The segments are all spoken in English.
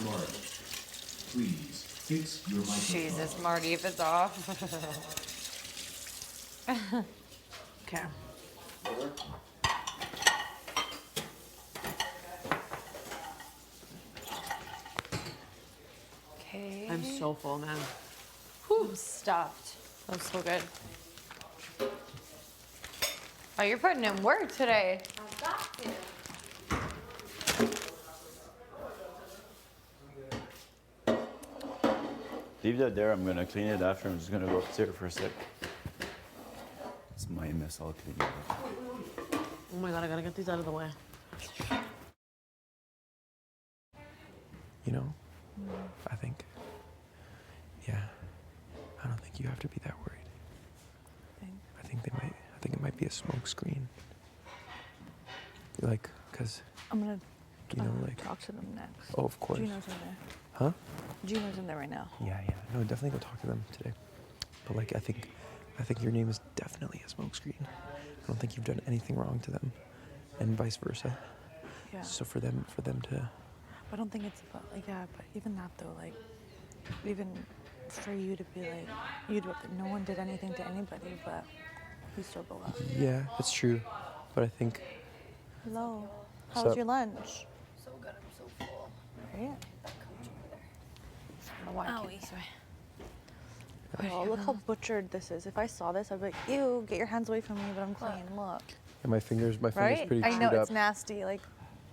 Marty, please fix your microphone. Jesus, Marty, if it's off. Okay. Okay. I'm so full, man. I'm stuffed. That's so good. Oh, you're putting in work today. I've got to. Leave that there. I'm gonna clean it after. I'm just gonna go upstairs for a sec. It's my mess. I'll clean it up. Oh my god, I gotta get these out of the way. You know, I think, yeah, I don't think you have to be that worried. I think it might be a smoke screen. Like, cause, I'm gonna you know, like, talk to them next. oh, of course. Gino's in there. Huh? Gino's in there right now. Yeah. No, definitely go talk to them today. But like, I think your name is definitely a smoke screen. I don't think you've done anything wrong to them, and vice versa. Yeah. So for them to, I don't think it's about, like, yeah, but even that though, like, even for you to be like, no one did anything to anybody, but you still go out. yeah, it's true. But I think, Hello. What's How was up? your lunch? So good, I'm so full. Right? I don't know why I keep this way. Oh, look how butchered this is. If I saw this, I'd be like, ew, get your hands away from me, but I'm clean. Look. and my fingers Right? pretty I chewed know, up. it's nasty. Like,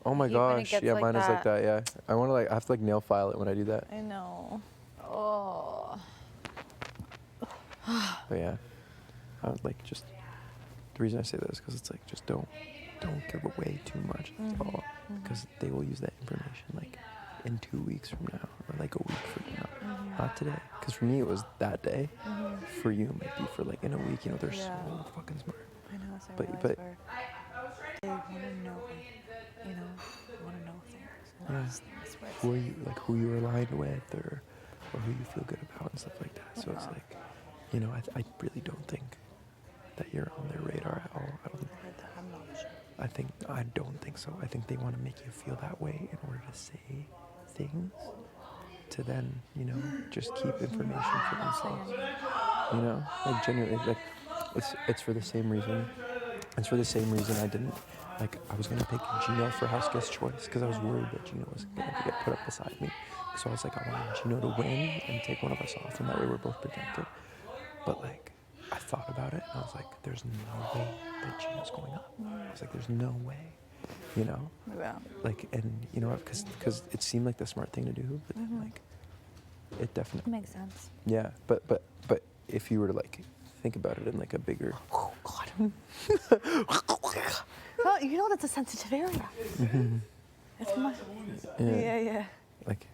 Oh my hate when it gosh, gets yeah, like mine is like that. that, yeah. I have to like nail file it when I do that. I know. Oh. But yeah, I would like just, the reason I say that is because it's like, just don't give away too much at all, because they will use that information like in 2 weeks from now, or like a week from now, not today. Because for me it was that day, for you it might be for like in a week, you know, they're Yeah. so fucking smart. I know, so I But- realize but- where they want to know, you know, want to know things. And Yeah. that's where it's Who are you, like who you're aligned with, or who you feel good about and stuff like that. So it's like, you know, I really don't think that you're on their radar at all. I don't I heard that. I'm not sure. I don't think so. I think they want to make you feel that way in order to say things to then, you know, just keep information for themselves. You know, like genuinely, like it's for the same reason. It's for the same reason I didn't, like, I was gonna pick Gino for house guest choice because I was worried that Gino was gonna get put up beside me. So I was like, I wanted Gino to win and take one of us off, and that way we're both protected. But like, I thought about it, and I was like, there's no way that Gino's going up. I was like, there's no way, you know? Yeah. Like, and you know what, because it seemed like the smart thing to do, but then like, it definitely, Makes sense. yeah, but if you were to like think about it in like a bigger, Oh, God. No, you know that's a sensitive area. It's my, yeah. like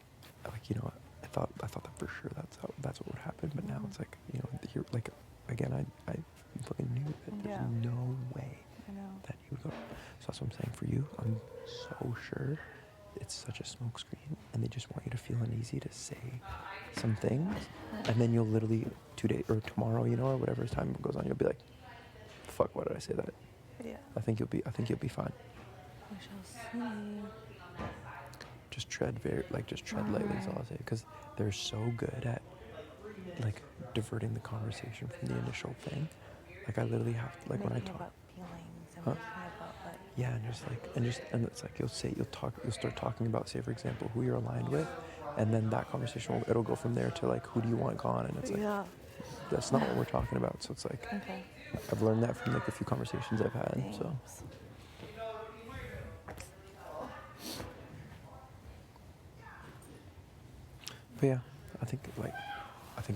you know, I thought that for sure that's what would happen, but now it's like, you know, you're like, again, I fucking knew that there's Yeah. no way I know. that you would go. So that's what I'm saying for you. I'm so sure it's such a smoke screen, and they just want you to feel uneasy to say some things, and then you'll literally 2 days or tomorrow, you know, or whatever time goes on, you'll be like, fuck, why did I say that? Yeah. I think you'll be fine. We shall see. Just tread lightly is all I'll say, because they're so good at like diverting the conversation from the initial thing. Like I literally have to, like when I Making talk, about feelings and Huh? making about like, yeah, and it's like you'll start talking about, say for example, who you're aligned with, and then that conversation it'll go from there to like, who do you want gone, and it's like, yeah. that's not what we're talking about. So it's like, Okay. I've learned that from like the few conversations I've had. So Thanks. but yeah, I think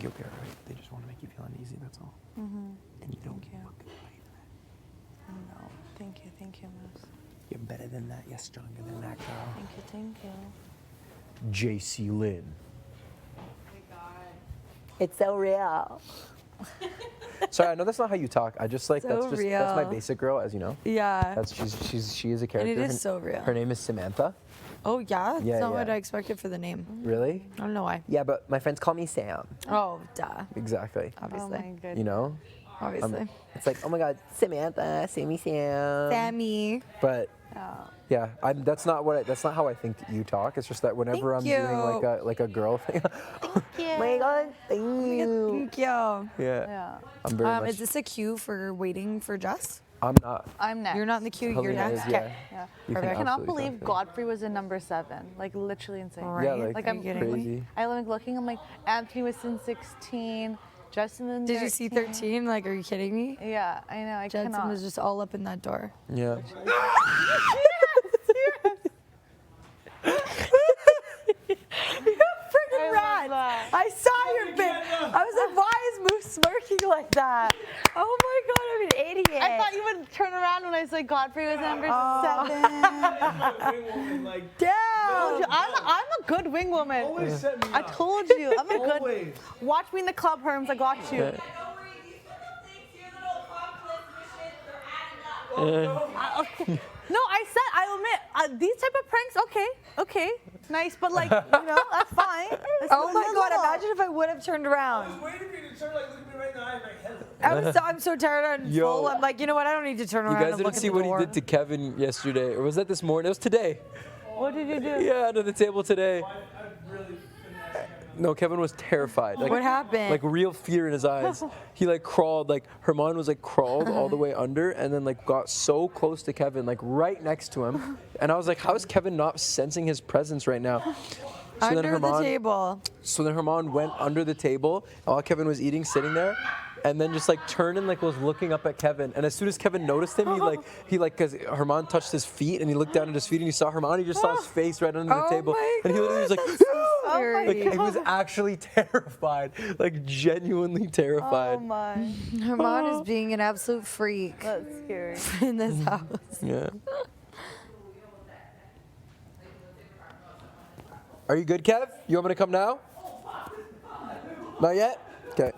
you'll be alright. They just want to make you feel uneasy, that's all. And you don't Thank you. fucking believe that. No. Thank you, Moose. You're better than that. You're stronger than that, girl. Thank you. JC Lynn. It's so real. Sorry, I know that's not how you talk. I just like So that's my real. basic girl, as you know. Yeah. That's she is a character. it is Her- so real. Her name is Samantha. Oh, yeah? That's Yeah, not what yeah. I expected for the name. Really? I don't know why. Yeah, but my friends call me Sam. Oh, duh. Exactly. Oh Obviously. my goodness. You know? Obviously. It's like, oh my God, Samantha, Sammy Sam. Sammy. But Yeah, that's not how I think you talk. It's just that whenever Thank I'm doing you. like a girl thing, My God, thank you. yeah, Yeah. I'm very much. Is this a queue for waiting for Jess? I'm not. I'm next. You're not in the queue. You're Helena next. is, Okay. Yeah. You I can cannot absolutely believe talk to Godfrey was in number 7. Like literally insane. Right. Yeah, like, Like I'm crazy. I like looking. I'm like Anthony was in 16. Justin in 13. Did you see 13? Like, are you kidding me? Yeah, I know. I Jensen cannot. was just all up in that door. Yeah. Freaking rat! I saw your bit. I was like, why is Moose smirking like that? Oh my God, I'm an idiot. I thought you would turn around when I said Godfrey was number 7. Damn! I'm a good wing woman. Always set me I up. told you. I'm a good. Always. Watch me in the club, Herms. I got you. Yeah. No, I said, I admit, these type of pranks, okay, nice, but like, that's fine. That's Oh my God, little. imagine if I would have turned around. Waiting for you to turn, like, look at me right in the eye, my head. I'm so tired and Yo. full. I'm like, you know what? I don't need to turn You around guys and look didn't at see the what door. he did to Kevin yesterday, or was that this morning? It was today. What did you do? Yeah, under the table today. I really couldn't ask Kevin. No, Kevin was terrified. Like, What happened? Like real fear in his eyes. He like crawled, like Herman was like crawled all the way under and then like got so close to Kevin, like right next to him. And I was like, how is Kevin not sensing his presence right now? So Under the table. So then Herman went under the table while Kevin was eating, sitting there, and then just like turned and like was looking up at Kevin. And as soon as Kevin noticed him, because Herman touched his feet and he looked down at his feet and he saw Herman. He just saw his face right under the Oh table, my and he literally was like, God, that's so scary. like he was actually terrified, like genuinely terrified. Oh my, Herman is being an absolute freak that's scary. in this house. Yeah. Are you good, Kev? You want me to come now? Not yet? Okay.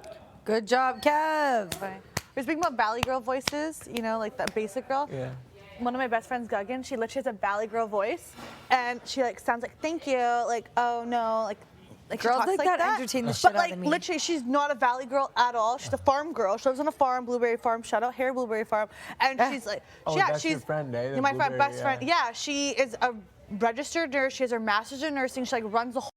Good job, Kev. Fine. We're speaking about Valley Girl voices, like that basic girl. Yeah. One of my best friends, Guggen, she literally has a Valley Girl voice, and she like sounds like thank you, like oh no, like she Girls talks like that entertain the shit but out like of me. literally, she's not a Valley Girl at all. She's a farm girl. She lives on a farm, Blueberry Farm. Shout out Hair Blueberry Farm. And she's like, Oh, yeah, that's she's your friend, eh? The my friend, Blueberry, best friend. Yeah, she is a registered nurse. She has her master's in nursing. She like runs the whole.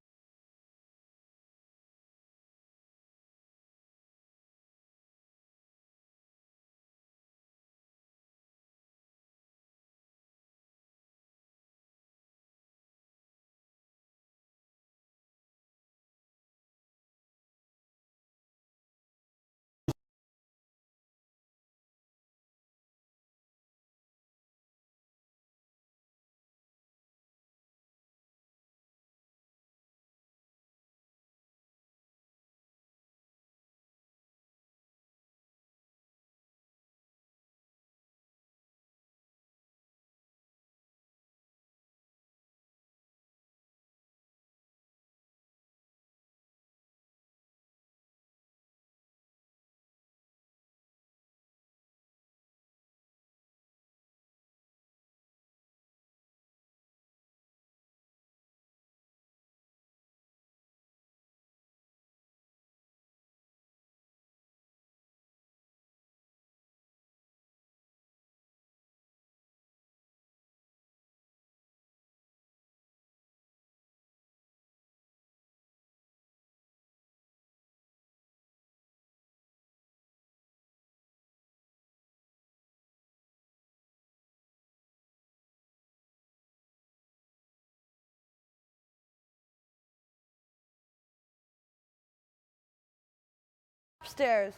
Upstairs.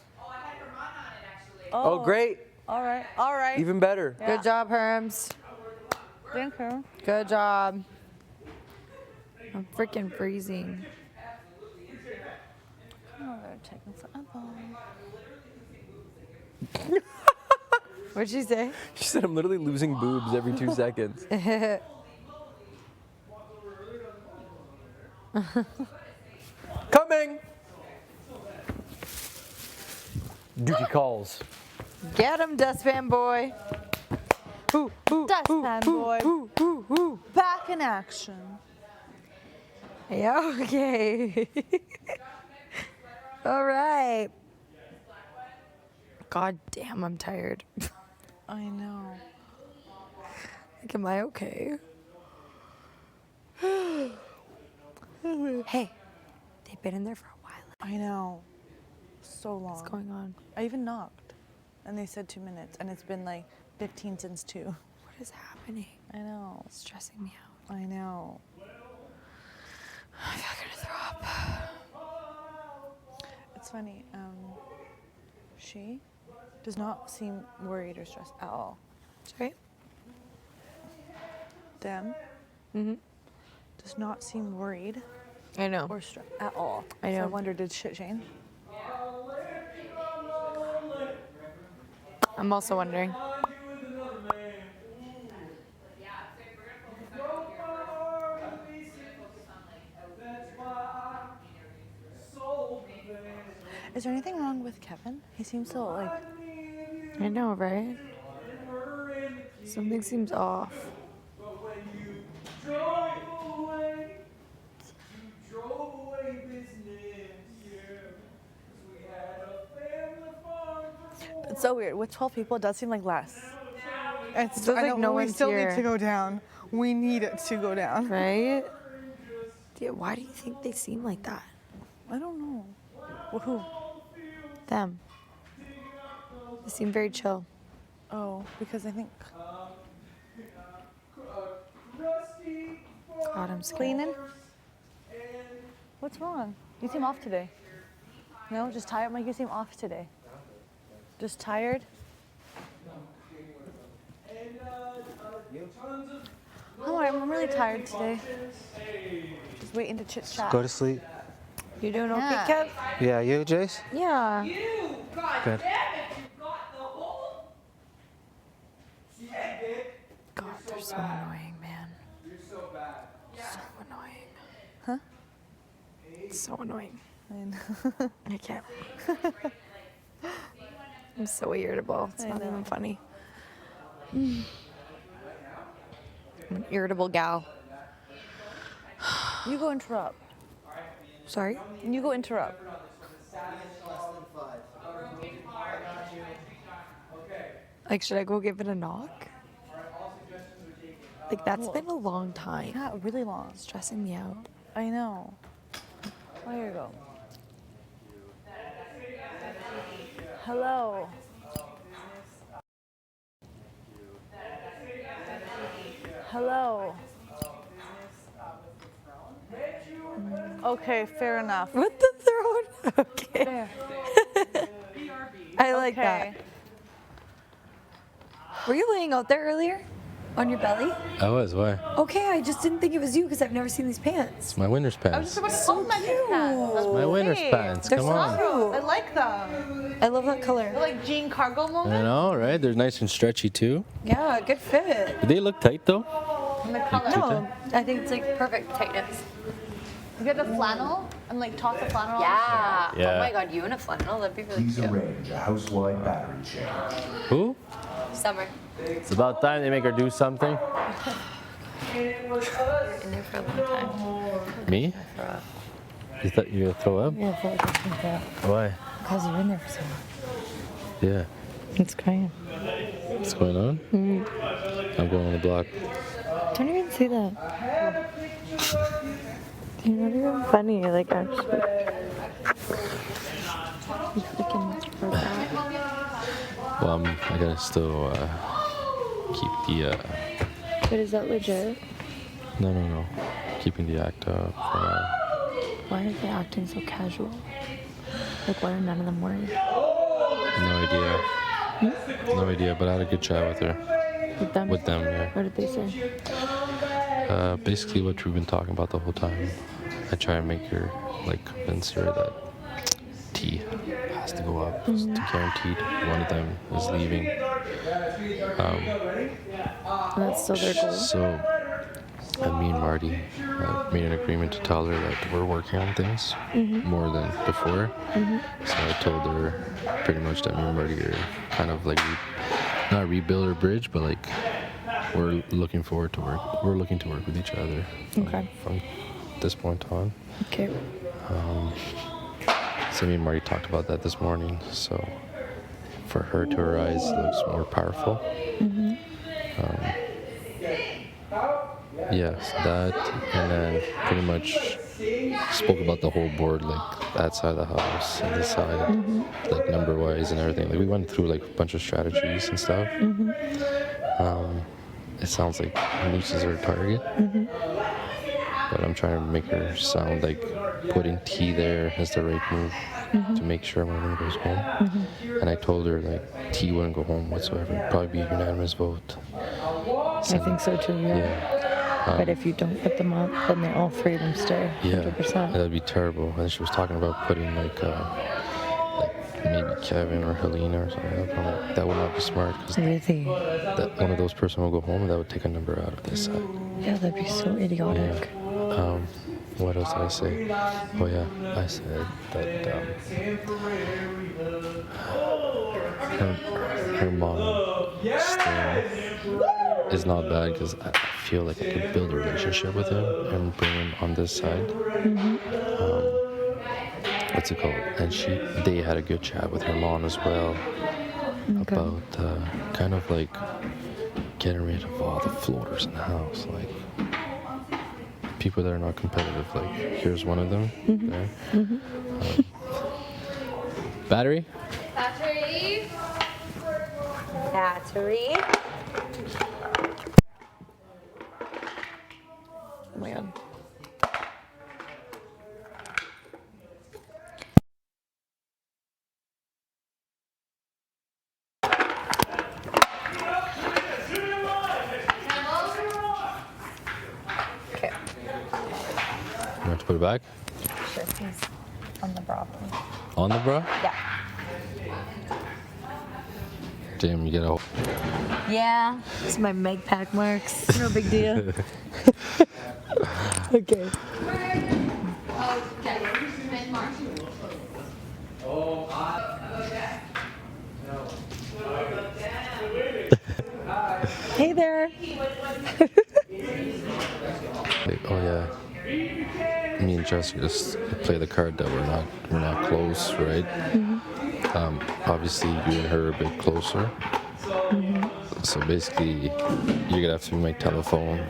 Oh, great. All right. Even better. Good job, Herms. Thank you. Good job. I'm freaking freezing. Oh, they're taking forever. What'd she say? She said I'm literally losing boobs every 2 seconds. Coming! Duty calls. Get him, dustpan boy. Ooh, ooh, Dustpan boy. ooh, ooh, ooh. Back in action. Yeah, okay. All right. God damn, I'm tired. I know. Like, am I okay? Hey, they've been in there for a while. I know. So long. What's going on? I even knocked, and they said 2 minutes, and it's been like 15 since 2. What is happening? I know. It's stressing me out. I know. I feel like I'm gonna throw up. It's funny. She does not seem worried or stressed at all. Sorry? Them does not seem worried I know. or stressed at all. I So I know. wonder, did shit change? I'm also wondering. Is there anything wrong with Kevin? He seems so like. I know, right? Something seems off. It's so weird. With 12 people, it does seem like less. It's feels like no we one's still here. need to go down. We need it to go down. Right? Yeah, why do you think they seem like that? I don't know. Well, who? Them. They seem very chill. Oh, because I think God, I'm scared. cleaning. What's wrong? You seem off today. No, just tired. Mike, you seem off today. Just tired. I'm really tired today. Just waiting to chit chat. Go to sleep. You doing okay, Yeah. Kev? Yeah, you, Jace? Yeah. Good. God, they're so annoying, man. So annoying. Huh? So annoying. And I can't. I'm so irritable. It's I not know. even funny. I'm an irritable gal. you go interrupt. Sorry? You go interrupt. Like, should I go give it a knock? Like, that's been a long time. Yeah, really long. It's stressing me out. I know. Oh, here you go. Hello. Hello. Okay, fair enough. What the throne? Okay. Fair. I like Okay. that. Were you laying out there earlier? On your belly? I was. Why? Okay, I just didn't think it was you because I've never seen these pants. It's my winter's pants. about to compliment his pants. My winter's pants. They're Come so on. cute. I like them. I love that color. They're like jean cargo I moment. know, right? They're nice and stretchy too. Yeah, good fit. Do they look tight though? And the color. No, I think it's like perfect tightness. You get the flannel and like toss the flannel on. Yeah. Yeah. Oh my god, you in a flannel? That'd be really Please cute. arrange a house-wide battery change. Who? Summer. It's about time they make her do something. You're in there for a long time. Me? You thought you were gonna throw up? Yeah, I feel like I should that. Why? Because you're in there for so long. Yeah. It's crying. What's going on? I'm going on the block. Don't even say that. You're not even funny, like actually. You freaking forgot. Well, I gotta still keep the. But is that legit? No. Keeping the act up. Why are they acting so casual? Like, why are none of them worried? No idea. No idea, but I had a good chat with her. With them? With them, yeah. What did they say? Basically what we've been talking about the whole time. I try and make her, like, convince her that T has to go up. It's guaranteed. One of them is leaving. And that's still their goal? So, me and Marty made an agreement to tell her that we're working on things more than before. So I told her pretty much that me and Marty are kind of like, not rebuild our bridge, but like, we're looking forward to work. We're looking to work with each other from this point on. Okay. So me and Marty talked about that this morning. So for her to arise looks more powerful. Yes, that, and then pretty much spoke about the whole board, like that side of the house and this side, like number wise and everything. Like we went through like a bunch of strategies and stuff. It sounds like nooses are a target, but I'm trying to make her sound like putting T there as the right move to make sure my woman goes home. And I told her like T wouldn't go home whatsoever. It'd probably be a unanimous vote. I think so too, yeah. Yeah. But if you don't put them up, then they all three of them stay. Yeah, 100%. that'd be terrible. And she was talking about putting like maybe Kevin or Helena or something. That would not be smart because Really? that one of those person will go home and that would take a number out of this side. Yeah, that'd be so idiotic. What else did I say? Oh yeah, I said that her mom staying is not bad because I feel like I could build a relationship with him and bring him on this side. What's it called? And they had a good chat with her mom as well about kind of like getting rid of all the floaters in the house, like people that are not competitive. Like here's one of them there. Battery? Battery. Oh my god. Okay. You have to put it back? Sure, please. On the bra, please. On the bra? Yeah. Damn, you get a Yeah. It's my Meg Pack marks. No big deal. Okay. Hey there. Oh yeah. Me and Jessica just play the card that we're not close, right? Obviously you and her are a bit closer. So basically you're gonna have to be my telephone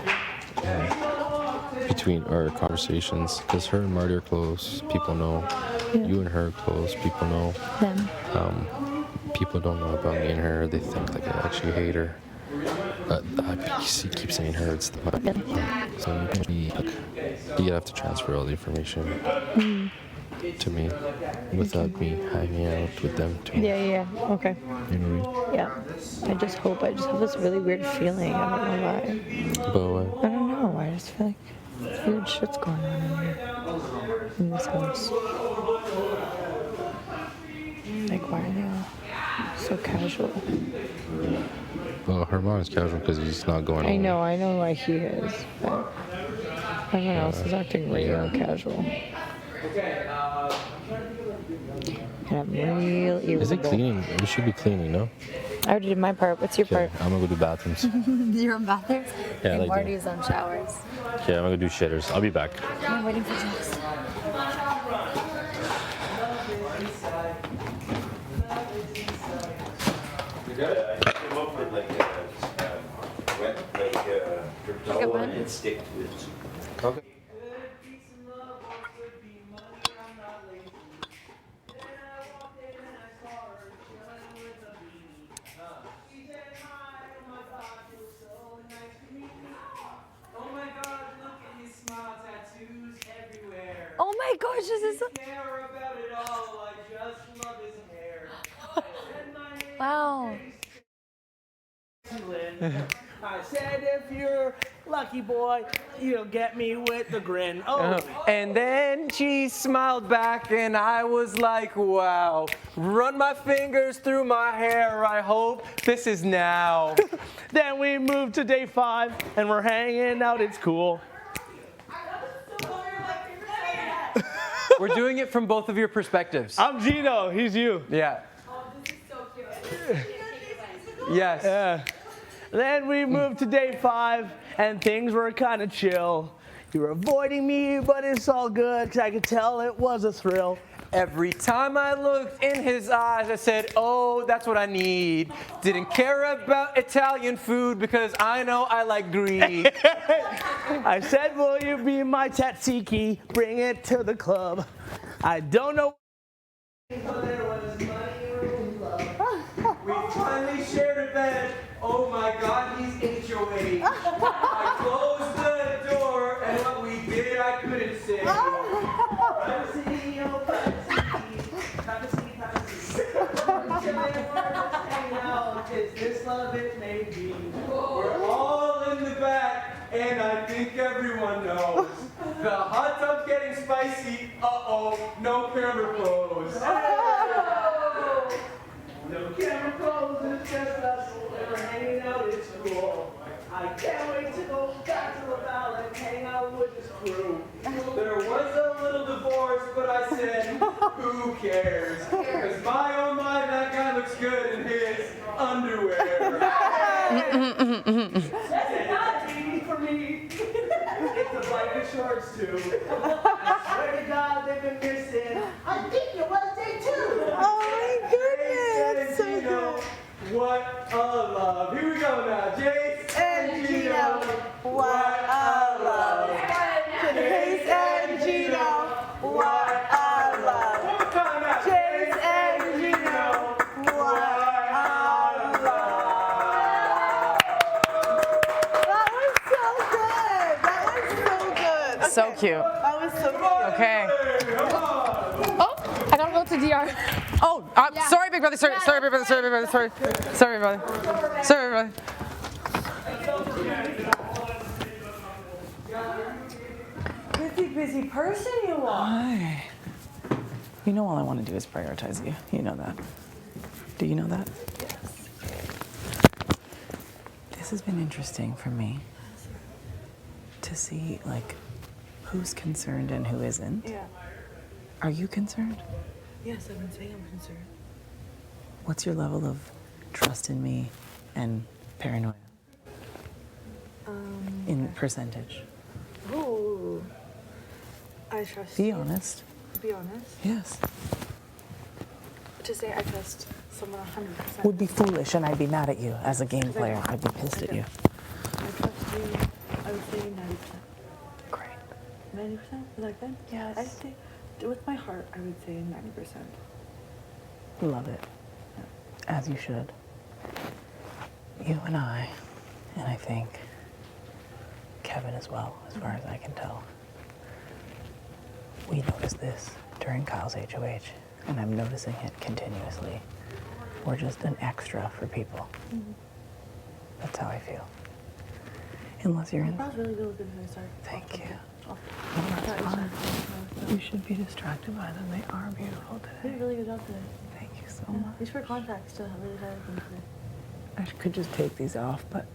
between our conversations because her and Marty are close. People know. Yeah. You and her are close. People know. Them. People don't know about me and her. They think like I actually hate her. I keep saying her. It's the so you have to transfer all the information to me without me hanging out with them too. Yeah. Okay. You know what Yeah. I just have this really weird feeling. I don't know why. I mean? But what? I don't know. I just feel like weird shit's going on in here. In this house. Like, why are they all so casual? Well, her mom's casual because he's not going home. I know why he is, but everyone else is acting real casual. And I'm real irritable. Is it cleaning? We should be cleaning, no? I already did my part. What's your Okay, part? I'm gonna go do bathrooms. You're on bathrooms? Yeah, I and like Marty's on showers. Okay, I'm gonna do shitters. I'll be back. I'm waiting for Jess. And stick to it. Okay. Oh my gosh, this is wow. I said if you're lucky boy, you'll get me with the grin. Oh, And then she smiled back and I was like, wow. Run my fingers through my hair. I hope this is now. then we moved to day 5 and we're hanging out. It's cool. We're doing it from both of your perspectives. I'm Gino. He's you. Yeah. Yes. Yeah. Then we moved to day 5 and things were kind of chill. You were avoiding me, but it's all good because I could tell it was a thrill. Every time I looked in his eyes, I said, oh, that's what I need. Didn't care about Italian food because I know I like Greek. I said, will you be my tzatziki? Bring it to the club. I don't know. But there was money in love. We finally shared a bed. Oh my God, he's HOH. I closed the door, and what we did I couldn't say. Privacy, oh privacy, privacy. Hang out. Is this love it may be? We're all in the back, and I think everyone knows. The hot tub's getting spicy. Uh-oh, no camera clothes. No camera clothes, it's just us. We're hanging out at school. I can't wait to go back to the valley and hang out with this crew. There was a little divorce, but I said, who cares? Because my oh my, that guy looks good in his underwear. That's not easy for me. It's the blanket shorts too. I swear to God, they've been missing. I think it was day 2. Oh my goodness. So Gino, good. what a love. Here we go now. Jace and Gino, what a love. Jace and Gino, what a love. One more time now. Jace and Gino, what a love. That was so good. That was so good. So cute. That was so good. Okay. Oh, I gotta go to DR. Oh, sorry, big brother. Sorry, big brother. Sorry, big brother. Sorry, brother. Sorry, brother. Busy person you are. Hi. You know all I want to do is prioritize you. You know that. Do you know that? Yes. This has been interesting for me to see, like, who's concerned and who isn't. Yeah. Are you concerned? Yes, I've been saying I'm concerned. What's your level of trust in me and paranoia? In percentage. Oh. I trust Be you. honest. Be honest. Yes. To say I trust someone 100%. Would be foolish, and I'd be mad at you as a game player. I'd be pissed at you. I trust you, I would say 90%. Great. 90%? Is that good? Yes. I'd say, with my heart, I would say 90%. Love it. As you should. You and I think Kevin as well, as far as I can tell. We noticed this during Kyle's HOH, and I'm noticing it continuously. We're just an extra for people. Mm-hmm. That's how I feel. Unless you're in. That was really good looking today, sorry. Thank you. Oh, No, that's fine. You should be distracted by them. They are beautiful You did today. a really good job today. Thank you so much. These for contacts to really try to think today. I could just take these off, but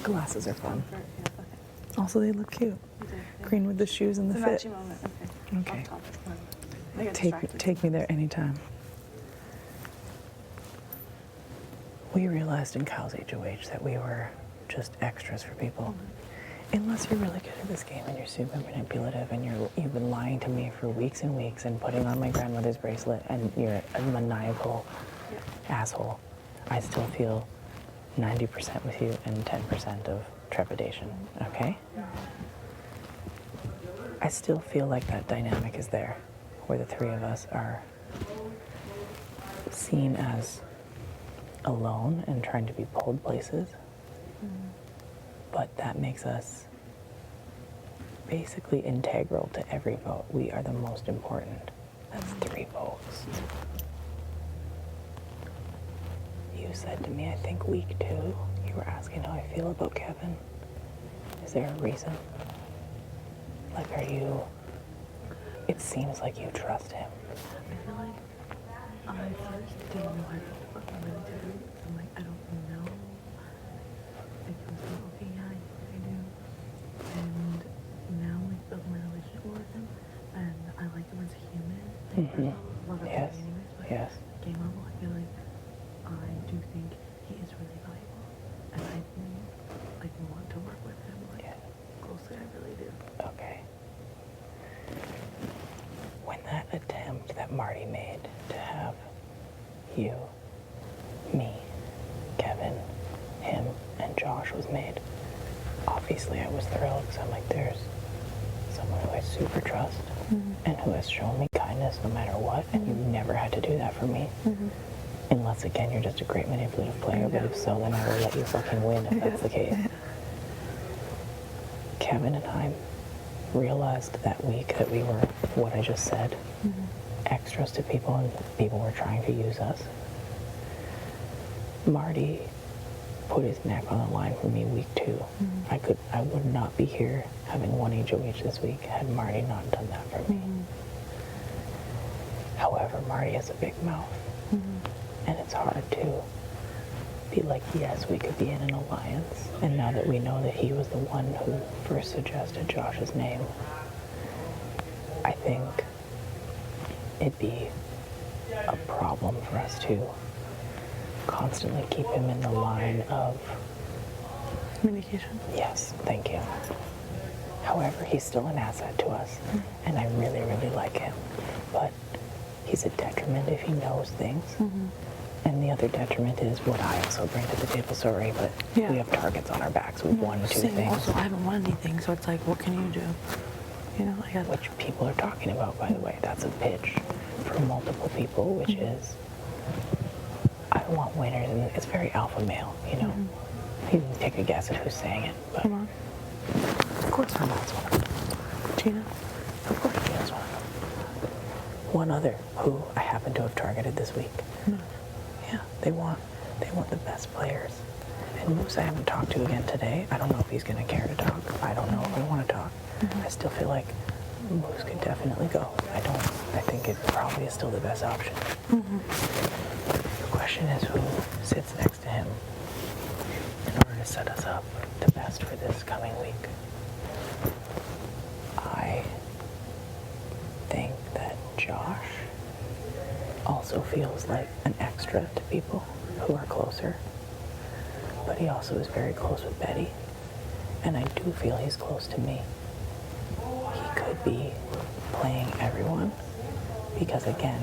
glasses are fun. Yeah, okay. Also, they look cute. You did, yeah. Green with the shoes and the It's a fit. matching moment. Okay. Okay. Off topic. I got Take distracted. me there anytime. We realized in Kyle's HOH that we were just extras for people. Unless you're really good at this game and you're super manipulative and you've been lying to me for weeks and weeks and putting on my grandmother's bracelet and you're a maniacal asshole, I still feel 90% with you and 10% of trepidation, okay? I still feel like that dynamic is there, where the three of us are seen as alone and trying to be pulled places. But that makes us basically integral to every vote. We are the most important. That's 3 votes. You said to me, I think week 2, you were asking how I feel about Kevin. Is there a reason? Like, are you... It seems like you trust him. I feel like I first didn't know how to feel about him really different. I'm like, I don't know. Like, I was like, okay, yeah, I do. And now I'm like building my relationship with him, and I like him as a human. Like, first of all, love Yes. everything anyways, but Yes. game level, I feel like I do think he is really valuable, and I like want to work with him like closely. I really do. Okay. When that attempt that Marty made to have you, me, Kevin, him, and Josh was made, obviously I was thrilled because I'm like, there's someone who I super trust and who has shown me kindness no matter what, and you've never had to do that for me. Unless, again, you're just a great manipulative player, but if so, then I will let you fucking win if that's the case. Kevin and I realized that week that we were, what I just said, extras to people, and people were trying to use us. Marty put his neck on the line for me week 2. I would not be here having one HOH this week had Marty not done that for me. However, Marty has a big mouth, and it's hard to be like, yes, we could be in an alliance, and now that we know that he was the one who first suggested Josh's name, I think it'd be a problem for us to constantly keep him in the line of Communication. yes, thank you. However, he's still an asset to us, and I really, really like him. But he's a detriment if he knows things. And the other detriment is what I also bring to the table. Sorry, but Yeah. we have targets on our backs. We've won 2 Same. things. Also, I haven't won anything, so it's like, what can you do? You know, I got Which people are talking about, by the way. That's a pitch from multiple people, which is, I want winners, and it's very alpha male, you know? You can take a guess at who's saying it, but Come on. of course Armand's one of them. Gina. Of course Gina's one of them. One other who I happen to have targeted this week. Yeah, they want the best players. And Moose I haven't talked to again today. I don't know if he's going to care to talk. I don't know if I want to talk. I still feel like Moose could definitely go. I think it probably is still the best option. The question is who sits next to him in order to set us up the best for this coming week. I think that Josh also feels like an extra to people who are closer, but he also is very close with Betty, and I do feel he's close to me. He could be playing everyone, because again,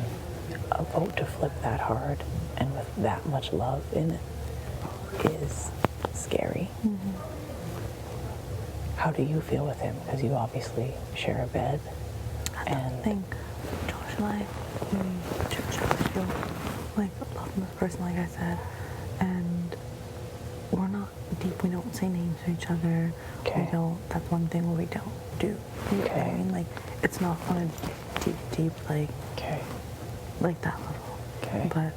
a vote to flip that hard and with that much love in it is scary. How do you feel with him? Because you obviously share a bed. I think Josh and I feel like love this person, like I said, and we're not deep. We don't say names to each other. Okay. We don't. That's one thing we don't do. You know what I mean? Like, it's not on a deep like that level. Okay. But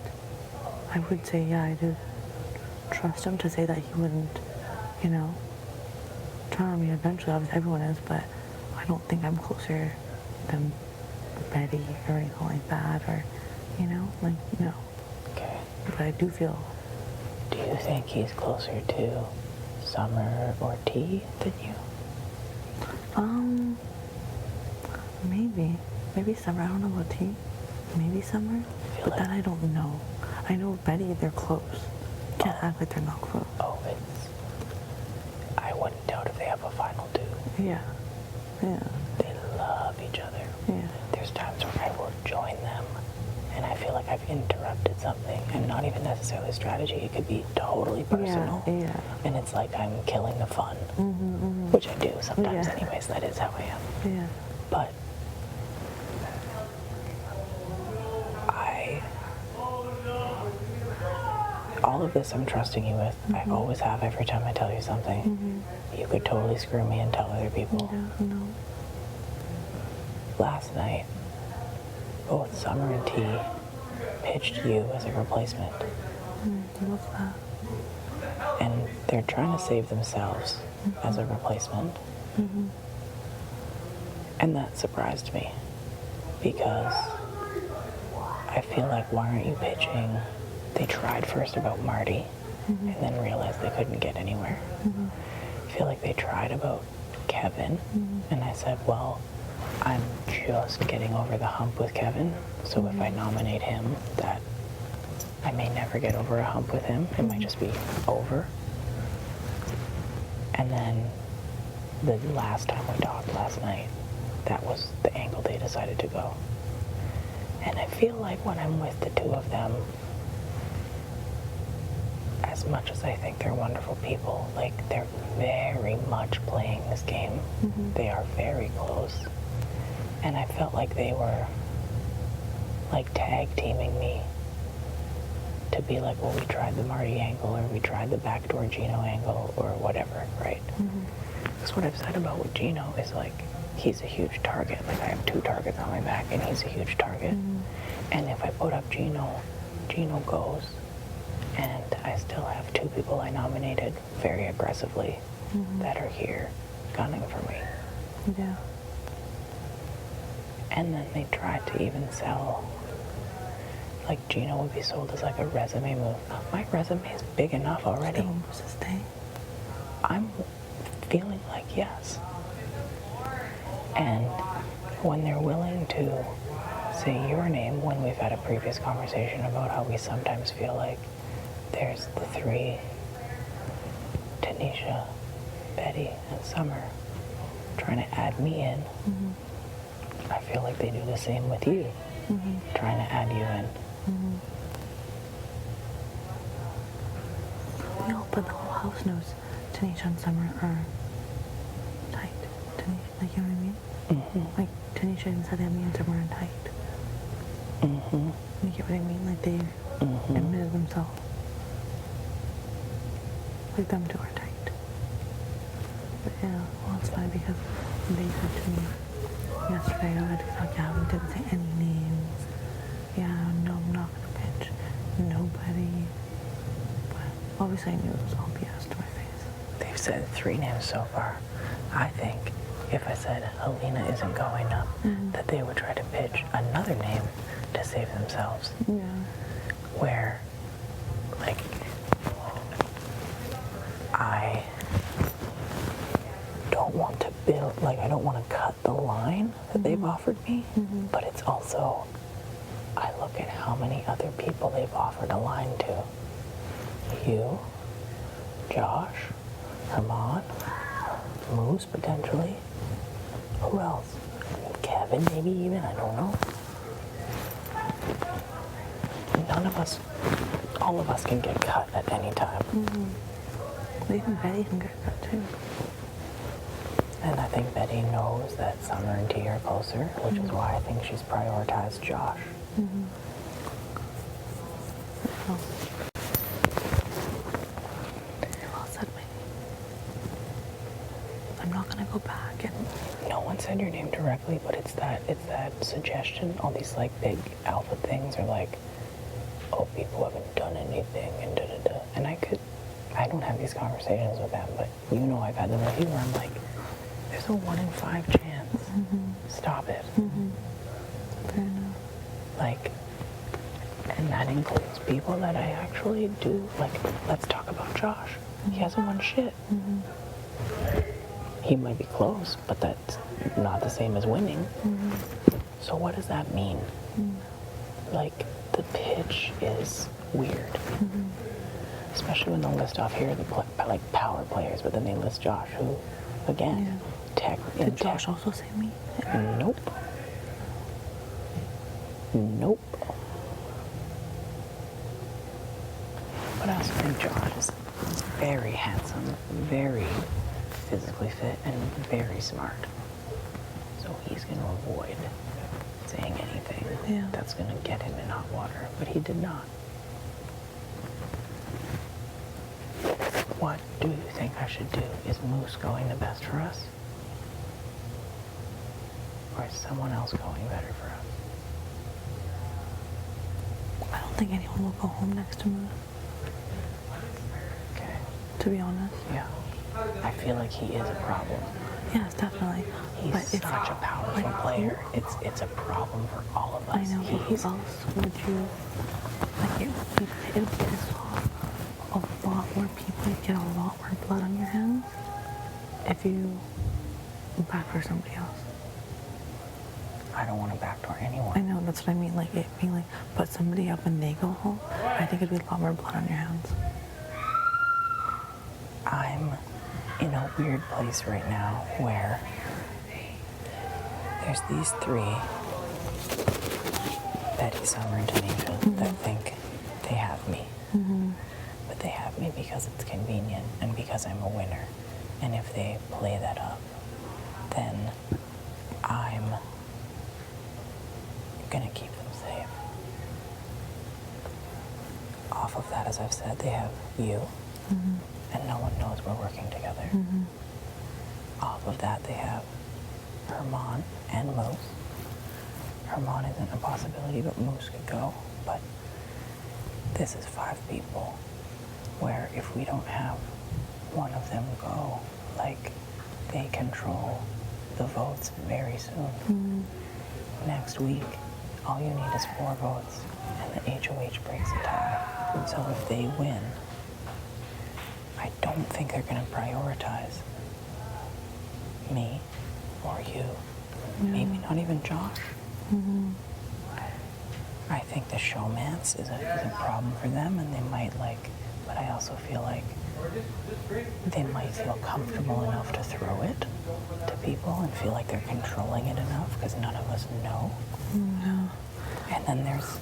I would say, yeah, I do trust him to say that he wouldn't, you know, turn on me eventually. Obviously, everyone is, but I don't think I'm closer than Betty or anything like that, or, you know, like, no. Okay. But I do feel. Do you think he's closer to Summer or T than you? Maybe Summer. I don't know about T. Maybe Summer. But then I don't know. I know Betty, they're close. Can't act like they're not close. Oh, I wouldn't doubt if they have a final 2. Yeah. Yeah. They love each other. Yeah. There's times where I will join them and I feel like I've interrupted something, and not even necessarily strategy. It could be totally personal. Yeah. And it's like I'm killing the fun, which I do sometimes anyways. That is how I am. Yeah. But all of this I'm trusting you with. I always have every time I tell you something. You could totally screw me and tell other people. Yeah, no. Last night, both Summer and T pitched you as a replacement. I love that. And they're trying to save themselves as a replacement. And that surprised me, because I feel like, why aren't you pitching? They tried first about Marty and then realized they couldn't get anywhere. I feel like they tried about Kevin, and I said, well, I'm just getting over the hump with Kevin, so if I nominate him, that I may never get over a hump with him. It might just be over. And then the last time we talked last night, that was the angle they decided to go. And I feel like when I'm with the two of them, as much as I think they're wonderful people, like they're very much playing this game. They are very close. And I felt like they were like tag teaming me to be like, well, we tried the Marty angle, or we tried the backdoor Gino angle, or whatever, right? Because what I've said about with Gino is like, he's a huge target. Like I have 2 targets on my back, and he's a huge target. And if I put up Gino, Gino goes. And I still have 2 people I nominated very aggressively that are here gunning for me. Yeah. And then they tried to even sell, like Gino would be sold as like a resume move. My resume is big enough already. Still wants to stay. I'm feeling like yes. And when they're willing to say your name, when we've had a previous conversation about how we sometimes feel like there's the 3, Tanisha, Betty, and Summer, trying to add me in. I feel like they do the same with you, trying to add you in. No, but the whole house knows Tanisha and Summer are tight. Tanisha, like, you know what I mean? Like, Tanisha and said that me and Summer are tight. You get what I mean? Like, they admitted themselves. Like, them 2 are tight. But yeah, well, it's funny because they said to me yesterday, yeah, we didn't say any names. Yeah, no, I'm not gonna pitch nobody. But obviously I knew it was all BS to my face. They've said 3 names so far. I think if I said Helena isn't going up, that they would try to pitch another name to save themselves. Yeah. Where, like, I don't want to build, like, I don't want to cut the line that they've offered me, but it's also, I look at how many other people they've offered a line to. You, Josh, Herman, Moose potentially. Who else? Kevin maybe even, I don't know. None of us, all of us can get cut at any time. Even Betty can get cut too. And I think Betty knows that Summer and T are closer, which is why I think she's prioritized Josh. Well said, Minnie. I'm not gonna go back and. No one said your name directly, but it's that suggestion. All these like big alpha things are like, oh, people haven't done anything and da da da. And I don't have these conversations with them, but you know I've had them with you where I'm like, there's a 1 in 5 chance. Stop it. Fair enough. Like, and that includes people that I actually do, like, let's talk about Josh. He hasn't won shit. He might be close, but that's not the same as winning. So what does that mean? Like, the pitch is weird. Especially when they'll list off here the like power players, but then they list Josh, who, again, Did Josh also say me? Nope. Nope. But I also think Josh is very handsome, very physically fit, and very smart. So he's going to avoid saying anything that's going to get him in hot water, but he did not. What do you think I should do? Is Moose going the best for us? Or is someone else going better for us? I don't think anyone will go home next to Moose. Okay. To be honest. Yeah. I feel like he is a problem. Yes, definitely. He's but such a powerful player. It's a problem for all of us. I know, but who else would you, like, it would piss off a lot more people. You'd get a lot more blood on your hands if you back for somebody else. I don't want to backdoor anyone. I know, that's what I mean. Like, it being like, put somebody up and they go home, I think it'd be a lot more blood on your hands. I'm in a weird place right now where there's these 3 Betty, Summer, and Tanisha that think they have me. But they have me because it's convenient and because I'm a winner. And if they play that up, then I'm gonna keep them safe. Off of that, as I've said, they have you, and no one knows we're working together. Off of that, they have Herman and Moose. Herman isn't a possibility, but Moose could go. But this is 5 people, where if we don't have one of them go, like, they control the votes very soon. Next week, all you need is 4 votes, and the HOH breaks a tie. So if they win, I don't think they're going to prioritize me or you. Maybe not even Josh. I think the showmance is a problem for them, and they might like, but I also feel like they might feel comfortable enough to throw it to people and feel like they're controlling it enough because none of us know. And then there's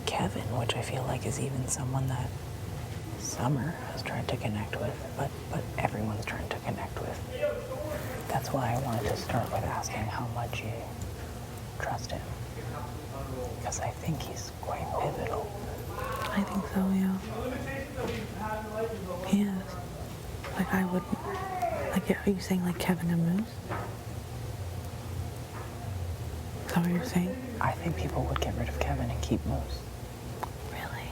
Kevin, which I feel like is even someone that Summer has tried to connect with, but everyone's trying to connect with. That's why I wanted to start with asking how much you trust him. Because I think he's quite pivotal. I think so, yeah. He is. Like, I would, like, are you saying like Kevin and Moose? Is that what you're saying? I think people would get rid of Kevin and keep Moose. Really?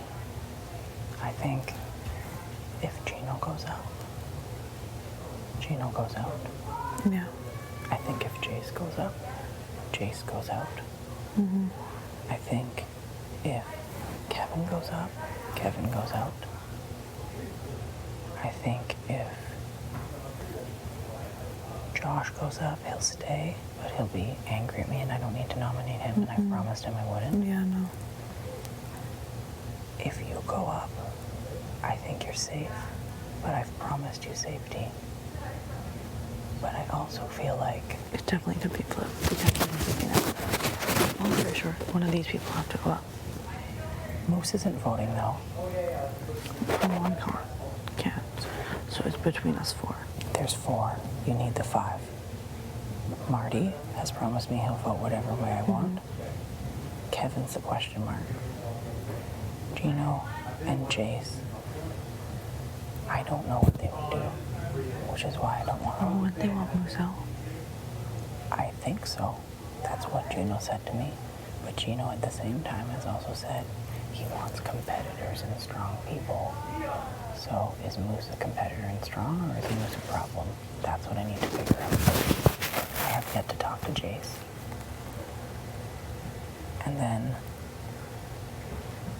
I think if Gino goes out, Gino goes out. Yeah. I think if Jace goes up, Jace goes out. I think if Kevin goes up, Kevin goes out. I think if Josh goes up, he'll stay, but he'll be angry at me and I don't need to nominate him, and I promised him I wouldn't. Yeah, no. If you go up, I think you're safe, but I've promised you safety. But I also feel like It definitely could be flipped. I'm pretty sure one of these people have to go up. Moose isn't voting though. From one car. Can't. So it's between us 4. There's 4. You need the 5. Marty has promised me he'll vote whatever way I want. Kevin's the question mark. Gino and Jace, I don't know what they would do, which is why I don't want to. Oh, would they want Moose out? I think so. That's what Gino said to me. But Gino at the same time has also said he wants competitors and strong people. So is Moose a competitor and strong, or is Moose a problem? That's what I need to figure out. I have yet to talk to Jace. And then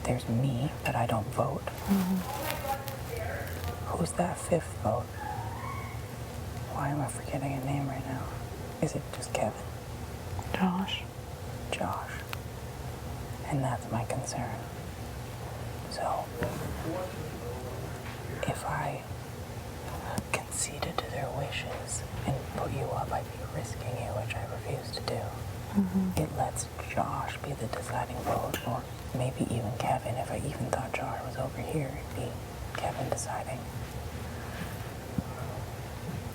there's me, but I don't vote. Who's that 5th vote? Why am I forgetting a name right now? Is it just Kevin? Josh. Josh. And that's my concern. So, if I conceded to their wishes and put you up, I'd be risking you, which I refuse to do. It lets Josh be the deciding vote, or maybe even Kevin. If I even thought Josh was over here, it'd be Kevin deciding.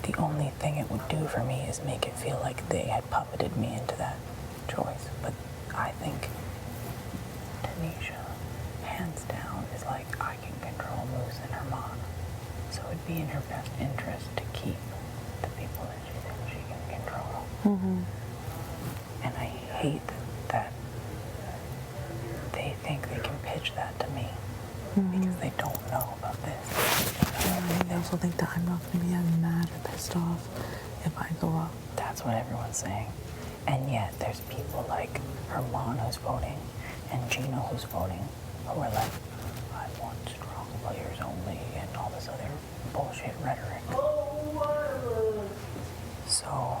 The only thing it would do for me is make it feel like they had puppeted me into that choice. But I think Tanisha, hands down, is like, I can control Moose and Herman. So it'd be in her best interest to keep the people that she thinks she can control. And I hate that they think they can pitch that to me because they don't know about this. I also think that I'm not going to be as mad or pissed off if I go up. That's what everyone's saying. And yet there's people like Herman who's voting and Gino who's voting who are like, I want strong players only, and all this other bullshit rhetoric. So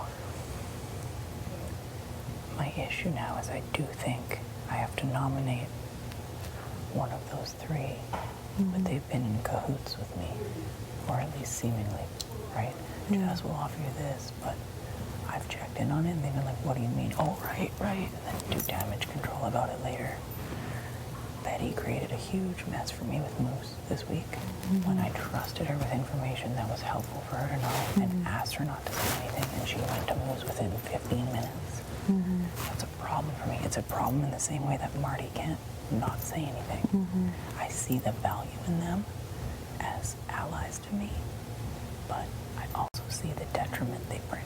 my issue now is I do think I have to nominate one of those 3, but they've been in cahoots with me, or at least seemingly, right? Jazz will offer you this, but I've checked in on it and they've been like, what do you mean? Oh, right. And then do damage control about it later. Betty created a huge mess for me with Moose this week when I trusted her with information that was helpful for her to know and asked her not to say anything, and she went to Moose within 15 minutes. That's a problem for me. It's a problem in the same way that Marty can't not say anything. I see the value in them as allies to me, but I also see the detriment they bring.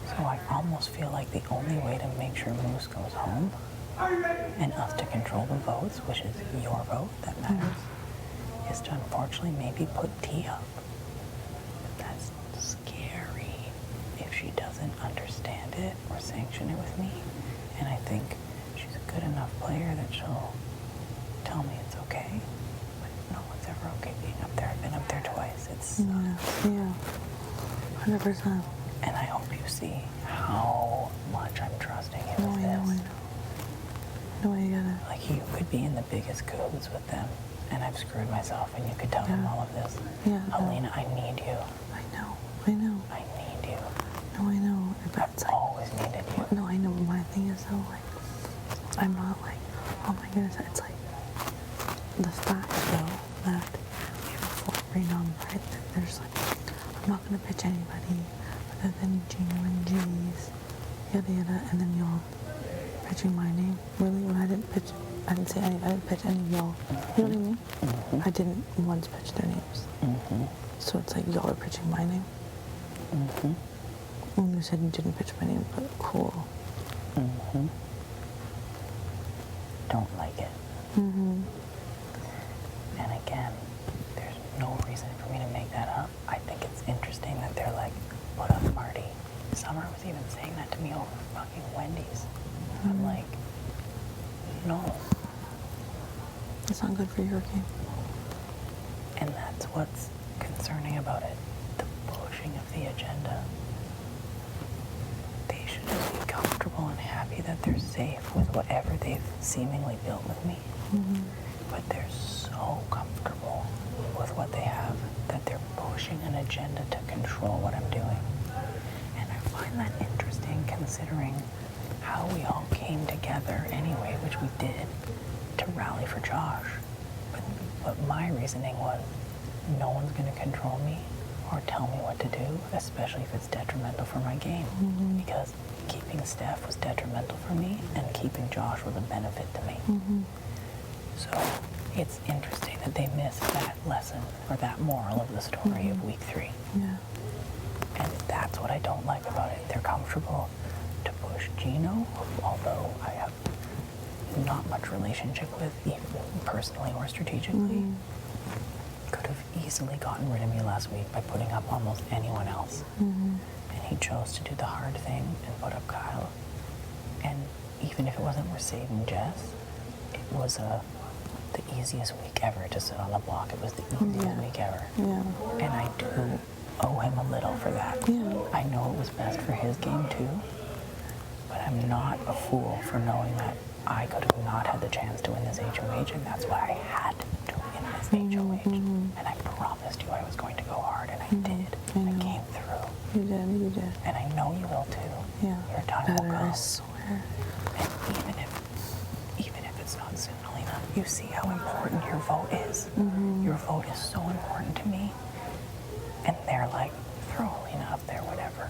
So I almost feel like the only way to make sure Moose goes home and us to control the votes, which is your vote that matters, is to unfortunately maybe put T up. But that's scary if she doesn't understand it or sanction it with me. And I think she's a good enough player that she'll tell me it's okay. But no one's ever okay being up there. I've been up there twice. It's Yeah. 100%. And I hope you see how much I'm trusting you with this. No, I get it. Like, you could be in the biggest coups with them, and I've screwed myself, and you could tell them all of this. Yeah. Alina, I need you. I know. I need you. No, I know. But it's I've always needed you. no, I know. But my thing is though, like, I'm not like, oh my goodness. It's like the fact though that we have a full renom, right? That there's like, I'm not gonna pitch anybody other than Gino and G's, yada yada, and then y'all pitching my name. Really, when I didn't pitch any of y'all. You know what I mean? I didn't once pitch their names. So it's like y'all are pitching my name. When you said you didn't pitch my name, but cool. Don't like it. And again, there's no reason for me to make that up. I think it's interesting that they're like, put up Marty. Summer was even saying that to me over fucking Wendy's. I'm like, no. It's not good for your game. And that's what's concerning about it. The pushing of the agenda. They should just be comfortable and happy that they're safe with whatever they've seemingly built with me. But they're so comfortable with what they have that they're pushing an agenda to control what I'm doing. And I find that interesting considering how we all came together anyway, which we did, to rally for Josh. But my reasoning was, no one's going to control me or tell me what to do, especially if it's detrimental for my game. Because keeping Steph was detrimental for me, and keeping Josh was a benefit to me. So it's interesting that they missed that lesson, or that moral of the story of week 3. Yeah. And that's what I don't like about it. They're comfortable to push Gino, although I have not much relationship with, even personally or strategically. Could have easily gotten rid of me last week by putting up almost anyone else. And he chose to do the hard thing and put up Kyle. And even if it wasn't we're saving Jess, it was the easiest week ever to sit on the block. It was the easiest week ever. And I do owe him a little for that. I know it was best for his game too, but I'm not a fool for knowing that I could have not had the chance to win this HOH, and that's why I had to win this HOH. And I promised you I was going to go hard, and I did. I came through. You did. And I know you will too. Yeah. Your time will come. I swear. And even if it's not soon, Alina, you see how important your vote is. Your vote is so important to me. And they're like, throw Alina up there, whatever.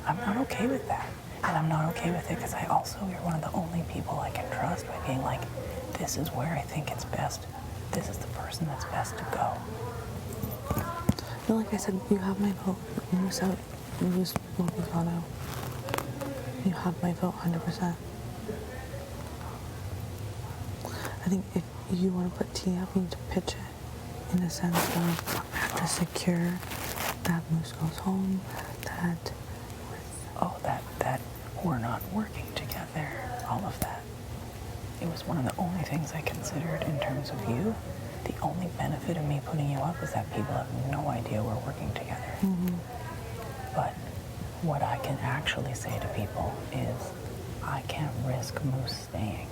I'm not okay with that. And I'm not okay with it because you're one of the only people I can trust by being like, this is where I think it's best. This is the person that's best to go. No, like I said, you have my vote. Moose out. Moose will be gone out. You have my vote 100%. I think if you want to put T up, you need to pitch it in the sense of I have to secure that Moose goes home, that we're not working together, all of that. It was one of the only things I considered in terms of you. The only benefit of me putting you up is that people have no idea we're working together. But what I can actually say to people is, I can't risk Moose staying,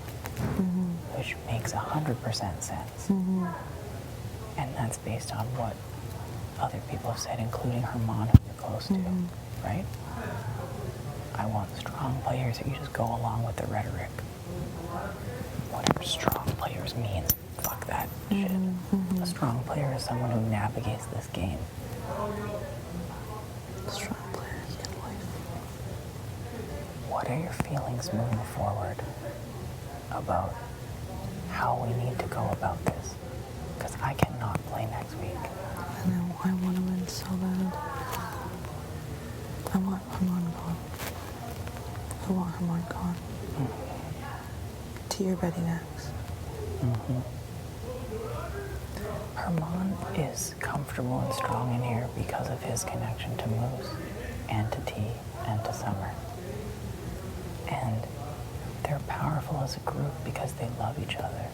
which makes 100% sense. And that's based on what other people have said, including Herman, who you're close to. right? I want strong players who just go along with the rhetoric. Whatever strong players means, fuck that shit. A strong player is someone who navigates this game. Strong players in life. What are your feelings moving forward about how we need to go about this? Because I cannot play next week. I know, I want to win so bad. I want Herman gone. I want Herman gone. To your Betty next. Herman is comfortable and strong in here because of his connection to Moose and to T and to Summer. And they're powerful as a group because they love each other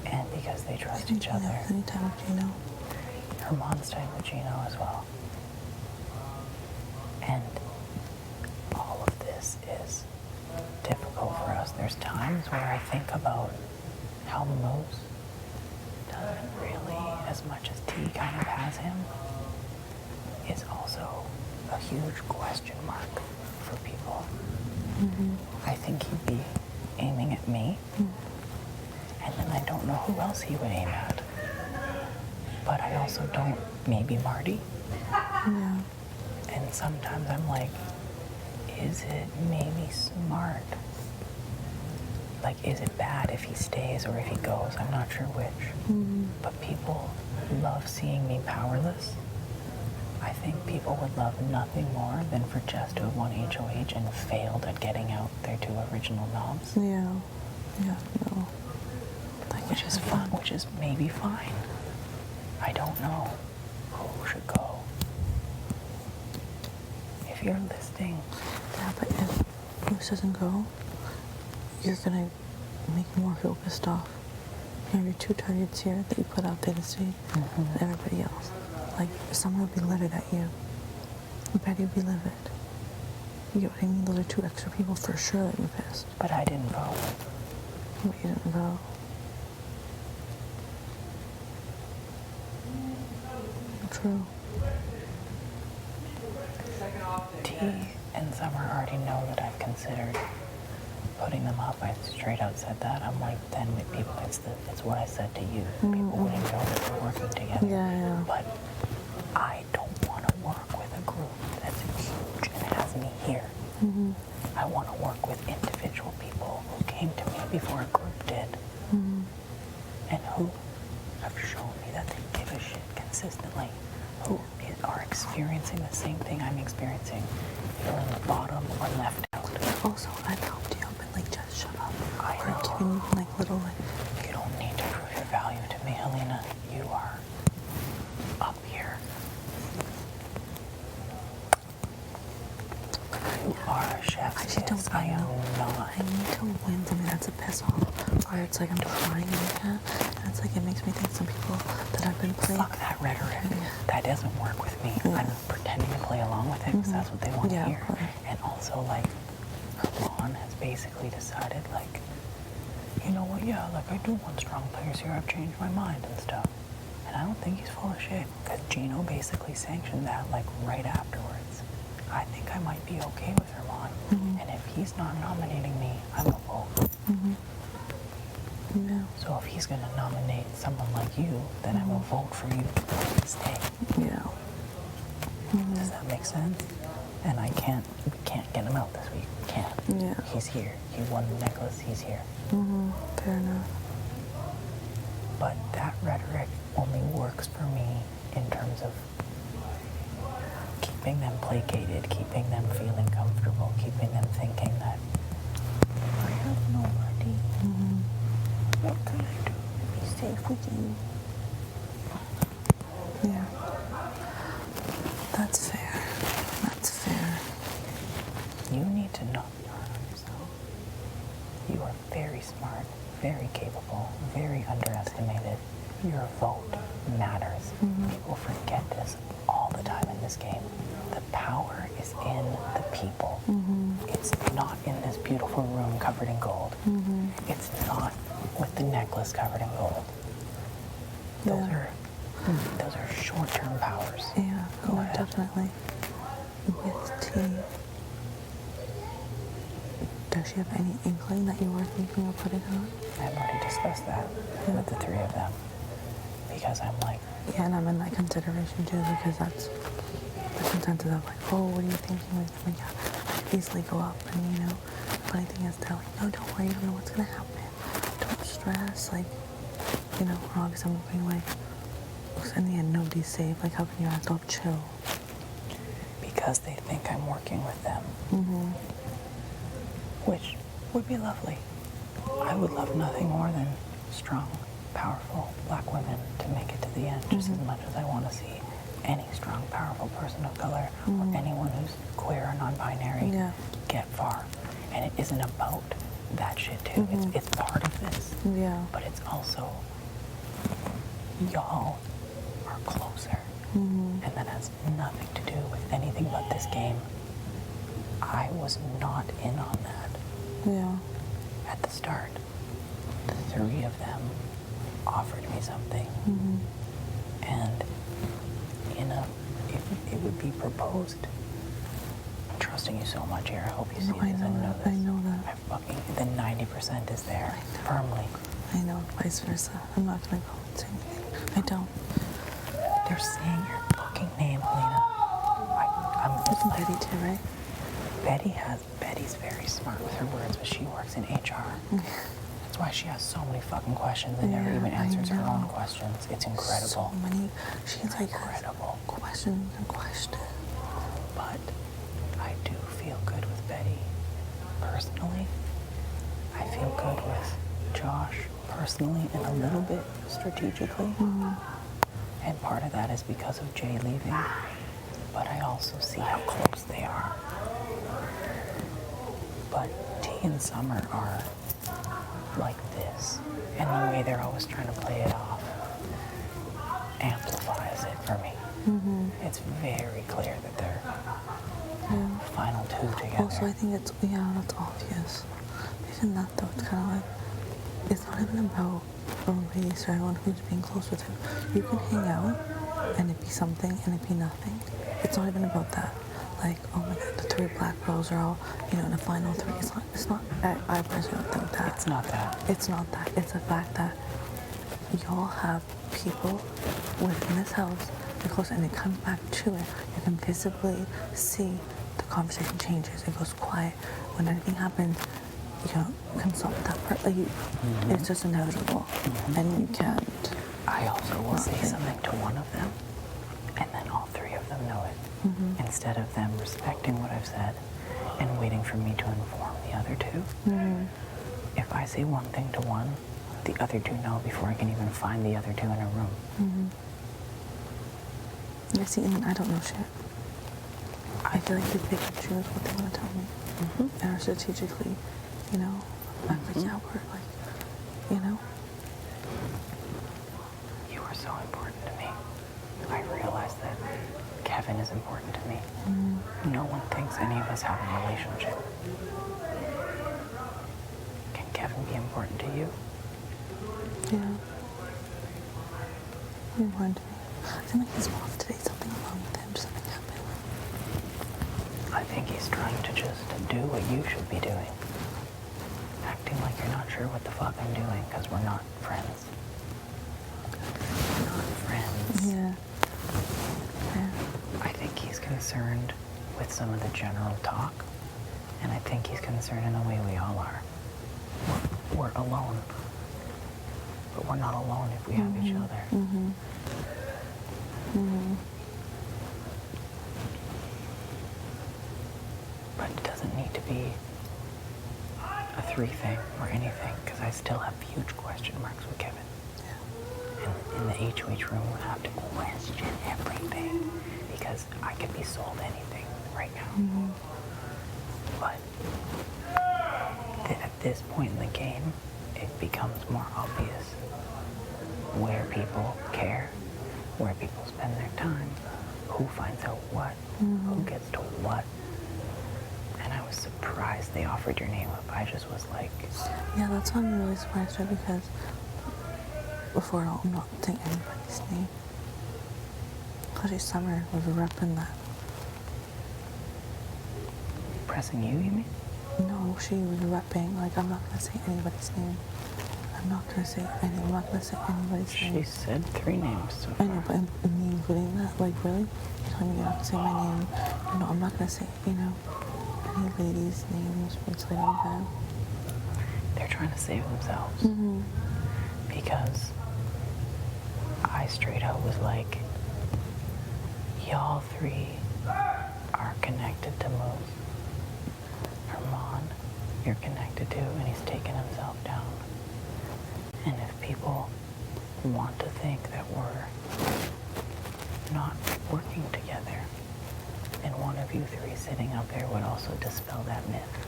and because they trust each other. Anytime with Gino. Herman's tight with Gino as well. And all of this is difficult for us. There's times where I think about how Moose doesn't really, as much as T kind of has him, is also a huge question mark for people. I think he'd be aiming at me, and then I don't know who else he would aim at. But I also don't, maybe Marty. Yeah. And sometimes I'm like, is it maybe smart? Like, is it bad if he stays or if he goes? I'm not sure which. But people love seeing me powerless. I think people would love nothing more than for Jess to have won HOH and failed at getting out their 2 original knobs. Yeah. Yeah, no. Which is fun, which is maybe fine. I don't know who should go. If you're listening. Yeah, but if Moose doesn't go, you're gonna make more people pissed off. You have your 2 targets here that you put out there to see, and everybody else. Like, someone will be livid at you. Betty will be livid. You get what I mean? Those are 2 extra people for sure that you're pissed. But I didn't vote. But you didn't vote. True. T and Summer already know that I've considered putting them up. I straight out said that. I'm like, then people, it's what I said to you. People wouldn't know that we're working together. Yeah. But I don't want to work with a group that's huge and has me here. I want to work with individual people who came to me before a group did. And who have shown me that they give a shit consistently. Who are experiencing the same thing I'm experiencing, feeling bottom or left out. Also, I've helped you, but like, just shut up. I Or know. giving you like little like. You don't need to prove your value to me, Helena. You are up here. You are a chef. I just don't I am know. not. I need to win something that's a piss off. Or it's like I'm trying like that. And it's like it makes me think some people that I've been playing. Fuck that rhetoric. That doesn't work with me. I'm pretending to play along with it because that's what they want to hear. And also, like, Herman has basically decided, like, you know what, yeah, like, I do want strong players here. I've changed my mind and stuff. And I don't think he's full of shit because Gino basically sanctioned that, like, right afterwards. I think I might be okay with Herman. And if he's not nominating me, I'm a vote. Yeah. So if he's going to nominate someone like you, then I will vote for you to stay. Yeah. Does that make sense? And we can't get him out this week. We can't. Yeah. He's here. He won the necklace. He's here. Fair enough. But that rhetoric only works for me in terms of keeping them placated, keeping them feeling comfortable, keeping them thinking that I have nobody. What can I do to be safe with you? Yeah. That's fair. That's fair. You need to knock down on yourself. You are very smart, very capable, very underestimated. Your vote matters. People forget this all the time in this game. The power is in the people. It's not in this beautiful room covered in gold. It's not with the necklace covered in gold. Those are short-term powers. Yeah, definitely. with T, does she have any inkling that you were thinking of putting her on? I've already discussed that with the three of them. Because I'm like, Yeah, and I'm in that consideration too, because that's the consensus of like, oh, what are you thinking? Like, yeah, I could easily go up, and you know, the funny thing is, they're like, no, don't worry, you don't know what's gonna happen. Don't stress, like, you know, or obviously I'm looking away. Because in the end, nobody's safe. Like, how can you act all chill? because they think I'm working with them. Which would be lovely. I would love nothing more than strong, powerful black women to make it to the end, just as much as I want to see any strong, powerful person of color or anyone who's queer or non-binary get far. And it isn't about that shit too. It's part of this. Yeah. But it's also y'all are closer. And that has nothing to do with anything but this game. I was not in on that. Yeah. At the start, the three of them offered me something. And it would be proposed. I'm trusting you so much here. I hope you see this. I know this. I know that. I fucking, the 90% is there, firmly. I know, vice versa. I'm not gonna go and say anything. I don't. They're saying your fucking name, Helena. It's Betty too, right? Betty's very smart with her words, but she works in HR. That's why she has so many fucking questions and never even answers her own questions. It's incredible. So many. She's like incredible. Questions and questions. But I do feel good with Betty. Personally, I feel good with Josh personally and a little bit strategically. And part of that is because of Jay leaving. But I also see how close they are. But T and Summer are like this. And the way they're always trying to play it off amplifies it for me. It's very clear that they're final two together. Also, I think it's, that's obvious. Even that though, it's kind of like, it's not even about a race or everyone who's being close with him. You can hang out and it be something and it be nothing. It's not even about that. Like, oh my god, the three black girls are all, in the final three. It's not, I personally don't think that. It's not that. It's not that. It's the fact that y'all have people within this house, they're close, and it comes back to it. You can visibly see the conversation changes. It goes quiet. When anything happens, you consult that part. Like, it's just inevitable. And you can't. I also will say something to one of them, and then all three of them know it. Instead of them respecting what I've said and waiting for me to inform the other two. If I say one thing to one, the other two know before I can even find the other two in a room. I see, and I don't know shit. I feel like they pick and choose what they want to tell me. And are strategically, I'm like, yeah, we're like, You are so important to me. I realize that Kevin is important to me. No one thinks any of us have a relationship. Can Kevin be important to you? Yeah. He warned me. I think like he's off today. Something wrong with him. Something happened. I think he's trying to just do what you should be doing. Acting like you're not sure what the fuck I'm doing because we're not friends. We're not friends. Yeah. I think he's concerned with some of the general talk, and I think he's concerned in the way we all are. We're alone, but we're not alone if we have each other. But it doesn't need to be a three thing or anything, because I still have huge question marks with Kevin. And in the HOH room, we have to question everything, because I could be sold anything right now. But at this point in the game, it becomes more obvious where people care, where people spend their time, who finds out what, who gets to what. And I was surprised they offered your name up. I just was like... Yeah, that's why I'm really surprised, right? Because before I'm not saying anybody's name. Especially Summer was repping that. pressing you, you mean? No, she was repping. Like, I'm not gonna say anybody's name. I'm not gonna say anybody's name. She said 3 names so I far. know, but me including that, like, really? You're telling me you don't have to say my name? No, I'm not gonna say, any ladies' names. It's like, okay. They're trying to save themselves. Because I straight up was like, y'all 3 are connected to Moose. Herman, you're connected to, and he's taken himself down. And if people want to think that we're not working together, then one of you 3 sitting up there would also dispel that myth.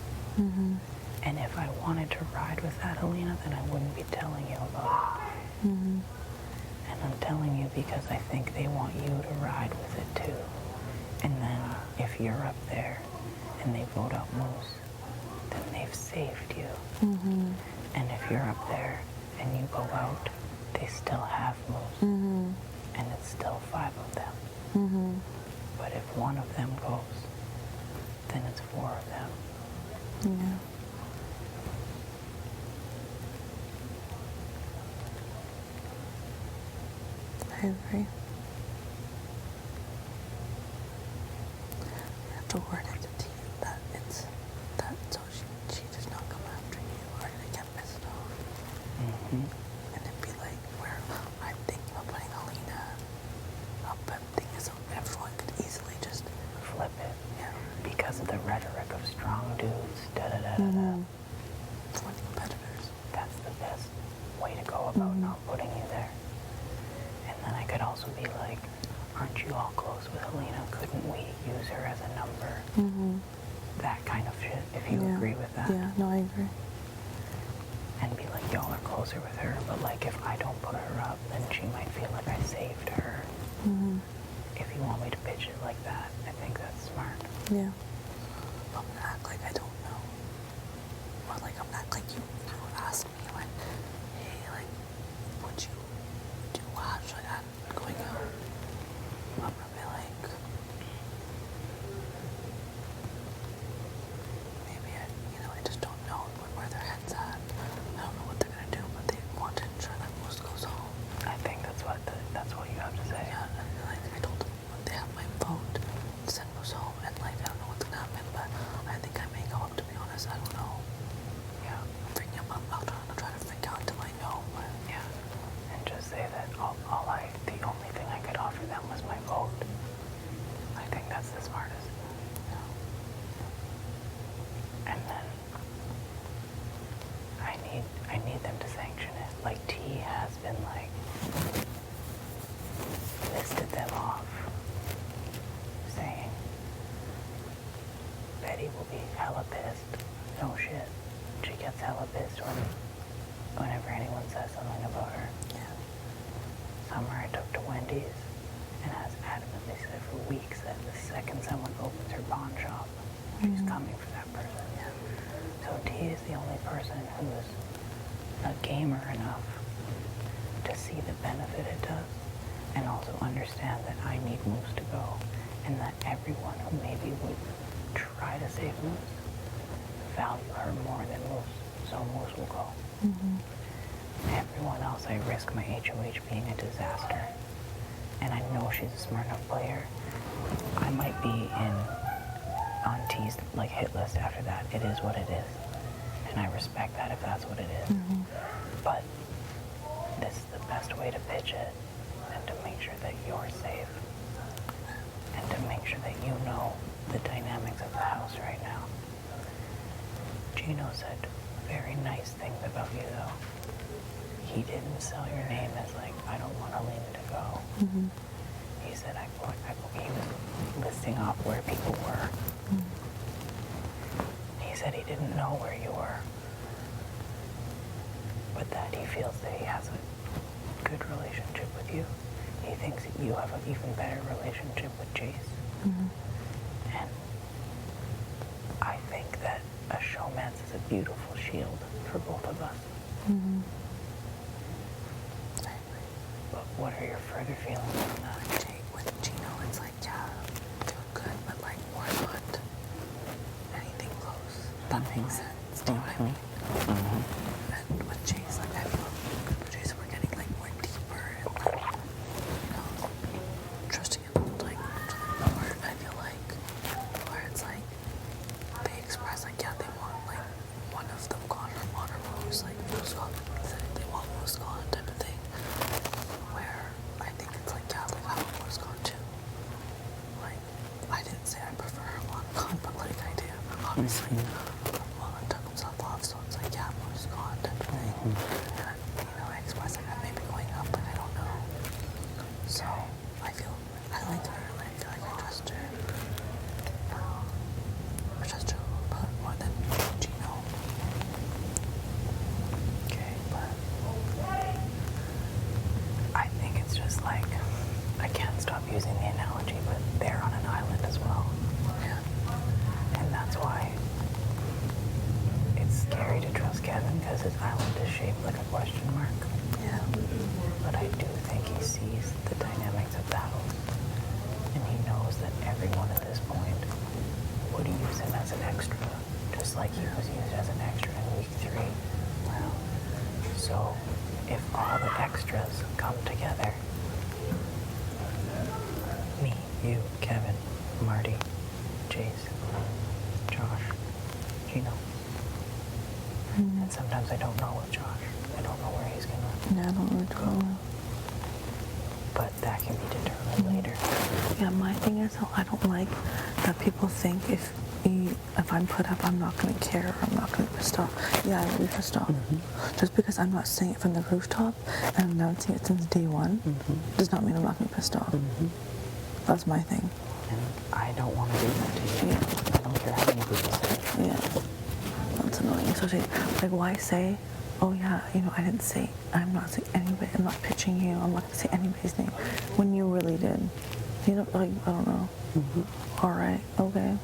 And if I wanted to ride with that, Alina, then I wouldn't be telling you about it. And I'm telling you because I think they want you to ride with it too. And then if you're up there and they vote out Moose, then they've saved you. And if you're up there and you go out, they still have Moose. And it's still 5 of them. But if one of them goes, then it's 4 of them. Yeah. I agree. You have to word it to you that it's that so she does not come after you or they get pissed off. And it'd be like where I'm thinking of putting Alina up, but the thing is everyone could easily just Flip it. yeah. Because of the rhetoric of strong dudes, da-da-da-da-da. 20 competitors. That's the best way to go about not putting you there. And then I could also be like, aren't you all close with Alina? Couldn't we use her as a number? That kind of shit, if you Yeah. agree with that. Yeah, no, I agree. And be like, y'all are closer with her, but like if I don't put her up, then she might feel like I saved her. If you want me to pitch it like that, I think that's smart. Yeah. I'm gonna act like I don't know. Or like I'm not like you ask me like, hey, like, would you watch like that going out? I'm gonna be like, maybe I just don't know where their head's at. I don't know what they're gonna do, but they want to ensure that most goes home. I think that's what you have to say. Yeah, and like I told them they have my vote, send us home, and like I don't know what's gonna happen, but I think I may go up. To be honest, I don't know. Yeah. I'm freaking out. I'll try to freak out until I know. But Yeah. And just say that the only thing I could offer them was my vote. I think that's the smartest. And then I need them to sanction it. Like T has been like listed them off, saying Betty will be hella pissed. No shit. She gets hella pissed whenever anyone says something about her. Summer I took to Wendy's and has adamantly said for weeks that the second someone opens her pawn shop, she's coming for that person. So T is the only person who's a gamer enough to see the benefit it does and also understand that I need Moose to go and that everyone who maybe would try to save Moose value her more than Moose, so Moose will go. Everyone else, I risk my HOH being a disaster. And I know she's a smart enough player. I might be on T's like hit list after that. It is what it is. And I respect that if that's what it is. But this is the best way to pitch it and to make sure that you're safe. And to make sure that you know the dynamics of the house right now. Gino said very nice things about you though. He didn't sell your name as like, I don't want Alina to go. He said, he was listing off where people were. He said he didn't know where you were, but that he feels that he has a good relationship with you. He thinks that you have an even better relationship with Jace. And I think that a showman's is a beautiful shield for both of us. But what are your further feelings on that? with Gino, it's like, yeah, doing good, but like, we're not anything making sense. Do you know what I mean? And with Chase, like I feel Chase, we're getting like more deeper and like, you know, trusting him like to the more. I feel like where it's like they express like yeah they want like one of them gone or one or Rose like Rose gone. They want Rose gone type of thing. Where I think it's like yeah like I want Rose gone too. Like I didn't say I prefer her long gone, but like I do. Obviously, Mullen took himself off, so it's like, yeah, Mo's gone, type of thing. And, you know, I expressed like I may be going up, but I don't know. So, I feel, I like her, like, I feel like I trust her. I trust her a little bit more than Gino. Okay, but I think it's just like, I can't stop using the analogy, but they're on an island as well. Yeah. And that's why it's scary to trust Kevin because his island is shaped like a question mark. Yeah. But I do think he sees the dynamics of battles. And he knows that everyone at this point would use him as an extra, just like he was used as an extra in week 3. Wow. So if all the extras come together, me, you, Kevin, Marty, Chase, Josh, Gino. And sometimes I don't know with Josh. I don't know where he's gonna Yeah, I don't know what's going on. but that can be determined later. Yeah, my thing is, I don't like that people think if I'm put up, I'm not gonna care, or I'm not gonna be pissed off. Yeah, I will be pissed off. Just because I'm not saying it from the rooftop and I'm announcing it since day one, does not mean I'm not gonna be pissed off. That's my thing. And I don't want to do that to you. Yeah. I don't care how many people say it. Yeah, that's annoying. Especially, like, why say, oh yeah, you know, I didn't say, I'm not saying anybody, I'm not pitching you, I'm not gonna say anybody's name, when you really did. You know, like, I don't know. All right, okay,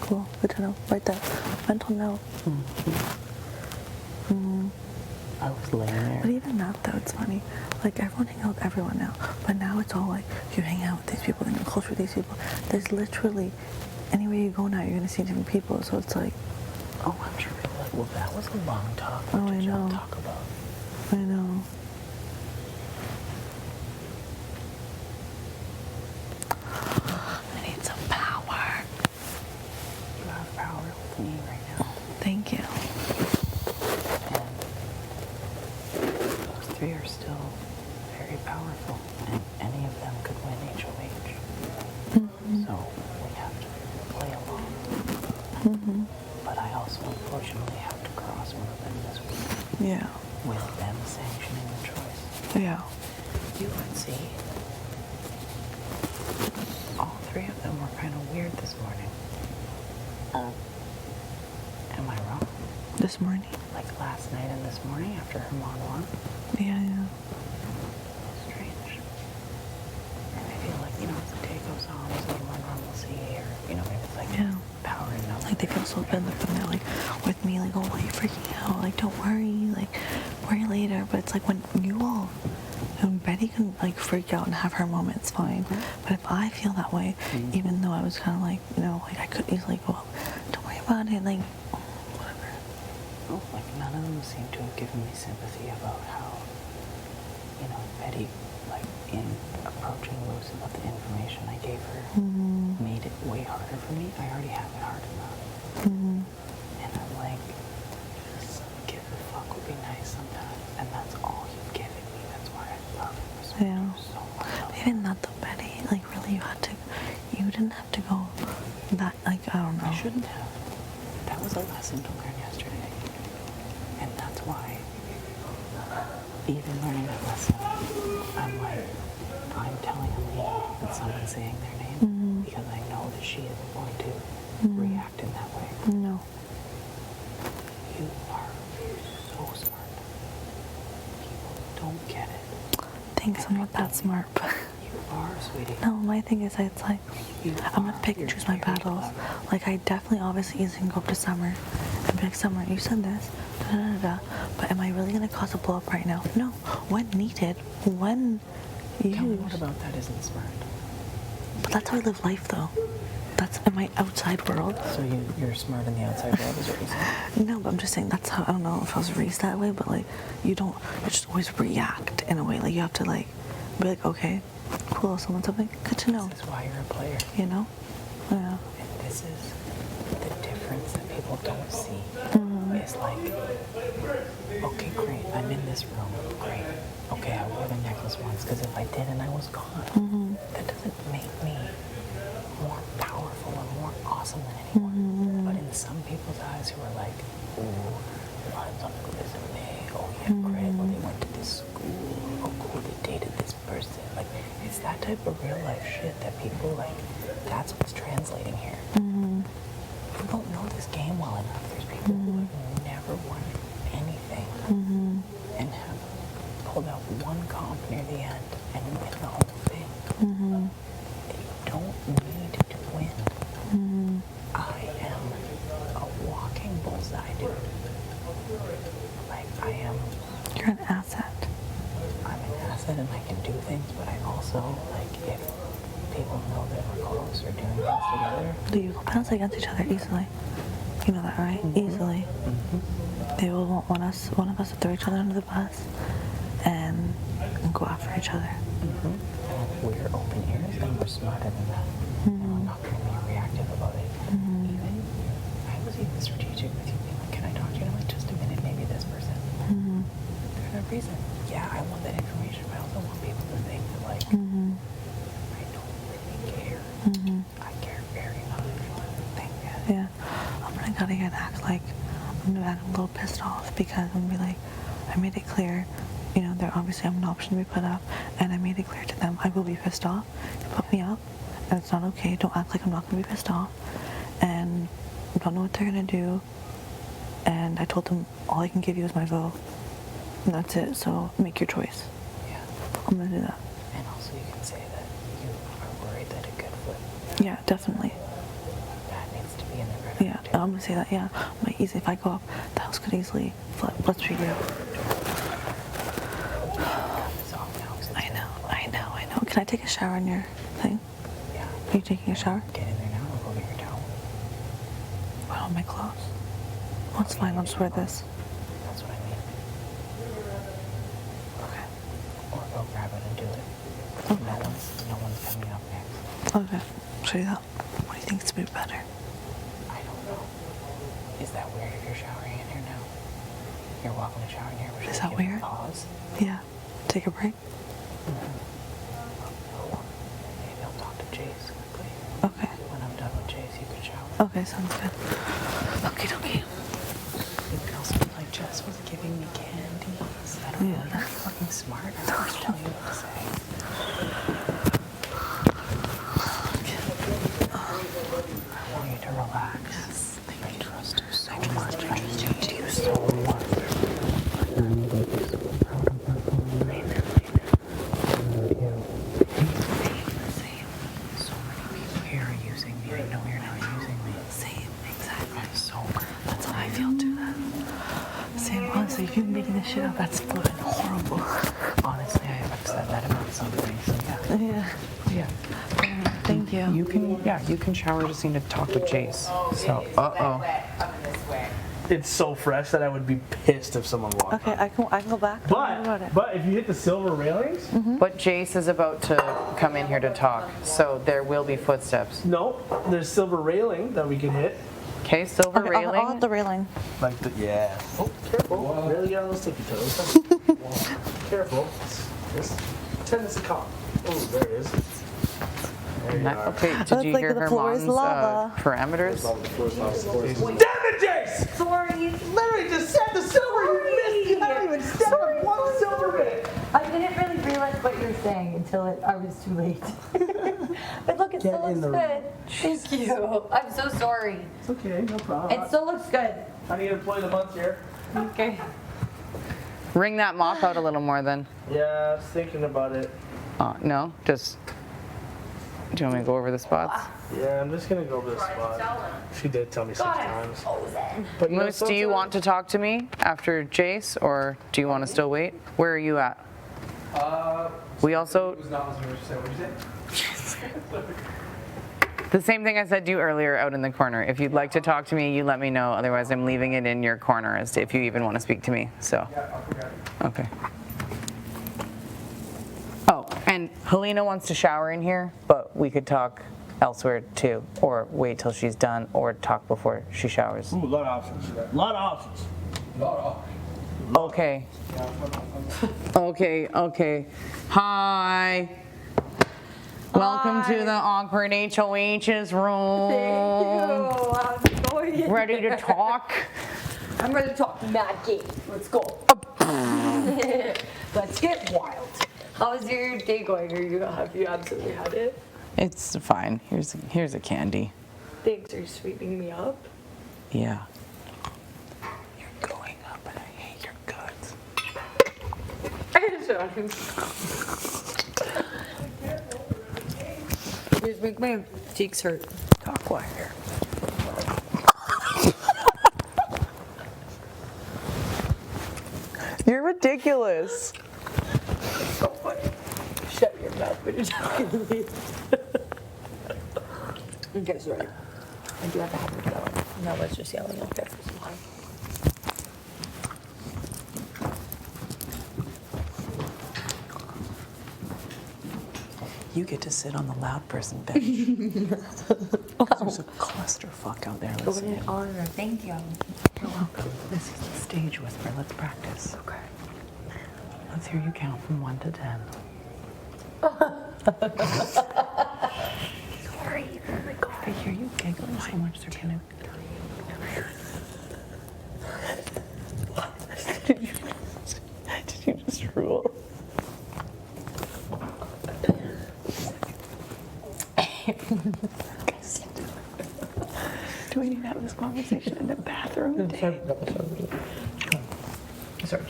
cool, good to know. Right there, mental note. I was laying there. But even that though, it's funny. Like everyone hang out with everyone now, but now it's all like you hang out with these people, then you're closer with these people. There's literally anywhere you go now, you're gonna see different people. So it's like, Oh, I'm sure people are like, well, that was a long talk. Oh, What I did y'all know. talk about? I know. I need some power. You have power with me right now. Thank you. And those 3 are still very powerful, and any of them could win HOH. So we have to play along. But I also unfortunately have to cross one of them this week Yeah. with them sanctioning the choice. Yeah. You could see all 3 of them were kind of weird this morning. Am I wrong? This morning. Like last night and this morning after Herman won? Yeah, yeah. Strange. And I feel like, you know, as the day goes on, there's a little more normalcy, or, you know, maybe it's like Yeah. power and numbers. Like they feel so good like when they're like with me, like, oh, why are you freaking out? Like, don't worry, like, worry later. But it's like when you all, when Betty can like freak out and have her moment, it's fine. But if I feel that way, even though I was kind of like, you know, like I could easily go, don't worry about it, like, whatever. Oh, like none of them seem to have given me sympathy about how, you know, Betty, like in approaching Luce about the information I gave her, made it way harder for me. I already have it hard enough. And I'm like, just give a fuck would be nice sometimes. And that's all you've given me. That's why I love you so, Yeah. so much. Even not the Betty, like really you didn't have to go that, like, I don't know. I shouldn't have. That was a lesson to learn yesterday. And that's why, even learning that lesson, I'm like, I'm telling Aline that someone's saying their name because I know that she isn't going to react in that way. No. You are so smart. People don't get it. Thanks, I'm not that smart, but You are, sweetie. no, my thing is, it's like, You I'm gonna are. pick and You're choose my very battles. clever. Like, I definitely, obviously, easily can go up to Summer and be like, Summer, you said this, da da da da. But am I really gonna cause a blow up right now? No. When needed, when Tell me used. what about that isn't smart? But that's how I live life, though. that's in my outside world. So you're smart in the outside world is what you're saying? No, but I'm just saying that's how, I don't know if I was raised that way, but like you just always react in a way. Like you have to like be like, okay, cool, someone something, good to know. This is why you're a player. You know? Yeah. And this is the difference that people don't see. It's like, okay, great, I'm in this room, great. Okay, I wore the necklace once, because if I didn't, I was gone. That doesn't make me more powerful or more awesome than anyone. But in some people's eyes who are like, ooh, mine's on a resume, oh yeah, great, well they went to this school, oh cool, they dated this person. Like, it's that type of real life shit that people like, that's what's translating here. People don't know this game well enough. There's people who have never won anything and have pulled out one comp near the end and win the whole thing. You don't need to win. I am a walking bullseye, dude. Like, I am. You're an asset. I'm an asset and I can do things, but I also, like, if people know that we're close or doing things together. Do you bounce against each other easily? You know that, right? Easily. They will want one of us to throw each other under the bus and go after each other. And we're open ears and we're smarter than that. And we're not going to be reactive about it. Even, I was even strategic with you, being like, can I talk to you in like just a minute? Maybe this person. There's no reason. Yeah, I want that information, but I also want people to think that like, I don't really care. I care very much. Thank you. Yeah. I'm gonna gotta get act like I'm gonna act a little pissed off because I'm gonna be like, I made it clear, you know, they're obviously have an option to be put up, and I made it clear to them I will be pissed off. You put me up, and it's not okay. Don't act like I'm not gonna be pissed off, and I don't know what they're gonna do. And I told them all I can give you is my vote, and that's it. So make your choice. Yeah. I'm gonna do that. And also you can say that you are worried that a good foot, Yeah, definitely. that needs to be in the record. Yeah, I'm gonna say that. Yeah, like easy. If I go up, the house could easily flip. Let's figure it out. I know. Can I take a shower in your thing? Yeah. Are you taking a shower? Get in there now or go get your towel. Put on my clothes. That's fine. I'll just wear this. That's what I mean. Okay. Or go grab it and do it. No one's coming up next. Okay. Show you that. What do you think is be better? I don't know. Is that weird if you're showering in here now? You're welcome to shower in here. But Is should that we give weird? a pause? Yeah. Take a break. Maybe I'll talk to Jace quickly. Okay. When I'm done with Jace, you can shower. Okay. Sounds good. Okay. You can also be like, Jess was giving me candies. I don't know. You're fucking smart. I'm just telling you what to say. I want you to relax. Yes, I trust you so much. I need you so much. I know that you're so proud of my phone. I know. I love you. Same. So many people here are using me. I know you're not using me. Same. Exactly. I'm so. That's how I feel too. Same. Honestly, if you're making this shit up, that's fucking horrible. Honestly, I've said that about something. So yeah. Yeah. Yeah. Thank you. You can shower. Just need to talk with Jace. So. It's so fresh that I would be pissed if someone walked. Okay, I can go back. Don't worry about it. But if you hit the silver railings, But Jace is about to come in here to talk, so there will be footsteps. no, there's silver railing that we can hit. Okay, silver Okay, railing. I'll have the railing. Like the Oh, careful! Really get on those tippy toes. Careful. This tendency cop. Oh, there it is. There you are. Okay, did Looks you like hear the her floor is mom's lava. parameters? Damn it, Jace! Sorry. Literally just said the silver. You missed. You haven't even said one silver bit. I didn't really realize what you were saying until I was too late. But look, it still looks good. Thank you. I'm so sorry. It's okay, no problem. It still looks good. I need employee of the month here. Okay. Wring that mop out a little more then. Yeah, I was thinking about it. No, just. Do you want me to go over the spots? Yeah, I'm just gonna go over the spot. She did tell me 6 times. But Moose, do you want to talk to me after Jace, or do you want to still wait? Where are you at? We also. The same thing I said to you earlier out in the corner. If you'd like to talk to me, you let me know. Otherwise, I'm leaving it in your corner as to if you even want to speak to me. So, okay. Oh, and Helena wants to shower in here, but we could talk elsewhere too, or wait till she's done, or talk before she showers. Ooh, a lot of options. A lot of options. Okay. Okay. Hi. Welcome to the awkward HOH's room. Thank you. I'm going. Ready to talk? I'm ready to talk mad game. Let's go. Let's get wild. How's your day going? Have you absolutely had it? It's fine. Here's a candy. Thanks for sweetening me up. Yeah. You're going up and I hate your guts. Just make my cheeks hurt. Talk quieter. You're ridiculous. So funny. Shut your mouth when you're talking to me. Okay, sorry. I do have to have it though. No, let's just yelling out there for some time. You get to sit on the loud person bench. There's a clusterfuck out there What listening. an honor. Thank you. You're welcome. This is the stage whisper. Let's practice. Okay. Let's hear you count from 1 to 10. Sorry. Oh my god. I hear you giggling so much they're gonna. Did you just rule? Do we need to have this conversation in the bathroom? Sorry.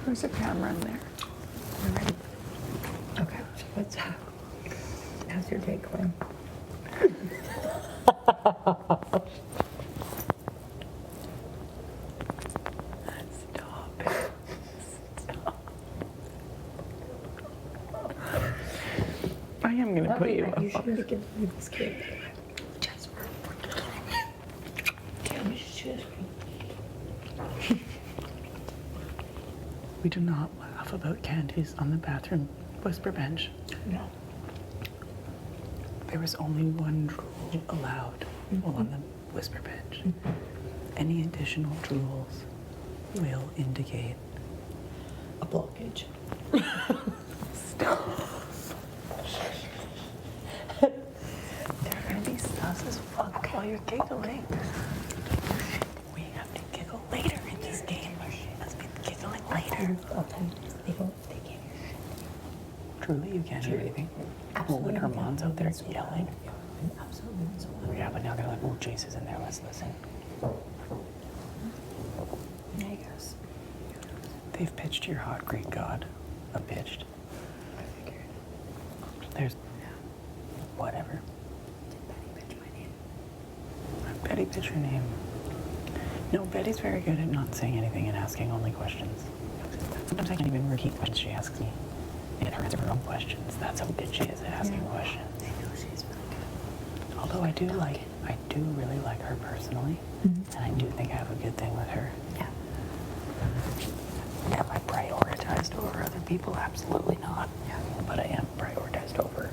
There's a camera in there. You ready? Okay. What's up? How's your day going? Stop it. Stop. I am gonna put you up. You should have given me this kid. Just damn, you should. We do not laugh about candies on the bathroom whisper bench. No. There was only one drool allowed while on the whisper bench. Any additional drools will indicate A blockage. Stop. They're gonna be sus as fuck while you're giggling. We have to giggle later in this game. Let's be giggling later. Okay. They can't hear shit. Truly, you can't hear anything. Well, when Herman's out there yelling. Absolutely. So Yeah, but now they're like, oh, Jace is in there, let's listen. I guess. They've pitched your hot Greek god. Pitched. I figured. There's whatever. Did Betty pitch my name? Betty pitch your name. No, Betty's very good at not saying anything and asking only questions. Sometimes I can't even repeat questions she asks me. And get her answer her own questions. That's how good she is at asking questions. I know she's really good. Although I do really like her personally, and I do think I have a good thing with her. Yeah. Am I prioritized over other people? Absolutely not. Yeah. But I am prioritized over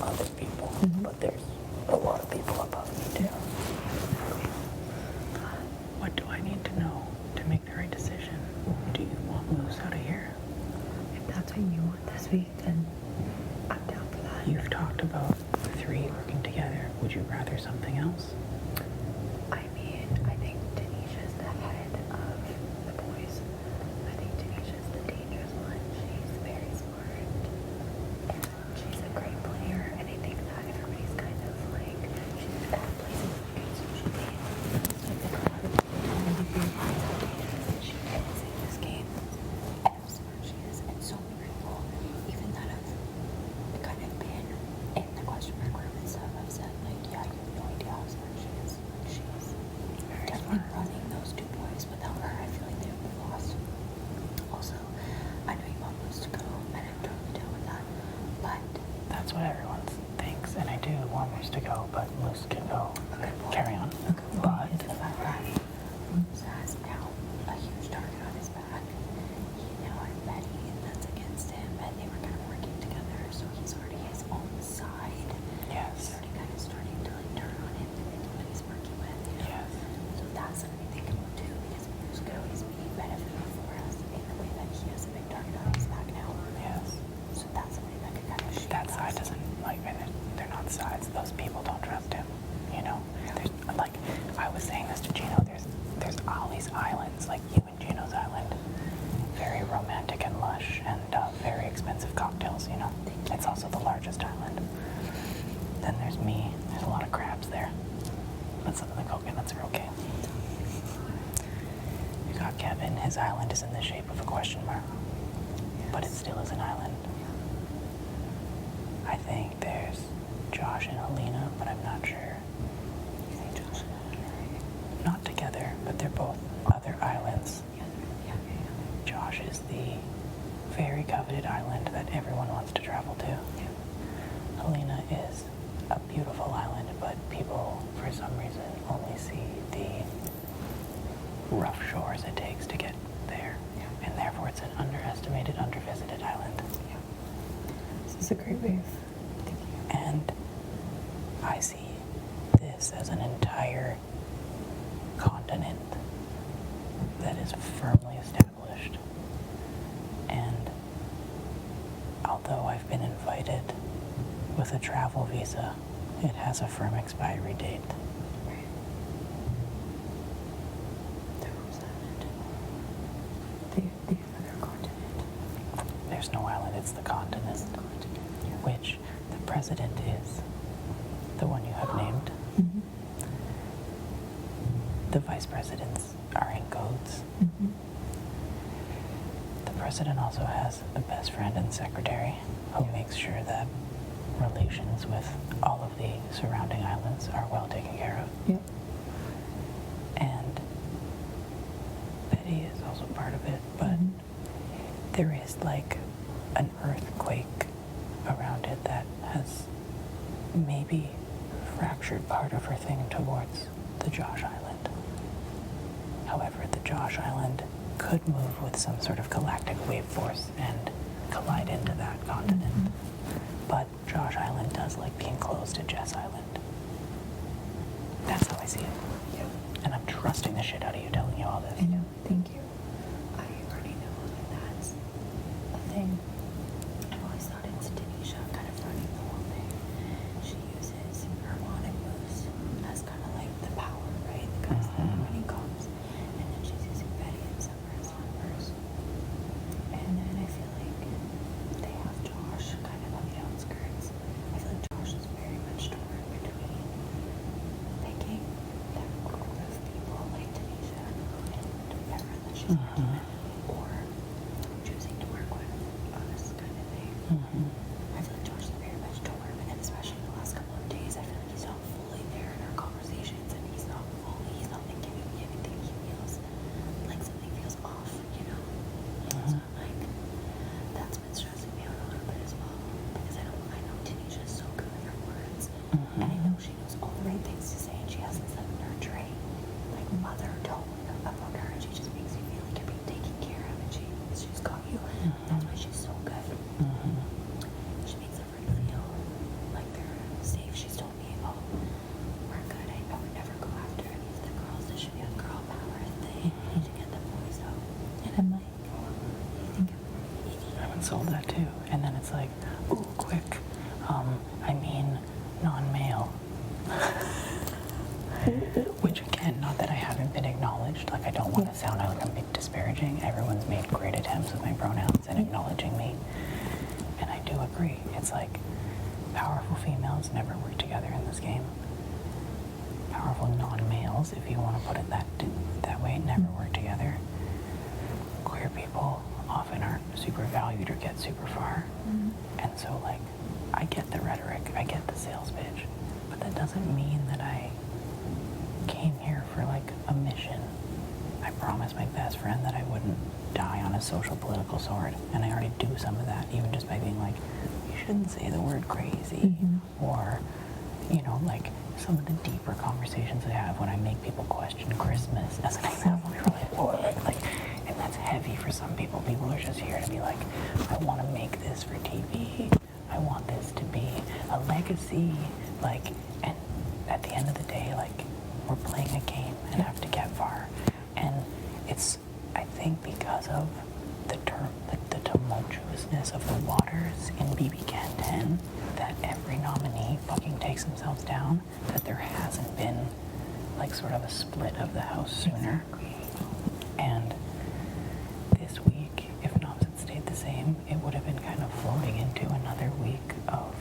other people. But there's a lot of people above me too. What do I need to know to make the right decision? Do you want moves out of here? If that's what you want this week, then I'm down for that. You've talked about the 3 working together. Would you rather something else? I mean, I think Tanisha's the head of the boys. I think Tanisha's the dangerous one. She's very smart. And she's a great player. And I think that everybody's kind of like, she plays a good social game. So I think a lot of people don't really realize how dangerous she is in this game. And how smart she is. And so many people, even that have kind of been in the question mark room and stuff, have said, like, yeah, you have no idea how smart she is. Kevin, his island is in the shape of a question mark, but it still is an island. I think there's Josh and Helena, but I'm not sure. Not together, but they're both other islands. Josh is the very coveted island that everyone wants to travel to. Helena is a beautiful island, but people, for some reason, only see the rough shores it takes to get there. And therefore it's an underestimated, undervisited island. This is a great wave. And I see this as an entire continent that is firmly established. And although I've been invited with a travel visa, it has a firm expiry date. The other continent. There's no island, it's the continent, which the president is the one you have named. Mm-hmm. The vice presidents are in codes. Mm-hmm. The president also has a best friend and secretary who makes sure that relations with all of the surrounding islands are well taken care of. Yep. And Betty is also part of it, but there is like an earthquake around it that has maybe fractured part of her thing towards the Josh Island. However, the Josh Island could move with some sort of galactic wave force and collide into that continent. But Josh Island does like being close to Jess Island. That's how I see it. And I'm trusting the shit out of you telling you all this. I know. Thank you. I already know that that's a thing. I've always thought it's Denisha kind of running the whole thing. She uses harmonic moves as kind of like the power, right? The guys that are running comms. And then she's using Betty and Summer as numbers. And then I feel like they have Josh kind of on the outskirts. I feel like Josh is very much torn between picking that group of people like Denisha and everyone that she's working with, or choosing to work with us kind of thing. I feel like Josh is very much torn, and especially the last couple of days, I feel like he's not fully there in our conversations, and he's not like giving me anything. He feels like something feels off, you know? So I'm like, that's been stressing me out a little bit as well, because I know Tanisha is so good with her words, and I know she knows all the right things to say, and she has this like nurturing, like mother tone about her, and she just makes you feel like you're being taken care of, and she's got you. That's why she's so good. She makes everyone feel like they're safe. She's told me, oh, we're good. I would never go after any of the girls. This should be a girl power thing. I need to get the boys out. And I'm like, you think I'm I've been sold that too. And then it's like, ooh, quick. I mean, non-male. Which again, not that I haven't been acknowledged. Like I don't want to sound like I'm being disparaging. Everyone's made great attempts with my pronouns and acknowledging me. And I do agree. It's like powerful females never work together in this game. Powerful non-males, if you want to put it that way, never work together. Queer people often aren't super valued or get super far. And so like, I get the rhetoric, I get the sales pitch, but that doesn't mean that I came here for like a mission. I promised my best friend that I wouldn't die on a social political sword, and I already do some of that, even just by being like, you shouldn't say the word crazy, or, you know, like some of the deeper conversations I have when I make people question Christmas, as an example. People are like, what? Like, and that's heavy for some people. People are just here to be like, I want to make this for TV. I want this to be a legacy. Like, and at the end of the day, like, we're playing a game and have to get far. And it's, I think, because of the tumultuousness of the waters in BB Can 10, that every nominee fucking takes themselves down, that there hasn't been like sort of a split of the house sooner. And this week, if knobs had stayed the same, it would have been kind of floating into another week of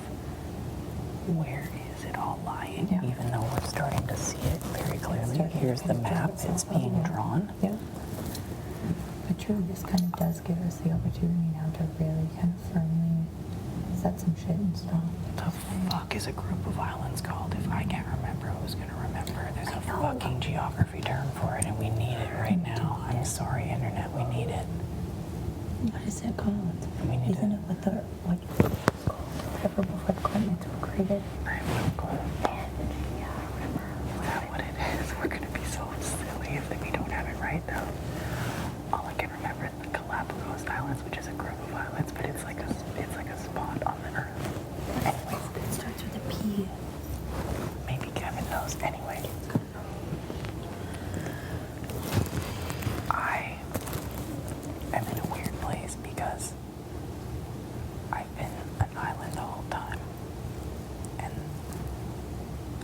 where is it all lying, even though we're starting to see it very clearly. Here's the map, it's being drawn. true. This kind of does give us the opportunity now to really kind of firmly set some shit in stone. The fuck is a group of islands called? If I can't remember, who's gonna remember? There's a fucking geography term for it, and we need it right now. I'm sorry, internet, we need it. What is it called? We need Isn't it what the like whatever before the continents were created? I have no clue. Yeah, I remember. Is that what it is? We're gonna be so silly if we don't have it right, though. All I can remember is the Galapagos Islands, which is a group of islands, but it's like a spot on the Earth. Anyways, It starts with a P. maybe Kevin knows. Anyway, I am in a weird place because I've been an island the whole time, and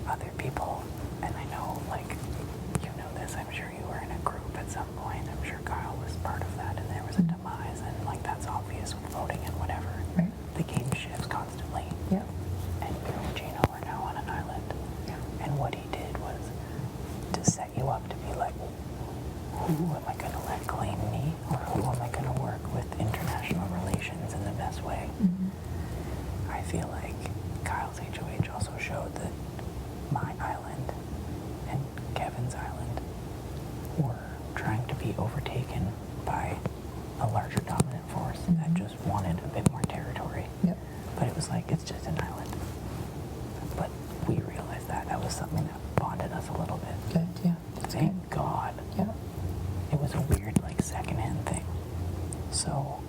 other people, and I know, like, you know this, I'm sure you were in a group at some point. I'm sure Kyle was part of that, and there was a demise, and like that's obvious with voting and whatever. Right. The game shifts constantly. Yeah. And you and Gino are now on an island. Yeah. And what he did was to set you up to be like, who am I going to let claim me, or who am I going to work with international relations in the best way? I feel like Kyle's HOH also showed that my island and Kevin's island were trying to be overtaken by a larger dominant force that just wanted a bit more territory. Yep. But it was like, it's just an island. But we realized that was something that bonded us a little bit. Good. Yeah. Thank God. Yeah. It was a weird, like, secondhand thing. So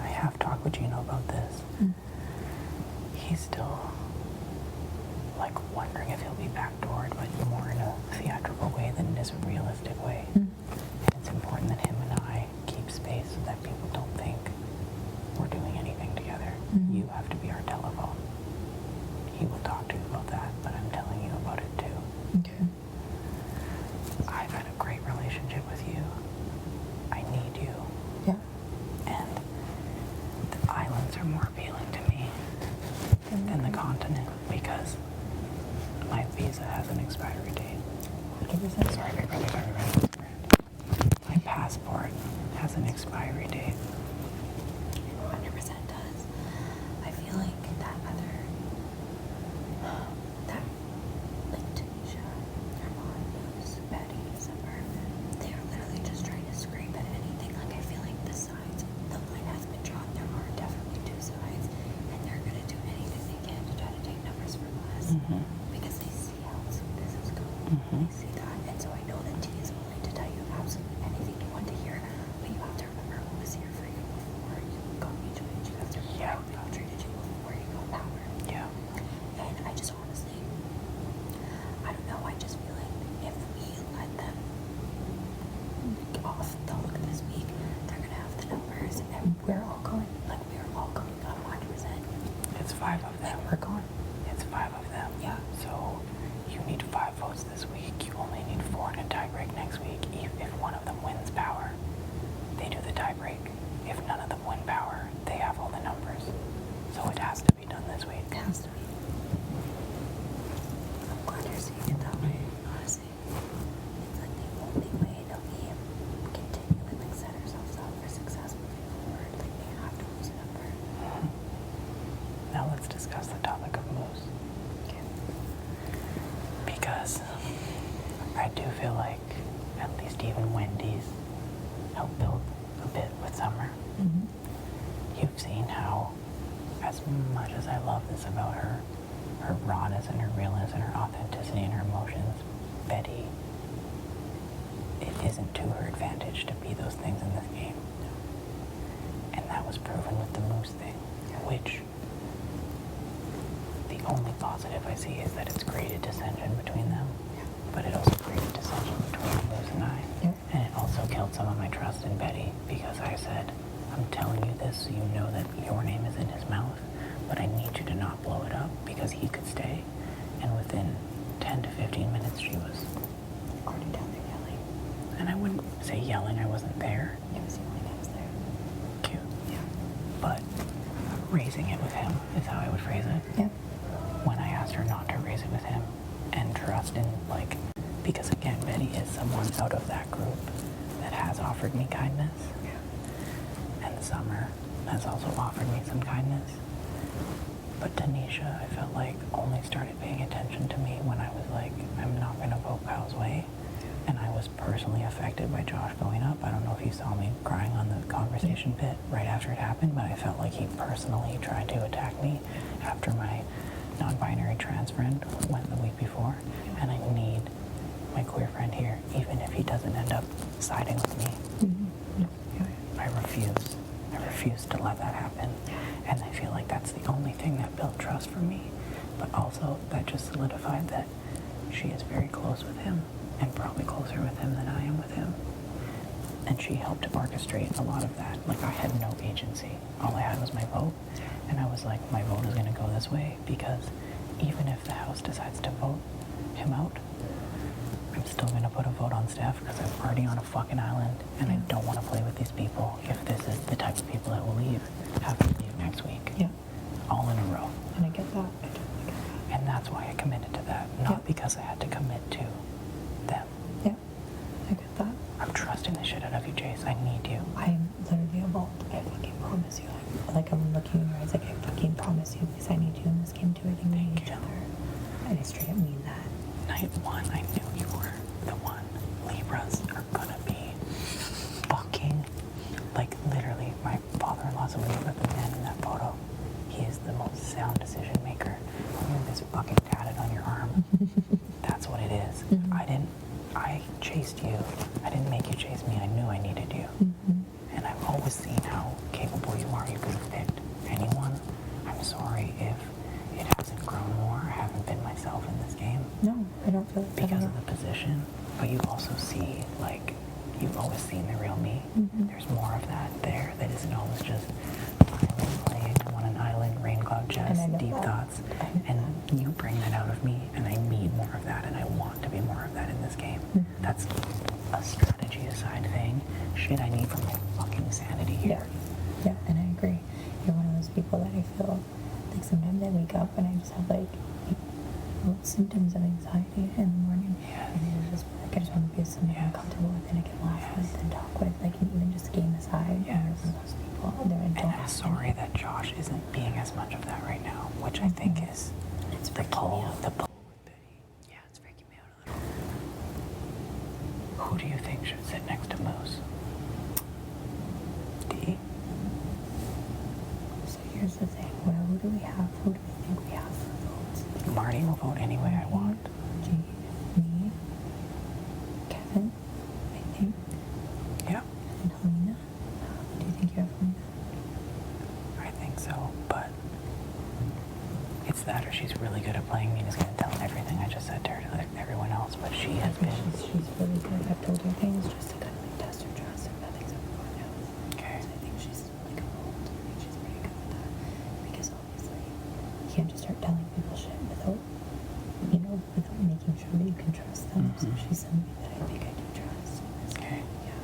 I have talked with Gino about this. He's still, like, wondering if he'll be backdoored, but more in a theatrical way than it is a realistic way. And it's important that him and I keep space so that people don't think we're doing anything together. You have to be our telephone. He will talk to you about that, but I'm telling you about it too. Okay. I've had a great relationship with you. I need you. Yeah. And the islands are more appealing to me than the continent because my visa has an expiry date. 100%. Sorry. My passport has an expiry date. 100% does. I feel like that like Tanisha, Herman, Moose, Betty, Zipper, they are literally just trying to scrape at anything. Like, I feel like the sides, the line has been drawn. There are definitely two sides, and they're going to do anything they can to try to take numbers from us because they see how this is going. They see that, and so I know that T is willing to tell you absolutely anything you want to hear, but you have to remember who was here for you before you got each of it. You have to remember how people treated you before you got power. Yeah. And I just honestly, I don't know, I just feel like if we let them off the hook this week, they're going to have the numbers, and we're all going up 100%. It's 5 of them. We're gone. It's 5 of them. Yeah. So you need 5 votes this week. You only need 4 in a tiebreak next week. If one of them wins power, they do the tiebreak. If none of them win power, they have all the numbers. So it has to be done this week. It has to be. I'm glad you're seeing it that way, honestly. It's like the only way that we continue and like set ourselves up for success moving forward. Like, we have to lose a number. Now let's discuss the topic of moose. Okay. Because I do feel like at least even Wendy's helped build a bit with Summer. You've seen how, as much as I love this about her rawness and her realness and her authenticity and her emotions, Betty, it isn't to her advantage to be those things in this game. And that was proven with the moose thing, which the only positive I see is that it's created dissension between them, but it also created dissension between Moose and I. And it also killed some of my trust in Betty because I said, I'm telling you this so you know that your name is in his mouth, but I need you to not blow it up because he could stay. And within 10 to 15 minutes, she was Already down there yelling. and I wouldn't say yelling, I wasn't there. It was the only guy was there. Cute. Yeah. But raising it with him is how I would phrase it. Yep. When I asked her not to raise it with him and trust in, like, because again, Betty is someone out of that group that has has offered me kindness. And Summer has also offered me some kindness. But Tanisha, I felt like, only started paying attention to me when I was like, I'm not going to vote Kyle's way. And I was personally affected by Josh going up. I don't know if you saw me crying on the conversation pit right after it happened, but I felt like he personally tried to attack me after my non-binary trans friend went the week before. And I need my queer friend here, even if he doesn't end up siding with me. I refuse. I refuse to let that happen. And I feel like that's the only thing that built trust for me. But also, that just solidified that she is very close with him, and probably closer with him than I am with him. And she helped to orchestrate a lot of that. Like, I had no agency. All I had was my vote. And I was like, my vote is going to go this way, because even if the House decides to vote him out, I'm still going to put a vote on Steph, because I'm already on a fucking island, and I don't want to play with these people if this is the type of people that will leave, have to leave next week. Yeah. All in a row. And I get that. I totally get that. And that's why I committed to that, not because I had to commit to them. Yeah. I get that. I'm trusting the shit out of you, Jace. I need you. I'm literally a vault. I fucking promise you. Like, I'm looking in your eyes, like, I fucking promise you, because I need you in this game too. I think we need each other. And I straight up mean that. Night one, I knew you were the one. Libras are gonna be fucking, like, literally, my father-in-law's a Libra, the man in that photo. He is the most sound decision maker. You have this fucking tatted on your arm. That's what it is. I chased you. I didn't make you chase me. I knew I needed you. And I've always seen how capable you are. You could have picked anyone. I'm sorry if it hasn't grown more. I haven't been myself in this game. No, I don't feel like that. Because of the position. But you also see, like, you've always seen the real me. There's more of that there that isn't always just island playing. I'm on an island, rain cloud chest, deep thoughts. And you bring that out of me, and I need more of that, and I want to be more of that in this game. That's a strategy aside thing. Shit I need for my fucking sanity here. Yeah, and I agree. You're one of those people that I feel like sometimes I wake up and I just have like symptoms of anxiety in the morning. And it's just like I just want to be somebody I'm comfortable with and I can laugh with and talk with, like, and even just game aside. And you're one of those people that I don't. And I'm sorry that Josh isn't being as much of that right now, which I think is the pull. Yeah, it's freaking me out a little. Who do you think should sit next to Moose? D? So here's the thing. Who do we have? Who do we think we have for votes? Marty will vote any way I want. G, me, Kevin, I think. Yeah. And Helena. Do you think you have Helena? I think so, but it's that or she's really good at playing me and is going to tell everything I just said to her to everyone else, but she has been... She's really good. I've told her things just to kind of like test her trust if nothing's ever gone down. Okay. So I think she's like a vault. I think she's pretty good with that. Because obviously you can't just start telling people shit without, without making sure that you can trust them. So she's somebody that I think I do trust. Okay. Yeah.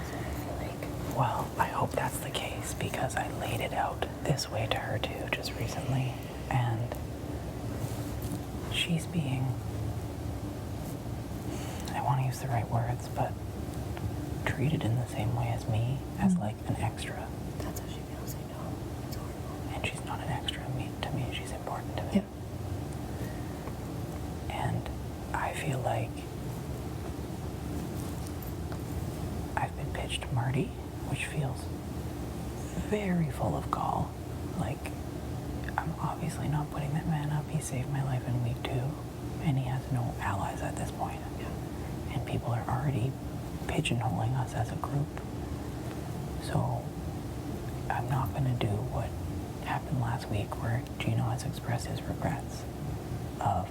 So I feel like... Well, I hope that's the case because I laid it out this way to her too just recently, and she's being, I want to use the right words, but treated in the same way as me, as like an extra. That's how she feels. I know. It's horrible. And she's not an extra to me. She's important to me. Yeah. And I feel like I've been pitched Marty, which feels very full of gall. Like, I'm obviously not putting that man up. He saved my life in week 2, and he has no allies at this point. And people are already pigeonholing us as a group. So I'm not going to do what happened last week where Gino has expressed his regrets of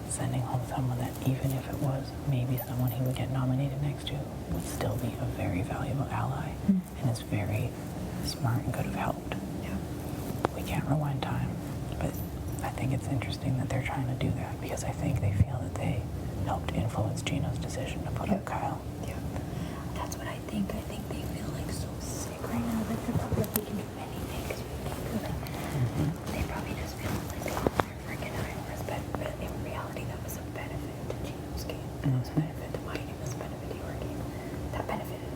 sending home someone that, even if it was maybe someone he would get nominated next to, would still be a very valuable ally and is very smart and could have helped. Yeah. We can't rewind time, but I think it's interesting that they're trying to do that because I think they feel that they helped influence Gino's decision to put up Kyle. Yeah. That's what I think. I think they feel like so sick right now that they're probably like, we can do anything because we can't do it. They probably just feel like they're freaking high, but in reality that was a benefit to Gino's game. That was a benefit to my game. That was a benefit to your game. That benefited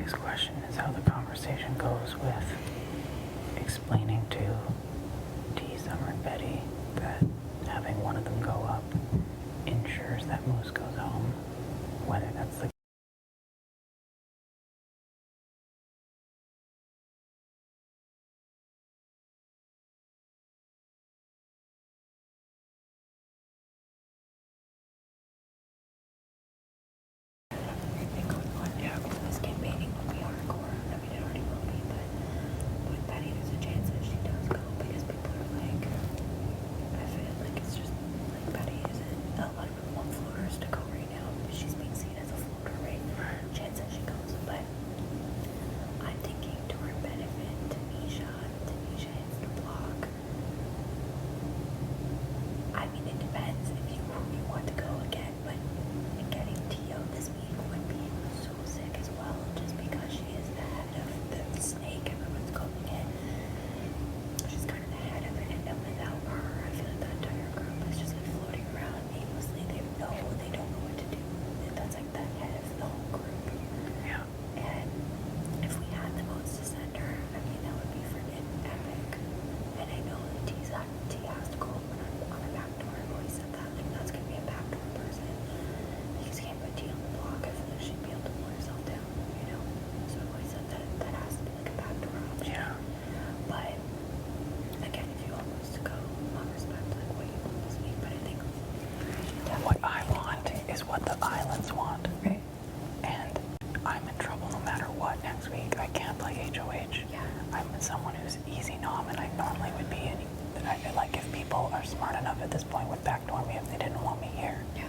biggest question is how the conversation goes with explaining to T, Summer, and Betty that having one of them go up ensures that Moose goes home, whether that's the This campaigning will be hardcore. I mean, it already will be, but with Betty, there's a chance that she does go because people are like, I feel like it's just like Betty isn't a lot of people want floaters to go right now because she's being seen as a floater, right? Chance that she goes, but I'm thinking to her benefit, Tanisha hits the block. I mean, it depends if you want to go again, but getting Tio this week would be so sick as well, just because she is the head of the snake everyone's calling it. She's kind of the head of it, and without her, I feel like the entire group is just like floating around aimlessly. They don't know what to do. That's like the head of the whole group. yeah. And if we had the votes to send her, I mean, that would be freaking epic. And I know that T has to go on a backdoor. I've always said that. Like, that's going to be a backdoor person. Because you can't put T on the block. I feel like she'd be able to pull herself down, you know? So I've always said that has to be like a backdoor option. Yeah. But, again, if you want us to go, I'll respect like what you want this week. But I think What I want is what the islands want. right? And I'm in trouble no matter what next week. I can't play HOH. Yeah. I'm someone who's easy nom, and I normally would be in. Like, if people are smart enough at this point, would backdoor me if they didn't want me here. Yeah.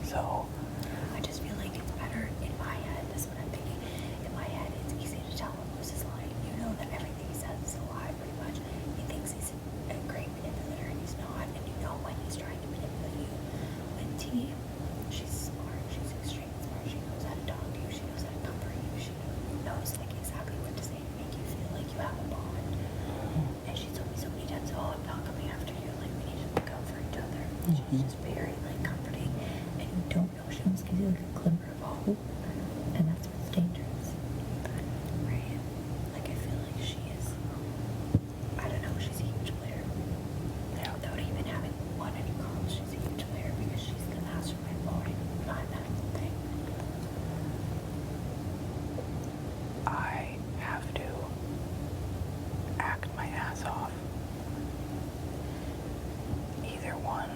So, I just feel like it's better in my head. That's what I'm thinking. In my head, it's easy to tell when Moose is lying. You know that everything he says is a lie, pretty much. He thinks he's a great manipulator, and he's not. And you know when he's trying to manipulate you. When T, she's smart. She's extremely smart. She knows how to talk to you. She knows how to comfort you. She knows like exactly what to say to make you feel like you have a bond. And she told me so many times, "Oh, I'm not coming after you. Like, we need to look out for each other." She's just very like comforting, and you don't know. She almost gives you like a glimmer of hope, and that's what's dangerous, right? Like, I feel like she is. I don't know. She's a huge player. yeah. Without even having won any calls, she's a huge player because she's the mastermind behind that whole thing. I have to act my ass off. Either one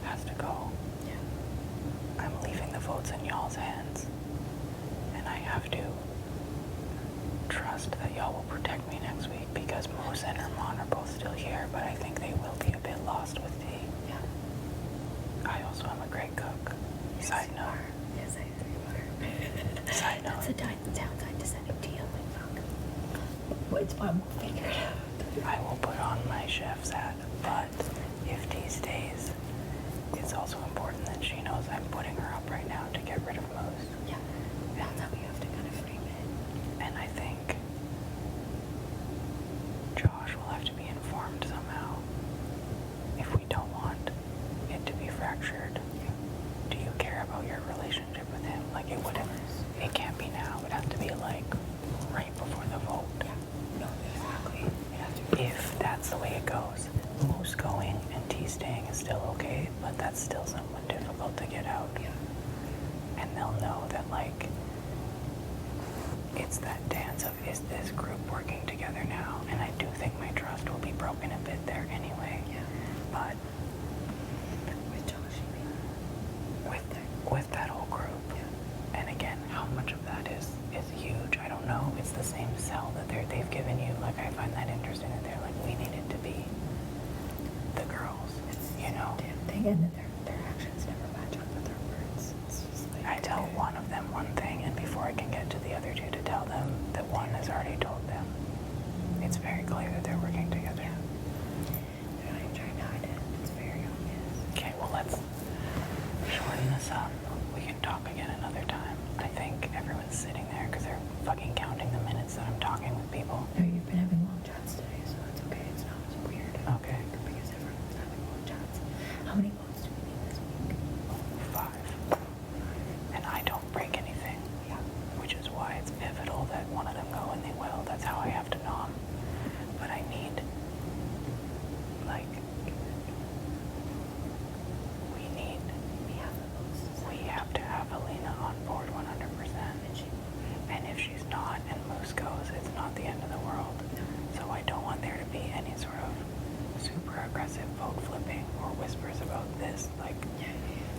has to go. Yeah. I'm leaving the votes in y'all's hands. And I have to trust that y'all will protect me next week because Moose and Herman are both still here, but I think they will be a bit lost with T. Yeah. I also am a great cook. Side note. Yes, I know you are. Side note. That's the downside to sending T. I'm like, fuck. Well, it's fine. We'll figure it out. I will put on my chef's hat, but if T stays, it's also important that she knows I'm putting her up right now to get rid of Moose. Yeah. That's how we have to kind of frame it. And I think Josh will have to be informed somehow if we don't want it to be fractured. Do you care about your relationship with him? Like, it wouldn't, it can't be now. It has to be like right before the vote. Yeah. No, exactly. You have to. If that's the way it goes, Moose going and T staying is still okay, but that's still somewhat difficult to get out. Yeah. And they'll know that, like, it's that dance of, is this group working together now? And I do think my trust will be broken a bit there anyway. Yeah. But With Josh, you mean? with that whole group, Yeah. and again, how much of that is huge, I don't know. It's the same cell that they've given you. Like, I find that interesting that they're like, we need it to be the girls, you know? Damn thing, and then their actions never match up with their words. It's just like, I tell one of them one thing, and before I can get to the other two to tell them that one has already told them, it's very clear that they're working together. Yeah. They're not even trying to hide it. It's very obvious. Okay, well, let's shorten this up. We can talk again another time. I think everyone's sitting there because they're fucking counting the minutes that I'm talking with people. No, you've been having long chats today, so it's okay. It's not as weird. Okay. Because everyone's having long chats. How many votes do we need this week? 5. And I don't break anything, Yeah. which is why it's pivotal this.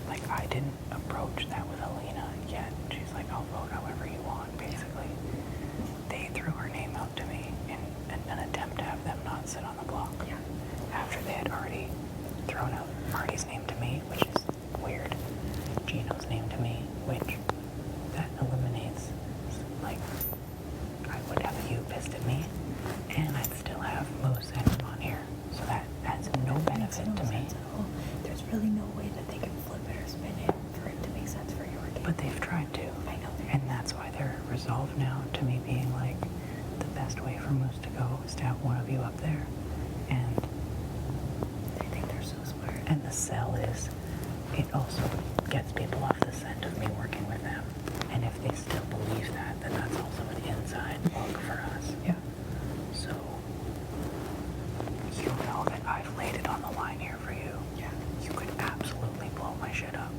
Like I didn't approach that with Helena yet. She's like, I'll vote however you want, basically. They threw her name out to me in an attempt to have them not sit on the block. Yeah. After they had already thrown out Marty's name to me, which is weird. Gino's name to me, which that eliminates, like, I would have you pissed at me, and I'd still have Moose and Ramon here. So that adds no benefit to me. There's really no way that they can flip it or spin it for it to make sense for your game. But they've tried to. I know. And that's why they're resolved now to me being like, the best way for Moose to go is to have one of you up there. And I think they're so smart. And the sell is, it also gets people off the scent of me working with them. And if they still believe that, then that's also an inside look for us. Yeah. So, you know that I've laid it on the line here for you. Yeah. You could absolutely blow my shit up.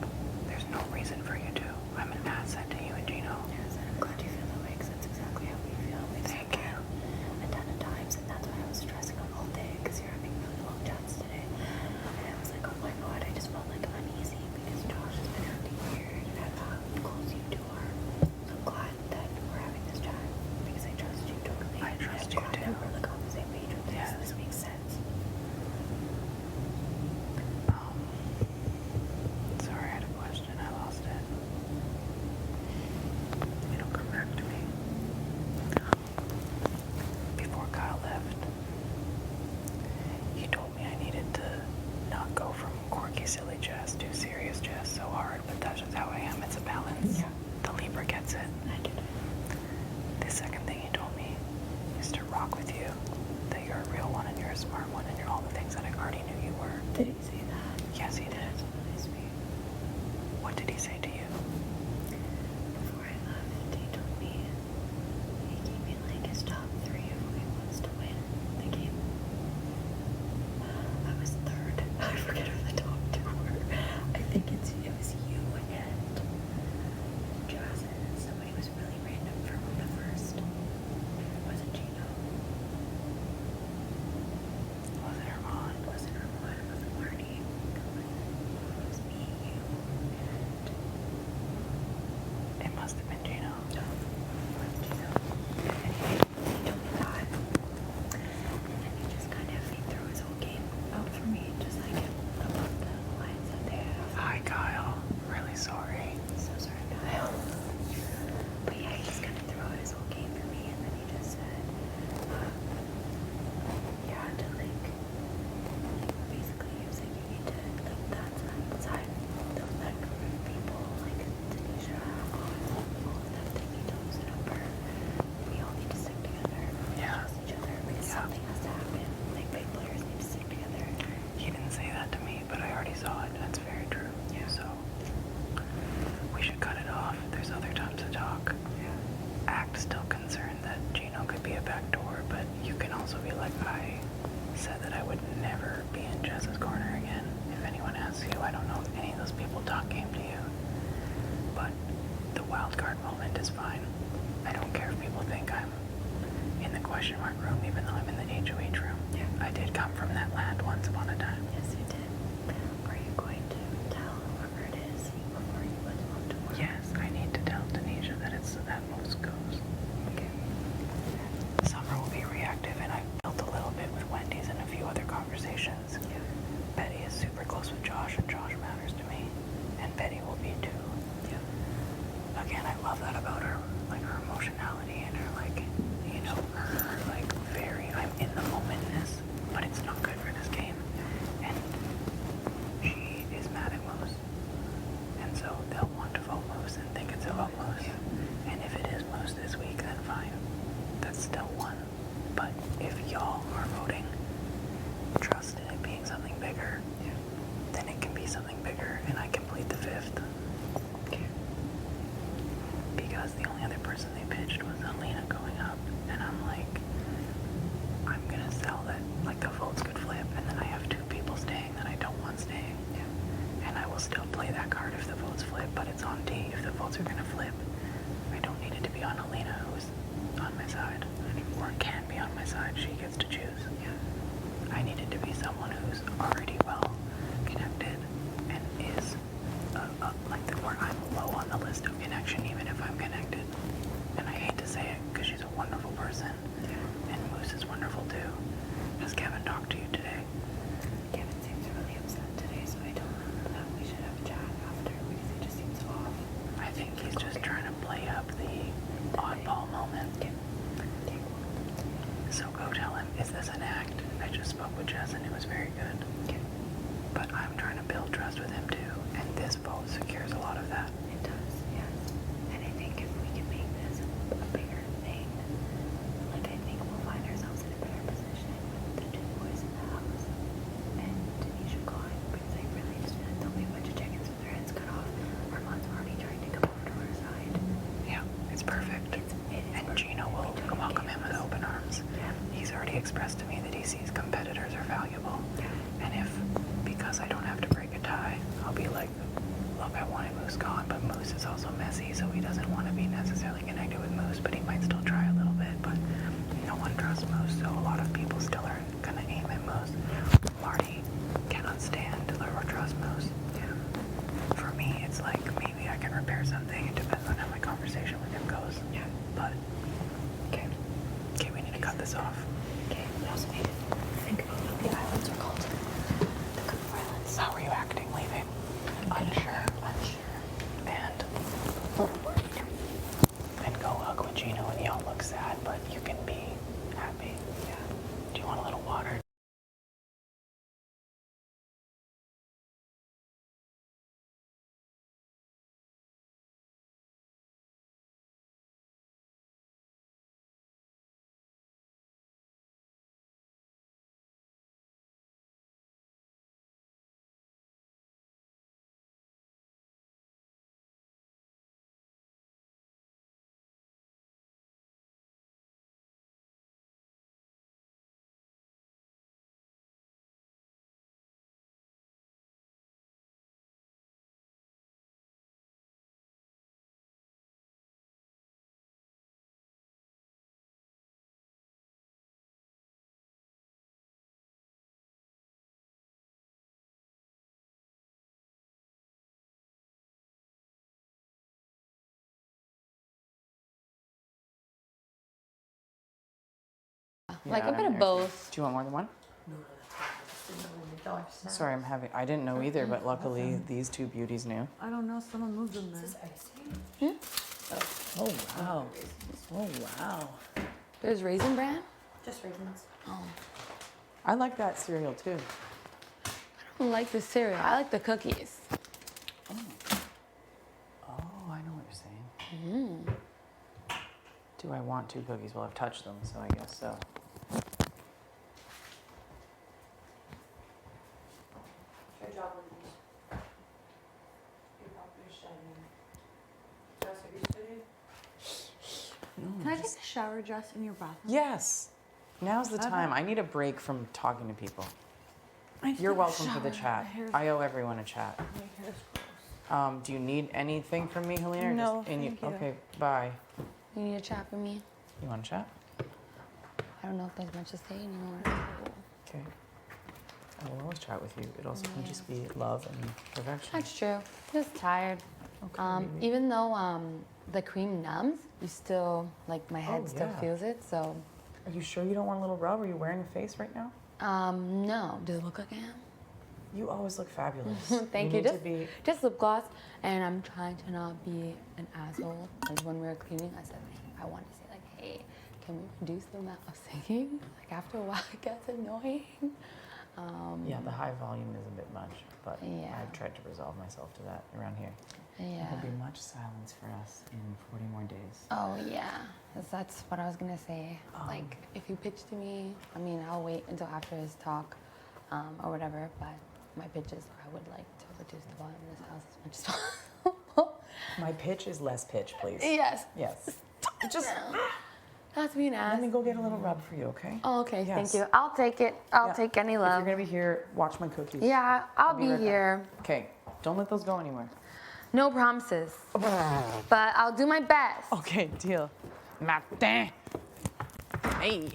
There's no reason for you to. I'm an asset to you and Gino. Yes, and I'm glad you feel that way because that's exactly how we feel. We've Thank said you. that a ton of times, and that's why I was stressing on all day because you're having really long chats today. And I was like, oh my god, I just felt like uneasy because Josh has been acting weird at how close you two are. So I'm glad that we're having this chat because I trust you totally. I trust you too. That we're like on the same page with this. Yes. This makes sense. Sorry, I had a question. I lost it. It'll come back to me. Before Kyle left, he told me I needed to not go from quirky, silly Jess to serious Jess so hard, but that's just how I am. It's a balance. Yeah. The Libra gets it. I get it. The second thing he told me is to rock with you, that you're a real one and you're a smart one and you're all the things that I already knew you were. Did he say that? Yes, he did. That's really sweet. What did he say to you? Before I left, he told me he gave me like his top 3 of who he wants to win the game. I was third. I forget who the top 2 were. I think it was you and Jazz and somebody was really random for the first. It wasn't Gino. Was it Herman? It wasn't Armand. It wasn't Marty. It was me, you, and It must have been Gino. no, it was Gino. And he told me that. And then he just kind of threw his whole game out for me, just like about the lines that they have. Hi, Kyle. Really sorry. So sorry, Kyle. But yeah, he just kind of threw out his whole game for me, and then he just said, yeah, to like, basically he was like, you need to, like, that side, that group of people, like Tanisha, all of them, they need to loosen up, or we all need to stick together, Yeah. trust each other, like something has to happen, like big players need to stick together. He didn't say that to me, but I already saw it. That's very true. Yeah. So, we should cut it off. There's other times to talk. Yeah. Act still concerned that Gino could be a backdoor, but you can also be like, I said that I would never be in Jess's corner again. If anyone asks you, I don't know if any of those people talk game to you. But the wild card moment is fine. I don't care if people think I'm in the question mark room, even though I'm in the HOH room. Yeah. I did come from that land once upon a time. Yes, you did. Are you going to tell whoever it is before you put them up to work? Yes, I need to tell Tanisha that it's that most goes. Okay. Summer will be reactive, and I've built a little bit with Wendy's and a few other conversations. Yeah. Betty is super close with Josh, and Josh matters to me. And Betty will be too. Yeah. Again, I love that about her, like her emotionality and her, like, you know, her, like, very, I'm in the momentness, but it's not good for this game. And she is mad at Moose. And so they'll want to vote Moose and think it's about Moose. And if it is Moose this week, then fine. That's still one. But if y'all are voting, trust in it being something bigger, then it can be something bigger, and I can plead the 5th. Okay. Because the only other person they pitched was Alina going up, and I'm like, I'm gonna sell that, like, the votes could flip, and then I have 2 people staying that I don't want staying. Yeah. And I will still play that card if the votes flip, but it's on D if the votes are gonna flip. I don't need it to be on Alina, who's on my side, or can be on my side. She gets to choose. Yeah. I need it to be someone who's already well connected build trust with him too, and this vote secures a lot of that. It does, yes. And I think if we can make this a bigger thing, like I think we'll find ourselves in a better position with the 2 boys in the house and Tanisha gone, because I really just there'll be a bunch of chickens with their heads cut off. Armand's already trying to come over to our side. Yeah, it's perfect. And Gino will welcome him with open arms. Yeah. He's already expressed to me that he sees competitors are valuable. Yeah. And if, because I don't have to break a tie, I'll be like, look, I wanted Moose gone, but Moose is also messy, so he doesn't want to be necessarily connected with Moose, but he might still try a little bit. But no one trusts Moose, so a lot of people still are going to aim at Moose. Marty cannot stand or trust Moose. For me, it's like maybe I can repair something. It depends on how my conversation with him goes. Yeah. But, Okay. okay, we need to cut this off. Okay. We also need to think about what the islands are called. The Cook Islands. How are you acting leaving? Unsure. And go hug with Gino and y'all look sad, but you can be happy. Yeah. Do you want a little water? Like a bit of both. Do you want more than one? Sorry, I didn't know either, but luckily these 2 beauties knew. I don't know, someone moved them there. Yeah. Oh, wow. Oh, wow. There's Raisin Bran. Just raisins. Oh. I like that cereal too. I don't like the cereal. I like the cookies. Oh, I know what you're saying. Do I want 2 cookies? Well, I've touched them, so I guess so. Good job with these. You're probably shining. Jess, have you studied? Can I take a shower dress in your bathroom? Yes. Now's the time. I need a break from talking to people. I need to You're take a welcome for the shower. chat. My hair's- I owe everyone a chat. My hair's gross. Do you need anything from me, Helena? Or No, just in thank you. Okay, bye. You need a chat for me? You want to chat? I don't know if there's much to say anymore. Okay. I will always chat with you. It also can just be love and perfection. That's true. Just tired. Okay, maybe. Even though the cream numbs, you still, like my head still yeah. feels it, so. Are you sure you don't want a little rub? Are you wearing a face right now? No. Does it look like I am? You always look fabulous. Thank you. Need to be... Just lip gloss, and I'm trying to not be an asshole. Like when we were cleaning, I said, I want to say like, hey, can we reduce the amount of singing? Like after a while, it gets annoying. Yeah, the high volume is a bit much, but Yeah. I've tried to resolve myself to that around here. Yeah. There'll be much silence for us in 40 more days. Oh yeah, that's what I was gonna say. Like if you pitch to me, I mean, I'll wait until after his talk, or whatever. But my pitch is I would like to reduce the volume in this house as much as possible. My pitch is less pitch, please. Yes. Yes. Just That's being asked. let me go get a little rub for you, okay? Oh, okay. Yes. Thank you. I'll take it. I'll Yeah. take any If love. you're gonna be here, watch my cookies. Yeah, I'll be right back. here. Okay, don't let those go anywhere. No promises. But I'll do my best. Okay, deal. Martin. Hey.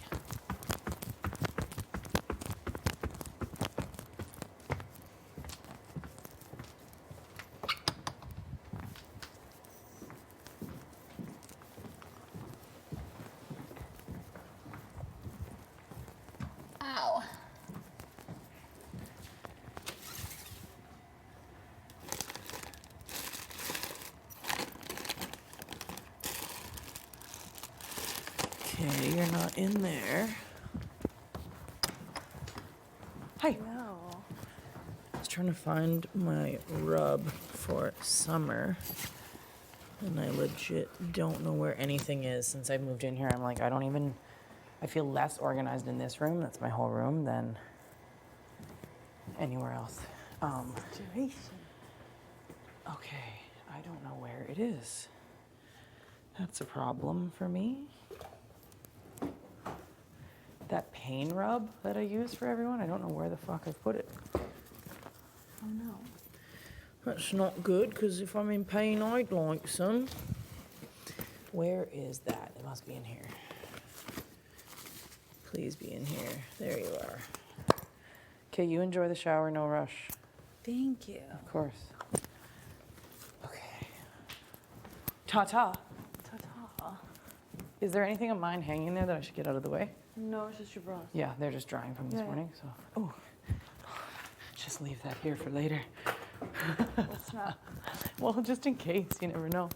Ow. Okay, you're not in there. Hi. No. trying to find my rub for summer. And I legit don't know where anything is since I moved in here. I'm like, I feel less organized in this room, that's my whole room, than anywhere else. Okay, I don't know where it is. That's a problem for me. That pain rub that I use for everyone, I don't know where the fuck I've put it. Oh no. That's not good, because if I'm in pain, I'd like some. Where is that? It must be in here. Please be in here. There you are. Okay, you enjoy the shower, no rush. Thank you. Of course. Okay. Ta-ta. Ta-ta. Is there anything of mine hanging there that I should get out of the way? No, it's just your bras. Yeah, they're just drying from this morning, so. Oh, just leave that here for later. What's not? Well, just in case, you never know.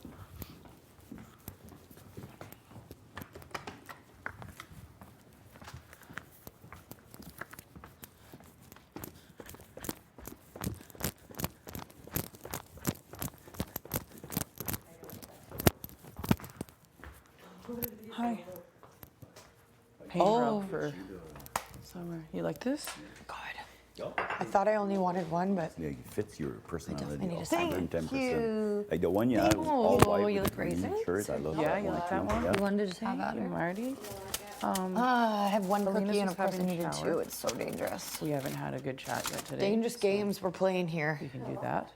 Hi. Paint rub for summer. You like this? I thought I only wanted one, but Yeah, it fits your personality. need a 110%. Like the one you have, all white you with look green racist. shirt. I love Yeah, that you one like that too. one? Yeah. You wanted to just have at Thank you, her. Marty. I have one Selena's cookie and just of course I having a needed shower. two. It's so dangerous. We haven't had a good chat yet today. Dangerous games we're playing here. We can do that.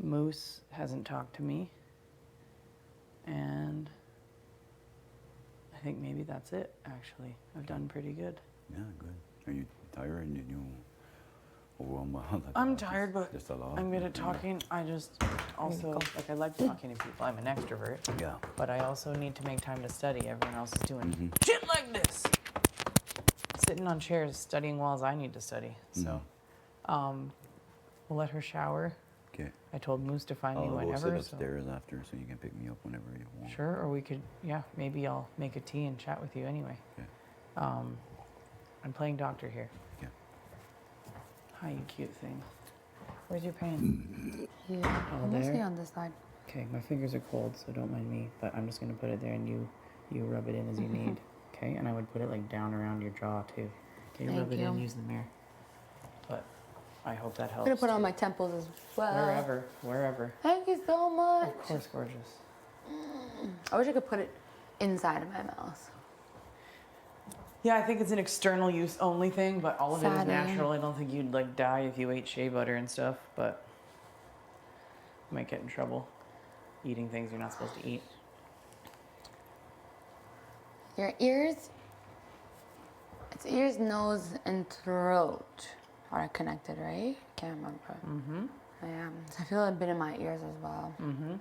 Moose hasn't talked to me. And I think maybe that's it, actually. I've done pretty good. Yeah, good. Are you tired? Did you overwhelmed by all that? I'm tired, but just a lot. I'm good at talking. I just also, like, I like talking to people. I'm an extrovert. Yeah. But I also need to make time to study. Everyone else is doing shit like this. Sitting on chairs, studying while I need to study. So, we'll let her shower. Okay. I told Moose to find me I'll go whenever. sit so- upstairs after, so you can pick me up whenever you want. Sure, or we could, yeah, maybe I'll make a tea and chat with you anyway. Okay. I'm playing doctor here. Yeah. Hi, you cute thing. Where's your pain? Yeah, mostly there? on this side. Okay, my fingers are cold, so don't mind me, but I'm just gonna put it there and you rub it in as you need. Okay, and I would put it like down around your jaw too. Okay, Thank rub it you. in, use the mirror. But I hope that I'm helps. gonna put it on my temples as well. Wherever. Thank you so much. Of course, gorgeous. I wish I could put it inside of my mouth. Yeah, I think it's an external use only thing, but all of it is Fatty. natural. I don't think you'd like die if you ate shea butter and stuff, but you might get in trouble eating things you're not supposed to eat. Your ears, it's ears, nose, and throat are connected, right? Can't remember. Mm-hmm. Yeah, I feel a bit in my ears as well. Mm-hmm.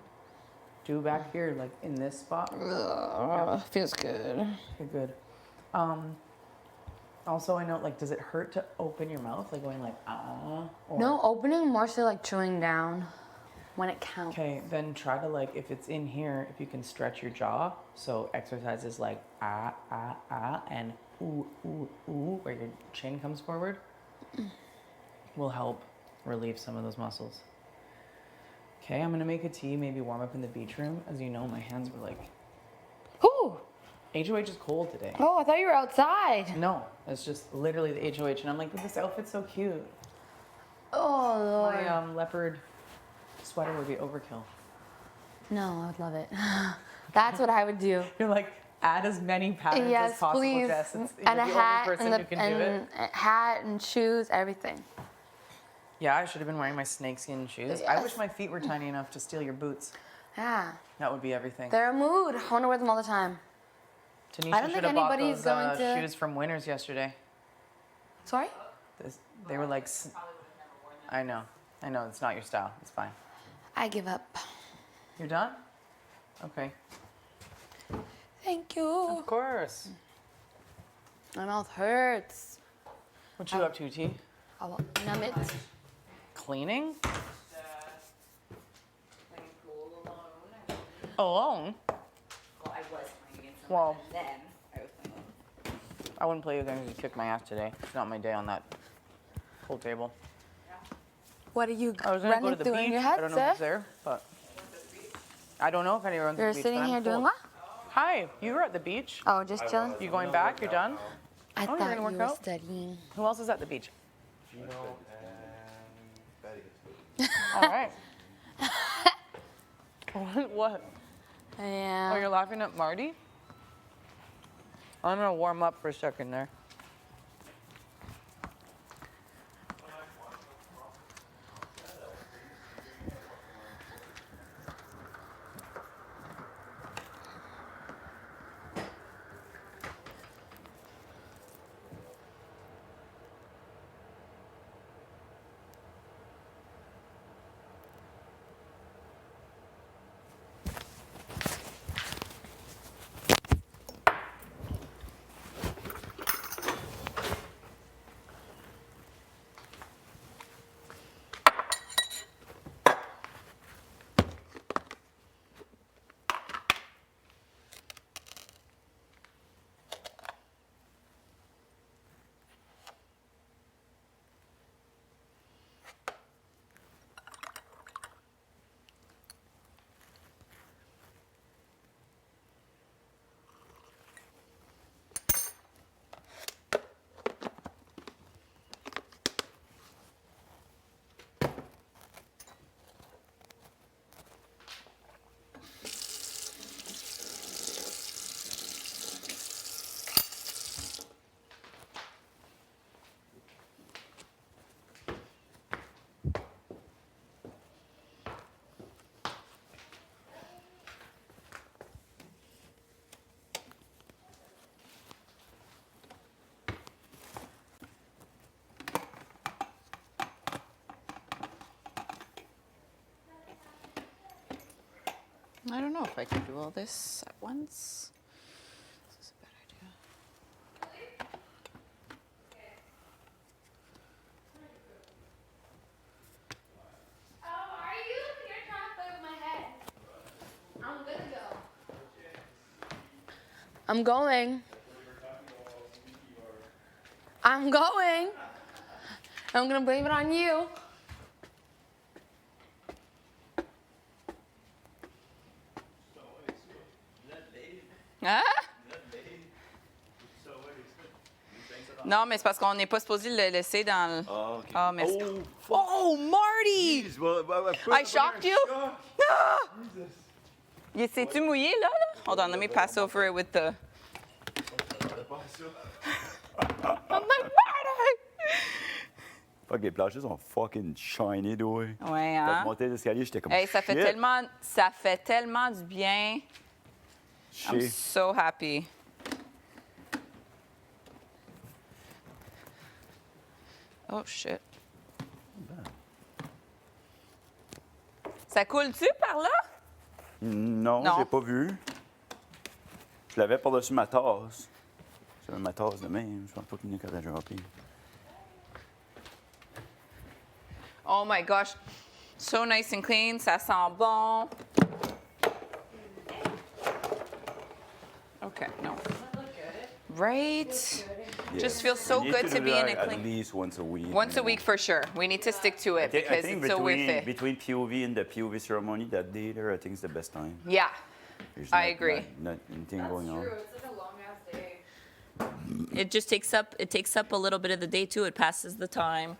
Do back here, like in this spot. Ugh, feels good. Okay, good. Also, I know, like, does it hurt to open your mouth, like going like ah? Or... No, opening more so like chewing down when it counts. Okay, then try to, like, if it's in here, if you can stretch your jaw. So exercises like ah, ah, ah, and ooh, ooh, ooh, where your chin comes forward, will help relieve some of those muscles. Okay, I'm gonna make a tea, maybe warm up in the beach room. As you know, my hands were like, Ooh. HOH is cold today. Oh, I thought you were outside. No, it's just literally the HOH, and I'm like, but this outfit's so cute. Oh, Lord. My leopard sweater would be overkill. No, I would love it. That's what I would do. You're like, add as many patterns Yes, as possible, please. Jess. It's, And you're a the hat, only person and, who can do it. a hat and shoes, everything. Yeah, I should have been wearing my snakeskin shoes. I Yes. wish my feet were tiny enough to steal your boots. Yeah, That would be everything. they're a mood. I want to wear them all the time. Tanisha I don't should think have bought anybody's those going to- shoes from Winners yesterday. Sorry? They were like, I know, it's not your style. It's fine. I give up. You're done? Okay. Thank you. Of course. My mouth hurts. What you up to, T? I will numb it. Cleaning? Alone? Well, I was playing against Well, someone, and then I was playing alone. I wouldn't play with them if you kicked my ass today. It's not my day on that. Pool table. What are you I was gonna go running to the through beach. in your I head, don't know if sir? it's there, but I don't know if anyone runs to You're the beach. sitting but I'm here doing cold. what? Hi, you were at the beach. Oh, just chilling? You going back? You're done? I Oh, you're thought gonna you work were out? studying. Who else is at the beach? All right. What? Yeah. Oh, you're laughing at Marty? I'm gonna warm up for a second there. I don't know if I can do all this at once. This is a bad idea. I'm going. I'm going. I'm gonna blame it on you. Hein? Non, mais c'est parce qu'on n'est pas supposé le laisser dans le... Oh, okay. Ah, mais... Oh, Marty! Jeez, well, I shocked you? Ah! C'est-tu mouillé, là? Hold on, let me pass over it with the... I'm like, Marty! Fuck, les planchers sont fucking shiny, doux. Ouais, Quand hein? je montais l'escalier, j'étais comme Hey, ça fait tellement du bien. I'm shit. so happy. Oh, shit. Ça coule-tu par là? Non, Non. j'ai pas vu. Je l'avais par-dessus ma tasse. J'avais ma tasse de même. Je pense pas qu'il y en a qu'à la dropper. Oh my gosh. So nice and clean. Ça sent bon. Okay, no. Right? Just feels so We need good to do be in that a clean... At least once a week. Once a week for sure. We need to stick to it because I think it's so worth between, it. between POV and the POV ceremony that day there, I think it's the best time. Yeah, There's I agree. Not anything going on. It's like a long ass day. It just takes up a little bit of the day too. It passes the time.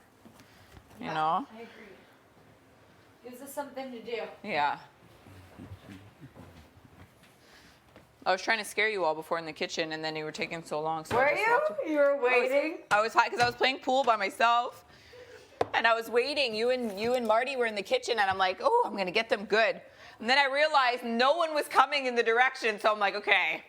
You know? I agree. Gives us something to do. Yeah. I was trying to scare you all before in the kitchen, and then you were taking so long. So I just walked- You were waiting? I was hot because I was playing pool by myself, and I was waiting. You and Marty were in the kitchen, and I'm like, oh, I'm gonna get them good. And then I realized no one was coming in the direction, so I'm like, okay.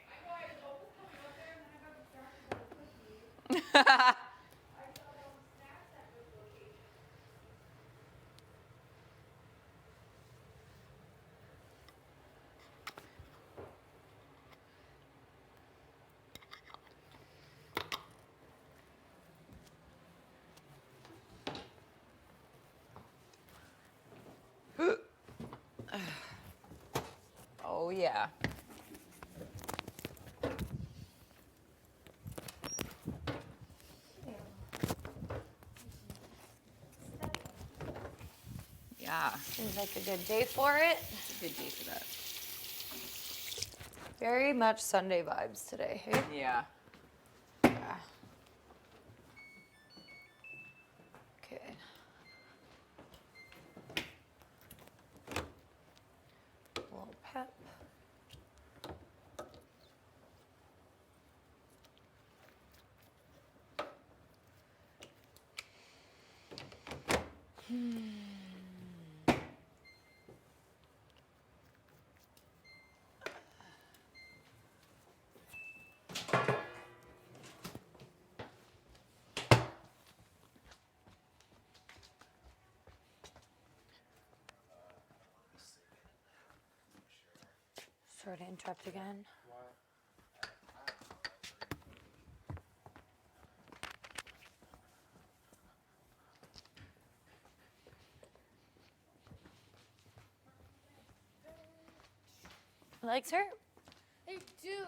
Oh yeah. Yeah. Seems like a good day for it. It's a good day for that. Very much Sunday vibes today, hey? Yeah. Yeah. Okay. A little pep. Sorry to interrupt again. Legs hurt? They do.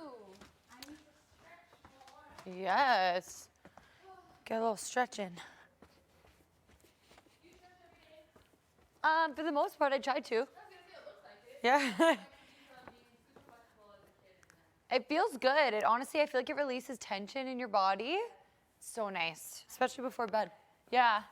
Yes. Get a little stretching. For the most part, I tried to. Yeah. It feels good. It honestly, I feel like it releases tension in your body. So nice, especially before bed. Yeah.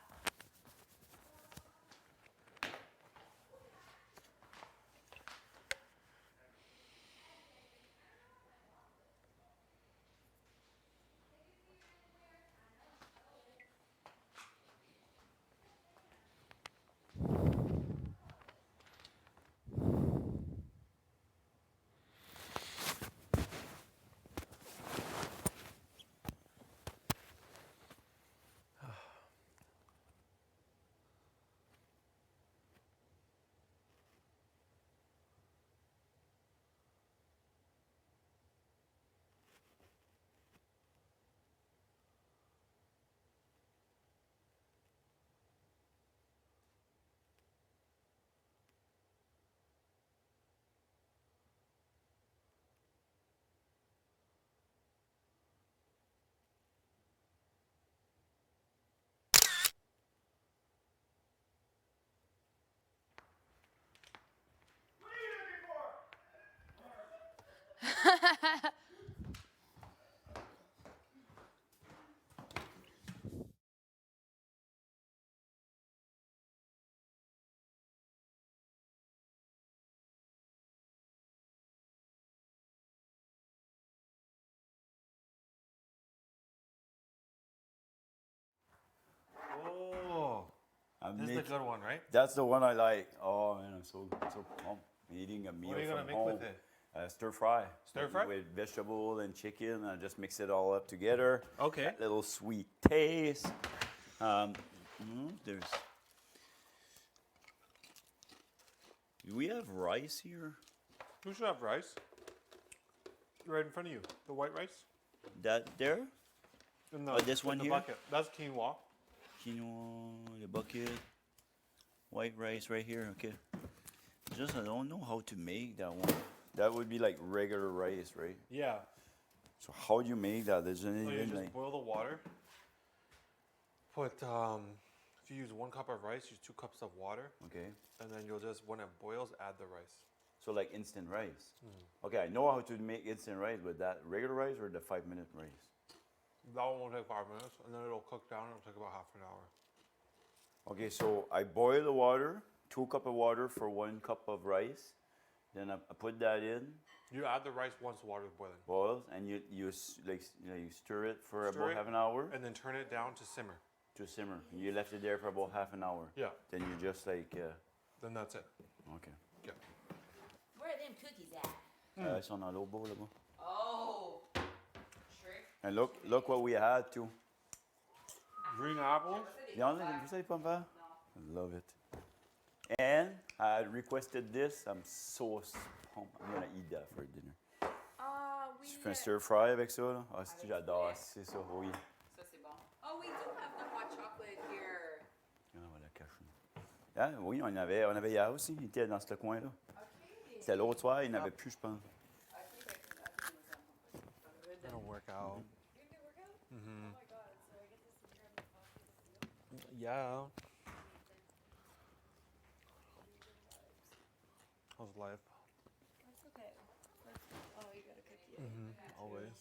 Oh, this is the good one, right? That's the one I like. Oh man, I'm so pumped. I'm eating a meal What are you from gonna make home. with it? Stir fry. Stir fry? With vegetable and chicken. I just mix it all up together. Okay. That little sweet taste. There's. Do we have rice here? You should have rice. Right in front of you. The white rice. That there? No, this one the here? bucket. That's quinoa. Quinoa, the bucket. White rice right here. Okay. Just I don't know how to make that one. That would be like regular rice, right? Yeah. So how do you make that? There's So you anything just like. boil the water. Put if you use 1 cup of rice, use 2 cups of water. Okay. And then you'll just, when it boils, add the rice. So like instant rice. Okay, I know how to make instant rice, but that regular rice or the 5-minute rice? That one will take 5 minutes, and then it'll cook down. It'll take about half an hour. Okay, so I boil the water, 2 cups of water for 1 cup of rice. Then I put that in. You add the rice once the water is boiling. Boils, and you stir it for about half an hour. And then turn it down to simmer. To simmer. You left it there for about half an hour. Yeah. Then you just like. Then that's it. Okay. Yeah. Where are them cookies at? Ils sont dans l'autre bol là-bas. Oh. Trick. And look what we had too. Green apples. Y'en a, vous savez pas me faire? I love it. And I requested this. I'm so pumped. I'm gonna eat that for dinner. Je fais un stir fry avec ça là. Ah, si j'adore, c'est ça, oui. Ça c'est bon. Oh, we do have the hot chocolate here. Ah, on va la cacher. Ah, oui, on avait hier aussi. Il était dans ce coin-là. C'était l'autre soir, il n'avait plus, je pense. That'll work out. Mm-hmm. Yeah. is life. That's okay. Oh, you got a cookie. Always.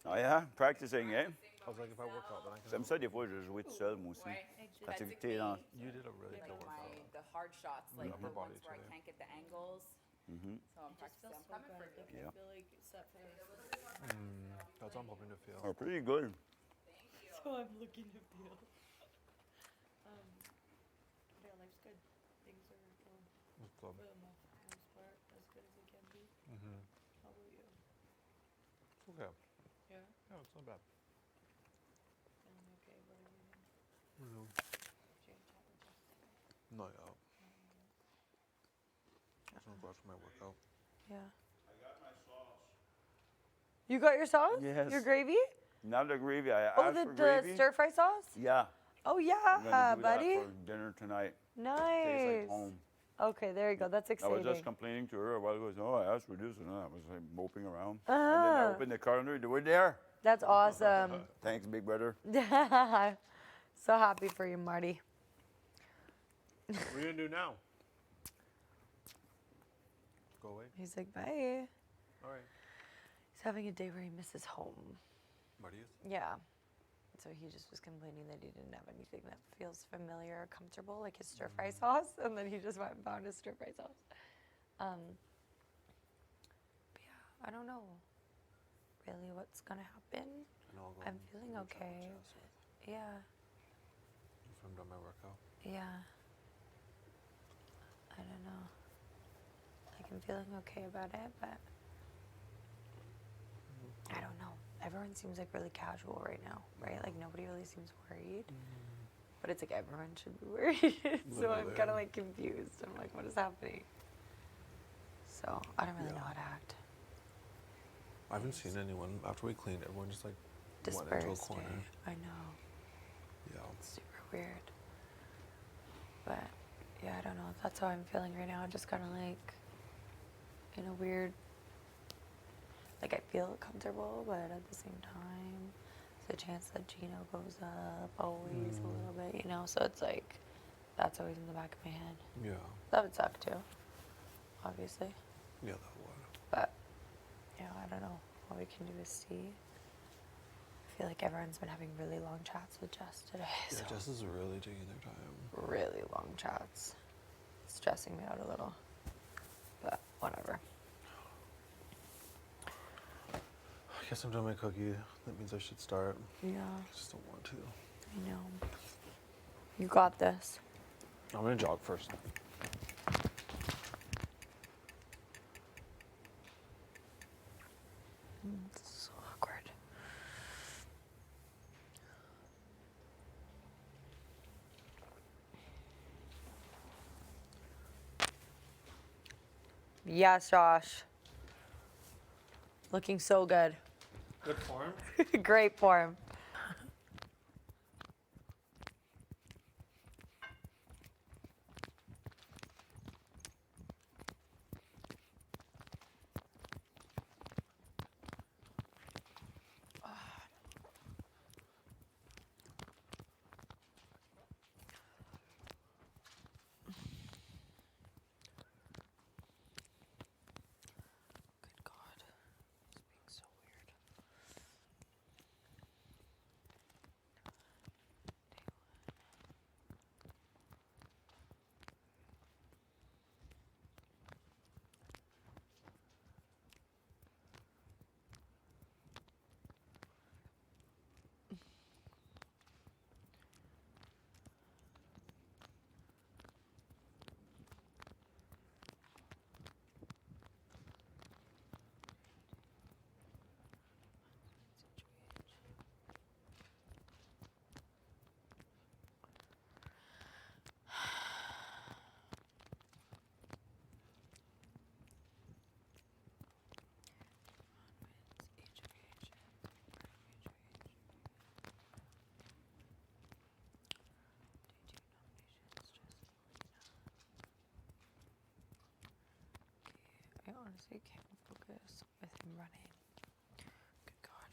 Ah yeah, practicing, eh? I was like, if I work out, then I can. J'aime ça des fois, je jouer tout seul, moi aussi. Quand t'es dans... You did a really good workout. The hard shots, like upper the body ones where I today. can't get the angles. So I'm practicing. I'm coming for you. Yeah. I feel like set for the rest of the day. That's what I'm hoping to feel. Oh, pretty good. So I'm looking to feel. Yeah, life's good. Things are going What's club? for the most part as good as they can be. How about you? It's okay. Yeah? Yeah, it's not bad. Feeling okay about everything? Mm-hmm. Did you have a chat with Jess today? Not yet. Just gonna brush my workout. Yeah. You got your sauce? Yes. Your gravy? Not the gravy. I Oh, asked the for gravy. stir fry sauce? Yeah. Oh I'm yeah, gonna do buddy. that for dinner tonight. Tastes Nice. like home. Okay, there you go. That's I exciting. was just complaining to her a while ago. Oh, I asked for this and that. I was like moping around. And then I opened the calendar. They were there. That's awesome. Thanks, big brother. So happy for you, Marty. What are you gonna do now? Go away. He's like, bye. All right. He's having a day where he misses home. Marty is? Yeah. So he just was complaining that he didn't have anything that feels familiar or comfortable, like his stir fry sauce, and then he just went and found his stir fry sauce. But yeah, I don't know really what's gonna happen. And I'll go I'm and feeling chat okay. with Jess Yeah, if I'm done my workout. yeah. I don't know. Like I'm feeling okay about it, but I don't know. Everyone seems like really casual right now, right? Like nobody really seems worried. But it's like everyone should be worried. So I'm kind of like confused. I'm like, what is happening? So I don't really know how to act. I haven't seen anyone after we cleaned. Everyone just like went into a Dispersed. corner. I know. Yeah. It's super weird. But yeah, I don't know. That's how I'm feeling right now. Just kind of like in a weird, like I feel comfortable, but at the same time, there's a chance that Gino goes up always a little bit, you know? So it's like, that's always in the back of my head. Yeah. That would suck too, obviously. Yeah, that would. But, you know, I don't know. All we can do is see. I feel like everyone's been having really long chats with Jess today. Yeah, So Jess is really taking their time. really long chats. It's stressing me out a little. But whatever. I guess I'm doing my cookie. That means I should start. Yeah, I just don't want to. I know. You got this. I'm gonna jog first. This is so awkward. Yes, Josh. Looking so good. Good form. Great form. Good God. He's being so weird. I honestly can't focus with him running. Good God.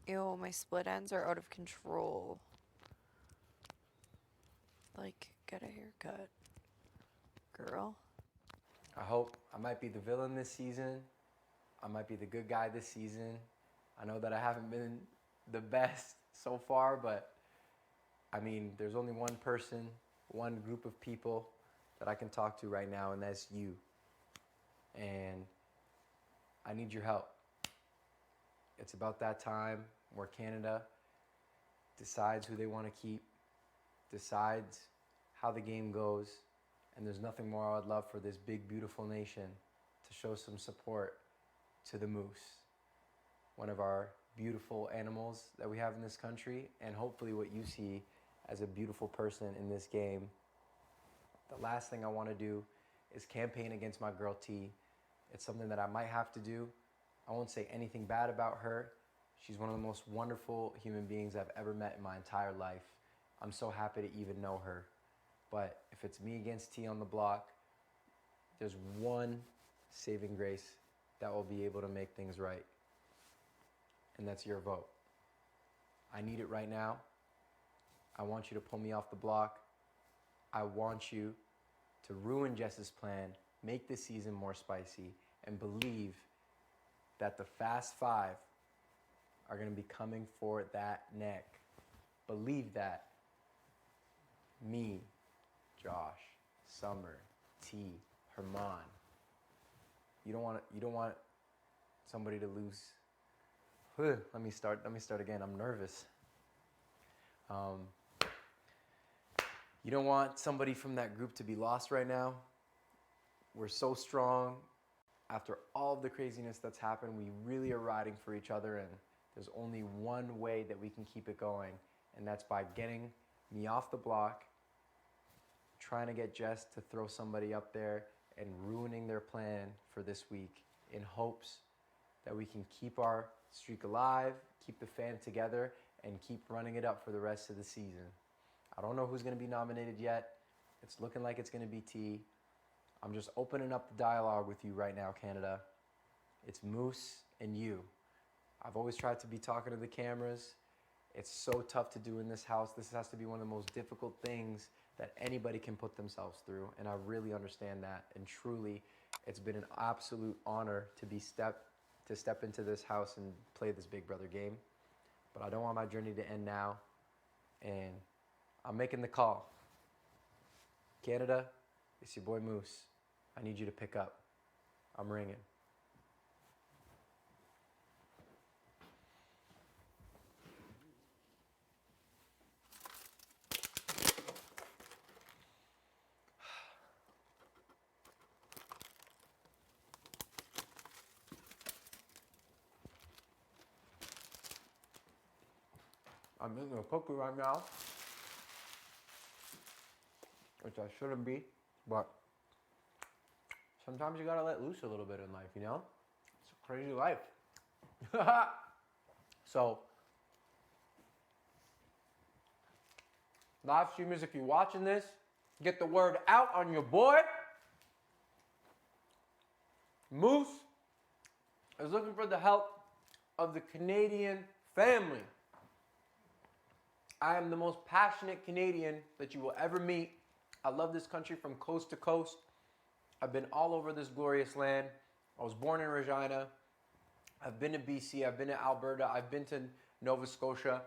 Ew, my split ends are out of control. Like, get a haircut, girl. I hope I might be the villain this season. I might be the good guy this season. I know that I haven't been the best so far, but I mean, there's only one person, one group of people that I can talk to right now, and that's you. And I need your help. It's about that time where Canada decides who they want to keep, decides how the game goes, and there's nothing more I would love for this big, beautiful nation to show some support to the moose, one of our beautiful animals that we have in this country, and hopefully what you see as a beautiful person in this game. The last thing I want to do is campaign against my girl T. It's something that I might have to do. I won't say anything bad about her. She's one of the most wonderful human beings I've ever met in my entire life. I'm so happy to even know her. But if it's me against T on the block, there's one saving grace that will be able to make things right. And that's your vote. I need it right now. I want you to pull me off the block. I want you to ruin Jess's plan, make this season more spicy, and believe that the Fast Five are going to be coming for that neck. Believe that. Me, Josh, Summer, T, Herman. You don't want somebody to lose. Let me start again. I'm nervous. You don't want somebody from that group to be lost right now. We're so strong. After all of the craziness that's happened, we really are riding for each other, and there's only one way that we can keep it going, and that's by getting me off the block, trying to get Jess to throw somebody up there and ruining their plan for this week in hopes that we can keep our streak alive, keep the fan together, and keep running it up for the rest of the season. I don't know who's going to be nominated yet. It's looking like it's going to be T. I'm just opening up the dialogue with you right now, Canada. It's Moose and you. I've always tried to be talking to the cameras. It's so tough to do in this house. This has to be one of the most difficult things that anybody can put themselves through, and I really understand that. And truly, it's been an absolute honor to step into this house and play this Big Brother game. But I don't want my journey to end now, and I'm making the call. Canada, it's your boy Moose. I need you to pick up. I'm ringing. I'm eating a cookie right now, which I shouldn't be, but sometimes you gotta let loose a little bit in life, you know? It's a crazy life. So, live streamers, if you're watching this, get the word out on your boy. Moose is looking for the help of the Canadian family. I am the most passionate Canadian that you will ever meet. I love this country from coast to coast. I've been all over this glorious land. I was born in Regina. I've been to BC. I've been to Alberta. I've been to Nova Scotia.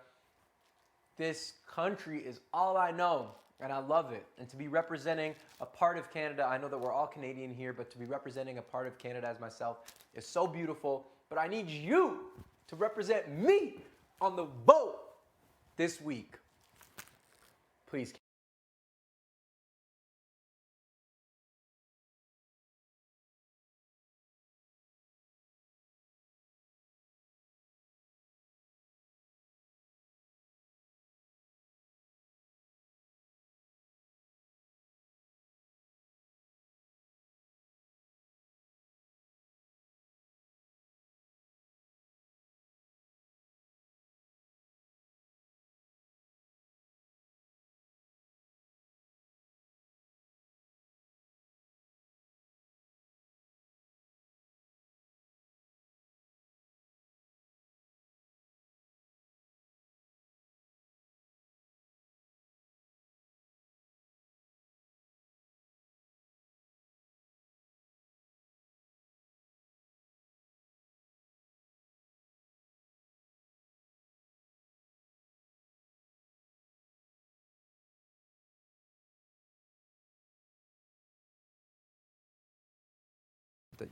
This country is all I know, and I love it. And to be representing a part of Canada, I know that we're all Canadian here, but to be representing a part of Canada as myself is so beautiful. But I need you to represent me on the vote this week. Please.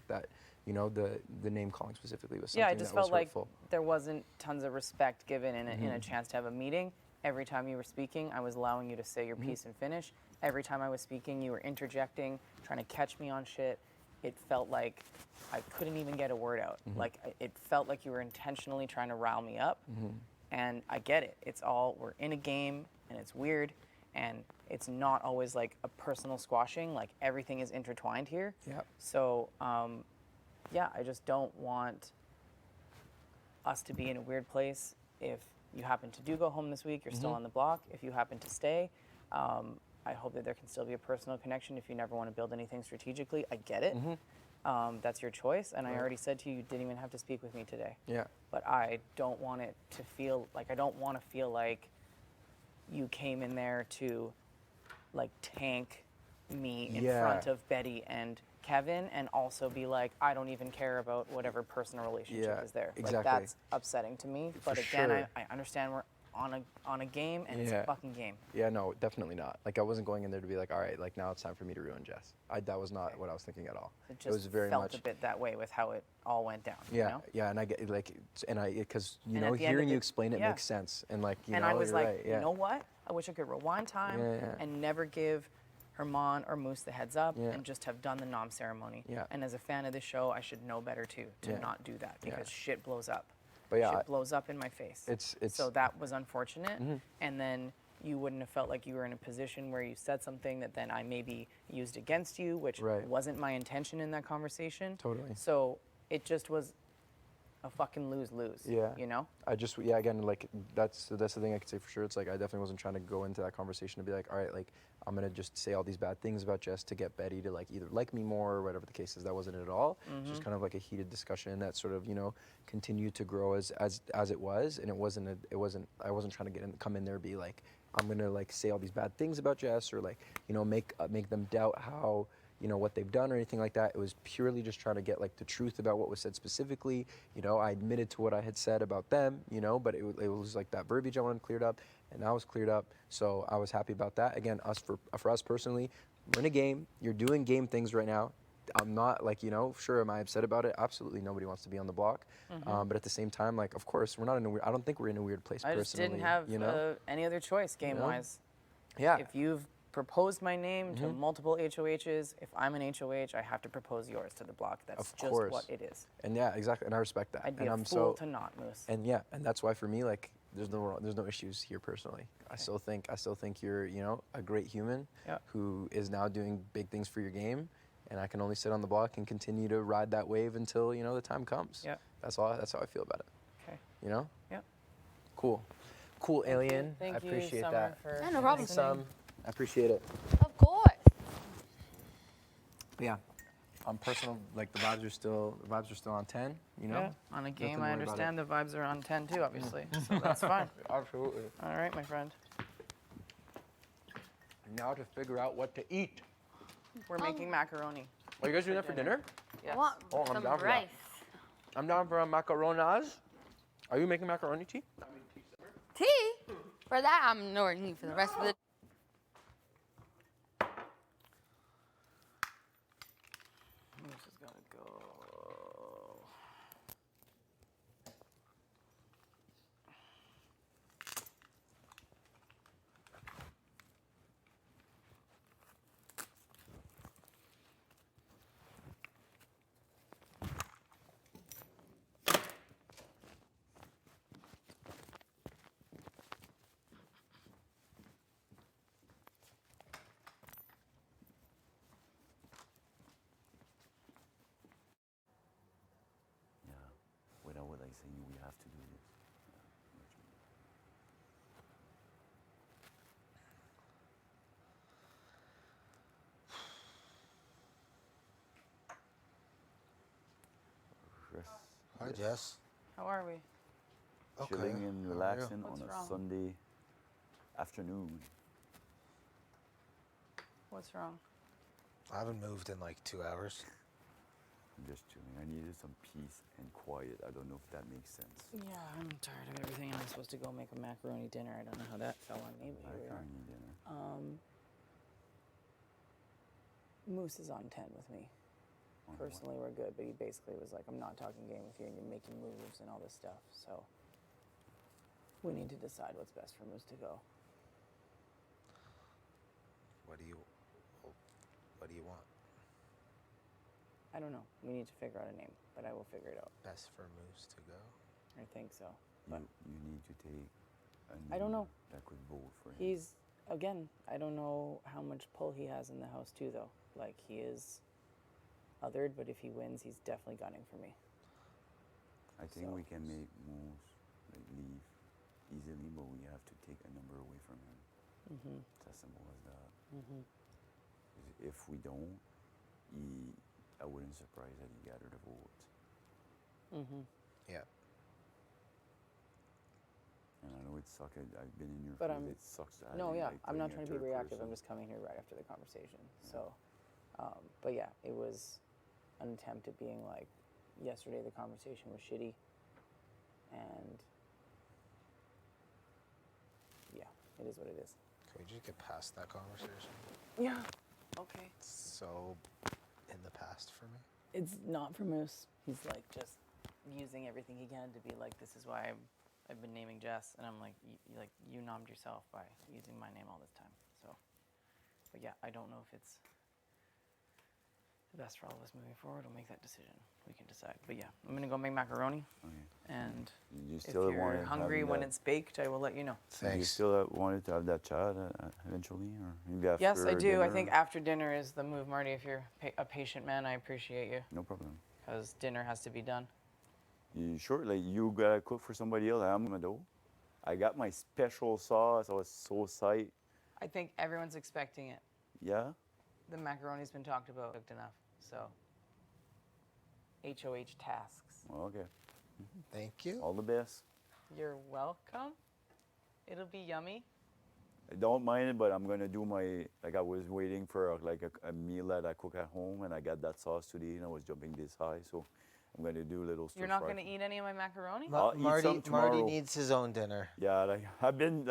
that you know, the name calling specifically was something Yeah, I just that was felt like hurtful. there wasn't tons of respect given in a chance to have a meeting. Every time you were speaking, I was allowing you to say your piece and finish. Every time I was speaking, you were interjecting, trying to catch me on shit. It felt like I couldn't even get a word out. Like it felt like you were intentionally trying to rile me up. And I get it. It's all, we're in a game and it's weird and it's not always like a personal squashing. Like everything is intertwined here. Yeah. So, yeah, I just don't want us to be in a weird place. If you happen to do go home this week, you're still on the block. If you happen to stay, I hope that there can still be a personal connection. If you never want to build anything strategically, I get it. That's your choice. And I already said to you, you didn't even have to speak with me today. Yeah. But I don't want it to feel like, I don't want to feel like you came in there to like tank me in front of Betty and Kevin and also be like, I don't even care about whatever personal relationship is there. Exactly. Like that's upsetting to me. But For again, sure. I understand we're on a game and it's a fucking game. Yeah, no, definitely not. Like I wasn't going in there to be like, all right, like now it's time for me to ruin Jess. That was not what I was thinking at all. It just was very felt much a bit that way with how it all went down. Yeah, You know? yeah, and I get like, because you And know, at the end of hearing you it- explain it yeah. makes sense, and like you And know, I was you're like, right, yeah. you know what? I wish I could rewind time and never give Herman or Moose the heads up and just have done the nom ceremony. Yeah. And as a fan of the show, I should know better too to not do that because shit blows up. But yeah, shit blows up in my face. It's so that was unfortunate. And then you wouldn't have felt like you were in a position where you said something that then I maybe used against you, which wasn't my intention in that conversation. Totally. So it just was a fucking lose-lose. Yeah. You know? I just, again, like that's the thing I could say for sure. It's like I definitely wasn't trying to go into that conversation to be like, all right, like I'm gonna just say all these bad things about Jess to get Betty to like either like me more or whatever the case is. That wasn't it at all. It's just kind of like a heated discussion that sort of, you know, continued to grow as it was, and I wasn't trying to come in there and be like, I'm gonna like say all these bad things about Jess or like, you know, make them doubt how, you know, what they've done or anything like that. It was purely just trying to get like the truth about what was said specifically. You know, I admitted to what I had said about them, you know, but it was like that verbiage I wanted cleared up, and that was cleared up. So I was happy about that. Again, for us personally, we're in a game. You're doing game things right now. I'm not like, you know, sure, am I upset about it? Absolutely, nobody wants to be on the block. But at the same time, like, of course, we're not in a weird, I don't think we're in a weird place I personally. just didn't have you know? any other choice game-wise. Yeah. If you've proposed my name to multiple HOHs, if I'm an HOH, I have to propose yours to the block. That's just what it is. And yeah, exactly, and I respect that. I'd be and a I'm fool to not, Moose. And yeah, and that's why for me, like, there's no issues here personally. I still think you're, you know, a great human who is now doing big things for your game, and I can only sit on the block and continue to ride that wave until, you know, the time comes. Yeah. That's how I feel about it. Okay. You know? Yeah. Cool, Alien. Thank I you, appreciate Summer, that. for Yeah, no problem. listening. I appreciate it. Of course. But yeah, on personal, like the vibes are still on 10. You know. Yeah. On a game, Nothing to I worry about understand the vibes are on 10 too, obviously. So that's fine. Absolutely. All right, my friend. Now to figure out what to eat. We're making macaroni. Are you guys doing that for dinner? Yes. I want I'm some down for rice. that. I'm down for a macaronas. Are you making macaroni tea? Tea? For that, I'm nowhere near for the rest of the. Moose has got to go. Without what I say, we have to do this. Hi, Jess. How are we? Chilling and relaxing What's on a wrong? Sunday afternoon. What's wrong? I haven't moved in like 2 hours. I'm just chilling. I needed some peace and quiet. I don't know if that makes sense. Yeah, I'm tired of everything. I'm supposed to go make a macaroni dinner. I don't know how that fell on me, but here we are. Macaroni dinner. Moose is on 10 with me. personally we're good, but he basically was like, I'm not talking game with you and you're making moves and all this stuff. So we need to decide what's best for Moose to go. What do you want? I don't know. We need to figure out a name, but I will figure it out. Best for Moose to go? I think so. You need to take a name I don't know. that could vote for him. He's, again, I don't know how much pull he has in the house too, though. Like, he is othered, but if he wins, he's definitely gunning for me. I think we can make moves, like leave easily, but we have to take a number away from him. Mm-hmm. It's as simple as that. Mm-hmm. If we don't, I wouldn't surprise that he gathered the votes. Mm-hmm. Yeah. And I know it sucks. I've been in your But face. It sucks. No, yeah, like, I'm not putting trying to a be third reactive. I'm person. just coming here right after the conversation. Yeah. So, but yeah, it was an attempt at being like, yesterday the conversation was shitty, and yeah, it is what it is. Can we just get past that conversation? Yeah. Okay. It's so in the past for me. It's not for Moose. He's like just using everything he can to be like, this is why I've been naming Jess, and I'm like, you numbed yourself by using my name all this time. So, but yeah, I don't know if it's the best for all of us moving forward. We'll make that decision. We can decide. But yeah, I'm gonna go make macaroni. Okay. And You if still you're wanted hungry when it's baked, I will let you know. Do you still wanted to have that chat eventually, or maybe after? Yes, I do. I dinner? think after dinner is the move, Marty. If you're a patient man, I appreciate you. No problem. Because dinner has to be done. You sure? Like you gotta cook for somebody else? I'm gonna do. I got my special sauce. I was so psyched. I think everyone's expecting it. Yeah. The macaroni's been talked about, cooked enough. So, HOH tasks. Well, okay. Thank you. All the best. You're welcome. It'll be yummy. I don't mind it, but I'm gonna do my, like I was waiting for a meal that I cook at home, and I got that sauce today, and I was jumping this high, so I'm gonna do a little stir You're not fry. going to eat any of my macaroni? I'll eat some tomorrow. Marty needs his own dinner. Yeah, like I've been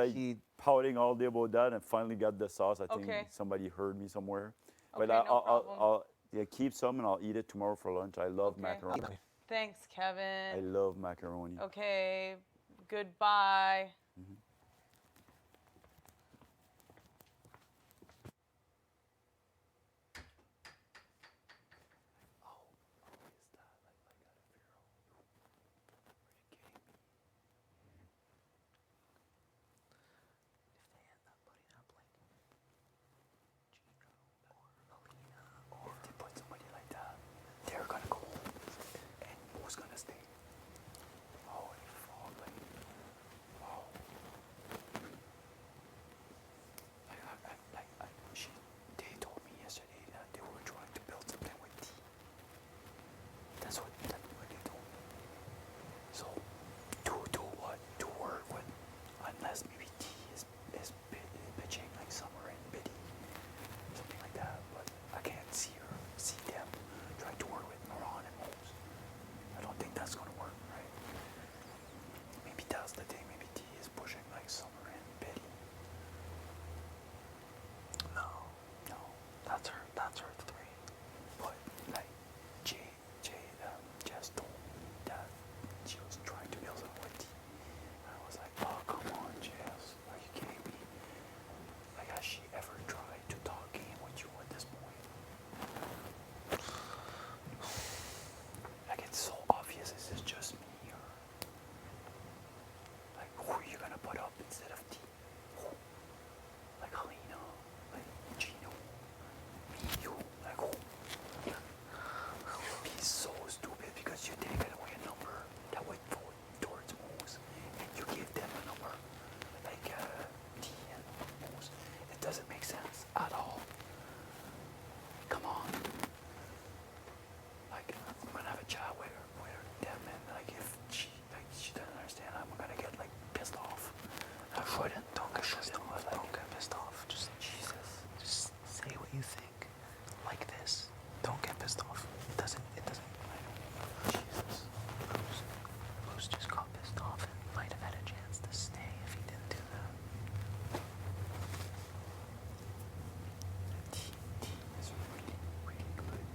pouting all day about that, and finally got the sauce. I think somebody heard me somewhere. But Okay, no problem. I'll keep some, and I'll eat it tomorrow for lunch. I love macaroni. Thanks, Kevin. I love macaroni. Okay, goodbye. Mm-hmm. If they put somebody like that, they're gonna go home, and who's gonna stay? Holy fuck, like, wow. They told me yesterday that they were trying to build something with tea. That's what they told me. So, do what? To work with, unless maybe tea is pitching like Summer and Biddy, something like that. But I can't see them trying to work with Moran and Mose. I don't think that's gonna work, right? Maybe that's the thing. Maybe T is pushing like Summer and Biddy. No, that's her three. But like Jess told me that she was trying to build something with T. And I was like, oh come on, Jess, are you kidding me? Like, has she ever tried to talk game with you at this point? Like, it's so obvious. Is this just me, or like who are you gonna put up instead of T? Who? Like Helena, like Gino, me, you, like who? You'd be so stupid because you're taking away a number that would vote towards Moose, and you give them a number like T and Moose. It doesn't make sense at all. Come on. Like, I'm gonna have a chat with them, and like if she doesn't understand, I'm gonna get like pissed off. I shouldn't. Don't get pissed off. Don't get pissed off. Just Jesus. Just say what you think. Like this. Don't get pissed off. It doesn't. I know. Jesus. Bruce just got pissed off and might have had a chance to stay if he didn't do that. Tea is really, really good.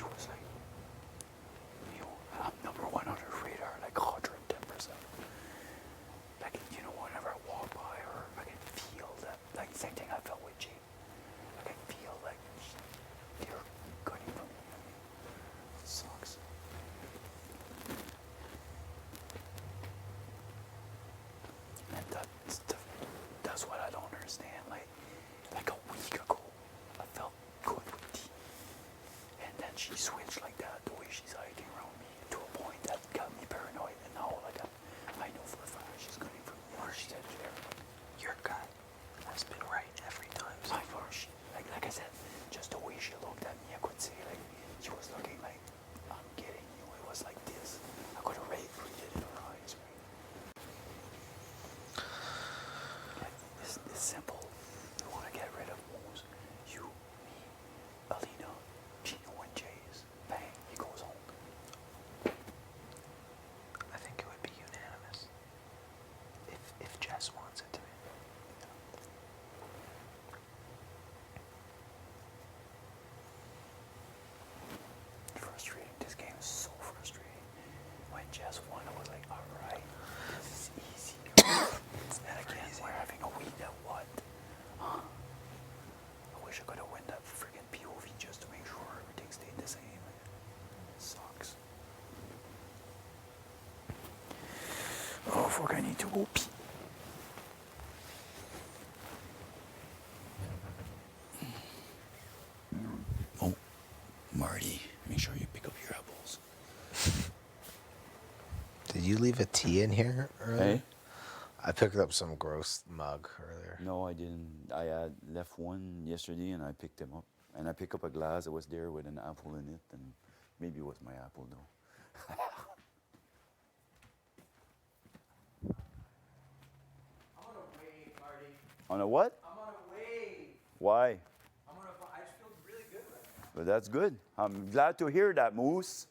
she was like, I'm number one on her radar, like 110%. Like, whenever I walk by her, I can feel that, like, same thing I felt with Jane. I can feel like you're gunning for me. It sucks. And that's what I don't understand. Like a week ago, I felt good with T. And then she switched like that, the way she's hiking around me, to a point that got me paranoid. And now, like, I know for a fact she's gunning for me. Or she said, your gut has been right every time. So far, like I said, just the way she looked at me, I could say, like, she was looking like, I'm getting you. It was like this. I could have read it in her eyes, right? It's simple. You want to get rid of Moose. You, me, Alina, Gino, and Jays. Bang, he goes home. I think it would be unanimous. If Jess wants it to be. Frustrating. This game is so frustrating. When Jess won, I was like, alright, this is easy. And again, we're having a week that what? Huh? I wish I could have won that freaking POV just to make sure everything stayed the same. It sucks. Oh, fuck, I need to go pee. Oh, Marty, make sure you pick up your apples. Did you leave a tea in here earlier? Hey? I picked up some gross mug earlier. No, I didn't. I had left one yesterday and I picked them up. And I picked up a glass that was there with an apple in it, and maybe it was my apple though. I'm on a wave, Marty. On a what? I'm on a wave. Why? I just feel really good right now. But that's good. I'm glad to hear that, Moose.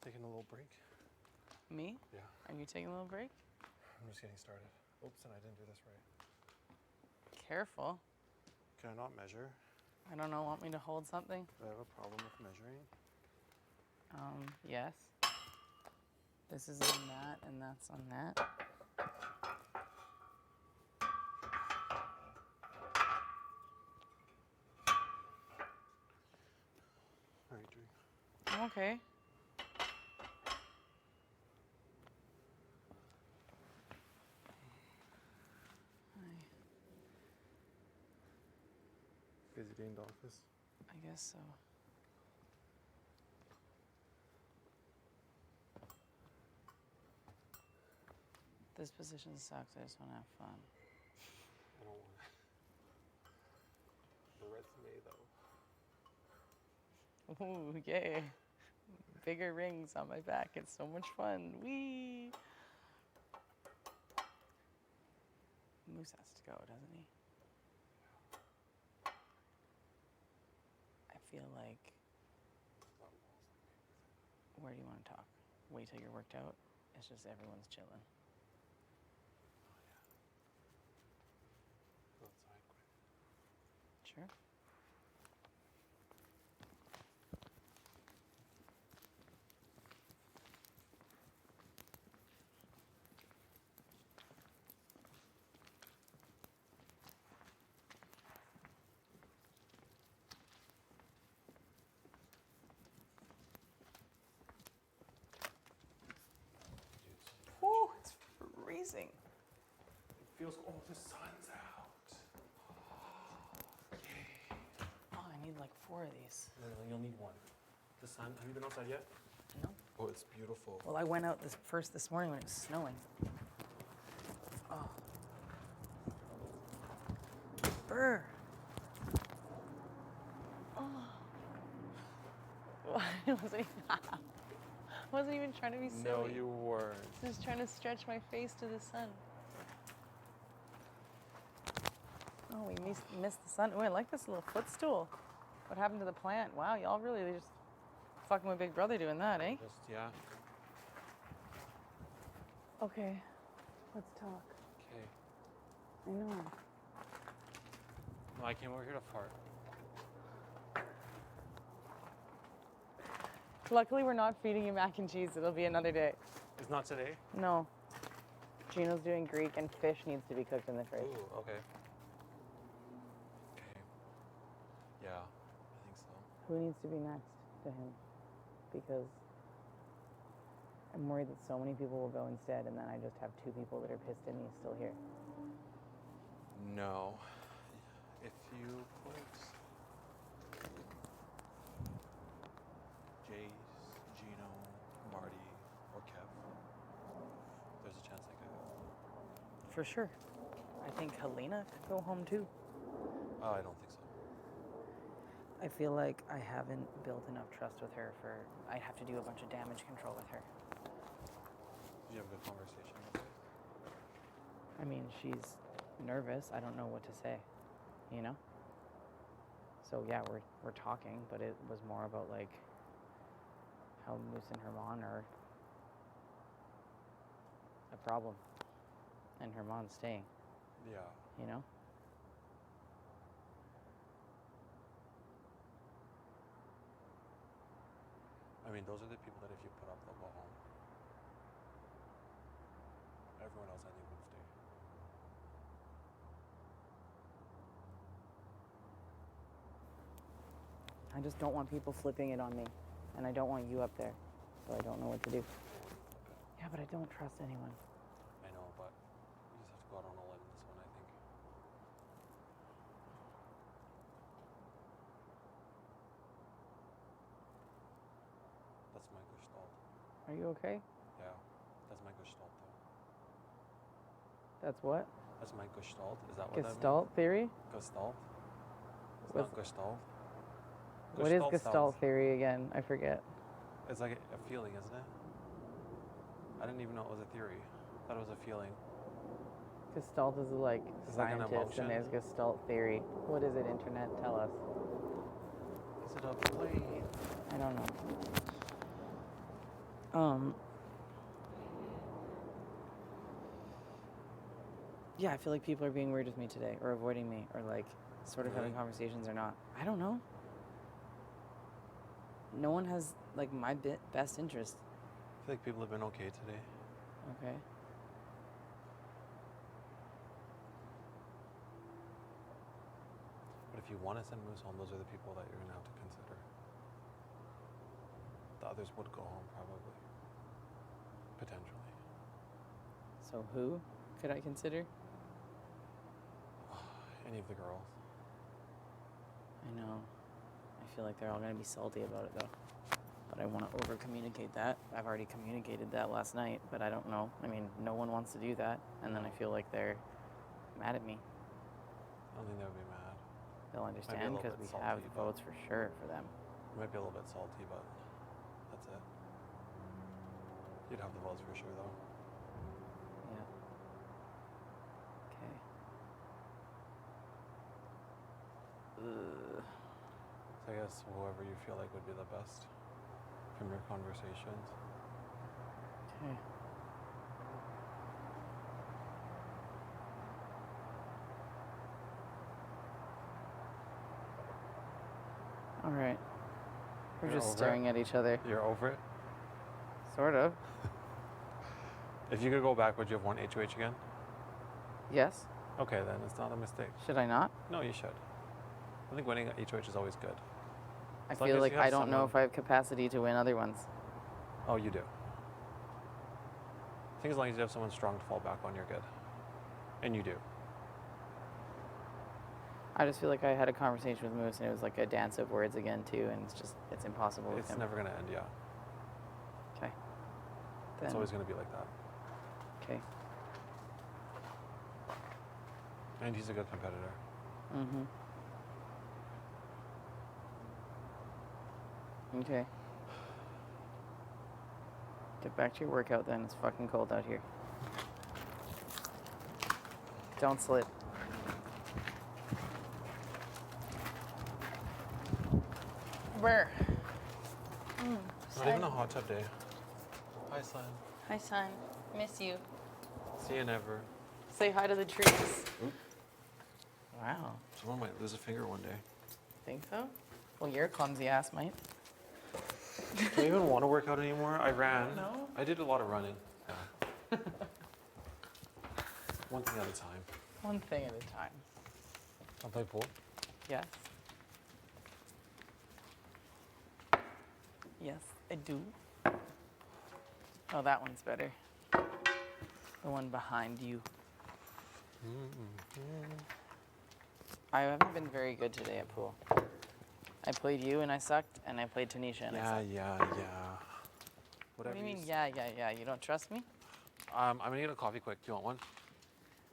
Taking a little break. Me? Yeah. Are you taking a little break? I'm just getting started. Oops, and I didn't do this right. Careful. Can I not measure? I don't know, want me to hold something? I have a problem with measuring. Yes. This is on that, and that's on that. All right, drink. I'm okay. Busy day in the office? I guess so. This position sucks. I just want to have fun. I don't want the resume though. Ooh, yay. Bigger rings on my back. It's so much fun. Whee! Moose has to go, doesn't he? I feel like... Where do you want to talk? Wait till you're worked out? It's just everyone's chilling. Go outside quick. Sure. Woo, it's freezing. It feels, oh, the sun's out. Yay. Oh, I need like 4 of these. No, you'll need one. The sun, have you been outside yet? No. Oh, it's beautiful. Well, I went out this morning when it was snowing. Oh. Brr. Oh. I wasn't even trying to be silly. No, you weren't. Just trying to stretch my face to the sun. Oh, we missed the sun. Oh, I like this little footstool. What happened to the plant? Wow, y'all really just fucking with Big Brother doing that, eh? Just, yeah. Okay, let's talk. Okay. I know. No, I came over here to fart. Luckily, we're not feeding you mac and cheese. It'll be another day. It's not today? No. Gino's doing Greek, and fish needs to be cooked in the fridge. Ooh, okay. Okay. Yeah, I think so. Who needs to be next to him? Because I'm worried that so many people will go instead, and then I just have 2 people that are pissed at me still here. No. If you put Jace, Gino, Marty, or Kev, there's a chance I could go. For sure. I think Helena could go home too. Oh, I don't think so. I feel like I haven't built enough trust with her for... I'd have to do a bunch of damage control with her. Did you have a good conversation with her? I mean, she's nervous. I don't know what to say, you know? So yeah, we're talking, but it was more about like how Moose and Herman are a problem. And Herman's staying. Yeah. You know? I mean, those are the people that if you put up, they'll go home. Everyone else, I think, would stay. I just don't want people flipping it on me. And I don't want you up there. So I don't know what to do. Yeah, but I don't trust anyone. I know, but you just have to go out on a limb this one, I think. That's my gestalt. Are you okay? Yeah, that's my gestalt, though. That's what? That's my gestalt. Is that what that means? Gestalt theory? Gestalt? It's What's- not gestalt. What is Gestalt Gestalt sounds- theory again? I forget. It's like a feeling, isn't it? I didn't even know it was a theory. I thought it was a feeling. Gestalt is like It's like an scientist, emotion. and there's Gestalt theory. What is it, internet? Tell us. Is it a plane? I don't know. Yeah, I feel like people are being weird with me today, or avoiding me, or like sort of having conversations or not. I don't know. No one has like my best interest. I feel like people have been okay today. Okay. But if you want to send Moose home, those are the people that you're going to have to consider. The others would go home, probably. Potentially. So who could I consider? Any of the girls. I know. I feel like they're all going to be salty about it, though. But I want to over-communicate that. I've already communicated that last night, but I don't know. I mean, no one wants to do that, and then I feel like they're mad at me. I don't think they would be mad. They'll understand because we have the votes for sure for them. It might be a little bit salty, but that's it. You'd have the votes for sure, though. Yeah. Okay. So I guess whoever you feel like would be the best from your conversations. Okay. All right. We're You're just over staring it? at each other. You're over it? Sort of. If you could go back, would you have won HOH again? Yes. Okay, then it's not a mistake. Should I not? No, you should. I think winning HOH is always good. I As long feel as like you have I don't know someone- if I have capacity to win other ones. Oh, you do. I think as long as you have someone strong to fall back on, you're good. And you do. I just feel like I had a conversation with Moose and it was like a dance of words again too, and it's impossible with It's him. never going to end, yeah. Okay. It's Then- always going to be like that. Okay. And he's a good competitor. Mm-hmm. Okay. Get back to your workout then. It's fucking cold out here. Don't slip. Where? Not even a hot tub day. Hi, son. Hi, son. Miss you. See you never. Say hi to the trees. Wow. Someone might lose a finger one day. Think so? Well, your clumsy ass might. Do I even want to work out anymore? I ran. No? I did a lot of running. Yeah. One thing at a time. One thing at a time. I'll play pool. Yes. Yes, I do. Oh, that one's better. The one behind you. I haven't been very good today at pool. I played you and I sucked, and I played Tanisha and I sucked. Yeah. What do you mean, yeah? You don't trust me? I'm gonna get a coffee quick. Do you want one?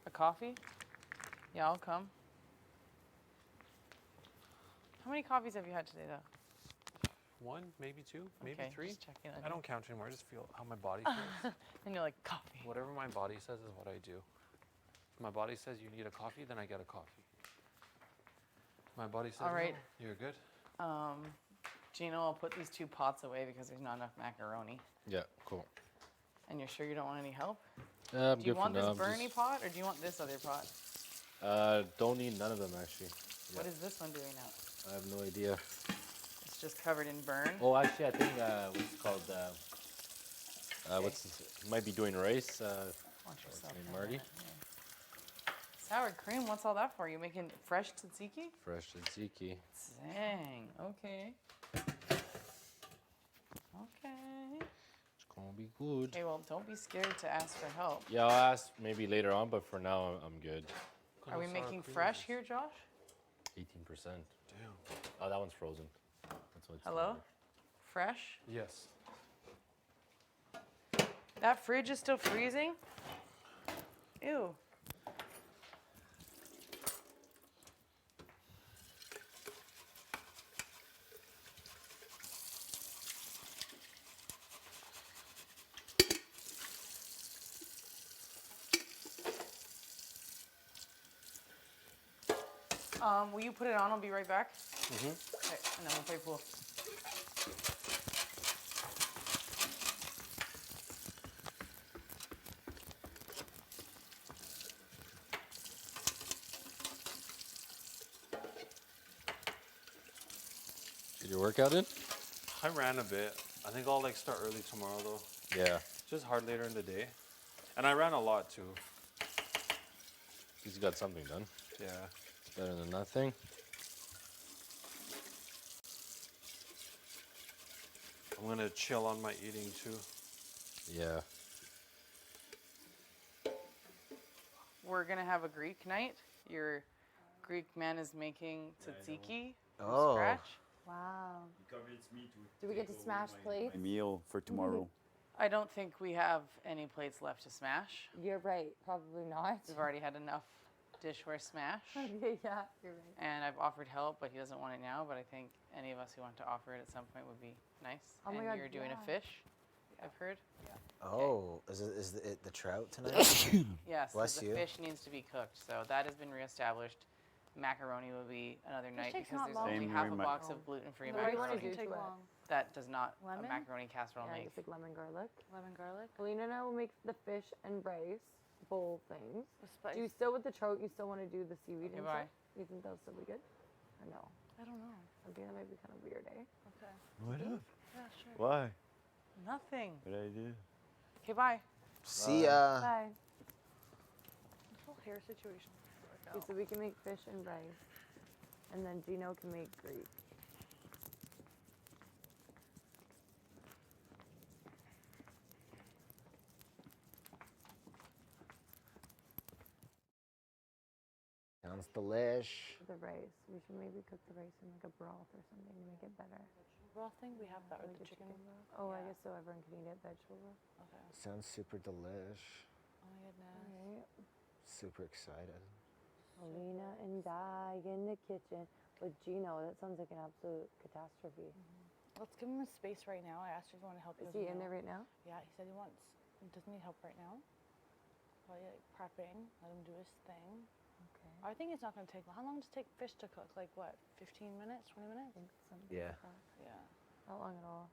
A coffee? Yeah, I'll come. How many coffees have you had today, though? One, maybe two, maybe Okay, three. just checking on I you. don't count anymore. I just feel how my body feels. And you're like, coffee. Whatever my body says is what I do. If my body says you need a coffee, then I get a coffee. If my body says All right. no, you're good. Gino, I'll put these 2 pots away because there's not enough macaroni. Yeah, cool. And you're sure you don't want any help? I'm Do you good want for this now. Bernie pot or do you want this other pot? Don't need none of them actually. What is this one doing now? I have no idea. It's just covered in burn. Oh, actually, I think what's it called? What's this? It might be doing rice. Watch yourself. Hey, Marty. Sour cream, what's all that for? You making fresh tzatziki? Fresh tzatziki. Dang, okay. Okay. It's gonna be good. Okay, well, don't be scared to ask for help. Yeah, I'll ask maybe later on, but for now, I'm good. Are we making fresh here, Josh? 18%. Damn. Oh, that one's frozen. That's why it's Hello? Fresh? Yes. That fridge is still freezing? Ew. Will you put it on? I'll be right back. Mm-hmm. Okay, and then we'll play pool. your workout in? I ran a bit. I think I'll like start early tomorrow though. Yeah. Just hard later in the day. And I ran a lot too. He's got something done. Yeah. It's better than nothing. I'm gonna chill on my eating too. Yeah. We're gonna have a Greek night. Your Greek man is making tzatziki from Oh. scratch. Wow. He convinced me to. Do we get to smash plates? My meal for tomorrow. I don't think we have any plates left to smash. You're right. Probably not. We've already had enough dishware smash. Yeah, you're right. And I've offered help, but he doesn't want it now. But I think any of us who want to offer it at some point would be nice. Oh my and God, you're doing yeah. a fish, I've heard. Yeah. Oh, is it the trout tonight? Yes, Bless the you. fish needs to be cooked. So that has been reestablished. Macaroni will be another night takes because not there's long. only Same half here, a my- box of gluten-free What do you want to macaroni. do to it? That does not Lemon? a macaroni casserole Yeah, make. just like lemon garlic. Lemon garlic. Alina and I will make the fish and rice bowl things. With spice. Do you still with the trout? You still want to do the seaweed Okay, and bye. stuff? You think that'll still be good? Or no? I don't know. I think that might be kind of weird, eh? Okay. What up? Yeah, sure. Why? Nothing. What did I do? Okay, bye. See ya. Bye. This whole hair situation. Okay, so we can make fish and rice, and then Gino can make Greek. Sounds delish. The rice. We should maybe cook the rice in like a broth or something to make it better. Raw thing, we have that with Like the a chicken. broth. Oh, I guess so. Everyone can eat it vegetable broth. Okay. Sounds super delish. Oh my goodness. Alright. Super excited. Alina and Di in the kitchen with Gino. That sounds like an absolute catastrophe. Let's give him a space right now. I asked if he wanted help. Is he in there right now? Yeah, he said he doesn't need help right now. Probably like prepping. Let him do his thing. Okay. I think it's not going to take long. How long does it take fish to cook? Like what, 15 minutes, 20 minutes? Yeah. Yeah. Not long at all.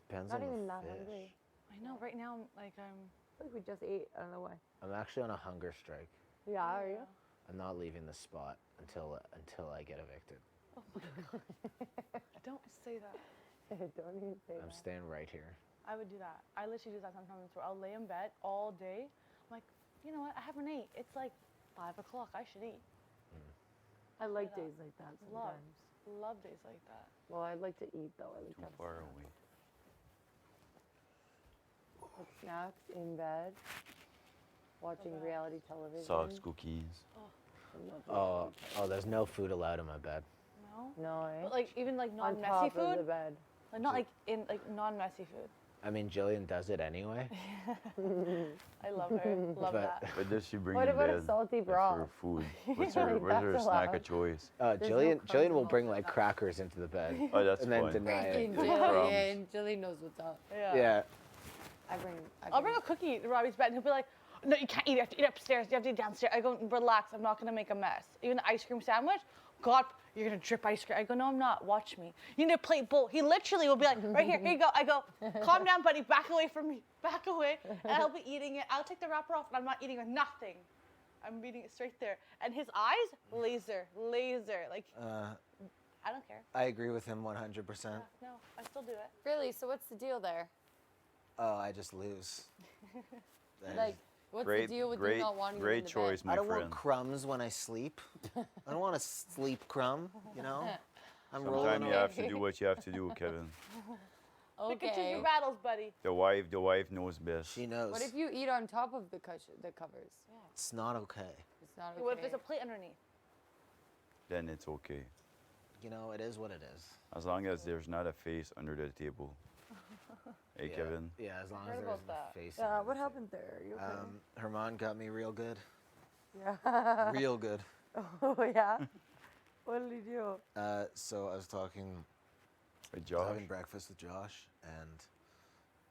Depends Not on even the that fish. hungry. I know, right now, I'm I feel like we just ate. I don't know why. I'm actually on a hunger strike. Yeah, are you? I'm not leaving the spot until I get evicted. Oh my God. Don't say that. Don't even say I'm that. staying right here. I would do that. I literally do that sometimes where I'll lay in bed all day. I'm like, you know what? I haven't ate. It's like 5 o'clock. I should eat. I like days like that Love. sometimes. Love days like that. Well, I like to eat though. I like to Too have far snacks. away. Like snacks in bed, watching reality television. Socks, cookies. Oh, there's no food allowed in my bed. No? No, eh? But like even like On non-messy top food? of the bed. Like not like in like non-messy food. I mean, Jillian does it anyway. I love her. Love But- that. What does she bring What in about a bed salty for broth? food? Yeah, What's like, her that's snack allowed. of choice? There's no Jillian crumbs will and bring all like that. crackers into the bed. Oh, that's and then fine. deny it. Crumbs. Yeah, and Jilly knows what's up. Yeah. I'll bring a cookie to Robbie's bed and he'll be like, no, you can't eat it. You have to eat upstairs. You have to eat downstairs. I go, relax. I'm not going to make a mess. Even the ice cream sandwich, God, you're going to drip ice cream. I go, no, I'm not. Watch me. You need a plate bowl. He literally will be like, right here, here you go. I go, calm down, buddy. Back away from me. Back away. And I'll be eating it. I'll take the wrapper off and I'm not eating it. Nothing. I'm eating it straight there. And his eyes, laser. Like, I don't care. I agree with him 100%. No, I still do it. Really? So what's the deal there? Oh, I just lose. Like, what's the deal with you not wanting to Great choice, my I don't friend. want crumbs when I sleep. I don't want a sleep crumb, you know? I'm rolling Sometimes you have to do what you have to do, Kevin. Pick and choose your battles, buddy. The wife knows best. She knows. What if you eat on top of the covers? It's not okay. It's not okay. What if there's a plate underneath? Then it's okay. You know, it is what it is. As long as there's not a face under the table. Hey, Yeah. Kevin. Yeah, as long Heard as there's about no that. face. Yeah, what happened there? Are you okay? Herman got me real good. Yeah. Real good. Oh, yeah? What did he do? So I was talking with I was Josh. having breakfast with Josh, and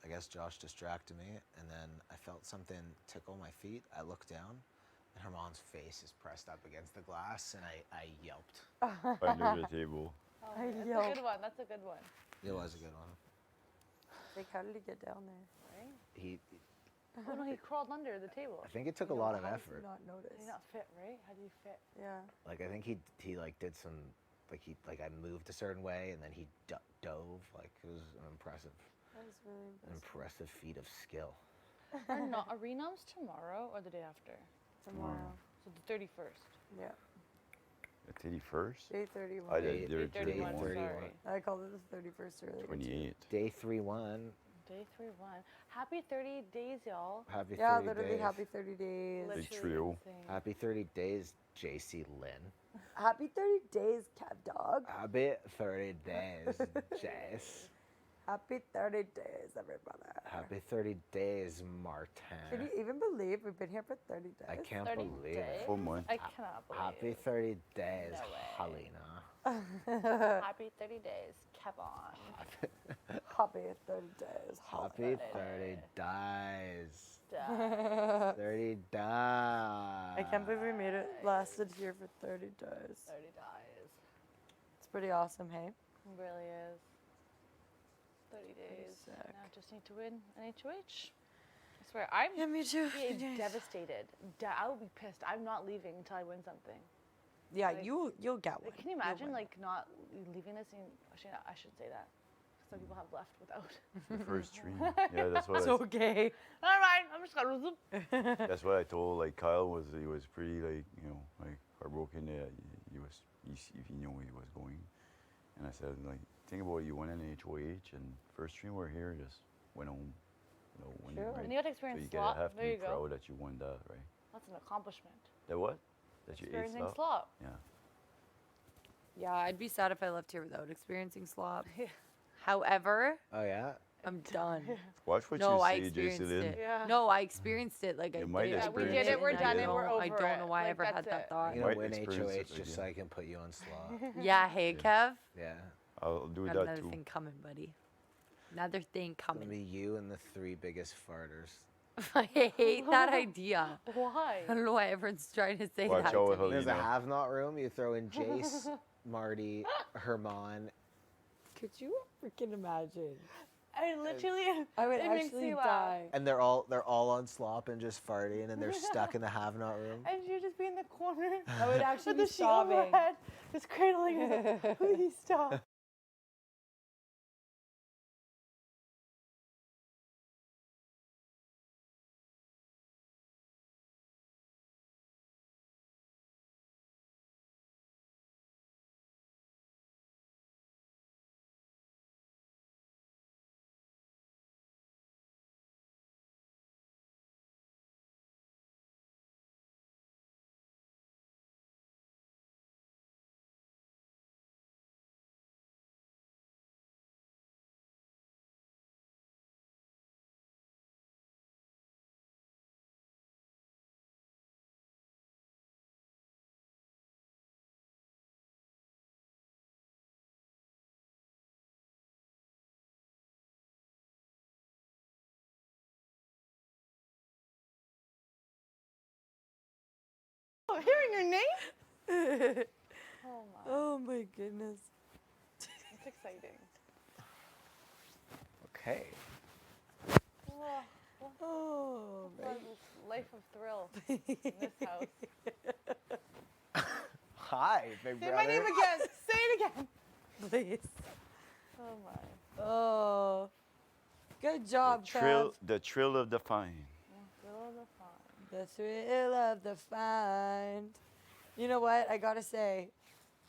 I guess Josh distracted me, and then I felt something tickle my feet. I looked down, and Herman's face is pressed up against the glass, and I yelped. Under the table. Oh, I that's yelled. a good one. That's a good one. It was a good one. Like, how did he get down there? Right? He, Oh no, he crawled under the table. I think it took a lot of How did effort. you not notice? Did he not fit, right? How do you fit? Yeah. Like I think he like did some like I moved a certain way and then he dove. Like it was an impressive, That is really an impressive feat of skill. Are renoms tomorrow or the day after? Tomorrow. So the 31st. Yeah. The 31st? Day 31. I did Day 31, 31. sorry. I called it the 31st earlier. 28. Day 3-1. Day 3-1. Happy 30 days, y'all. Happy 30 Yeah, literally days. happy 30 days. The trio. Happy 30 days, JC Lynn. Happy 30 days, Kev Dog. Happy 30 days, Jace. Happy 30 days, everybody. Happy 30 days, Martin. Can you even believe we've been here for 30 days? I can't 30 believe days? it. Full month. I cannot believe Happy it. 30 days, No way. Helena. Happy 30 days, Kevon. Happy 30 days. Happy 30 days. Die. 30 days. I can't believe we made it lasted here for 30 days. 30 days. It's pretty awesome, hey? It really is. 30 days. sick. Now I just need to win an HOH. I swear, I'm me too. being devastated. I will be pissed. I'm not leaving until I win something. Yeah, Like- you'll get one. Like, can you imagine, like, not leaving this? Actually, I should say that. Some people have left without. The first stream. Yeah, that's what It's I, okay. All right, I'm just gonna lose them. that's what I told like Kyle was he was pretty like like heartbroken that he was he knew he was going, and I said like think about it, you won an HOH and first stream we're here just went home, winning, True. right? And you got to So experience you slot. have to There be you go. proud that you won that, right? That's an accomplishment. That what? That you ate Experiencing slop? slop. Yeah. Yeah, I'd be sad if I left here without experiencing slop. However, Oh, yeah? I'm done. Watch what No, you I say, experienced Jason. it. Yeah. No, I experienced it. Like I You might did. Yeah, we experience did it. it We're again. done it. We're over I don't know it. why I Like, ever had that's that it. thought. I'm gonna Might win experience HOH it just again. so I can put you on slot. Yeah, hey Kev. Yeah. I'll do Got that another too. thing coming, buddy. Another thing It's gonna coming. be you and the 3 biggest farters. I hate that idea. Why? I don't know why everyone's trying to say Watch that. out, to me. There's a Helena. have-not room. You throw in Jace, Marty, Herman. Could you freaking imagine? I literally. I would it makes actually me laugh. die. And they're all on slop and just farting, and they're stuck in the have-not room. And you just be in the corner. I would actually with be the sheet over her sobbing. head, just cradling it. Please stop. Oh, hearing your name? Oh my. Oh my goodness. It's exciting. Okay. Oh, Life of thrill in this house. Hi, big Say brother. my name again. Say it again. please. Oh my. Oh, good job, The thrill of the find. Thrill of the fun. The thrill of the find. You know what? I gotta say,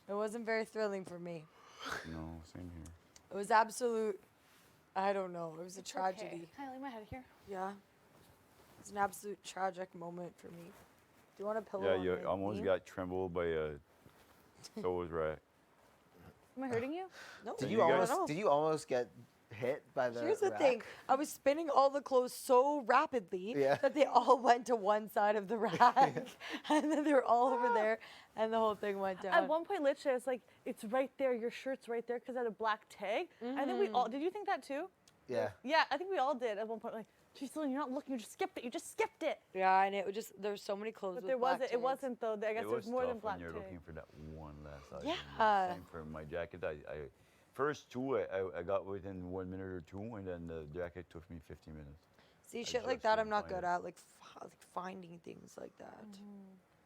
it wasn't very thrilling for me. No, same here. It was absolute. I don't know. It was a It's tragedy. Okay. Can I lay my head here? Yeah. It's an absolute tragic moment for me. Do you want a pillow? Yeah, on you my almost knee? got trembled by a So's rack. Am I hurting you? No. Did You you guys- almost? Did you almost get hit by the? Here's the rack? thing. I was spinning all the clothes so rapidly Yeah. that they all went to one side of the rack. And then they were all over there and the whole thing went down. At one point, literally, I was like, it's right there. Your shirt's right there because I had a black tag. I think we all, did you think that too? Yeah. Yeah, I think we all did at one point. Like, geez, Celine, you're not looking. You just skipped it. You just skipped it. Yeah, and it was just, there were so many clothes But with there black wasn't. It tags. wasn't though. I guess It there was was more tough than black when you're tag. looking for that one last item. Yeah. Same for my jacket. I first two I got within 1 minute or two, and then the jacket took me 50 minutes. See, I shit like just that I'm couldn't not find good it. at, like finding things like that.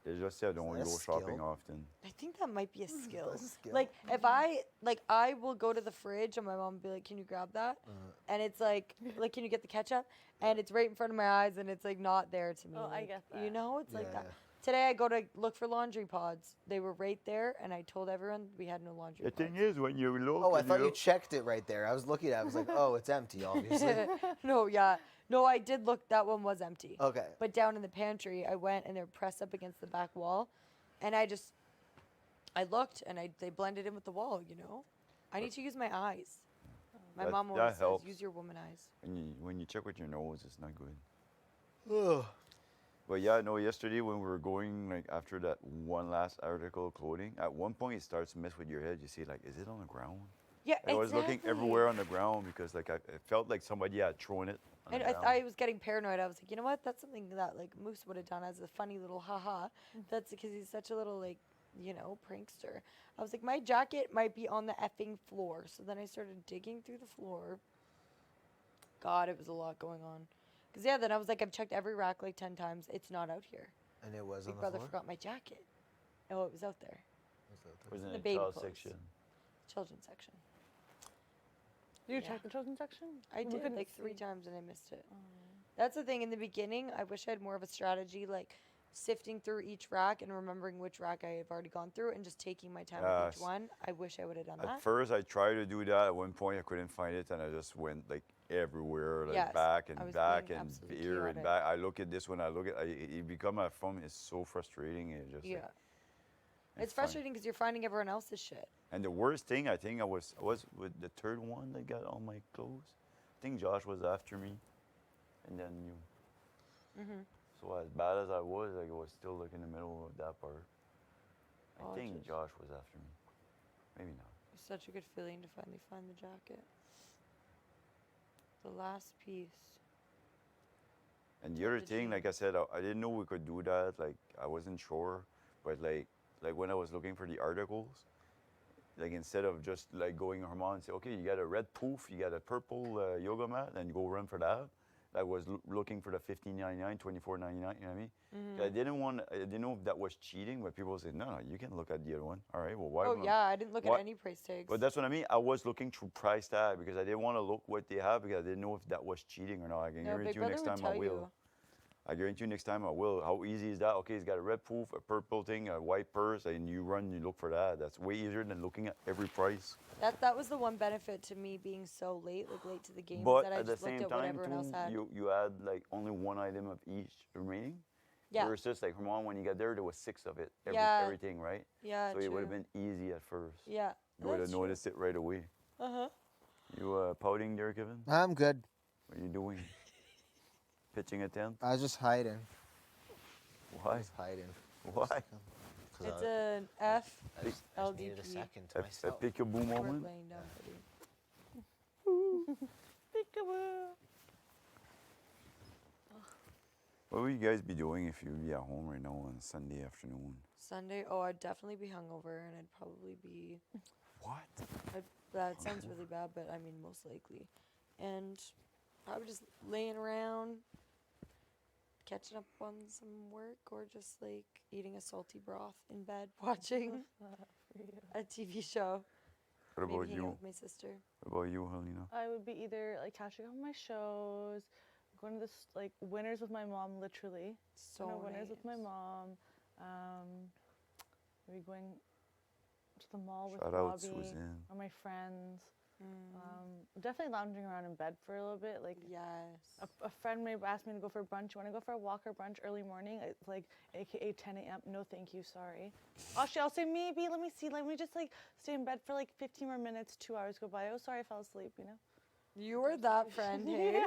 They just said don't that a go skill? shopping often. I think that might be a skill. skill. Like if I will go to the fridge and my mom will be like, "Can you grab that?" And it's like, "Can you get the ketchup?" And it's right in front of my eyes, and it's like not there to me. Oh, I like, get You that. know, it's like Yeah, that. yeah. Today I go to look for laundry pods. They were right there, and I told everyone we had no laundry The pods. thing is, when you look, Oh, I and thought you look- checked it right there. I was looking at it. I was like, oh, it's empty, obviously. No, yeah. No, I did look. That one was empty. Okay. But down in the pantry, I went and they're pressed up against the back wall. And I looked and they blended in with the wall, you know? I need to use my eyes. My That- mom that always says, helps. use your woman eyes. when you check with your nose, it's not good. Ugh. But yeah, no, yesterday when we were going, like after that one last article of clothing, at one point it starts to mess with your head. You see, like, is it on the ground? Yeah, I was looking exactly. everywhere on the ground because like I felt like somebody had thrown it on And the ground. I was getting paranoid. I was like, you know what? That's something that like Moose would have done as a funny little haha. That's because he's such a little like, prankster. I was like, my jacket might be on the effing floor. So then I started digging through the floor. God, it was a lot going on. Because then I was like, I've checked every rack like 10 times. It's not out here. And it was Big on the brother floor? forgot my jacket. Oh, it was out there. Was in the the baby child clothes. section. Children's section. You Yeah. checked the children's section? I We did couldn't like 3 see. times and I missed it. That's the thing. In the beginning, I wish I had more of a strategy, like sifting through each rack and remembering which rack I have already gone through and just taking my time with each Yes. one. I wish I would have done At that. first, I tried to do that. At one point, I couldn't find it, and I just went like everywhere, like Yes, back I and was back being and absolutely here and chaotic. back. I look at this one. I look at it. Become a phone is so frustrating. It just Yeah. like, It's fun. frustrating because you're finding everyone else's shit. And the worst thing, I think I was with the third one that got all my clothes. I think Josh was after me, and then you. Mhm. So as bad as I was still like in the middle of that part. I Oh, think just- Josh was after me. Maybe not. It's such a good feeling to finally find the jacket. The last piece. And the other thing, like I said, I didn't know we could do that. Like I wasn't sure, but like when I was looking for the articles, like instead of just like going Herman and say, okay, you got a red poof, you got a purple yoga mat, and you go run for that. I was looking for the $15.99, $24.99. You know what I mean? Mhm. I didn't know if that was cheating, but people said, no, you can look at the other one. All right, well, why? Oh, would yeah, I didn't look at why- any price tags. But that's what I mean. I was looking through price tag because I didn't want to look what they have because I didn't know if that was cheating or not. I can No, guarantee Big you Brother next would time I tell will. you. I guarantee you next time I will. How easy is that? Okay, he's got a red poof, a purple thing, a white purse, and you look for that. That's way easier than looking at every price. That was the one benefit to me being so late, like late to the game, But that I at the just looked same at what time, everyone else too, had. you had like only one item of each remaining. Yeah. Versus like Herman, when you got there was 6 of it. Yeah. Everything, right? Yeah, So it would have true. been easy at first. Yeah, You would have that's true. noticed it right away. Uh-huh. You pouting there, Kevin? I'm good. What are you doing? Pitching a tent? I was just hiding. Why? Just hiding. Why? It's an F I just needed a LDP. second to A myself. peekaboo We're moment? laying down pretty. Peekaboo. What would you guys be doing if you'd be at home right now on Sunday afternoon? Sunday, I'd definitely be hungover, and I'd probably be. What? That sounds really bad, but I mean most likely, and probably just laying around, catching up on some work, or just like eating a salty broth in bed, watching a TV show. What Maybe about hanging out you? with my sister. What about you, Helena? I would be either like catching up on my shows, going to this like winners with my mom, literally. So Going to winners with my nice. mom. Maybe going to the mall with Shout out Bobby Suzanne. or my friends. Definitely lounging around in bed for a little bit. Like yes. A friend may ask me to go for brunch. You want to go for a walk or brunch early morning? It's like AKA 10 a.m. No, thank you. Sorry. Actually, I'll say maybe. Let me see. Let me just like stay in bed for like 15 more minutes. 2 hours go by. Oh, sorry, I fell asleep. You know. You were that friend, hey? Yeah.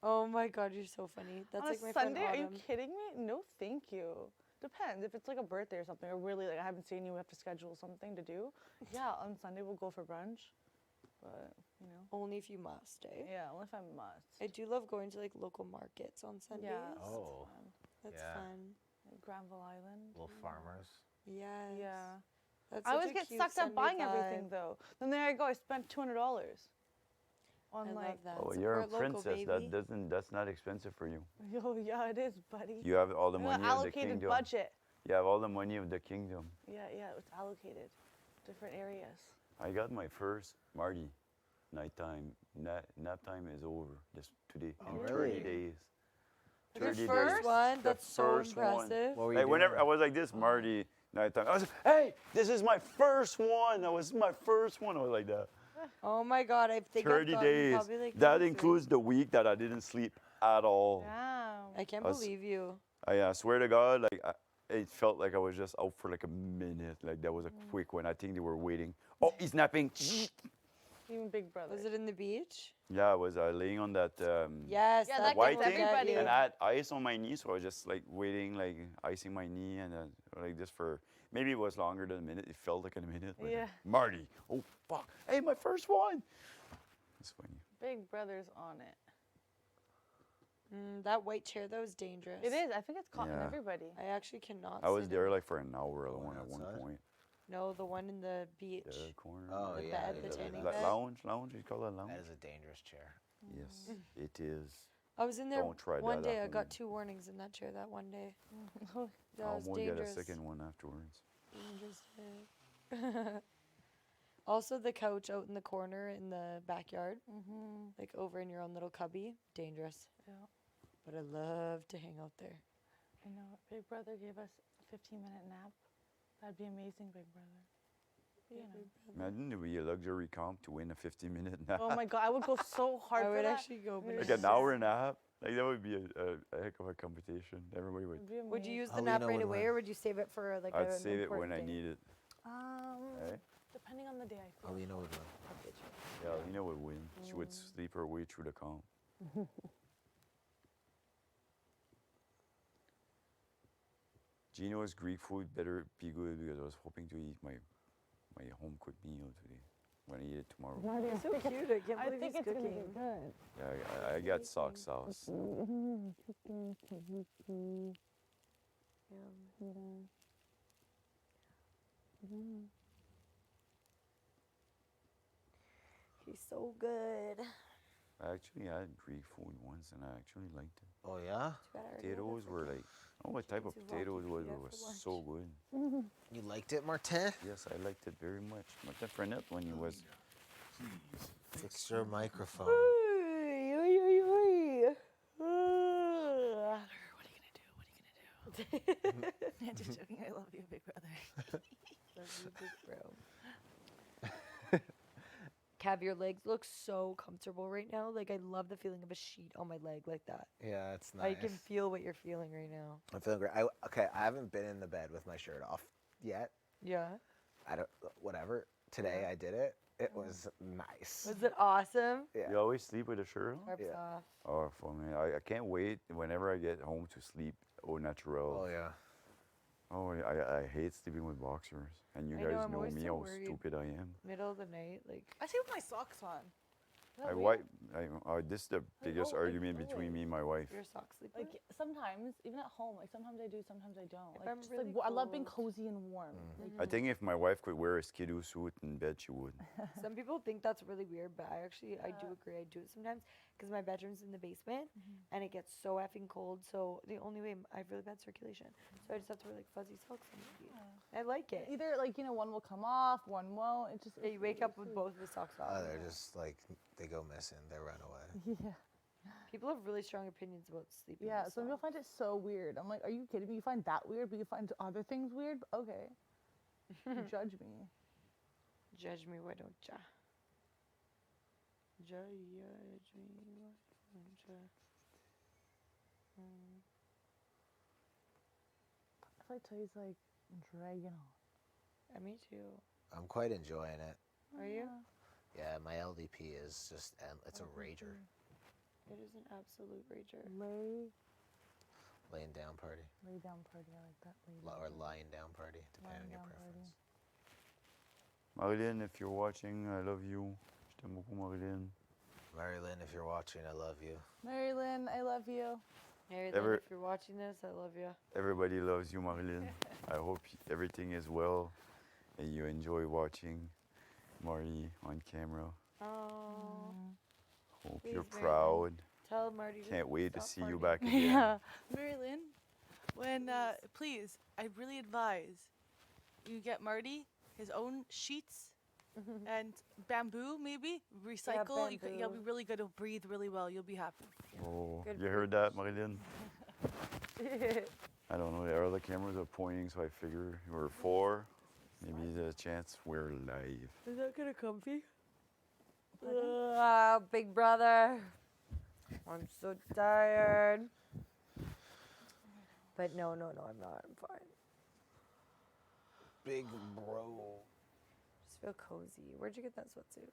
Oh my God, you're so funny. That's On like a my Sunday? friend Are you Autumn. kidding me? No, thank you. Depends. If it's like a birthday or something, or really like I haven't seen you, we have to schedule something to do. Yeah, on Sunday we'll go for brunch. But you know. Only if you must, eh? Yeah, only if I must. I do love going to like local markets on Sundays. Yeah. Oh. That's yeah. fun. Like Granville Island. Little farmers. Yes. Yeah. That's I such always a get cute sucked up Sunday buying vibe. everything though. Then there I go. I spent $200 on I like. love that. Oh, you're a Support local, princess. baby. That's not expensive for you. Oh yeah, it is, buddy. You have all the I got money of the allocated kingdom. budget. You have all the money of the kingdom. Yeah, it's allocated. Different areas. I got my first Marty nighttime. Nap time is over today in 30 days. Your first one? That's so impressive. What were you Like whenever doing? I was like this, Marty nighttime. I was like, hey, this is my first one. That was my first one. I was like that. Oh my God, I think 30 I've gotten days. probably like That maybe includes the week that I didn't sleep at all. Wow. I can't I was- believe you. I swear to God, like it felt like I was just out for like a minute. Like that was a quick one. I think they were waiting. Oh, he's napping. Even Big Brother. Was it in the beach? Yeah, I was laying on that Yes, Yeah, that that white gets thing, everybody. and I had ice on my knee, so I was just like waiting, like icing my knee, and like this for maybe it was longer than a minute. It felt like a minute. But Yeah. Marty, oh fuck! Hey, my first one. It's funny. Big Brother's on it. That white chair though is dangerous. It is. I think it's caught in Yeah. everybody. I actually cannot. I was sit there in it. like for an hour alone at one point. No, the one in the beach. The corner. Oh, The yeah. bed, the tanning La- bed. lounge. You call that lounge? That is a dangerous chair. Yes, it is. I was in there Don't try one that day. at I got home. 2 warnings in that chair that one day. I That was almost get a dangerous. second one afterwards. Dangerous. Also, the couch out in the corner in the backyard, like over in your own little cubby, dangerous. Yeah. But I love to hang out there. I know. Big Brother gave us a 15-minute nap. That'd be amazing, Big Brother. You know. Imagine it would be a luxury comp to win a 15-minute nap. Oh my God, I would go so hard I for would that. actually go Like an hour nap. Like that would be a heck of a competition. Everybody would. Would you use the Alina nap right would away, win. or would you save it for like I'd an save it when important I day? need it. Eh? Depending on the day, I feel. Alina would win. Yeah, Alina would win. She would sleep her way through the comp. Gino's Greek food better be good because I was hoping to eat my home cooked meal today. I'm gonna eat it tomorrow. He's so cute. I can't I believe think he's it's gonna cooking. be good. Yeah, I got sock sauce. He's so good. I actually had Greek food once and I actually liked it. Oh, yeah? Potatoes were like, I don't know what type of potatoes it was, but it was so good. You liked it, Martin? Yes, I liked it very much. Martin Frenette when he was. Fix your microphone. What are you gonna do? Yeah, just joking. I love you, Big Brother. Love you, big bro. Cav, your legs look so comfortable right now. Like I love the feeling of a sheet on my leg like that. Yeah, it's nice. I can feel what you're feeling right now. I'm feeling great. I haven't been in the bed with my shirt off yet. Yeah. I don't. Whatever. Today I did it. It was nice. Was it awesome? Yeah. You always sleep with a shirt on? Tarps off. Oh, for me, I can't wait whenever I get home to sleep au naturel. Oh yeah. Oh, I hate sleeping with boxers, and you I know, guys I'm know always me so how worried. stupid I am. Middle of the night, like. I sleep with my socks on. Is that I weird? wipe. This is the biggest like, argument between me and my wife. Your sock sleeper? Like sometimes, even at home, like sometimes I do, sometimes I don't. If Like, I'm just, really I love being cold. cozy and warm. I think if my wife could wear a skidoo suit in bed, she would. Some people think that's really weird, but I do agree. I do it sometimes because my bedroom's in the basement and it gets so effing cold. So the only way I have really bad circulation, so I just have to wear like fuzzy socks. I like it. Either like one will come off, one won't. It just Yeah, you wake up with both the socks off. Oh, they're just like they go missing. They run away. Yeah. People have really strong opinions about sleeping. Yeah, with some people socks. find it so weird. I'm like, are you kidding me? You find that weird, but you find other things weird? Okay. You judge me. Judge me, why don't ya? Judge me, why don't ya? I feel like today's like dragging on. Me too. I'm quite enjoying it. Are you? Yeah, my LDP is just it's a rager. It is an absolute rager. Laying down party. Lay down party. I like that. Or lying down party, depending on your preference. Marilyn, if you're watching, I love you. Je t'aime beaucoup, Marilyn. Marilyn, if you're watching, I love you. Marilyn, I love you. Marilyn, if you're watching this, I love you. Everybody loves you, Marilyn. I hope everything is well and you enjoy watching Marty on camera. Oh. Hope Please, you're Marilyn. proud. Tell Marty. Can't wait to see you farting. back again. Yeah. Marilyn, When please, I really advise you get Marty his own sheets and bamboo, maybe recycle. You'll be really good. He'll breathe really well. You'll be happy. Oh, Good you heard that, Marilyn? I don't know. The other cameras are pointing, so I figure we're 4. Maybe there's a chance we're live. Is that kind of comfy? Big brother. I'm so tired. But no, I'm not. I'm fine. Big bro. Just feel cozy. Where'd you get that sweatsuit?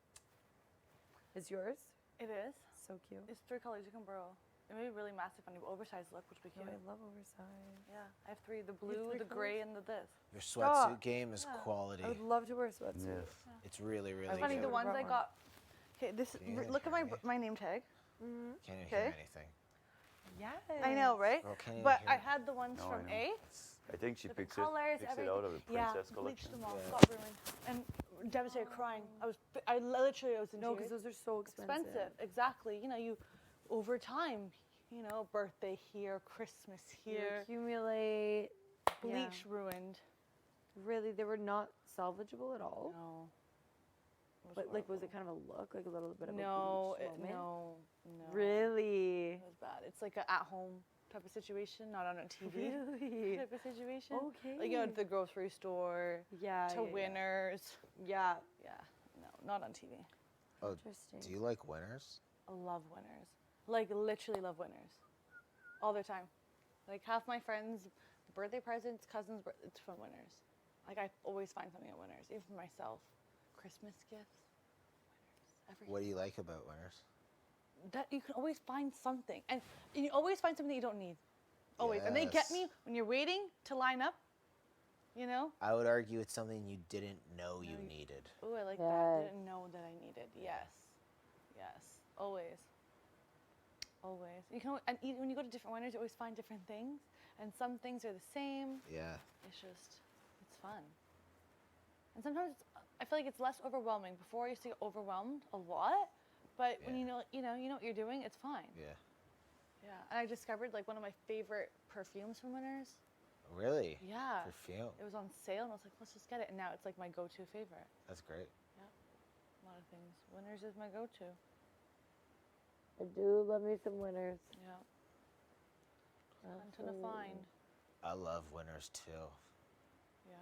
It's yours? It is. So cute. It's 3 colors. You can borrow. It may be really massive on you, but oversized look, which would be Oh, cute. I love oversized. Yeah, I have 3: the blue, the gray, and the this. Your sweatsuit game is quality. I would love to wear a sweatsuit. Yes. It's really, really It's funny, good. the ones I got. Okay, this. Can you Look at my name tag. Can't even hear anything. Yes. I know, right? Girl, can't even But hear I it. had the ones No, I from know. A. I think she Different picks it colors, out of the Princess yeah, collection. bleached them all. Yeah. Got ruined. And devastated, crying. I literally was in No, tears. 'cause those are so expensive. Exactly. You know, you over time, you know, birthday here, Christmas You here. accumulate. Bleach ruined. Really, they were not salvageable at all. No. But like, was it kind of a look, like a little bit of No, a bleach moment? no. Really? It was bad. It's like an at-home type of situation, not on a TV Really? type of situation. Okay. Like, you know, at the grocery store. Yeah. To Winners. Yeah. Yeah. No, not on TV. Oh, Interesting. do you like winners? I love Winners. Like, literally love Winners. All the time. Like, half my friends' birthday presents, cousins, it's from Winners. Like, I always find something at Winners, even for myself. Christmas gifts. What do you like about winners? That you can always find something, and you always find something you don't need. Always, and they get Yes. me when you're waiting to line up. You know. I would argue it's something you didn't know you needed. Oh, I like that. I didn't know that I needed. Yes, yes, always, always. You can, and even when you go to different winners, you always find different things, and some things are the same. Yeah. It's just, it's fun. And sometimes I feel like it's less overwhelming. Before I used to get overwhelmed a lot, but when you know what you're doing, it's fine. Yeah. Yeah, and I discovered like one of my favorite perfumes from Winners. Really? Yeah. Perfume. It was on sale, and I was like, let's just get it. And now it's like my go-to favorite. That's great. Yeah, a lot of things. Winners is my go-to. I do love me some winners. Yeah. Fun to find. I love winners too. Yeah.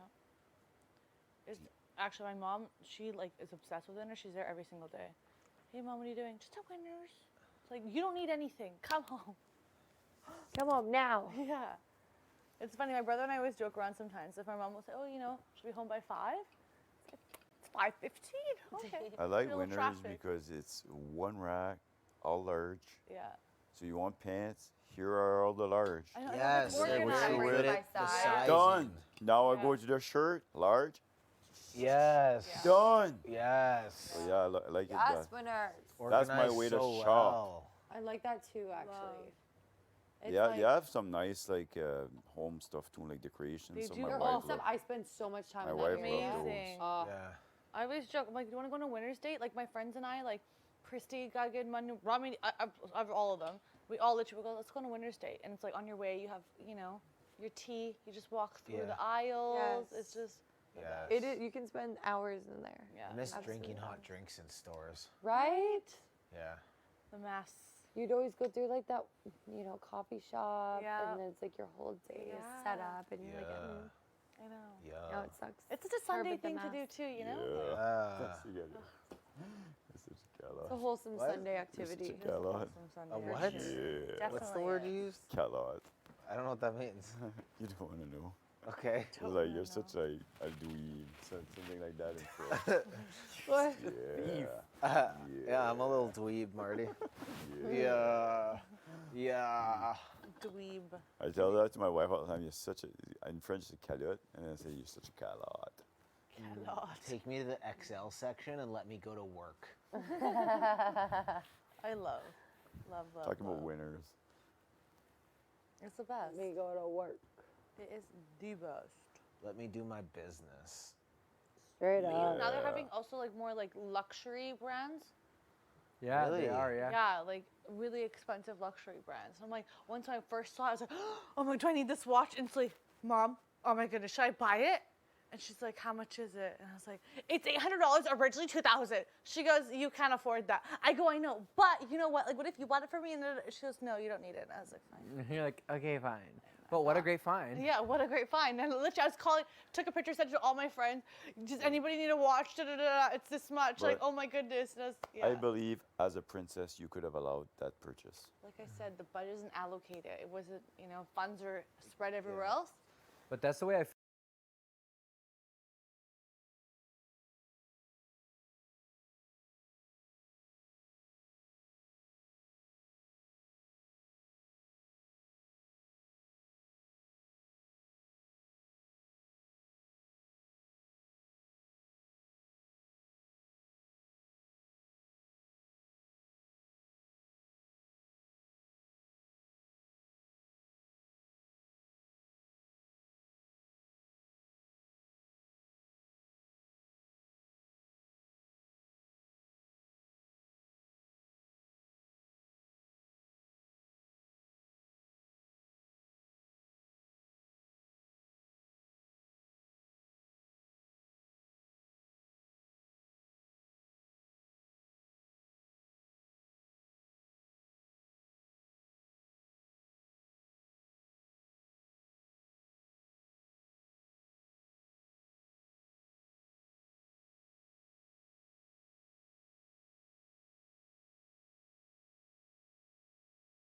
It's, actually, my mom, she like is obsessed with Winners. She's there every single day. Hey, Mom, what are you doing? Just at Winners. It's like, you don't need anything. Come home. Come home now. Yeah. It's funny. My brother and I always joke around sometimes. If my mom will say, oh, you know, she'll be home by 5. It's 5:15. Okay. I like Little Winners traffic. because it's one rack, all large. Yeah. So you want pants? Here are all the large. I know, Yes, like, they organized. were good at the sizing. Done. Now I go to the shirt, large. Yes. Done. Yes. So yeah, I like it. Yes, that. Winners. That's my Organized way to so shop. well. I like that too, actually. It's Yeah, like, you have some nice like home stuff too, like decorations. They So do. my Their wife own stuff. look- I spend so much time My in wife that area. loved those. Amazing. Yeah. I always joke, I'm like, do you want to go on a Winners date? Like my friends and I, like Christy got good money, Rami, I have all of them. We all literally go, let's go on a Winners date. And it's like on your way, you have, you know, your tea, you just walk through Yeah. the aisles. Yes. It's just, Yes. It is. You can spend hours in there. yeah. I miss Absolutely. drinking hot drinks in stores. Right? Yeah. The mass. You'd always go through like that, you know, coffee shop, Yeah. and then it's like your whole day is Yeah. set up, and you're like, Yeah. I know. Yeah. no, it sucks. It's just a Sunday Perfect, the thing to do mass. too, you know? Yeah. Together. It's such a It's a wholesome What? Sunday It's such activity. a calotte. Awesome Sunday. A what? Yeah. Definitely What's the word you is. used? Calotte. I don't know what that means. You don't want to know. Okay. It's like you're such a dweeb, something like that in French. What? Yeah. Yeah, I'm a little dweeb, Marty. Yeah. Yeah. Dweeb. I tell that to my wife all the time. You're such a, in French, it's a calotte, and I say you're such a calotte. Calotte. Take me to the XL section and let me go to work. I love. Talking about winners. It's the best. Me go to work. It is the best. Let me do my business. Straight up. Now they're having also like more like luxury brands. Yeah, they are. Yeah. Yeah, like really expensive luxury brands. I'm like, once I first saw it, I was like, oh my, do I need this watch? And it's like, Mom, oh my goodness, should I buy it? And she's like, how much is it? And I was like, it's $800, originally $2,000. She goes, you can't afford that. I go, I know, but you know what? Like, what if you bought it for me? And she goes, no, you don't need it. And I was like, fine. You're like, okay, fine. But what a great find. Yeah, what a great find. And literally, I was calling, took a picture, sent it to all my friends. Does anybody need a watch? Da, da, da, da. It's this much. But like, oh my goodness. And I was, yeah. I believe as a princess, you could have allowed that purchase. Like I said, the budget isn't allocated. It wasn't, funds are spread everywhere else. But that's the way I feel.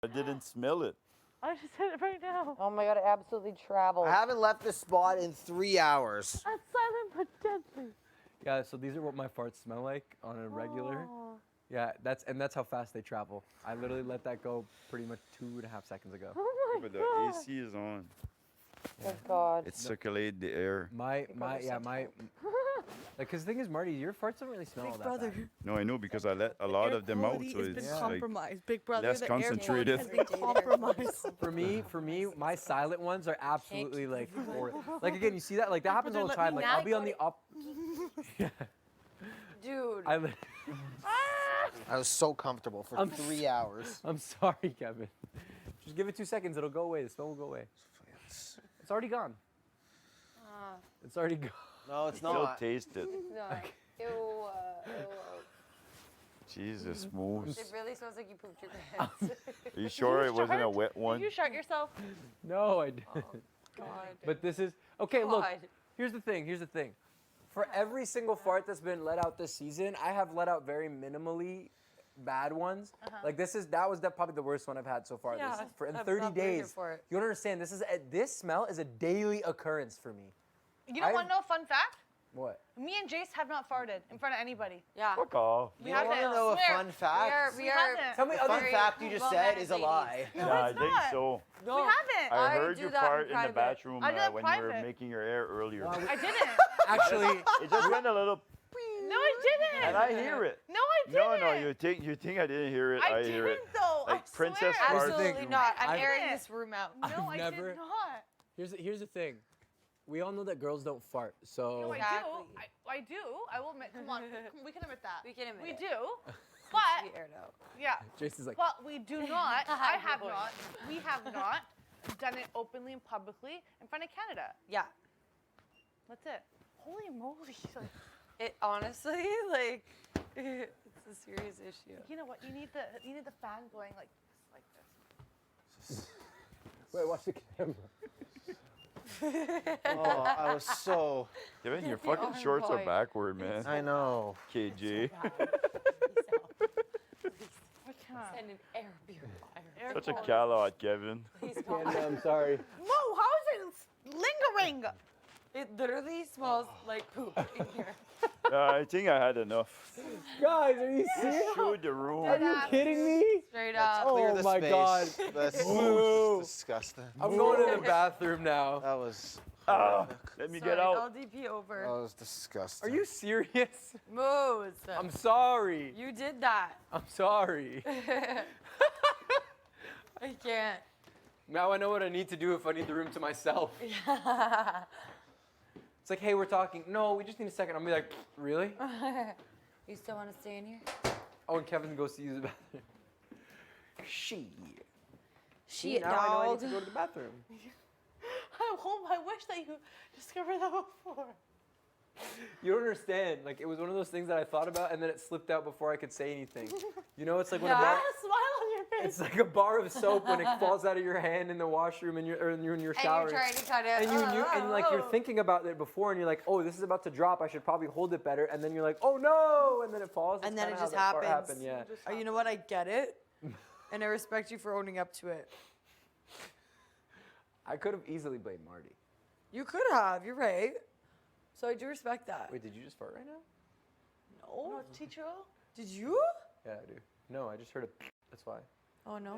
I didn't smell it. I just said it right now. Oh my god, it absolutely traveled. I haven't left this spot in 3 hours. That's silent but deadly. Yeah, so these are what my farts smell like on a regular. Aw. Yeah, that's how fast they travel. I literally let that go pretty much 2.5 seconds ago. Oh my But the God. AC is on. Thank God. It circulates the air. Because the thing is, Marty, your farts don't really smell all that bad. No, I know because I let a lot of them out, so It's it's been compromised. Big Brother, less the concentrated. air quality has been compromised. For me, my silent ones are absolutely like, like again, you see that? Like that happens all the time. Like I'll be on the up. Dude. I was so comfortable for 3 hours. I'm sorry, Kevin. Just give it 2 seconds. It'll go away. The smell will go away. It's already gone. It's already gone. No, it's Still not. taste it. No. Ew. Jesus, moose. It really smells like you pooped your pants. Are you sure it wasn't a wet one? Did you shart yourself? No, I didn't. God. But this is okay. Look, God. here's the thing. For every single fart that's been let out this season, I have let out very minimally bad ones. Like that was probably the worst one I've had so far. Yeah, in I'm 30 not very here days. for it. You don't understand. This smell is a daily occurrence for me. You don't want to know a fun fact? What? Me and Jace have not farted in front of anybody. Yeah. Fuck off. We You want to haven't. know a Swear. fun fact? We haven't. Tell me The other fun fact you just said is a ladies. lie. No, Yeah, I it's think not. so. We haven't. I I heard do you that in fart in the private. bathroom I do it when you were private. making your air earlier. I didn't. Actually, It just went a little. No, I didn't. And I hear it. No, I didn't. No, you think I didn't hear it? I hear it. didn't though. Like I princess swear. farts. Absolutely not. I'm I've- airing this room out. No, I never- did not. here's the thing. We all know that girls don't fart. So No, Exactly. I do. I will admit. Come on, we can admit that. We can admit We it. do. We But aired out. yeah. Jason's like, But we do not. I have Boy. not. We have not done it openly and publicly in front of Canada. Yeah. That's it. Holy moly! Like, It honestly, like, it's a serious issue. you know what? You need the fan going like this. wait, watch the camera. Oh, I was so. Kevin, your fucking are shorts are white. backward, man. I know. KJ. I can't. Send an air purifier. Such a callot, Kevin. Canada, I'm sorry. Mo, how is it lingering? It literally smells like poop in here. I think I had enough. Guys, are you serious? Shoot the room. Are you kidding me? Straight up. Oh Clear the my space. God. That's Boo. disgusting. I'm going to the bathroom now. That was. Let me Sorry, get out. LDP over. That was disgusting. Are you serious? Moose. I'm sorry. You did that. I'm sorry. I can't. Now I know what I need to do if I need the room to myself. It's like, hey, we're talking. No, we just need a second. I'll be like, really? You still want to stay in here? Oh, and Kevin goes to use the bathroom. Shit. See, Shit, now I know I need dog. to go to the bathroom. I'm home. I wish that you discovered that before. You don't understand. Like, it was one of those things that I thought about, and then it slipped out before I could say anything. You know, it's like when You a bar, had a smile on your face. it's like a bar of soap when it falls out of your hand in the washroom and you're in your shower. And you're trying to cut it. And like you're thinking about it before, and you're like, oh, this is about to drop. I should probably hold it better. And then you're like, oh no! And then it falls. And That's then it kinda just how that part happens. happened, yeah. Oh, you know what? I get it. And I respect you for owning up to it. I could have easily blamed Marty. You could have. You're right. So I do respect that. Wait, did you just fart right now? No. No, it's teacher. Did you? Yeah, I do. No, I just heard a. That's why. Oh no.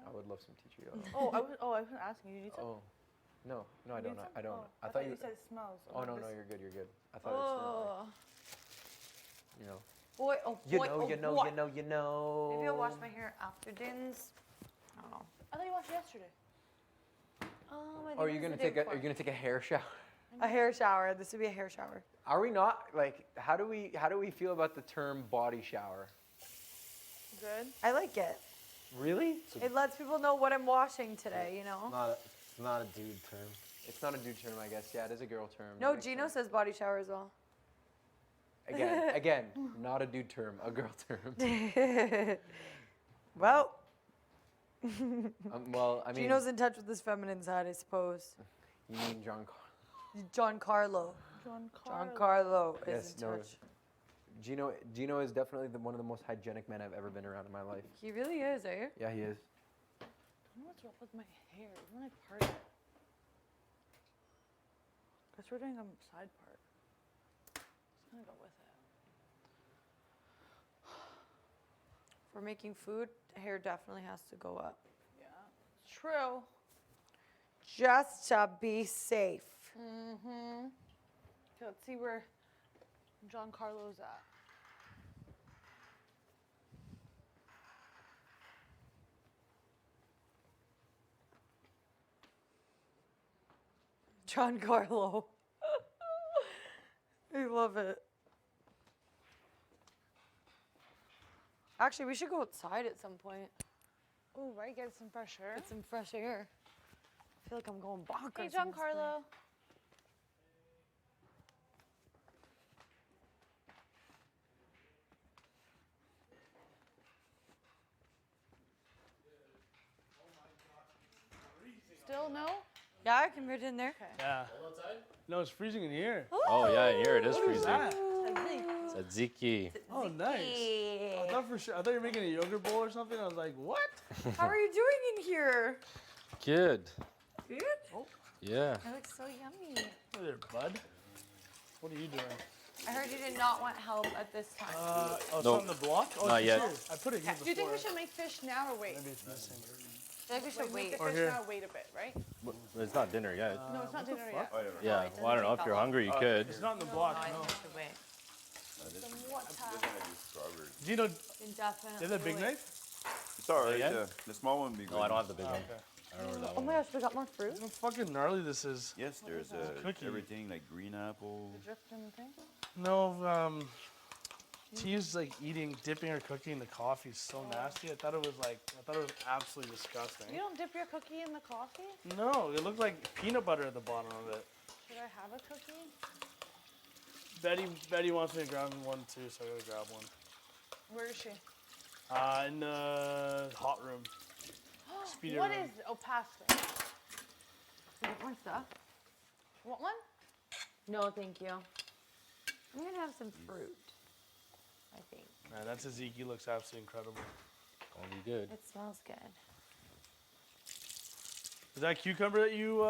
I would love some tea tree Oh, I was asking you. You need some? Oh, no, I You don't. need some? I don't. Oh, I thought you said it smells. Oh no, This- you're good. You're good. I thought it smelled like, you know. Boy, oh You boy, know, oh you know, boy. you know, you know. Maybe I'll wash my hair after dins. I don't know. I thought you watched yesterday. I think Are it you was gonna the day take a? Are before. you gonna take a hair shower? A hair shower. This would be a hair shower. Are we not like? How do we feel about the term body shower? Good. I like it. Really? It lets people know what I'm washing today, you know? It's not a dude term. It's not a dude term, I guess. Yeah, it is a girl term. No, Gino says body shower as well. Again, not a dude term, a girl term. Well. Well, I mean. Gino's in touch with his feminine side, I suppose. You mean John? Giancarlo. Giancarlo. Giancarlo is Yes, in no. touch. Gino is definitely one of the most hygienic men I've ever been around in my life. He really is, eh? Yeah, he is. I don't know what's wrong with my hair. When I part it. Guess we're doing a side part. Just gonna go with it. If we're making food, hair definitely has to go up. Yeah. True. Just to be safe. Mm-hmm. Okay, let's see where Giancarlo's at. Giancarlo. I love it. Actually, we should go outside at some point. Oh, right, get some fresh air. Get some fresh air. I feel like I'm going bonkers. Hey, in this thing. Giancarlo. Still no? Yeah, I can fit in there. Okay. Yeah. No, it's freezing in here. Oh yeah, in here it is What is freezing. that? It's tzatziki. Oh, nice. I thought for sure. I thought you were making a yogurt bowl or something. I was like, what? How are you doing in here? Good. Good? Yeah. That looks so yummy. Hey there, bud. What are you doing? I heard you did not want help at this time. Oh, it's Nope. on the block? Oh, Not it's yet. here. I put it here Do you think we before. should make fish now or wait? Maybe it's missing. I think we should Make wait. the Or fish here. now, wait a bit, right? But it's not dinner yet. No, it's not dinner yet. Yeah. Well, I don't know if you're hungry, you could. It's not in the block, I no. think we should wait. Do you know, Definitely. you have that big wait. It's all right. Again? The small one would be good. No, I don't have the big one. okay. I don't know where that Oh one. my gosh, we got more fruit. How fucking gnarly this is. Yes, there's cookie. everything like green apple. Drifting thing? No, T's like dipping her cookie in the coffee is so nasty. I thought it was absolutely disgusting. You don't dip your cookie in the coffee? No, it looked like peanut butter at the bottom of it. Should I have a cookie? Betty wants me to grab one too, so I gotta grab one. Where is she? In the hot room. Speeder What room. is Oh, pass it. You want more stuff? Want one? No, thank you. I'm gonna have some fruit. I think. Man, that tzatziki looks absolutely incredible. Gonna be good. It smells good. Is that cucumber that you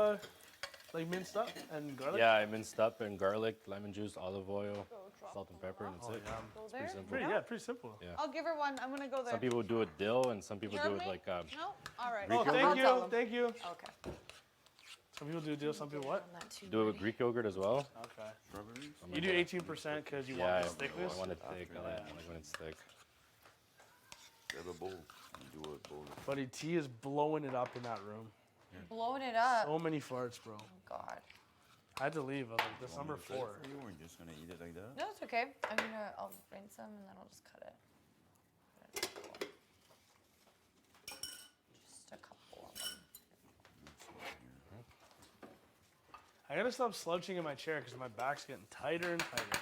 like minced up and garlic? Yeah, I minced up and garlic, lemon juice, olive oil, salt and pepper, and that's Oh, it. yum. Go It's there? pretty simple. Pretty simple. Yeah. I'll give her one. I'm gonna go there. Some people do it dill, and some people You do want it me? like No? All right. Oh, Greek thank yogurt? you, thank you. Okay. Some people do deal, some people what? Not too do it with Greek yogurt as well. Okay. Strawberries. You do 18% because you Yeah, want the thickness? I want it thick. I like when it's thick. Grab a bowl and do a bowl. Buddy, T is blowing it up in that room. Blowing it up. So many farts, bro. Oh God. I had to leave. I was like, that's number 4. You weren't just gonna eat it like that. No, it's okay. I'll rinse them and then I'll just cut it. I gotta stop slouching in my chair because my back's getting tighter and tighter.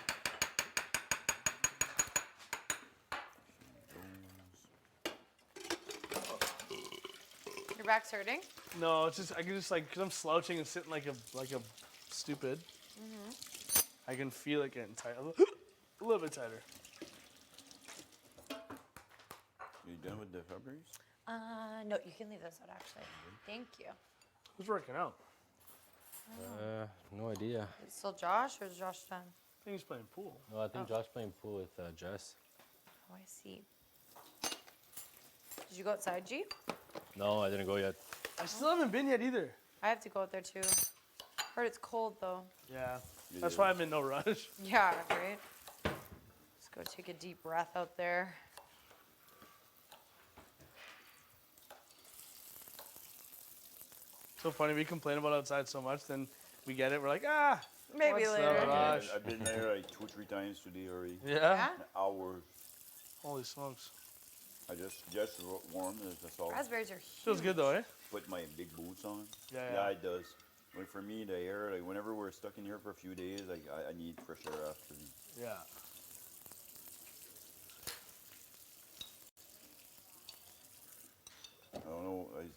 Your back's hurting? No, it's just I can just like because I'm slouching and sitting like a stupid. I can feel it getting tight, a little bit tighter. You done with the strawberries? No, you can leave those out actually. Thank you. Who's working out? No idea. Is it still Josh or is Josh done? I think he's playing pool. No, I think Josh playing pool with Jess. Oh, I see. Did you go outside, G? No, I didn't go yet. I still haven't been yet either. I have to go out there too. Heard it's cold though. Yeah, that's why I'm in no rush. Yeah, right? Let's go take a deep breath out there. So funny, we complain about outside so much, then we get it, we're like, ah. Maybe what's later. the rush? I've been there like 2 or 3 times today already. Yeah? Hours. Holy smokes. I just warm, that's all. Raspberries are huge. Feels good though, eh? Put my big boots on. Yeah. it does. Like for me, the air, like whenever we're stuck in here for a few days, like I need fresh air after. Yeah.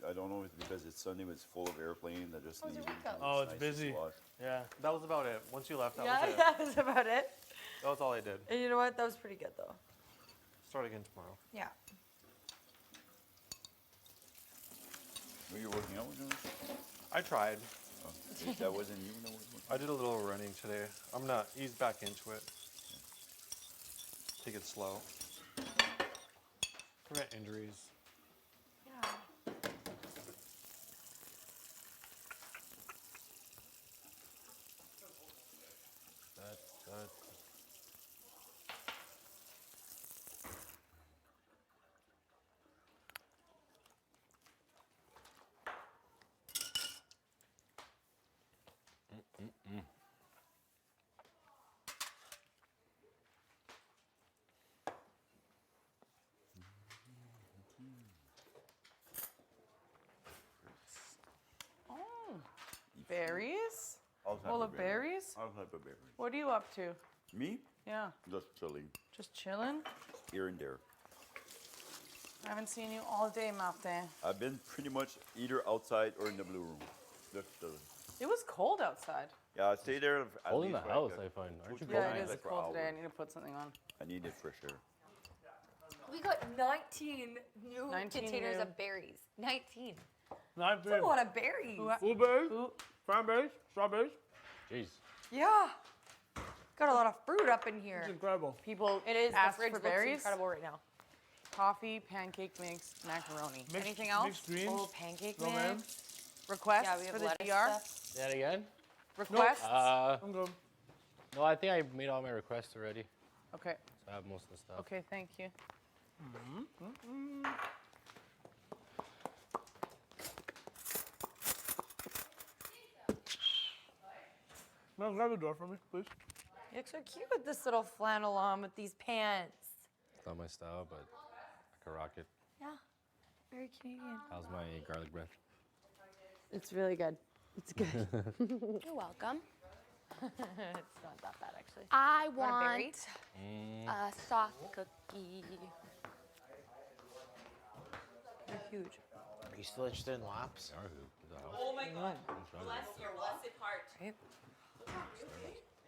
I don't know if it's because it's Sunday, but it's full of airplanes. I just How's your leave. workout? Oh, it's nice to busy. watch. Yeah. That was about it. Once you left, that Yeah, was it. that was about it. That was all I did. And you know what? That was pretty good though. Start again tomorrow. Yeah. Were you working out with him? I tried. Oh, that wasn't you. That was I did a little running today. I'm gonna ease back into it. Take it slow. Prevent injuries. Yeah. That. Oh, berries? All type Full of berries? All type of berries. What are you up to? Me? Yeah. Just chilling. Just chilling? Here and there. I haven't seen you all day, Martin. I've been pretty much either outside or in the blue room. Just chilling. It was cold outside. Yeah, I stay there. At Cold in least the for house, like I find. Aren't you two Yeah, cold? it is like for cold today. I hours. need to put something on. I needed fresh air. We got 19 new 19 containers new. of berries. 19. Not That's a lot of berries. Blueberries, cranberries, strawberries. Jeez. Yeah. Got a lot of fruit up in here. It's incredible. People It is. The ask fridge for looks berries. incredible right now. Coffee, pancake mix, macaroni. Mixed- Anything else? Mixed greens. Oh, pancake No, ma'am. mix. Requests Yeah, we have for the lettuce DR? stuff. Say that again? Requests? I'm good. No, I think I made all my requests already. Okay. So I have most of the stuff. Okay, thank you. No, grab the door for me, please. You look so cute with this little flannel on with these pants. It's not my style, but I can rock it. Yeah. Very Canadian. How's my garlic bread? It's really good. It's good. You're welcome. It's not that bad actually. I Want a berry? want a soft cookie. They're huge. Are you still interested in laps? Oh my God. Bless your blessed heart. Right?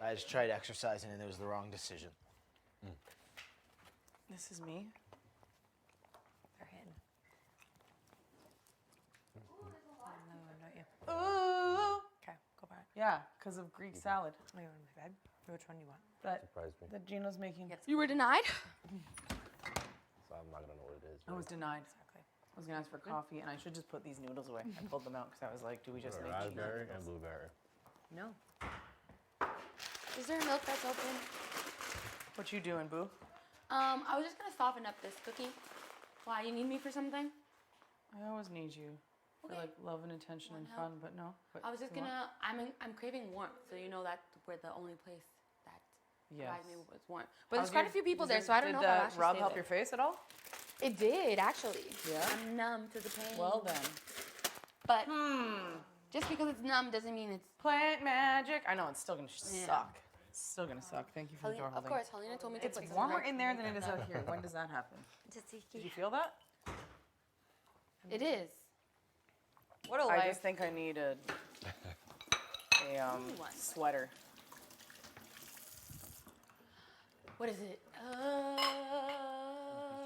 I just tried exercising and it was the wrong decision. This is me. They're hidden. No, not you. Ooh. Okay, go back. Yeah, because of Greek salad. Oh, you want my bed? Which one do you want? That Gino's making. You were denied? So I'm not gonna know what it is. I was denied. Exactly. I was gonna ask for coffee, and I should just put these noodles away. I pulled them out because I was like, do we just make Raspberry noodles? and blueberry. No. Is there milk that's open? What you doing, boo? I was just gonna soften up this cookie. Why, you need me for something? I always need you for Okay. like love and attention and help? fun, but no. What, I was just you want? gonna, I'm craving warmth, so you know that we're the only place that provides me Yes. with warmth. But How's there's quite your- a few people is there, so I don't know if I'll Did actually Rob stay help there. your face at all? It did, actually. Yeah? I'm numb to the pain. Well then. But Just because it's numb doesn't mean it's plant magic. I know it's still gonna Yeah. suck. It's still gonna suck. Thank you for the door Of holding. course, Helena told me to It's put some warmer right- in there than it is out here. When does that happen? Did you feel that? It is. What a I life. just think I need a sweater. What is it?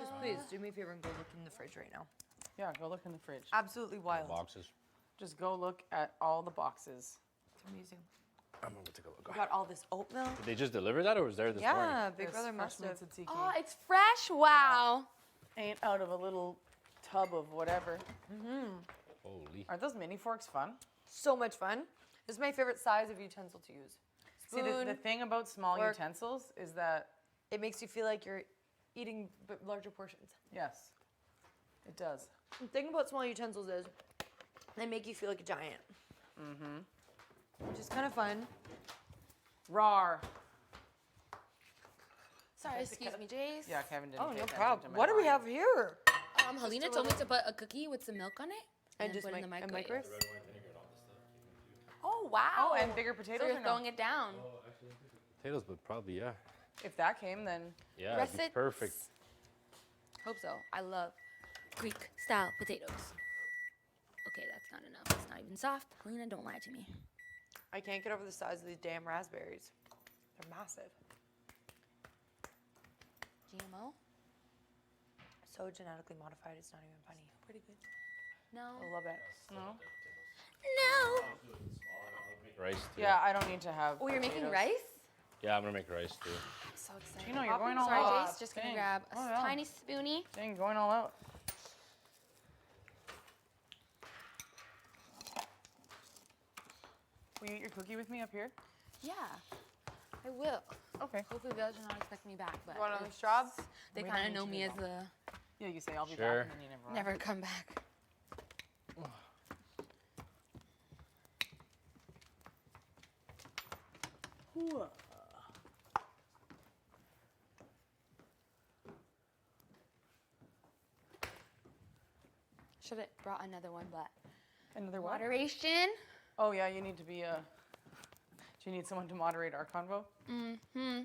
Just please do me a favor and go look in the fridge right now. Yeah, go look in the fridge. Absolutely wild. Boxes. Just go look at all the boxes. It's amazing. I'm gonna take a look. We got all this oat milk. Did they just deliver that or was there this morning? Yeah, Big There's Brother fresh must have. mince tzatziki. Oh, it's fresh. Wow. Ain't out of a little tub of whatever. Holy. Aren't those mini forks fun? So much fun. This is my favorite size of utensil to use. See, the thing about small fork. utensils is that It makes you feel like you're eating larger portions. yes, it does. The thing about small utensils is they make you feel like a giant. Mm-hmm. Which is kind of fun. Rawr. Sorry, excuse me, Jace. Yeah, Kevin didn't. Oh, pay no attention problem. to my What do we line. have here? Helena told me to put a cookie with some milk on it And then just put it in the and microwave. microwave? Oh wow. Oh, and bigger potatoes So or you're no? throwing it down. Potatoes, but probably, yeah. If that came, then Yeah, it'd be Russets. perfect. Hope so. I love Greek style potatoes. Okay, that's not enough. It's not even soft. Helena, don't lie to me. I can't get over the size of these damn raspberries. They're massive. GMO? So genetically modified, it's not even funny. Pretty good. No. I love it. no. No. Rice too. Yeah, I don't need to have. Oh, you're making potatoes. rice? Yeah, I'm gonna make rice too. I'm so excited. Gino, you're going all Sorry, out. Jace. Just gonna Dang. grab a Oh, yeah. tiny spoonie. Dang, going all out. Will you eat your cookie with me up here? Yeah, I will. Okay. Hopefully, they'll not expect me back. But You want another it's- job? They We kind don't of know need me you as to the Yeah, you say I'll be Sure. back, and then you never. never come back. Should have brought another one, but Another what? moderation. Oh yeah, you need to be a. Do you need someone to moderate our convo? Mm-hmm.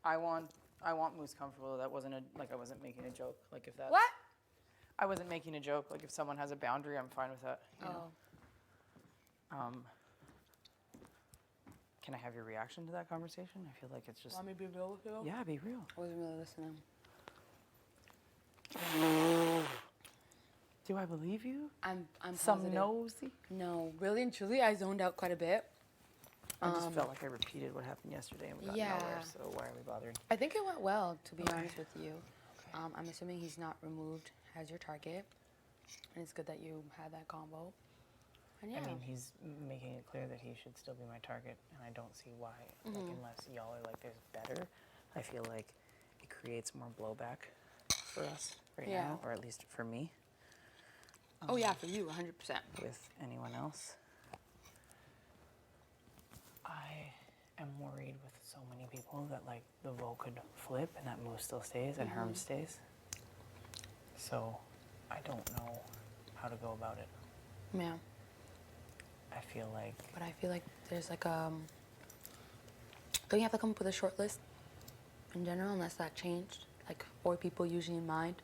I want Moose comfortable. That wasn't I wasn't making a joke. Like if that's. What? I wasn't making a joke. Like if someone has a boundary, I'm fine with that. You know? Can I have your reaction to that conversation? I feel like it's just. Want me to be real with you? Yeah, be real. I wasn't really listening. Do I believe you? I'm Some positive. nosy. No, really and truly, I zoned out quite a bit. I just felt like I repeated what happened yesterday and we got Yeah. nowhere. So why are we bothering? I think it went well, to be honest with you. I'm assuming he's not removed as your target, and it's good that you had that combo. And yeah, I mean, he's making it clear that he should still be my target, and I don't see why. Like, unless y'all are like, there's better. I feel like it creates more blowback for us right Yeah. now, or at least for me. oh yeah, for you, 100%. With anyone else. I am worried with so many people that like the vote could flip and that Moose still stays and Herm stays. So I don't know how to go about it. Yeah, I feel like but I feel like there's like don't you have to come up with a short list in general, unless that changed? Like 4 people usually in mind.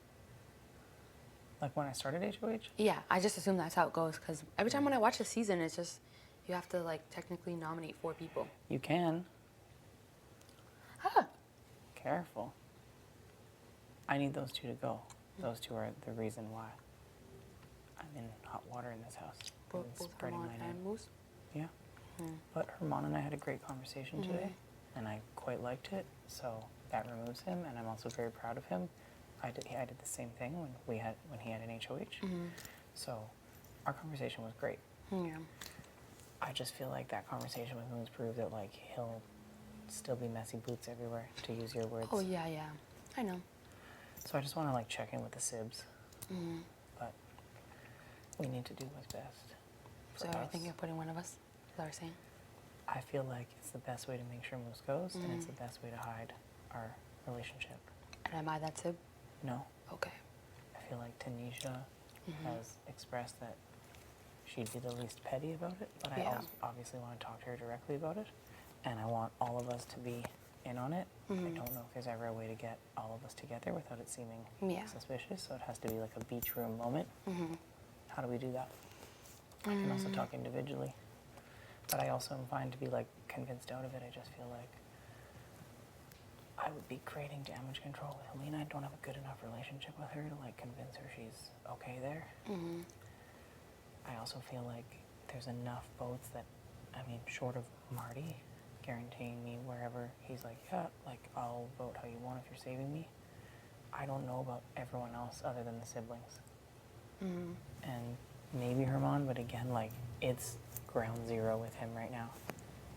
like when I started HOH, Yeah, I just assume that's how it goes, because every time when I watch the season, it's just you have to like technically nominate 4 people. you can. Huh. Careful. I need those 2 to go. Those 2 are the reason why I'm in hot water in this house. Both It's spreading Herman my and name. Moose. Yeah. But Herman and I had a great conversation today, and I quite liked it. So that removes him, and I'm also very proud of him. I did the same thing when he had an HOH. So our conversation was great. Yeah. I just feel like that conversation with Moose proved that like he'll still be messy boots everywhere, to use your words. Oh yeah, yeah. I know. So I just want to like check in with the Sibs, but we need to do what's best for So us. you're thinking of putting one of us? Is that what you're saying? I feel like it's the best way to make sure Moose goes, and it's the best way to hide our relationship. And am I that Sib? No, Okay. I feel like Tanisha has expressed that she'd be the least petty about it, but I Yeah. also obviously want to talk to her directly about it, and I want all of us to be in on it. I Mhm. don't know if there's ever a way to get all of us together without it seeming Yeah. suspicious, so it has to be like a beach room moment. Mhm. How do we do that? I can also Mm. talk individually, but I also am fine to be like convinced out of it. I just feel like I would be creating damage control with Helena. I don't have a good enough relationship with her to like convince her she's okay there. Mhm. I also feel like there's enough votes that, I mean, short of Marty guaranteeing me wherever he's like, yeah, like I'll vote how you want if you're saving me. I don't know about everyone else other than the siblings. Mhm. And maybe Herman, but again, like it's ground zero with him right now.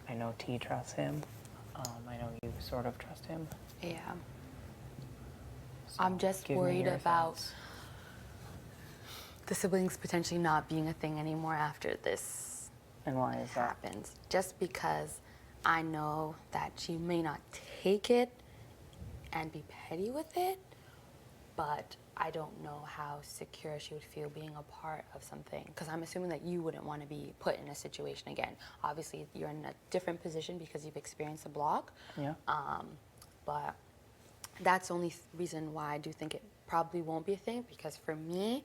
I know T trusts him. I know you sort of trust him. Yeah. I'm just give me worried your about thoughts. the siblings potentially not being a thing anymore after this And why is that? happens. Just because I know that she may not take it and be petty with it, but I don't know how secure she would feel being a part of something. Because I'm assuming that you wouldn't want to be put in a situation again. Obviously, you're in a different position because you've experienced a block. Yeah. But that's the only reason why I do think it probably won't be a thing. Because for me,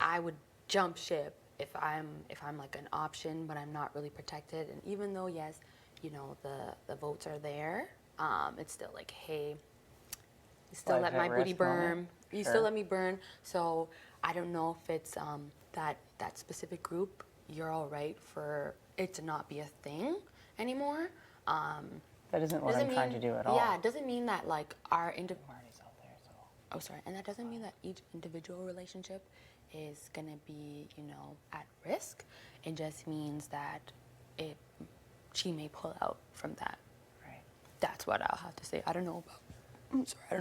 I would jump ship if I'm like an option, but I'm not really protected. And even though yes, you know the votes are there, it's still like, hey, you still Lives let at my booty risk burn. moment? You Sure. still let me burn. So I don't know if it's that specific group. You're all right for it to not be a thing anymore. That isn't what I'm trying to do at all. Yeah, it doesn't mean that like our Marty's out there, so. Oh, sorry. And that doesn't mean that each individual relationship is going to be, you know, at risk. It just means that she may pull out from that. Right. That's what I'll have to say. I don't know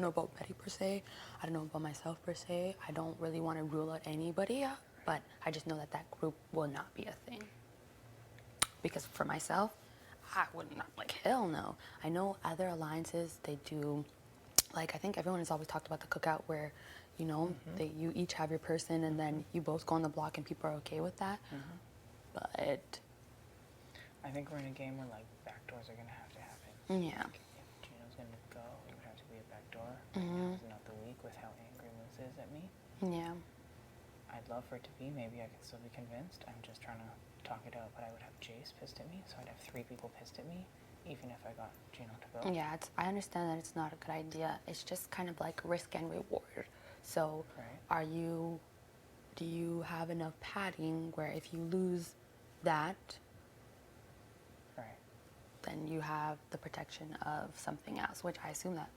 about Betty per se. I don't know about myself per se. I don't really want to rule out anybody out, but I just know that that group will not be a thing. Because for myself, I would not, like, hell no. I know other alliances, they do, like, I think everyone has always talked about the cookout where, you know, you each have your person and then you both go on the block and people are okay with that. But I think we're in a game where like backdoors are gonna have to happen. yeah. Like, if Gino's gonna go, it would have to be a backdoor. Mhm. It's not the week with how angry Liz is at me. Yeah. I'd love for it to be. Maybe I could still be convinced. I'm just trying to talk it out. But I would have Jace pissed at me, so I'd have 3 people pissed at me, even if I got Gino to go. Yeah, I understand that it's not a good idea. It's just kind of like risk and reward. So do you have enough padding where if you lose that, then you have the protection of something else, which I assume that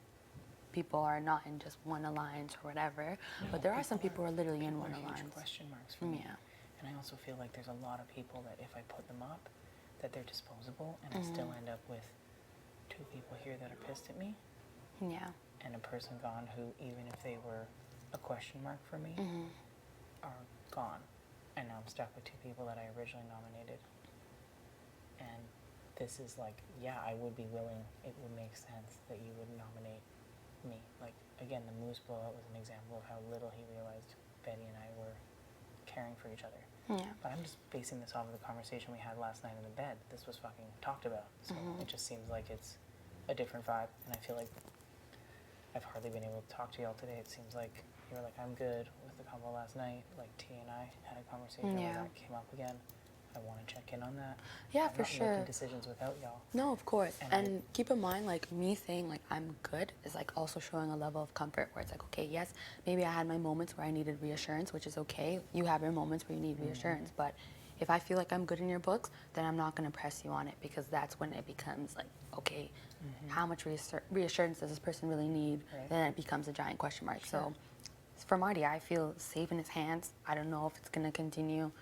people are not in just one alliance or whatever, but there are some people who are literally in one Huge alliance. question marks for me. Yeah. And I also feel like there's a lot of people that if I put them up, that they're disposable, and I still end up with 2 people here that are pissed at me. Yeah. And a person gone who, even if they were a question mark for me, are gone. And now I'm stuck with 2 people that I originally nominated. And this is like, yeah, I would be willing, it would make sense that you would nominate me. Like, again, the Moose blowout was an example of how little he realized Betty and I were caring for each other. Yeah. But I'm just basing this off of the conversation we had last night in the bed. This was fucking talked about. So it just seems like it's a different vibe. And I feel like I've hardly been able to talk to y'all today. It seems like you were like, I'm good with the combo last night. Like T and I had a conversation where that came up again. I want to check in on that. Yeah, I'm for not sure. making decisions without y'all. No, of course. And And keep in mind, like, me saying, like, I'm good is, like, also showing a level of comfort where it's like, okay, yes, maybe I had my moments where I needed reassurance, which is okay. You have your moments where you need reassurance. But if I feel like I'm good in your books, then I'm not going to press you on it because that's when it becomes, like, okay, how much reassurance does this person really need? Right. Then it becomes a giant question mark. Sure. So for Marty, I feel safe in his hands. I don't know if it's going to continue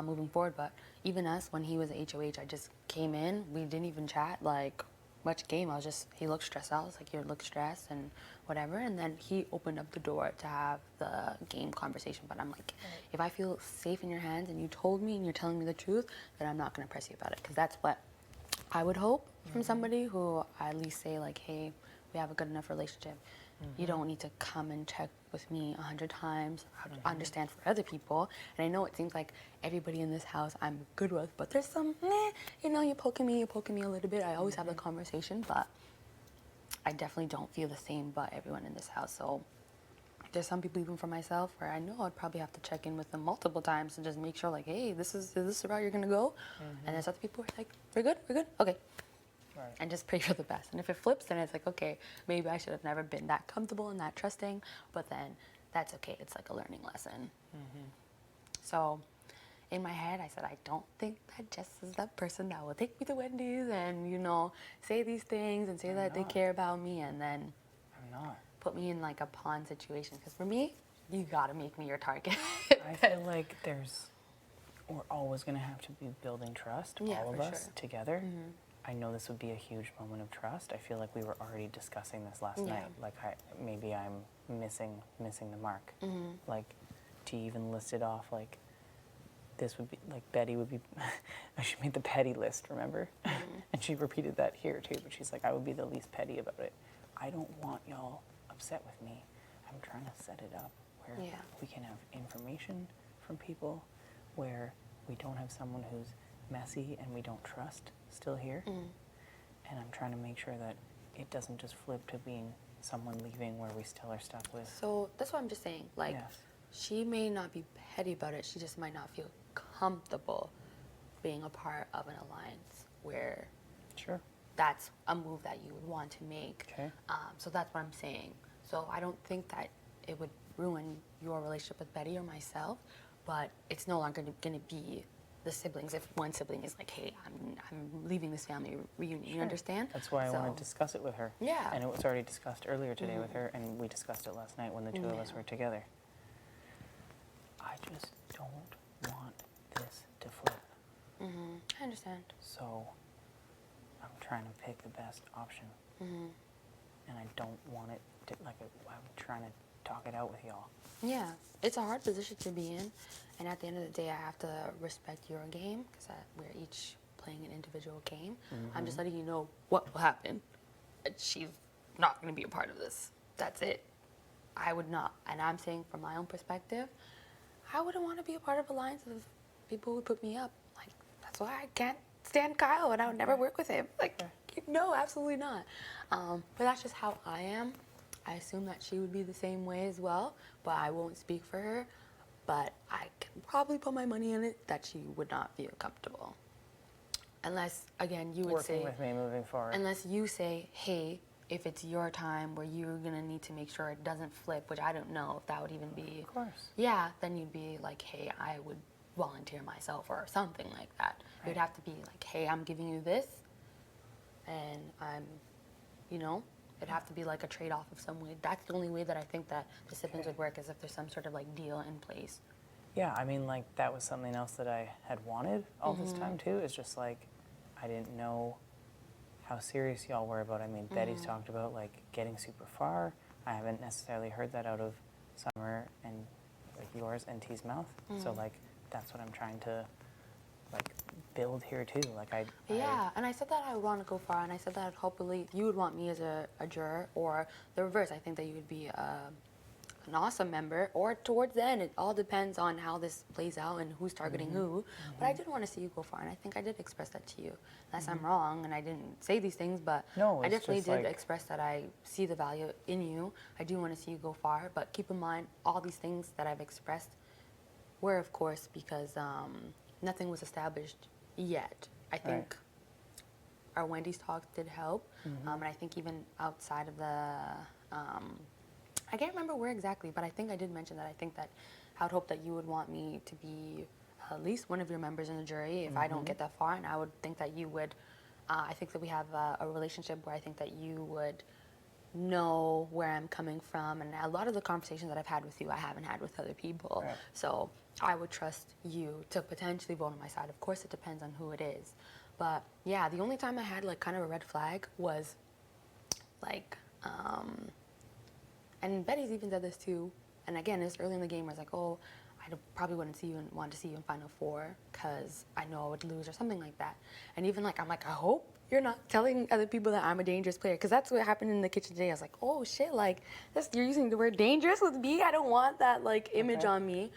moving forward, but even us, when he was at HOH, I just came in, we didn't even chat, like, much game. I was just, he looked stressed out. I was like, you look stressed and whatever. And then he opened up the door to have the game conversation. But I'm like, if I feel safe in your hands and you told me and you're telling me the truth, then I'm not going to press you about it. Because that's what I would hope from somebody who I at least say, like, hey, we have a good enough relationship. You don't need to come and with me 100 times. I would understand for other people. And I know it seems like everybody in this house I'm good with, but there's some, you know, you're poking me a little bit. I always have the conversation, but I definitely don't feel the same about everyone in this house. So there's some people, even for myself, where I know I'd probably have to check in with them multiple times and just make sure, like, hey, is this the route you're gonna go? And there's other people who are like, we're good, okay. Right. And just pray for the best. And if it flips, then it's like, okay, maybe I should have never been that comfortable and that trusting, but then that's okay. It's like a learning lesson. So in my head, I said, I don't think that Jess is that person that will take me to Wendy's and, you know, say these things and say that they care about me and then put me in like a pawn situation. Because for me, you gotta make me your target. I feel like we're always going to have to be building trust, Yeah, all of for us sure. together. I know this would be a huge moment of trust. I feel like we were already discussing this last Yeah. night. Like maybe I'm missing the mark. Like to even list it off, like this would be like Betty would be. She made the petty list, remember? And she repeated that here too. But she's like, I would be the least petty about it. I don't want y'all upset with me. I'm trying to set it up where we can have information from people, where we don't have someone who's messy and we don't trust still here. And I'm trying to make sure that it doesn't just flip to being someone leaving where we still are stuck with. So that's what I'm just saying. Like, she may not be petty about it. She just might not feel comfortable being a part of an alliance where that's a move that you would want to make. So that's what I'm saying. So I don't think that it would ruin your relationship with Betty or myself, but it's no longer going to be the siblings. If one sibling is like, hey, I'm leaving this family reunion, you understand? That's why I want to discuss it with her. Yeah. And it was already discussed earlier today with her, and we discussed it last night when the two of us were together. I just don't want this to flip. I understand. So I'm trying to pick the best option. And I don't want it to, like, I'm trying to talk it out with y'all. Yeah, it's a hard position to be in, and at the end of the day, I have to respect your game because we're each playing an individual game. I'm just letting you know what will happen. She's not going to be a part of this. That's it. I would not, and I'm saying from my own perspective, I wouldn't want to be a part of alliance of people who put me up. Like, that's why I can't stand Kyle, and I would never work with him. Like, no, absolutely not. But that's just how I am. I assume that she would be the same way as well, but I won't speak for her. But I can probably put my money on it that she would not feel comfortable. Unless, again, you would say... Working with me moving forward. Unless you say, hey, if it's your time where you're going to need to make sure it doesn't flip, which I don't know if that would even be... Of course. Yeah, then you'd be like, hey, I would volunteer myself or something like that. It would have to be like, hey, I'm giving you this, and I'm, you know... It'd have to be like a trade-off of some way. That's the only way that I think that the siblings would work, is if there's some sort of like deal in place. Yeah, I mean, like, that was something else that I had wanted all this time too. It's just like, I didn't know how serious y'all were about it. I mean, Betty's talked about like getting super far. I haven't necessarily heard that out of Summer and like yours and T's mouth. So like, that's what I'm trying to like build here too. Like and I said that I would want to go far, and I said that hopefully you would want me as a juror, or the reverse. I think that you would be an awesome member, or towards the end. It all depends on how this plays out and who's targeting who. But I did want to see you go far, and I think I did express that to you. Unless I'm wrong and I didn't say these things, but I definitely did express that I see the value in you. I do want to see you go far, but keep in mind all these things that I've expressed were, of course, because nothing was established yet. I think our Wendy's talks did help, and I think even outside of the, I can't remember where exactly, but I think I did mention that I think that I would hope that you would want me to be at least one of your members in the jury if I don't get that far, and I would think that you would, I think that we have a relationship where I think that you would know where I'm coming from, and a lot of the conversations that I've had with you, I haven't had with other people. So I would trust you to potentially vote on my side. Of course, it depends on who it is. But yeah, the only time I had like kind of a red flag was like, and Betty's even said this too. And again, it's early in the game. I was like, oh, I probably wouldn't want to see you in Final Four because I know I would lose or something like that. And even like, I'm like, I hope you're not telling other people that I'm a dangerous player, because that's what happened in the kitchen today. I was like, oh shit, like you're using the word dangerous with me. I don't want that like image on me.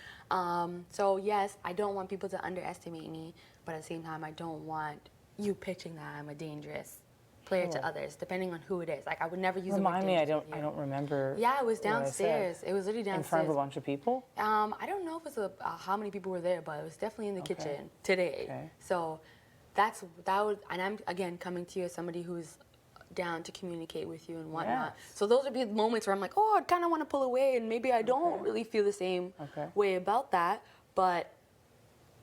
So yes, I don't want people to underestimate me, but at the same time, I don't want you pitching that I'm a dangerous player to others, depending on who it is. Like I would never use the word Remind me, dangerous. I don't remember. Yeah, it was what I downstairs. said. It was literally downstairs. In front of a bunch of people? I don't know if it's how many people were there, but it was definitely in the kitchen today. Okay. So and I'm again coming to you as somebody who's down to communicate with you and whatnot. Yes. So those would be the moments where I'm like, oh, I kind of want to pull away, and maybe I don't really feel the same way about that, but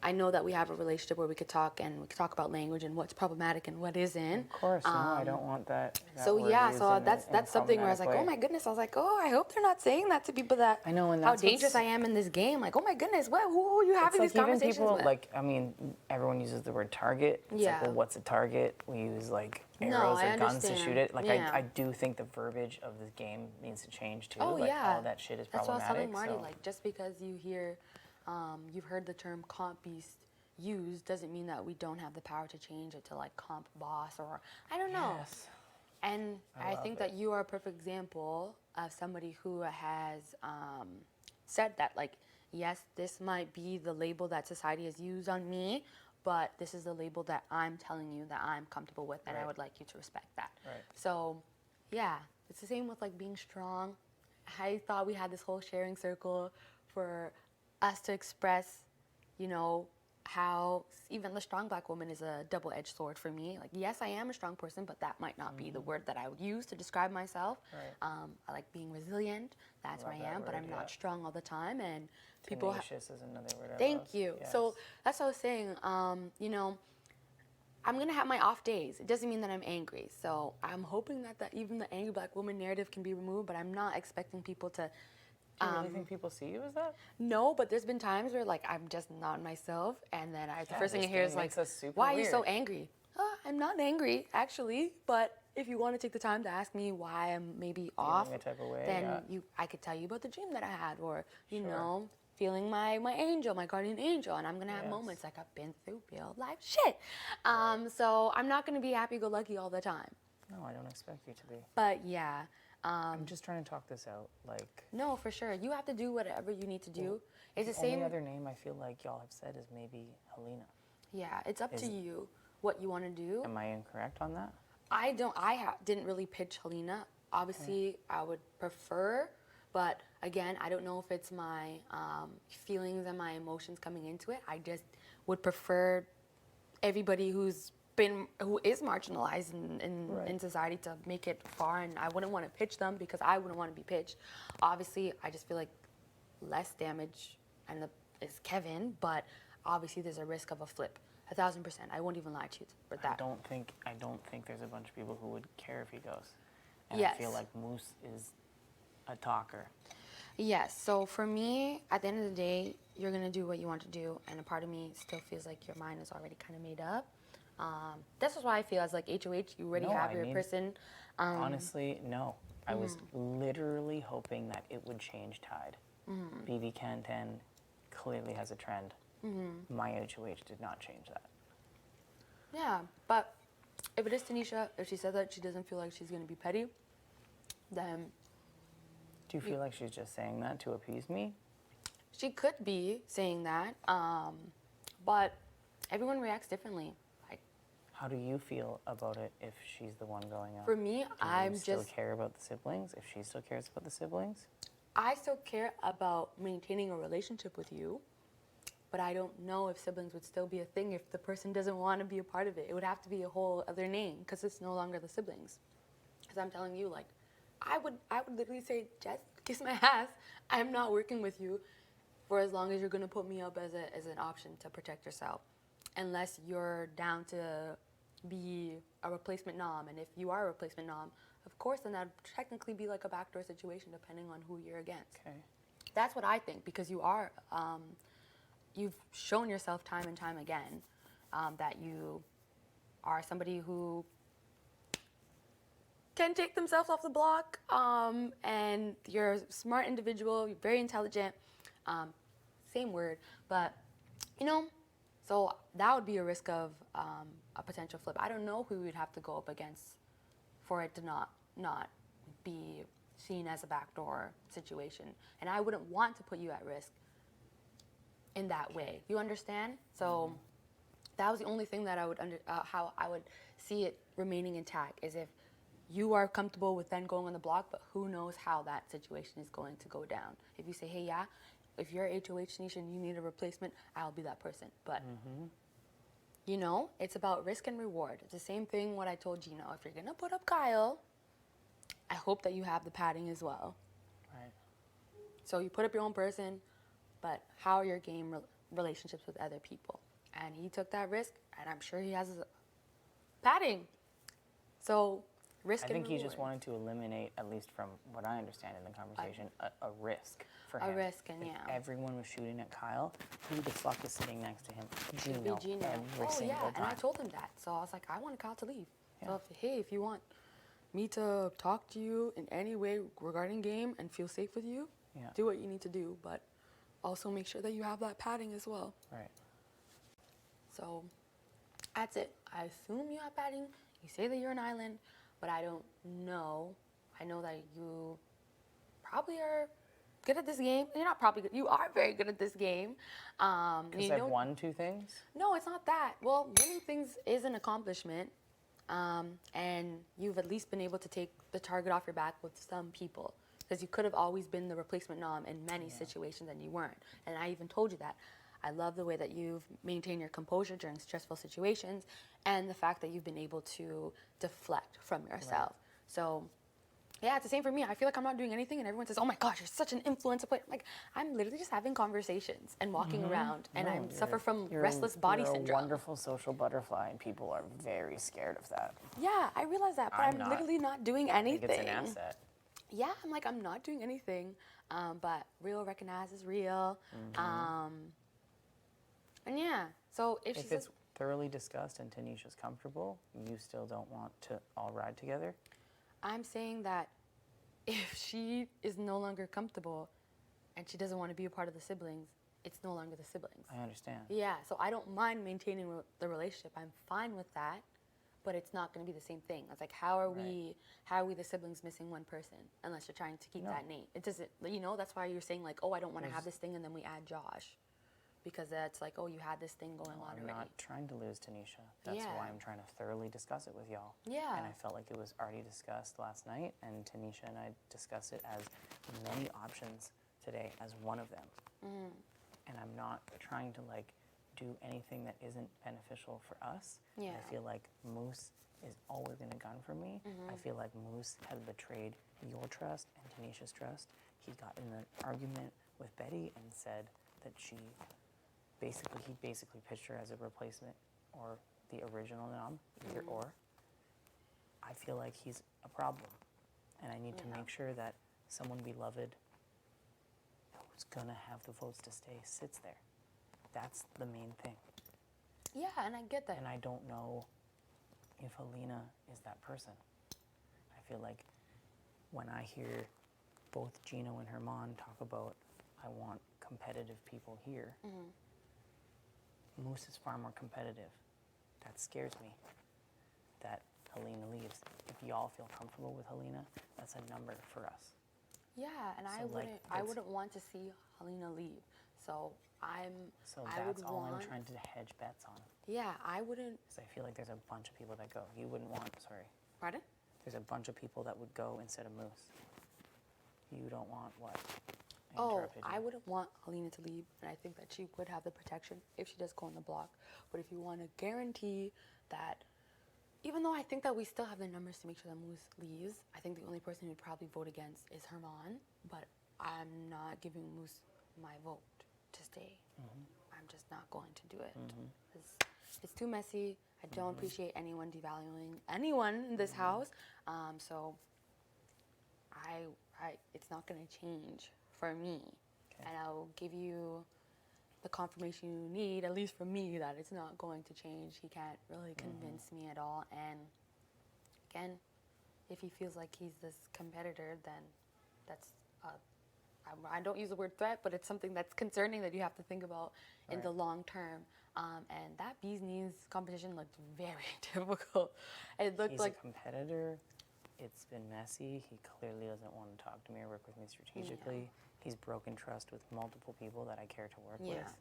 I know that we have a relationship where we could talk, and we could talk about language and what's problematic and what isn't. Of course, no, I don't want that. So word yeah, used so in that's something where I was like, problematic oh way. my goodness. I was like, oh, I hope they're not saying that to people that I know, and how that's dangerous what's- I am in this game. Like, oh my goodness, who are you having It's these like even conversations people, with? like, I mean, everyone uses the word target. It's Yeah. like, well, what's a target? We use like No, arrows I or guns to understand. shoot it. Like, Yeah. I do think the verbiage of this game needs to change too. Oh like, yeah, all that shit is that's what I was problematic. telling Marty. so- Like, just because you hear, you've heard the term comp beast used doesn't mean that we don't have the power to change it to like comp boss, or I don't know. Yes. And I I love think it. that you are a perfect example of somebody who has said that, like, yes, this might be the label that society has used on me, but this is the label that I'm telling you that I'm comfortable with, and I Right. would like you to respect that. Right. So, yeah, it's the same with like being strong. I thought we had this whole sharing circle for us to express, you know, how even the strong black woman is a double-edged sword for me. Like, yes, I am a strong person, but that might not be the word that I would use to describe myself. Right. I like being resilient. That's Love who I that am, but word, I'm yeah. not strong all the time. And people. Tenacious is another word I love. Thank you. Yes. So that's what I was saying. You know, I'm gonna have my off days. It doesn't mean that I'm angry. So I'm hoping that even the angry black woman narrative can be removed. But I'm not expecting people to. Do you really think people see you as that? No, but there's been times where like I'm just not myself, and then the Yeah, first thing I this hear game is like, makes us super "Why are you so weird." angry?" I'm not angry actually, but if you want to take the time to ask me why I'm maybe off, a type of way, then yeah. I could tell you about the dream that I had, or you Sure. know, feeling my angel, my guardian angel, and I'm gonna have Yes. moments like I've been through real life shit. So I'm not gonna be happy-go-lucky all the time. No, I don't expect you to be. But yeah. I'm just trying to talk this out. Like, No, for sure. You have to do whatever you need to do. It's the only same. other name I feel like y'all have said is maybe Helena. Yeah, it's up to Is- you what you want to do. Am I incorrect on that? I didn't really pitch Helena. Obviously, I would prefer, but again, I don't know if it's my feelings and my emotions coming into it. I just would prefer everybody who is marginalized in society to make it far, and I wouldn't want to pitch them because I wouldn't want to be pitched. Obviously, I just feel like less damage is Kevin, but obviously there's a risk of a flip. 1,000%. I won't even lie to you for that. I don't think there's a bunch of people who would care if he goes. And Yes. I feel like Moose is a talker. Yes. So for me, at the end of the day, you're gonna do what you want to do, and a part of me still feels like your mind is already kind of made up. This is why I feel as like HOH, you already No, have I your mean, person. Honestly, no. I was literally hoping that it would change tide. BB Cantan clearly has a trend. My HOH did not change that. Yeah, but if it is Tanisha, if she said that she doesn't feel like she's gonna be petty, then Do you feel like she's just saying that to appease me? she could be saying that. But everyone reacts differently. How do you feel about it if she's the one going out? For me, Do you still care about the siblings? If she still cares about the siblings? I still care about maintaining a relationship with you, but I don't know if siblings would still be a thing if the person doesn't want to be a part of it. It would have to be a whole other name because it's no longer the siblings. Because I'm telling you, like, I would literally say, Jess, kiss my ass. I'm not working with you for as long as you're gonna put me up as an option to protect yourself, unless you're down to be a replacement nom. And if you are a replacement nom, of course, then that'd technically be like a backdoor situation depending on who you're against. Okay. That's what I think, because you are, you've shown yourself time and time again that you are somebody who can take themselves off the block, and you're a smart individual, you're very intelligent, same word, but you know, So that would be a risk of a potential flip. I don't know who we'd have to go up against for it to not be seen as a backdoor situation. And I wouldn't want to put you at risk in that way. You understand? So that was the only thing that I would how I would see it remaining intact is if you are comfortable with then going on the block, but who knows how that situation is going to go down. If you say, hey, yeah, if you're HOH Nation, you need a replacement, I'll be that person. But, you know, it's about risk and reward. It's the same thing what I told Gino. If you're going to put up Kyle, I hope that you have the padding as well. Right. So you put up your own person, but how are your game relationships with other people? And he took that risk, and I'm sure he has his padding. So risk I and think reward. he just wanted to eliminate, at least from what I understand in the conversation, a risk for him. A risk, and if yeah. everyone was shooting at Kyle, who the fuck is sitting next to him? It'd Gino. be Gino. Every Oh single yeah, time. and I told him that. So I was like, I want Kyle to leave. Yeah. So if you want me to talk to you in any way regarding game and feel safe with you, Yeah. do what you need to do. But also make sure that you have that padding as well. Right. So that's it. I assume you have padding. You say that you're an island, but I don't know. I know that you probably are good at this game. You're not probably good. You are very good at this game. Because I've won 2 things? No, it's not that. Well, winning things is an accomplishment. And you've at least been able to take the target off your back with some people. Because you could have always been the replacement nom in many situations and you weren't. And I even told you that. I love the way that you've maintained your composure during stressful situations and the fact that you've been able to deflect from yourself. Right. So, yeah, it's the same for me. I feel like I'm not doing anything and everyone says, oh my gosh, you're such an influencer. But like, I'm literally just having conversations and walking around and I suffer from restless body syndrome. You're a wonderful social butterfly and people are very scared of that. Yeah, I realize that, but I'm literally not doing anything. I think it's an asset. Yeah, I'm not doing anything, but real recognizes real. And yeah, so if it's thoroughly discussed and Tanisha's comfortable, you still don't want to all ride together? I'm saying that if she is no longer comfortable and she doesn't want to be a part of the siblings, it's no longer the siblings. I understand. Yeah, so I don't mind maintaining the relationship. I'm fine with that, but it's not going to be the same thing. It's like, how are we the siblings missing one person unless you're trying to keep that name? It doesn't, you know, that's why you're saying like, oh, I don't want to have this thing and then we add Josh. Because that's like, oh, you had this thing going on already. I'm not trying to lose Tanisha. That's why I'm trying to thoroughly discuss it with y'all. Yeah. And I felt like it was already discussed last night, and Tanisha and I discussed it as many options today as one of them. And I'm not trying to like do anything that isn't beneficial for us. Yeah. I feel like Moose is always in a gun for me. I feel like Moose has betrayed your trust and Tanisha's trust. He got in an argument with Betty and said that he basically pitched her as a replacement or the original nom, either or. I feel like he's a problem. And I need to make sure that someone beloved who's gonna have the votes to stay sits there. That's the main thing. Yeah, and I get that. And I don't know if Helena is that person. I feel like when I hear both Gino and Herman talk about, I want competitive people here, Moose is far more competitive. That scares me, that Helena leaves. If y'all feel comfortable with Helena, that's a number for us. Yeah, and So, I wouldn't want to see Helena leave. So that's all I'm trying to hedge bets on. Yeah, I wouldn't. Because I feel like there's a bunch of people that go. You wouldn't want, sorry. Pardon? There's a bunch of people that would go instead of Moose. You don't want what? I wouldn't want Helena to leave, and I think that she would have the protection if she does go on the block. But if you want to guarantee that, even though I think that we still have the numbers to make sure that Moose leaves, I think the only person who'd probably vote against is Herman, but I'm not giving Moose my vote to stay. I'm just not going to do it. It's too messy. I don't appreciate anyone devaluing anyone in this house. So it's not going to change for me. Okay. And I'll give you the confirmation you need, at least for me, that it's not going to change. He can't really convince me at all. And again, if he feels like he's this competitor, then that's I don't use the word threat, but it's something that's concerning that you have to think about in the long term. And that bee's knees competition looked very difficult. It looked He's like a competitor. It's been messy. He clearly doesn't want to talk to me or work with me strategically. He's broken trust with multiple people that I care to work with.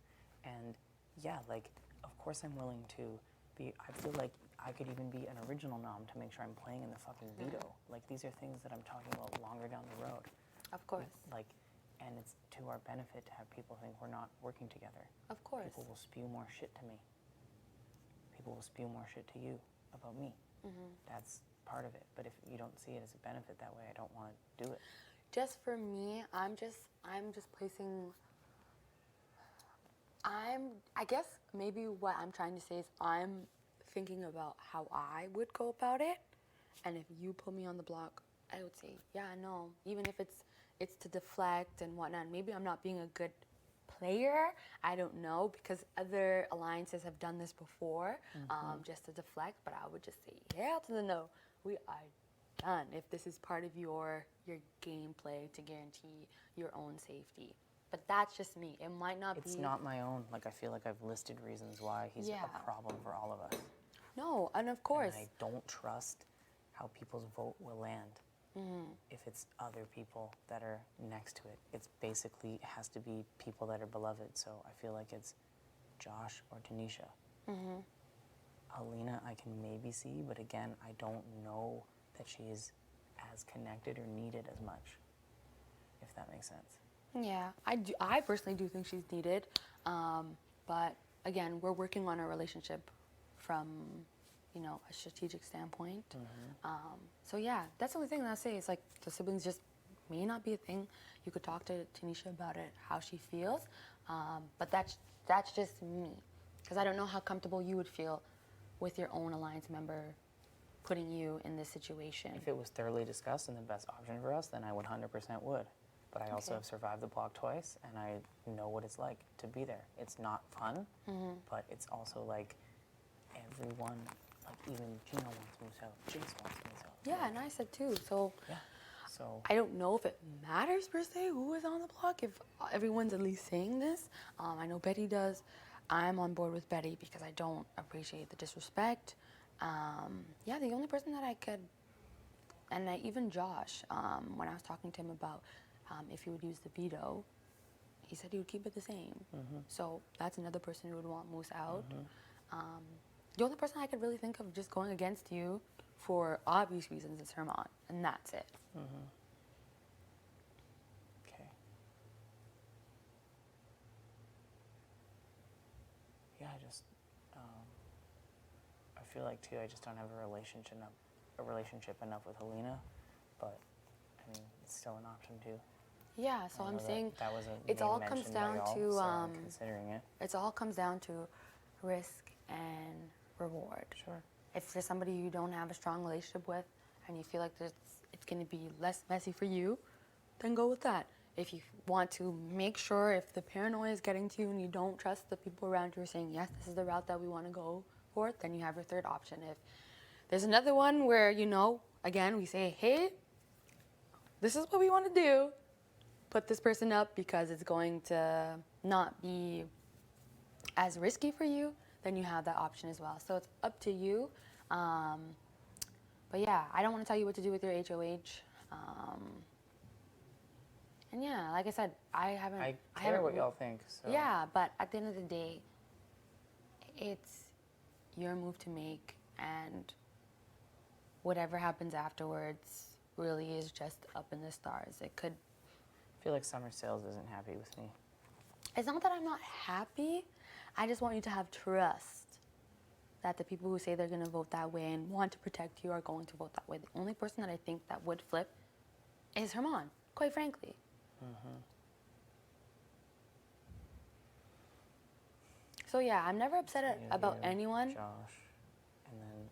And yeah, like, of course I'm willing to be, I feel like I could even be an original nom to make sure I'm playing in the fucking veto. Like, these are things that I'm talking about longer down the road. Of course. Like, and it's to our benefit to have people think we're not working together. Of course. People will spew more shit to me. People will spew more shit to you about me. That's part of it. But if you don't see it as a benefit that way, I don't want to do it. just for me, I'm just placing. I guess maybe what I'm trying to say is I'm thinking about how I would go about it, and if you put me on the block, I would say, yeah, no. Even if it's to deflect and whatnot. Maybe I'm not being a good player. I don't know, because other alliances have done this before, just to deflect. But I would just say, hell to the no. We are done. If this is part of your gameplay to guarantee your own safety. But that's just me. It might not be. It's not my own. Like, I feel like I've listed reasons why he's a problem for all of us. No, and of course. And I don't trust how people's vote will land. If it's other people that are next to it. It's basically, it has to be people that are beloved. So I feel like it's Josh or Tanisha. Alina, I can maybe see, but again, I don't know that she's as connected or needed as much, if that makes sense. Yeah, I personally do think she's needed. But again, we're working on a relationship from, a strategic standpoint. So yeah, that's the only thing that I say is, like, the siblings just may not be a thing. You could talk to Tanisha about it, how she feels. But that's just me, because I don't know how comfortable you would feel with your own alliance member putting you in this situation. If it was thoroughly discussed and the best option for us, then I 100% would. But I also have survived the block twice, and I know what it's like to be there. It's not fun, but it's also like everyone, like even Gino wants to move out, Jace wants to move out. Yeah, and I said too. So yeah. So I don't know if it matters per se who is on the block, if everyone's at least saying this. I know Betty does. I'm on board with Betty because I don't appreciate the disrespect. Yeah, the only person that I could, and even Josh, when I was talking to him about if he would use the veto, he said he would keep it the same. So that's another person who would want Moose out. The only person I could really think of just going against you for obvious reasons is Herman, and that's it. Okay. Yeah, I feel like too, I just don't have a relationship enough with Alina, but I mean, it's still an option too. Yeah, so I'm saying that was it all comes down to considering it. It all comes down to risk and reward. Sure. If there's somebody you don't have a strong relationship with and you feel like it's going to be less messy for you, then go with that. If you want to make sure, if the paranoia is getting to you and you don't trust the people around you are saying, yes, this is the route that we want to go for, then you have your third option. If there's another one where, again, we say, hey, this is what we want to do, put this person up because it's going to not be as risky for you, then you have that option as well. So it's up to you. But yeah, I don't want to tell you what to do with your HOH. And yeah, like I said, I care what y'all think. So. Yeah, but at the end of the day, it's your move to make, and whatever happens afterwards really is just up in the stars. It could. I feel like Summer Sales isn't happy with me. It's not that I'm not happy. I just want you to have trust that the people who say they're going to vote that way and want to protect you are going to vote that way. The only person that I think that would flip is Herman, quite frankly. So yeah, I'm never upset about anyone. Josh, and then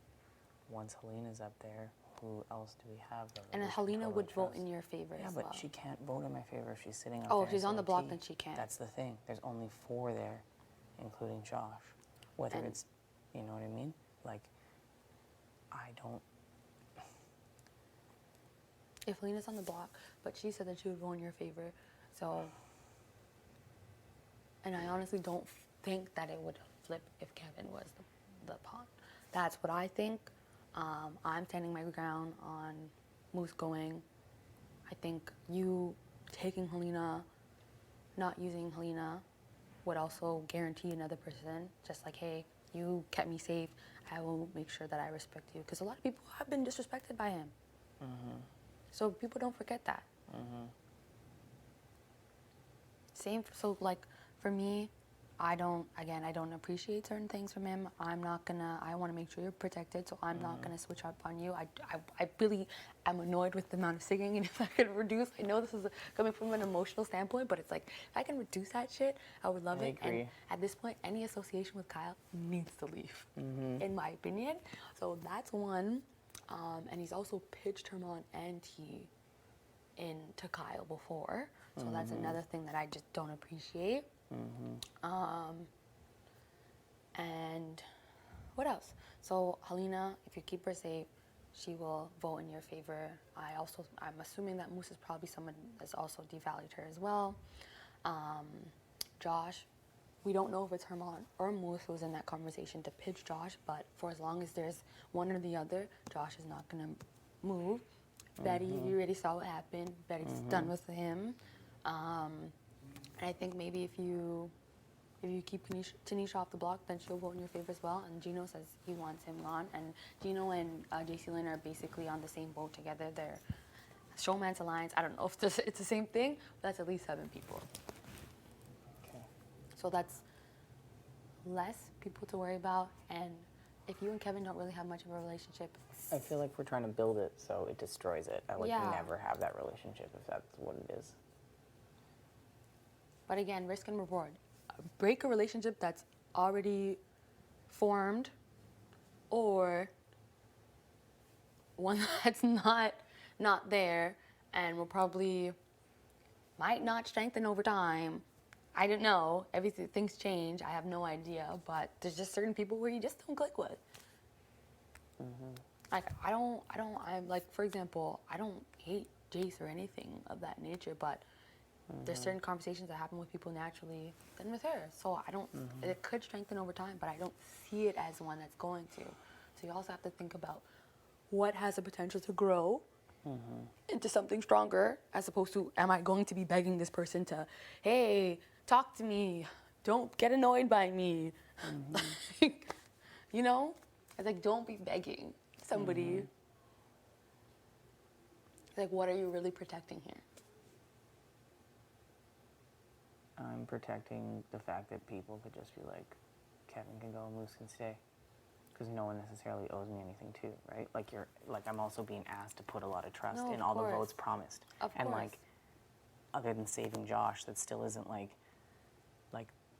once Helena's up there, who else do we have? And Helena would vote in your favor as well. Yeah, but she can't vote in my favor if she's sitting up there. Oh, if she's on the block, then she can't. That's the thing. There's only 4 there, including Josh. Whether it's, you know what I mean? Like, I don't. If Helena's on the block, but she said that she would vote in your favor, So, and I honestly don't think that it would flip if Kevin was the pawn. That's what I think. I'm standing my ground on Moose going. I think you taking Helena, not using Helena, would also guarantee another person, just like, hey, you kept me safe, I will make sure that I respect you. Because a lot of people have been disrespected by him. So people don't forget that. Same, so like for me, I don't appreciate certain things from him. I want to make sure you're protected, so I'm not going to switch up on you. I really am annoyed with the amount of singing, and if I could reduce, I know this is coming from an emotional standpoint, but it's like, if I can reduce that shit, I would love it. agree. And at this point, any association with Kyle needs to leave, in my opinion. So that's one. And he's also pitched Herman and T into Kyle before, so that's another thing that I just don't appreciate. And what else? So Helena, if you keep her safe, she will vote in your favor. I'm assuming that Moose is probably someone that's also devalued her as well. Josh, we don't know if it's Herman or Moose who was in that conversation to pitch Josh, but for as long as there's one or the other, Josh is not gonna move. Betty, you already saw what happened. Betty's done with him. And I think maybe if you keep Tanisha off the block, then she'll vote in your favor as well. And Gino says he wants him gone. And Gino and JC Lynn are basically on the same boat together. They're Showman's Alliance. I don't know if it's the same thing, but that's at least 7 people. Okay. So that's less people to worry about. And if you and Kevin don't really have much of a relationship, I feel like we're trying to build it, so it destroys it. I would Yeah. never have that relationship if that's what it is. but again, risk and reward. Break a relationship that's already formed, or one that's not there and will probably might not strengthen over time. I don't know. Things change. I have no idea. But there's just certain people where you just don't click with. Like I'm like, for example, I don't hate Jace or anything of that nature, but there's certain conversations that happen with people naturally than with her. So I don't, it could strengthen over time, but I don't see it as one that's going to. So you also have to think about what has the potential to grow into something stronger, as opposed to, am I going to be begging this person to, hey, talk to me, don't get annoyed by me. You know? It's like, don't be begging somebody. Like, what are you really protecting here? I'm protecting the fact that people could just be like, Kevin can go, Moose can stay. Because no one necessarily owes me anything too, right? Like I'm also being asked to put a lot of trust in all the votes promised. And like, other than saving Josh, that still isn't like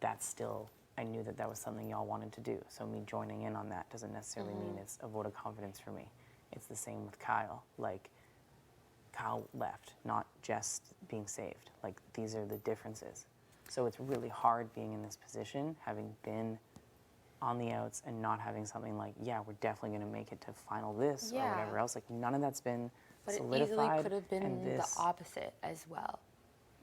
that's still, I knew that was something y'all wanted to do. So me joining in on that doesn't necessarily mean it's a vote of confidence for me. It's the same with Kyle. Like, Kyle left, not just being saved. Like, these are the differences. So it's really hard being in this position, having been on the outs and not having something like, yeah, we're definitely going to make it to final this or whatever else. Like, none of that's been solidified. But it easily could have been the this, opposite as well.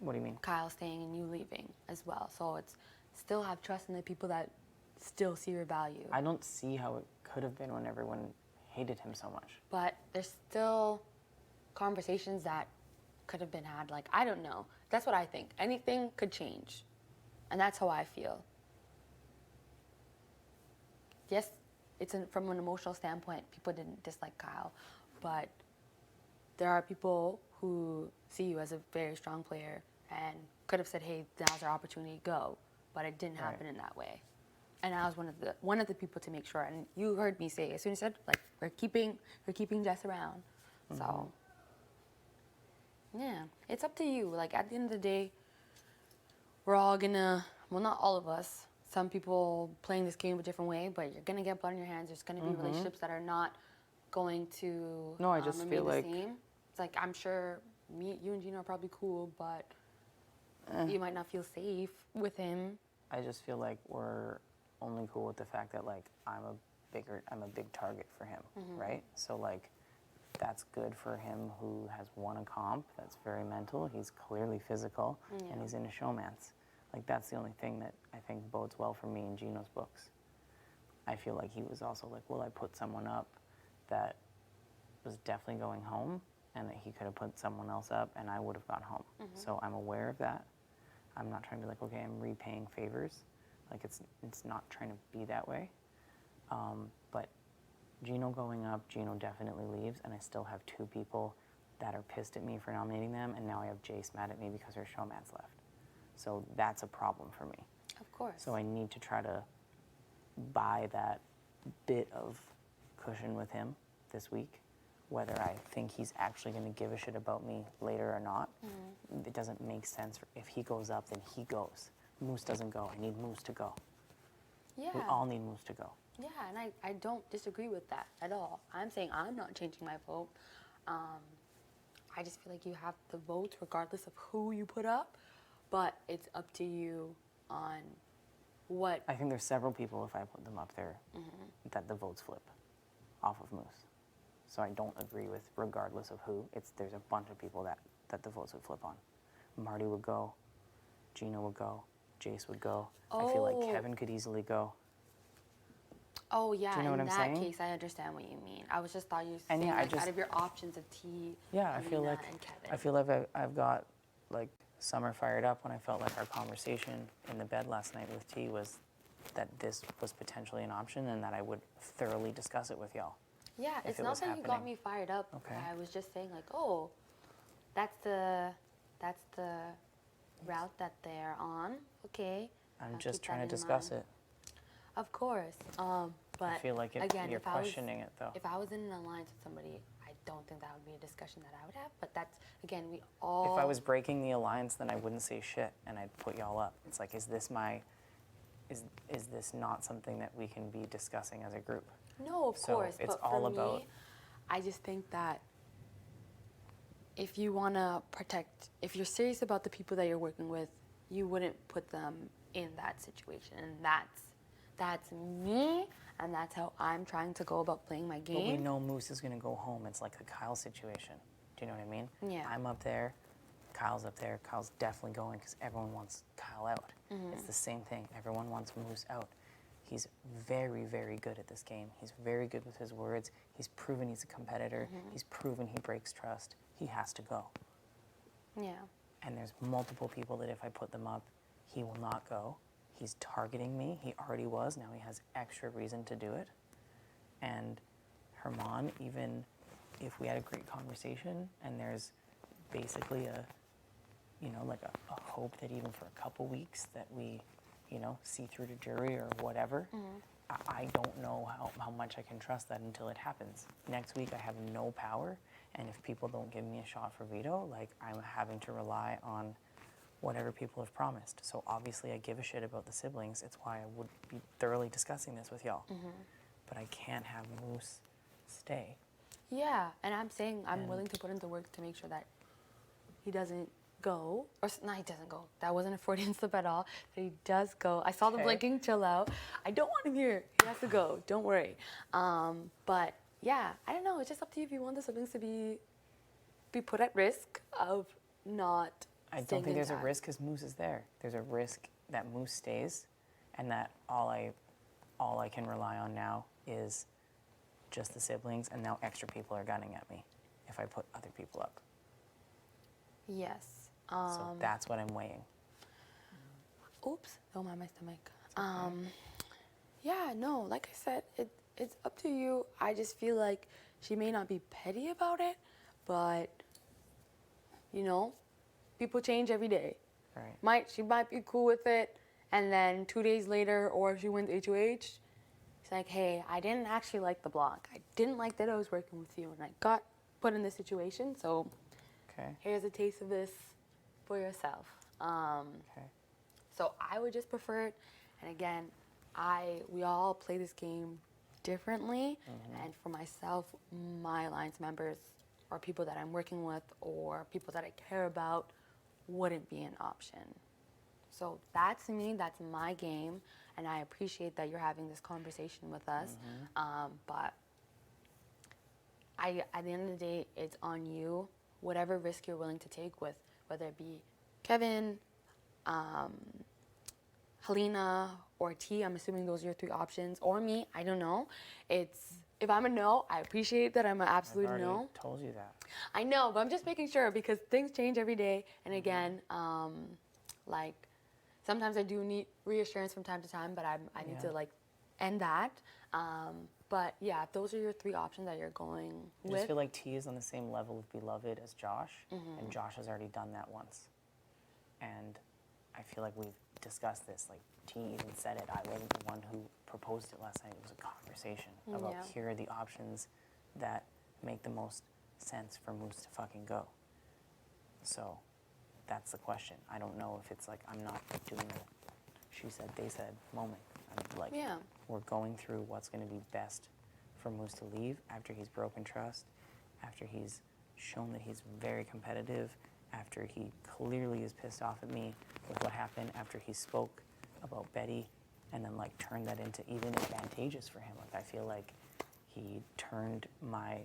What do you mean? Kyle staying and you leaving as well. So it's still have trust in the people that still see your value. I don't see how it could have been when everyone hated him so much. But there's still conversations that could have been had. Like, I don't know. That's what I think. Anything could change. And that's how I feel. Yes, from an emotional standpoint, people didn't dislike Kyle. But there are people who see you as a very strong player and could have said, hey, now's our opportunity, go. But it didn't happen in that way. And I was one of the people to make sure. And you heard me say, as soon as I said, like, we're keeping Jess around. So, yeah, it's up to you. Like, at the end of the day, we're all gonna, well, not all of us. Some people playing this game a different way, but you're gonna get blood on your hands. There's gonna be relationships that are not going to I just remain feel the like same. It's like, I'm sure you and Gino are probably cool, but you might not feel safe with him. I just feel like we're only cool with the fact that, like, I'm a big target for him, right? So, like, that's good for him who has won a comp. That's very mental. He's clearly physical, and he's into showmance. Like, that's the only thing that I think bodes well for me in Gino's books. I feel like he was also like, well, I put someone up that was definitely going home, and that he could have put someone else up, and I would have gone home. So I'm aware of that. I'm not trying to be like, okay, I'm repaying favors. Like, it's not trying to be that way. But Gino going up, Gino definitely leaves, and I still have 2 people that are pissed at me for nominating them, and now I have Jace mad at me because there's showmance left. So that's a problem for me. Of course. So I need to try to buy that bit of cushion with him this week, whether I think he's actually going to give a shit about me later or not. It doesn't make sense. If he goes up, then he goes. Moose doesn't go. I need Moose to go. Yeah. We all need Moose to go. Yeah, and I don't disagree with that at all. I'm saying I'm not changing my vote. I just feel like you have the votes regardless of who you put up, but it's up to you on what. I think there's several people, if I put them up there, that the votes flip off of Moose. So I don't agree with regardless of who. There's a bunch of people that the votes would flip on. Marty would go, Gino would go, Jace would go. I feel like Kevin could easily go. Oh yeah, Do you know in what I'm that saying? case, I understand what you mean. I was just thought you were And saying yeah, I like, just- out of your options of T, Yeah, I feel Alina, like and Kevin. I feel like I've got like Summer fired up when I felt like our conversation in the bed last night with T was that this was potentially an option and that I would thoroughly discuss it with y'all. Yeah, if it's it not was that you got happening. me fired up. Okay. I was just saying like, oh, that's the route that they're on. Okay. I'm I'll just keep trying that to in discuss mind. it. Of course. But I feel like again, you're if I was- questioning it though. If I was in an alliance with somebody, I don't think that would be a discussion that I would have. But that's again, we all. If I was breaking the alliance, then I wouldn't say shit and I'd put y'all up. It's like, is this not something that we can be discussing as a group? No, of So course. it's but all for about. me, I just think that if you want to protect, if you're serious about the people that you're working with, you wouldn't put them in that situation. And that's me, and that's how I'm trying to go about playing my game. But we know Moose is going to go home. It's like the Kyle situation. Do you know what I mean? Yeah. I'm up there. Kyle's up there. Kyle's definitely going because everyone wants Kyle out. It's the same thing. Everyone wants Moose out. He's very, very good at this game. He's very good with his words. He's proven he's a competitor. He's proven he breaks trust. He has to go. Yeah. And there's multiple people that if I put them up, he will not go. He's targeting me. He already was. Now he has extra reason to do it. And Herman, even if we had a great conversation and there's basically like a hope that even for a couple weeks that we, see through the jury or whatever, I don't know how much I can trust that until it happens. Next week I have no power, and if people don't give me a shot for veto, like I'm having to rely on whatever people have promised. So obviously I give a shit about the siblings. It's why I would be thoroughly discussing this with y'all. But I can't have Moose stay. Yeah, and I'm saying I'm willing to put in the work to make sure that he doesn't go, or he doesn't go. That wasn't a Freudian slip at all. That he does go. I saw the blinking. Chill out. I don't want him here. He has to go. Don't worry. But yeah, I don't know. It's just up to you if you want the siblings to be put at risk of not. I don't think there's a risk because Moose is there. There's a risk that Moose stays, and that all I can rely on now is just the siblings, and now extra people are gunning at me if I put other people up. Yes. So that's what I'm weighing. Oops, don't mind my stomach. Yeah, no, like I said, it's up to you. I just feel like she may not be petty about it, but people change every day. Right. She might be cool with it, and then 2 days later, or if she wins HOH, it's like, hey, I didn't actually like the block. I didn't like that I was working with you, and I got put in this situation, so here's a taste of this for yourself. So I would just prefer it, and again, we all play this game differently, and for myself, my alliance members or people that I'm working with or people that I care about wouldn't be an option. So that's me, that's my game, and I appreciate that you're having this conversation with us. But at the end of the day, it's on you. Whatever risk you're willing to take with, whether it be Kevin, Helena, or T, I'm assuming those are your 3 options, or me, I don't know. If I'm a no, I appreciate that I'm an absolute I've no. already told you that. I know, but I'm just making sure because things change every day. And again, like sometimes I do need reassurance from time to time, but I need to like end that. But yeah, if those are your 3 options that you're going I with. just feel like T is on the same level of beloved as Josh, and Josh has already done that once. And I feel like we've discussed this. Like T even said it. I wasn't the one who proposed it last night. It was a conversation about here are the options that make the most sense for Moose to fucking go. So that's the question. I don't know if it's like I'm not doing a she said, they said moment. I'm like, we're going through what's going to be best for Moose to leave after he's broken trust, after he's shown that he's very competitive, after he clearly is pissed off at me with what happened, after he spoke about Betty and then like turned that into even advantageous for him. Like I feel like he turned my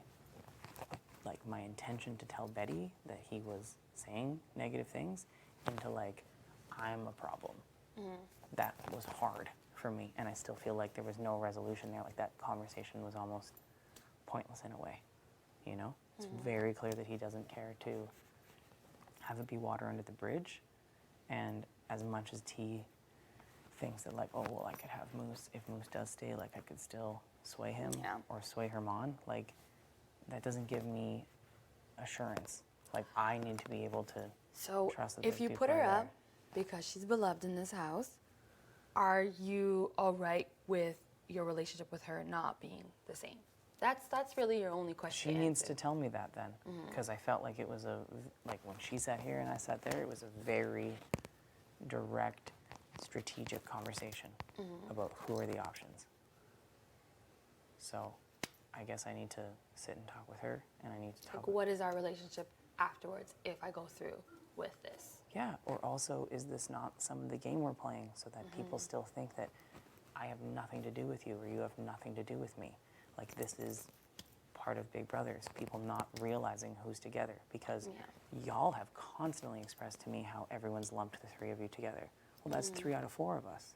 intention to tell Betty that he was saying negative things into like, I'm a problem. That was hard for me, and I still feel like there was no resolution there. Like that conversation was almost pointless in a way, you know? It's very clear that he doesn't care to have it be water under the bridge, and as much as T thinks that like, oh, well, I could have Moose, if Moose does stay, like I could still sway him or sway Herman, like that doesn't give me assurance. Like I need to be able to trust that if you put her up because she's beloved in this house, are you all right with your relationship with her not being the same? That's really your only question. She needs to tell me that then, because I felt like it was like when she sat here and I sat there, it was a very direct, strategic conversation about who are the options. So I guess I need to sit and talk with her, and I need to talk. Like, what is our relationship afterwards if I go through with this? Yeah, or also, is this not some of the game we're playing so that people still think that I have nothing to do with you or you have nothing to do with me? Like, this is part of Big Brothers, people not realizing who's together, because y'all have constantly expressed to me how everyone's lumped the 3 of you together. Well, that's 3 out of 4 of us.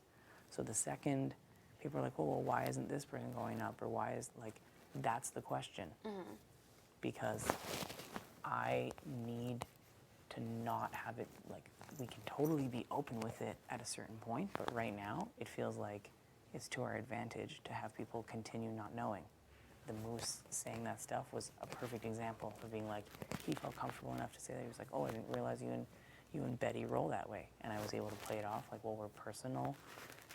So the second people are like, well, why isn't this person going up? Or why is, like, that's the question. Because I need to not have it, like, we can totally be open with it at a certain point, but right now it feels like it's to our advantage to have people continue not knowing. The Moose saying that stuff was a perfect example of being like, he felt comfortable enough to say that. He was like, oh, I didn't realize you and Betty roll that way. And I was able to play it off like, well, we're personal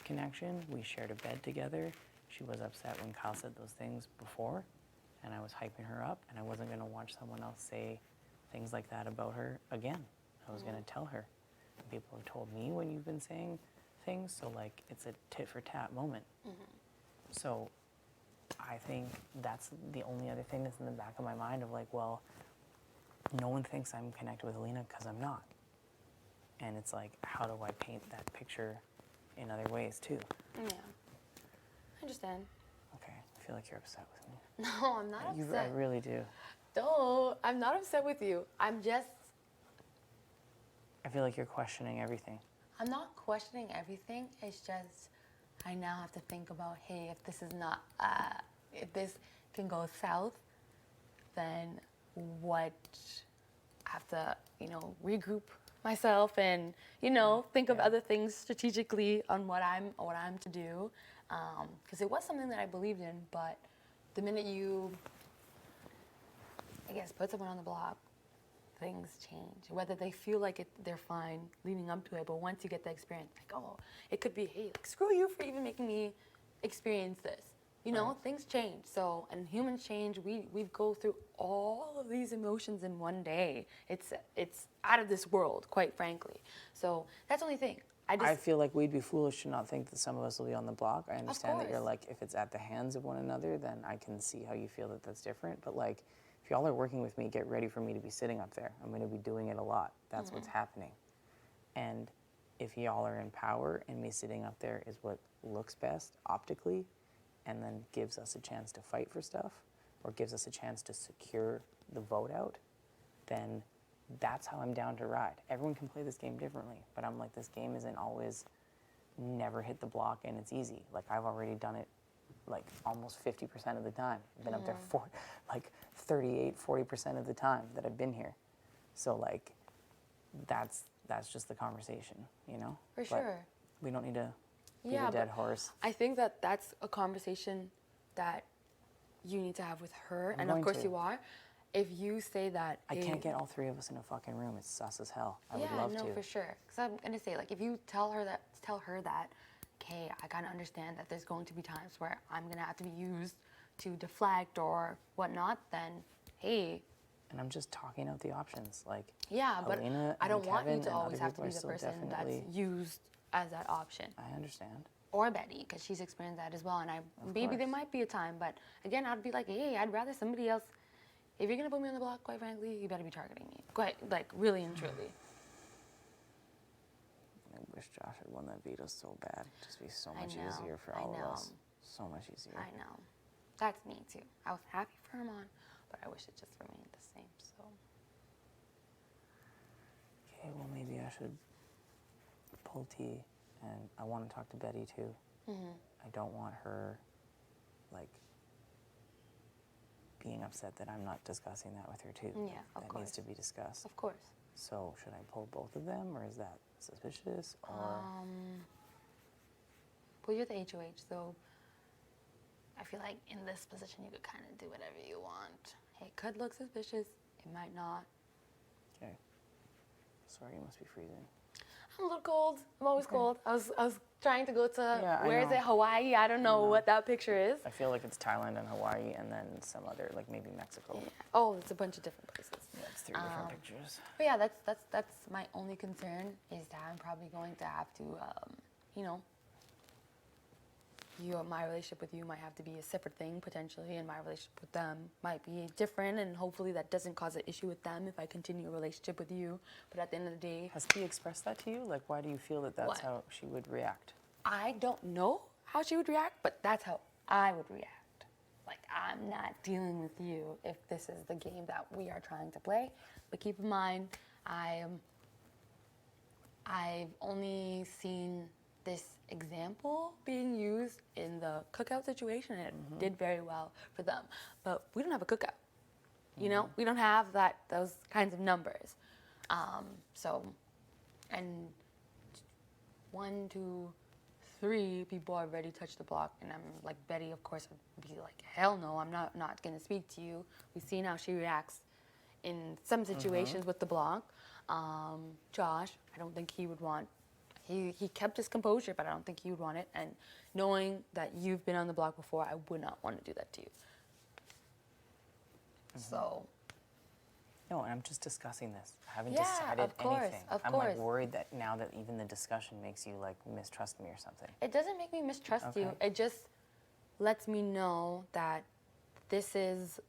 connection. We shared a bed together. She was upset when Kyle said those things before, and I was hyping her up, and I wasn't going to watch someone else say things like that about her again. I was going to tell her. And people have told me when you've been saying things, so like it's a tit for tat moment. So I think that's the only other thing that's in the back of my mind of like, well, no one thinks I'm connected with Alina because I'm not. And it's like, how do I paint that picture in other ways too? Yeah, I understand. Okay, I feel like you're upset with me. No, I'm not upset. I really do. No, I'm not upset with you. I'm just... I feel like you're questioning everything. I'm not questioning everything. It's just I now have to think about, hey, if this is not, if this can go south, then what? I have to, regroup myself and, think of other things strategically on what I'm to do, because it was something that I believed in. But the minute you, I guess, put someone on the block, things change. Whether they feel like they're fine leading up to it, but once you get the experience, like, oh, it could be, hey, like, screw you for even making me experience this. Things change. So, and humans change. We go through all of these emotions in one day. It's out of this world, quite frankly. So that's the only thing. I feel like we'd be foolish to not think that some of us will be on the block. I understand that you're like, if it's at the hands of one another, then I can see how you feel that that's different. But like, if y'all are working with me, get ready for me to be sitting up there. I'm going to be doing it a lot. That's what's happening. And if y'all are in power and me sitting up there is what looks best optically and then gives us a chance to fight for stuff, or gives us a chance to secure the vote out, then that's how I'm down to ride. Everyone can play this game differently, but I'm like, this game isn't always never hit the block and it's easy. Like, I've already done it like almost 50% of the time. I've been up there for like 38, 40% of the time that I've been here. So like, that's just the conversation, you know? For But sure. we don't need to beat Yeah, a dead but horse. I think that that's a conversation that you need to have with her, I'm and of going course to. you are. If you say that, I can't get all three of us in a fucking room. It's sus as hell. I would yeah, love no, to. for sure. Because I'm gonna say, like, if you tell her that, okay, I kind of understand that there's going to be times where I'm gonna have to be used to deflect or whatnot, then hey. And I'm just talking out the options, like. Yeah, but Elena I don't and want you Kevin to and always other have to people be are the still person that's definitely- used as that option. I understand. Or Betty, because she's experienced that as well. And maybe there might be a time, but again, I'd be like, hey, I'd rather somebody else. If you're gonna put me on the block, quite frankly, you better be targeting me. Quite, like, really and truly. I wish Josh had won that veto so bad. It'd just be so much I know, easier for I all know. of us. So much easier. I know. That's me too. I was happy for him on, but I wish it just remained the same. So. Okay, well maybe I should pull T, and I want to talk to Betty too. I don't want her, like, being upset that I'm not discussing that with her too. Yeah, of that course. needs to be discussed. Of course. So should I pull both of them, or is that suspicious? Or Well, you're the HOH, so I feel like in this position you could kind of do whatever you want. It could look suspicious. It might not. okay. Sorry, you must be freezing. I'm a little cold. I'm always cold. I was trying to go to Yeah, where is it? Hawaii. I don't know what that picture is. I feel like it's Thailand and Hawaii, and then some other, like maybe Mexico. Yeah. Oh, it's a bunch of different places. Yeah, it's 3 different pictures. But yeah, that's my only concern is that I'm probably going to have to, you know, my relationship with you might have to be a separate thing potentially, and my relationship with them might be different, and hopefully that doesn't cause an issue with them if I continue a relationship with you. But at the end of the day, Has he expressed that to you? Like, why do you feel that that's What? how she would react? I don't know how she would react, but that's how I would react. Like, I'm not dealing with you if this is the game that we are trying to play. But keep in mind, I've only seen this example being used in the cookout situation, and it did very well for them. But we don't have a cookout. You know, we don't have those kinds of numbers. So, and 1, 2, 3 people already touched the block, and I'm like, Betty, of course, would be like, hell no, I'm not gonna speak to you. We've seen how she reacts in some situations with the block. Josh, I don't think he would want. He kept his composure, but I don't think he would want it. And knowing that you've been on the block before, I would not want to do that to you. So. No, and I'm just discussing this. I haven't Yeah, decided of course, anything. of I'm course. like worried that now that even the discussion makes you like mistrust me or something. It doesn't make me mistrust you. Okay. It just lets me know that this is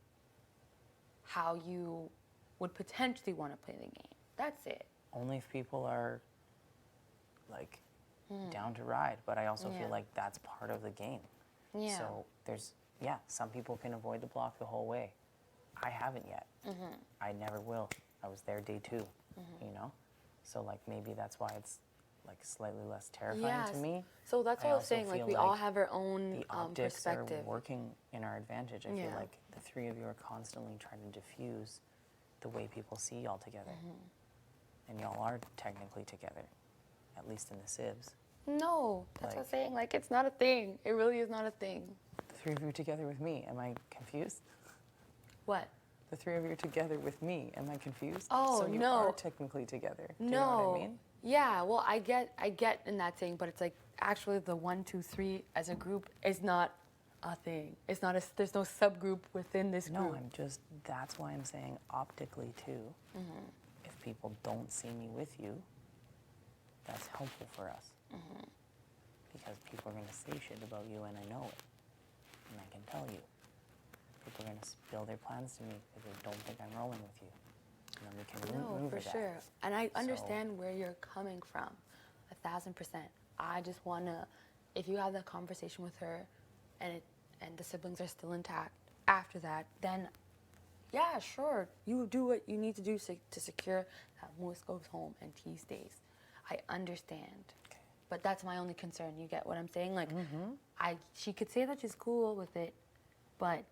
how you would potentially want to play the game. That's it. Only if people are like down to ride, but I also Yeah. feel like that's part of the game. Yeah. So some people can avoid the block the whole way. I haven't yet. I never will. I was there day 2, you know? So like maybe that's why it's like slightly less terrifying to me. So that's what I was also saying. Like feel we all have our own the optics perspective. are working in our advantage. I feel Yeah. like the 3 of you are constantly trying to diffuse the way people see y'all together. And y'all are technically together, at least in the Sibs. No, that's what I'm Like- saying. Like it's not a thing. It really is not a thing. The 3 of you are together with me. Am I confused? What? The 3 of you are together with me. Am I confused? Oh, so you no. are technically together. Do No. you know what I mean? Yeah, well, I get in that thing, but it's like actually the 1, 2, 3 as a group is not a thing. It's not there's no subgroup within this group. No, that's why I'm saying optically too. If people don't see me with you, that's helpful for us. Because people are going to say shit about you, and I know it. And I can tell you. People are going to spill their plans to me because they don't think I'm rolling with you. And then we can No, maneuver for that. sure. And I understand where you're coming from, 1,000%. I just want to, if you have that conversation with her, and the siblings are still intact, after that, then yeah, sure, you do what you need to do to secure that Moose goes home and T stays. I understand. But that's my only concern. You get what I'm saying? Like, she could say that she's cool with it, but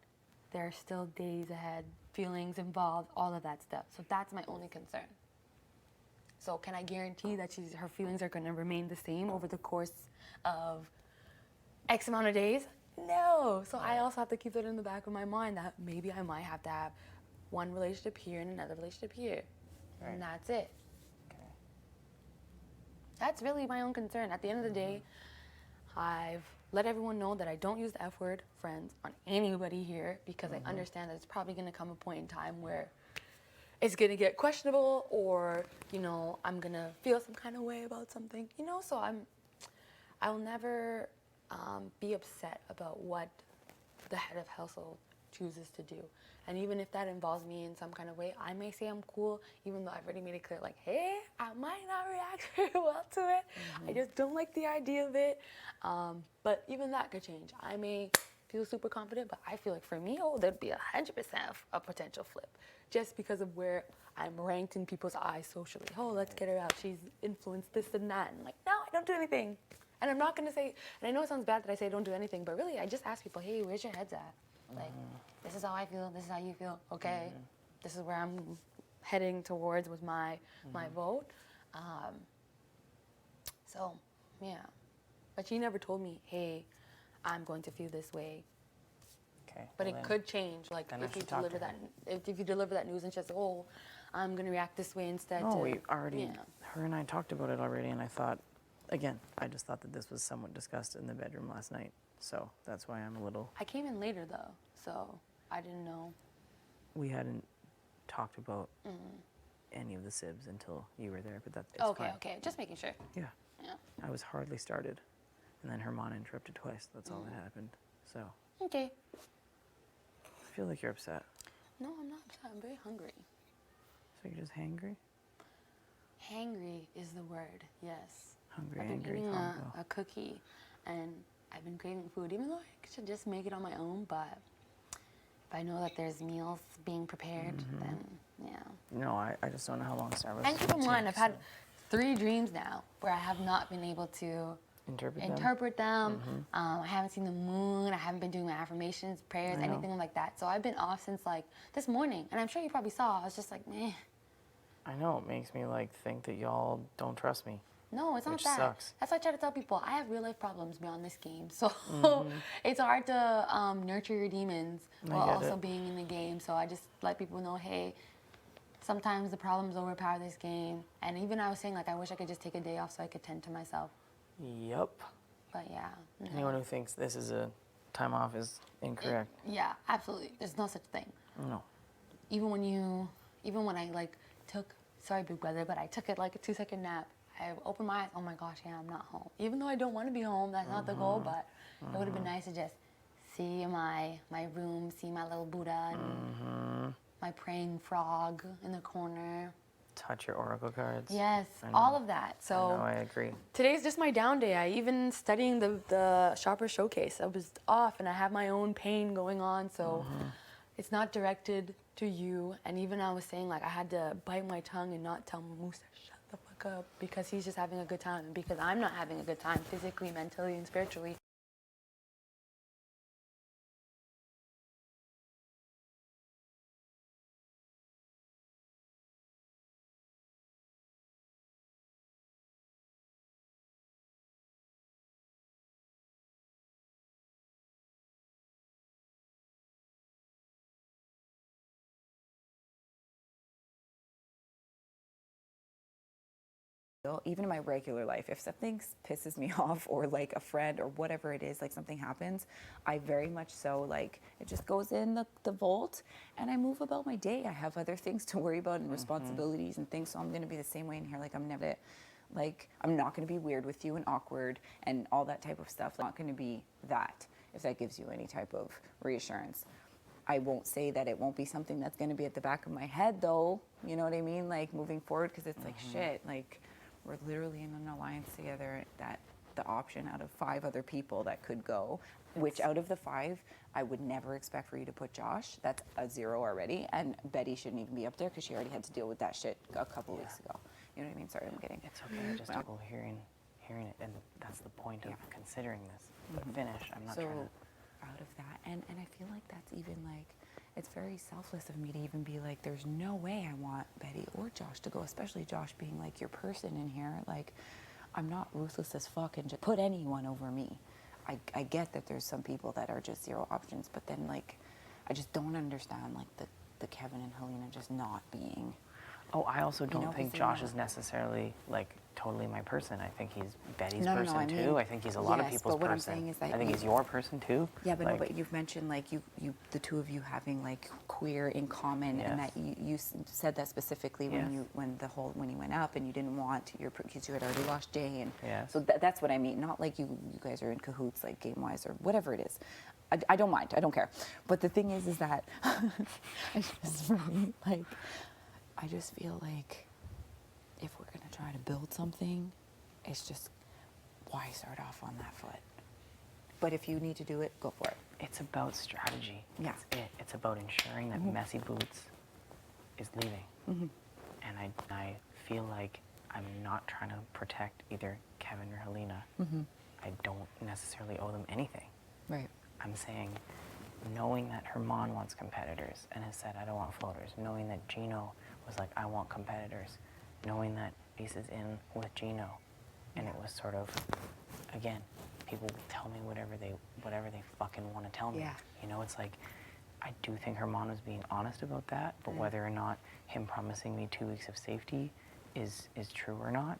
there are still days ahead, feelings involved, all of that stuff. So that's my only concern. So can I guarantee that her feelings are going to remain the same over the course of X amount of days? No. So I also have to keep that in the back of my mind that maybe I might have to have one relationship here and another relationship here. Right. And that's it. Okay. That's really my own concern. At the end of the day, I've let everyone know that I don't use the F word, friends, on anybody here because I understand that it's probably going to come a point in time where it's going to get questionable or, you know, I'm going to feel some kind of way about something, you know, so I'll never be upset about what the head of household chooses to do. And even if that involves me in some kind of way, I may say I'm cool, even though I've already made it clear, like, hey, I might not react very well to it. I just don't like the idea of it. But even that could change. I may feel super confident, but I feel like for me, there'd be 100% a potential flip just because of where I'm ranked in people's eyes socially. Oh, let's get her out. She's influenced this and that. And like, no, I don't do anything. And I'm not going to say, and I know it sounds bad that I say don't do anything, but really I just ask people, hey, where's your heads at? Like, this is how I feel, this is how you feel, okay? This is where I'm heading towards with my vote. So, yeah. But she never told me, hey, I'm going to feel this way. Okay. But it could change, like if you deliver that, if you deliver that news and she says, oh, I'm going to react this way instead. No, we already, her and I talked about it already, and I thought, again, I just thought that this was somewhat discussed in the bedroom last night. So that's why I'm a little... I came in later, though, so I didn't know. We hadn't talked about any of the sibs until you were there, but that's fine. Okay, just making sure. Yeah. I was hardly started, and then Herman interrupted twice. That's all that happened, so... Okay. I feel like you're upset. No, I'm not upset. I'm very hungry. So you're just hangry? Hangry is the word, yes. Hungry, I've been angry, eating combo. a cookie, and I've been craving food, even though I should just make it on my own, but if I know that there's meals being prepared, then, yeah. No, I just don't know how long Starbucks And keep in mind, I've had 3 dreams now where I have not been able to interpret them. I haven't seen the moon. I haven't been doing my affirmations, prayers, anything like that. So I've been off since, like, this morning, and I'm sure you probably saw. I was just like, meh. I know, it makes me, like, think that y'all don't trust me. No, it's not which that. Sucks. That's why I try to tell people I have real life problems beyond this game. So it's hard to nurture your demons while also being in the game. So I just let people know, hey, sometimes the problems overpower this game. And even I was saying, like, I wish I could just take a day off so I could tend to myself. Yep. But yeah. No. Anyone who thinks this is a time off is incorrect. Yeah, absolutely. There's no such thing. No. Even when I, like, took, sorry, big brother, but I took it like a 2-second nap. I opened my eyes, oh my gosh, yeah, I'm not home. Even though I don't want to be home, that's not the goal, but it would have been nice to just see my room, see my little Buddha, and my praying frog in the corner. Touch your oracle cards. Yes, all of that. So I agree. Today's just my down day. I even studying the Shopper Showcase. I was off, and I have my own pain going on, so it's not directed to you. And even I was saying, like, I had to bite my tongue and not tell Musa, shut the fuck up, because he's just having a good time, and because I'm not having a good time physically, mentally, and spiritually. Even in my regular life, if something pisses me off or like a friend or whatever it is, like something happens, I very much so, like, it just goes in the vault and I move about my day. I have other things to worry about and responsibilities and things, so I'm going to be the same way in here. Like, I'm not going to be weird with you and awkward and all that type of stuff. I'm not going to be that, if that gives you any type of reassurance. I won't say that it won't be something that's going to be at the back of my head, though. You know what I mean? Like, moving forward, because it's like, shit, like, we're literally in an alliance together, that the option out of 5 other people that could go, which out of the 5, I would never expect for you to put Josh. That's a 0 already. And Betty shouldn't even be up there because she already had to deal with that shit a couple weeks ago. You know what I mean? Sorry, I'm kidding. It's okay. Just people hearing it, and that's the point of considering this. But finish. I'm not so, trying to. out of that, and I feel like that's even like, it's very selfless of me to even be like, there's no way I want Betty or Josh to go, especially Josh being like your person in here. Like, I'm not ruthless as fuck and just put anyone over me. I get that there's some people that are just 0 options, but then like, I just don't understand like the Kevin and Helena just not being. Oh, I also don't know, think 'cause Josh they're is necessarily like totally my person. I think he's Betty's No, person I too. mean, I think he's a lot of yes, people's but what I'm person. saying is that I think you- he's your person too. Yeah, but like, no, but you've mentioned like you the 2 of you having like queer in common, and that you said that specifically when Yes. when he went up, and you didn't want your because you had already lost Jay, and Yes. so that's what I mean. Not like you guys are in cahoots like game wise or whatever it is. I don't mind. I don't care. But the thing is that I just for me, like I just feel like if we're gonna try to build something, it's just why start off on that foot? But if you need to do it, go for it. It's about strategy. Yeah. That's it. It's about ensuring that Messy Boots is leaving. And I feel like I'm not trying to protect either Kevin or Helena. I don't necessarily owe them anything. Right. I'm saying, knowing that Herman wants competitors and has said, I don't want floaters, knowing that Gino was like, I want competitors, knowing that Ace is in with Gino, and it was sort of, again, people tell me whatever they fucking want to tell me. Yeah. You know, it's like, I do think Herman was being honest about that, but whether or not him promising me 2 weeks of safety is true or not,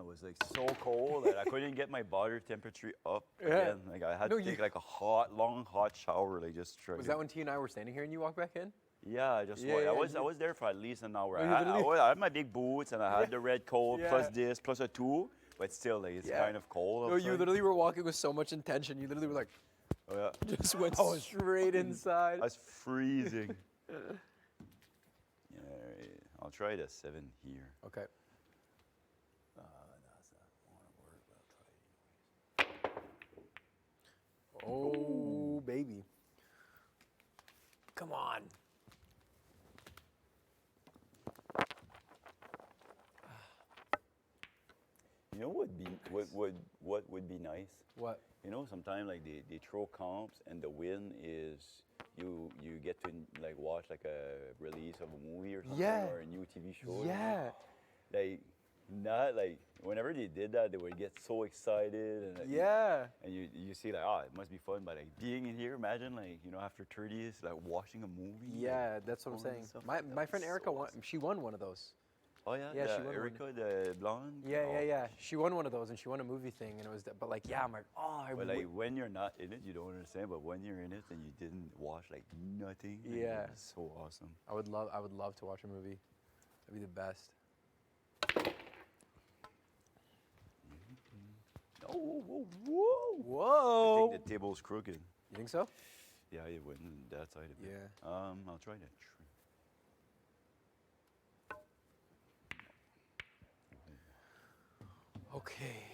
was like so cold that I couldn't get my body temperature up Yeah. again. Like I had No, to take like a long hot shower, like just try. Was that when T and I were standing here and you walked back in? Yeah, I just Yeah, walked. yeah, I was there for at least an hour. Oh, I you had, literally- I had my big boots and I had the red coat Yeah. plus this plus a two, but still like it's kind of cold. No, you outside. literally were walking with so much intention. You literally were like, Oh, yeah. just went straight inside. I was freezing. Yeah, right. I'll try the 7 here. Okay. No, it's not want to work, but I'll try it anyways. Oh, baby. Come on. You know what would be nice? What? You know, sometimes like they throw comps and the win is you get to like watch like a release of a movie or something Yeah. or a new TV show. Yeah. Like not like whenever they did that, they would get so excited and Yeah. and you see like, oh, it must be fun, but like being in here, imagine like, you know, after 30 years like watching a movie. Yeah, like, that's what I'm going and saying. stuff My like that. my friend It's Erica so won. She won one of those. Oh yeah, Yeah, the she won one. Erica, the blonde. Yeah, Oh, yeah, yeah. She won one of those, and she won a movie thing, and it was. But like, yeah, I'm like, oh, I But would. like when you're not in it, you don't understand. But when you're in it and you didn't watch like nothing, like, Yeah. it's so awesome. I would love to watch a movie. That'd be the best. Oh, whoa, whoa, whoa! I think the table's crooked. You think so? Yeah, it went on that side of it. Yeah. I'll try that. Okay.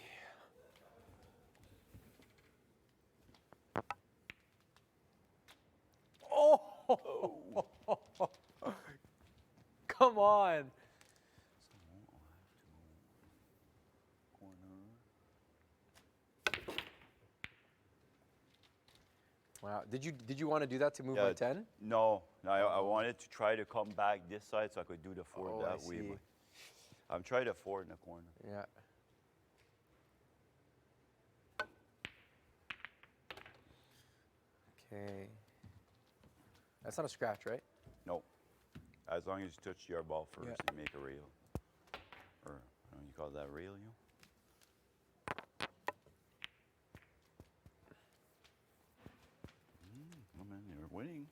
Oh! Come on! Wow. Did you want to do that to move by 10? No, I wanted to try to come back this side so I could do the 4 Oh, that I way. see. But I'm trying the 4 in the corner. Yeah. Okay. That's not a scratch, right? No. As long as you touch your ball first Yeah. and make a rail. Or, I don't know, you call that rail, you know? Oh man, you're winning.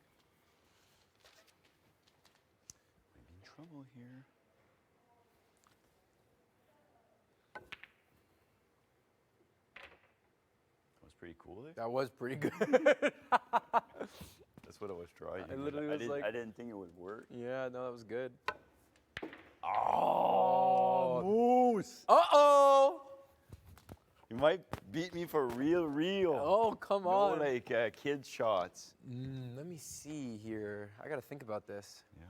Might be in trouble here. That was pretty cool there. That was pretty good. That's what I was trying. I literally was like- I didn't think it would work. Yeah, no, that was good. Oh, Moose! Uh-oh! You might beat me for real. Oh, come no, on. like kid shots. Let me see here. I got to think about this. Yeah.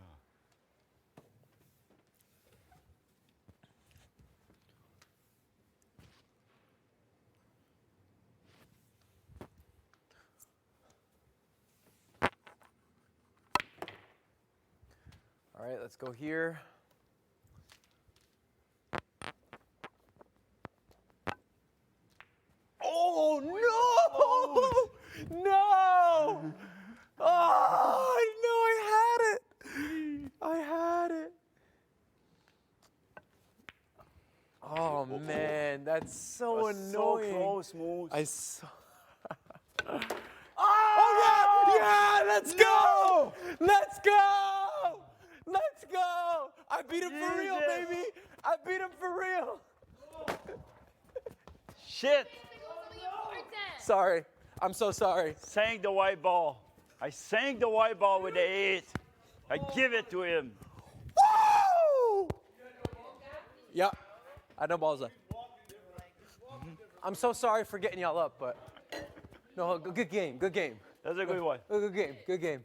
All right, let's go here. Oh, no! No! Oh, no, I had it! I had it. Oh, man, that's so That was annoying. So close, Moose. I saw. Oh, yeah! Yeah, let's go! Let's go! Let's go! I beat him for real, Jesus. baby! I beat him for real! Shit! Sorry. I'm so sorry. Sank the white ball. I sank the white ball with the 8. I give it to him. Woo! Yeah, I know balls left. I'm so sorry for getting y'all up, but no, good game, good game. That's a good one. Good game, good game.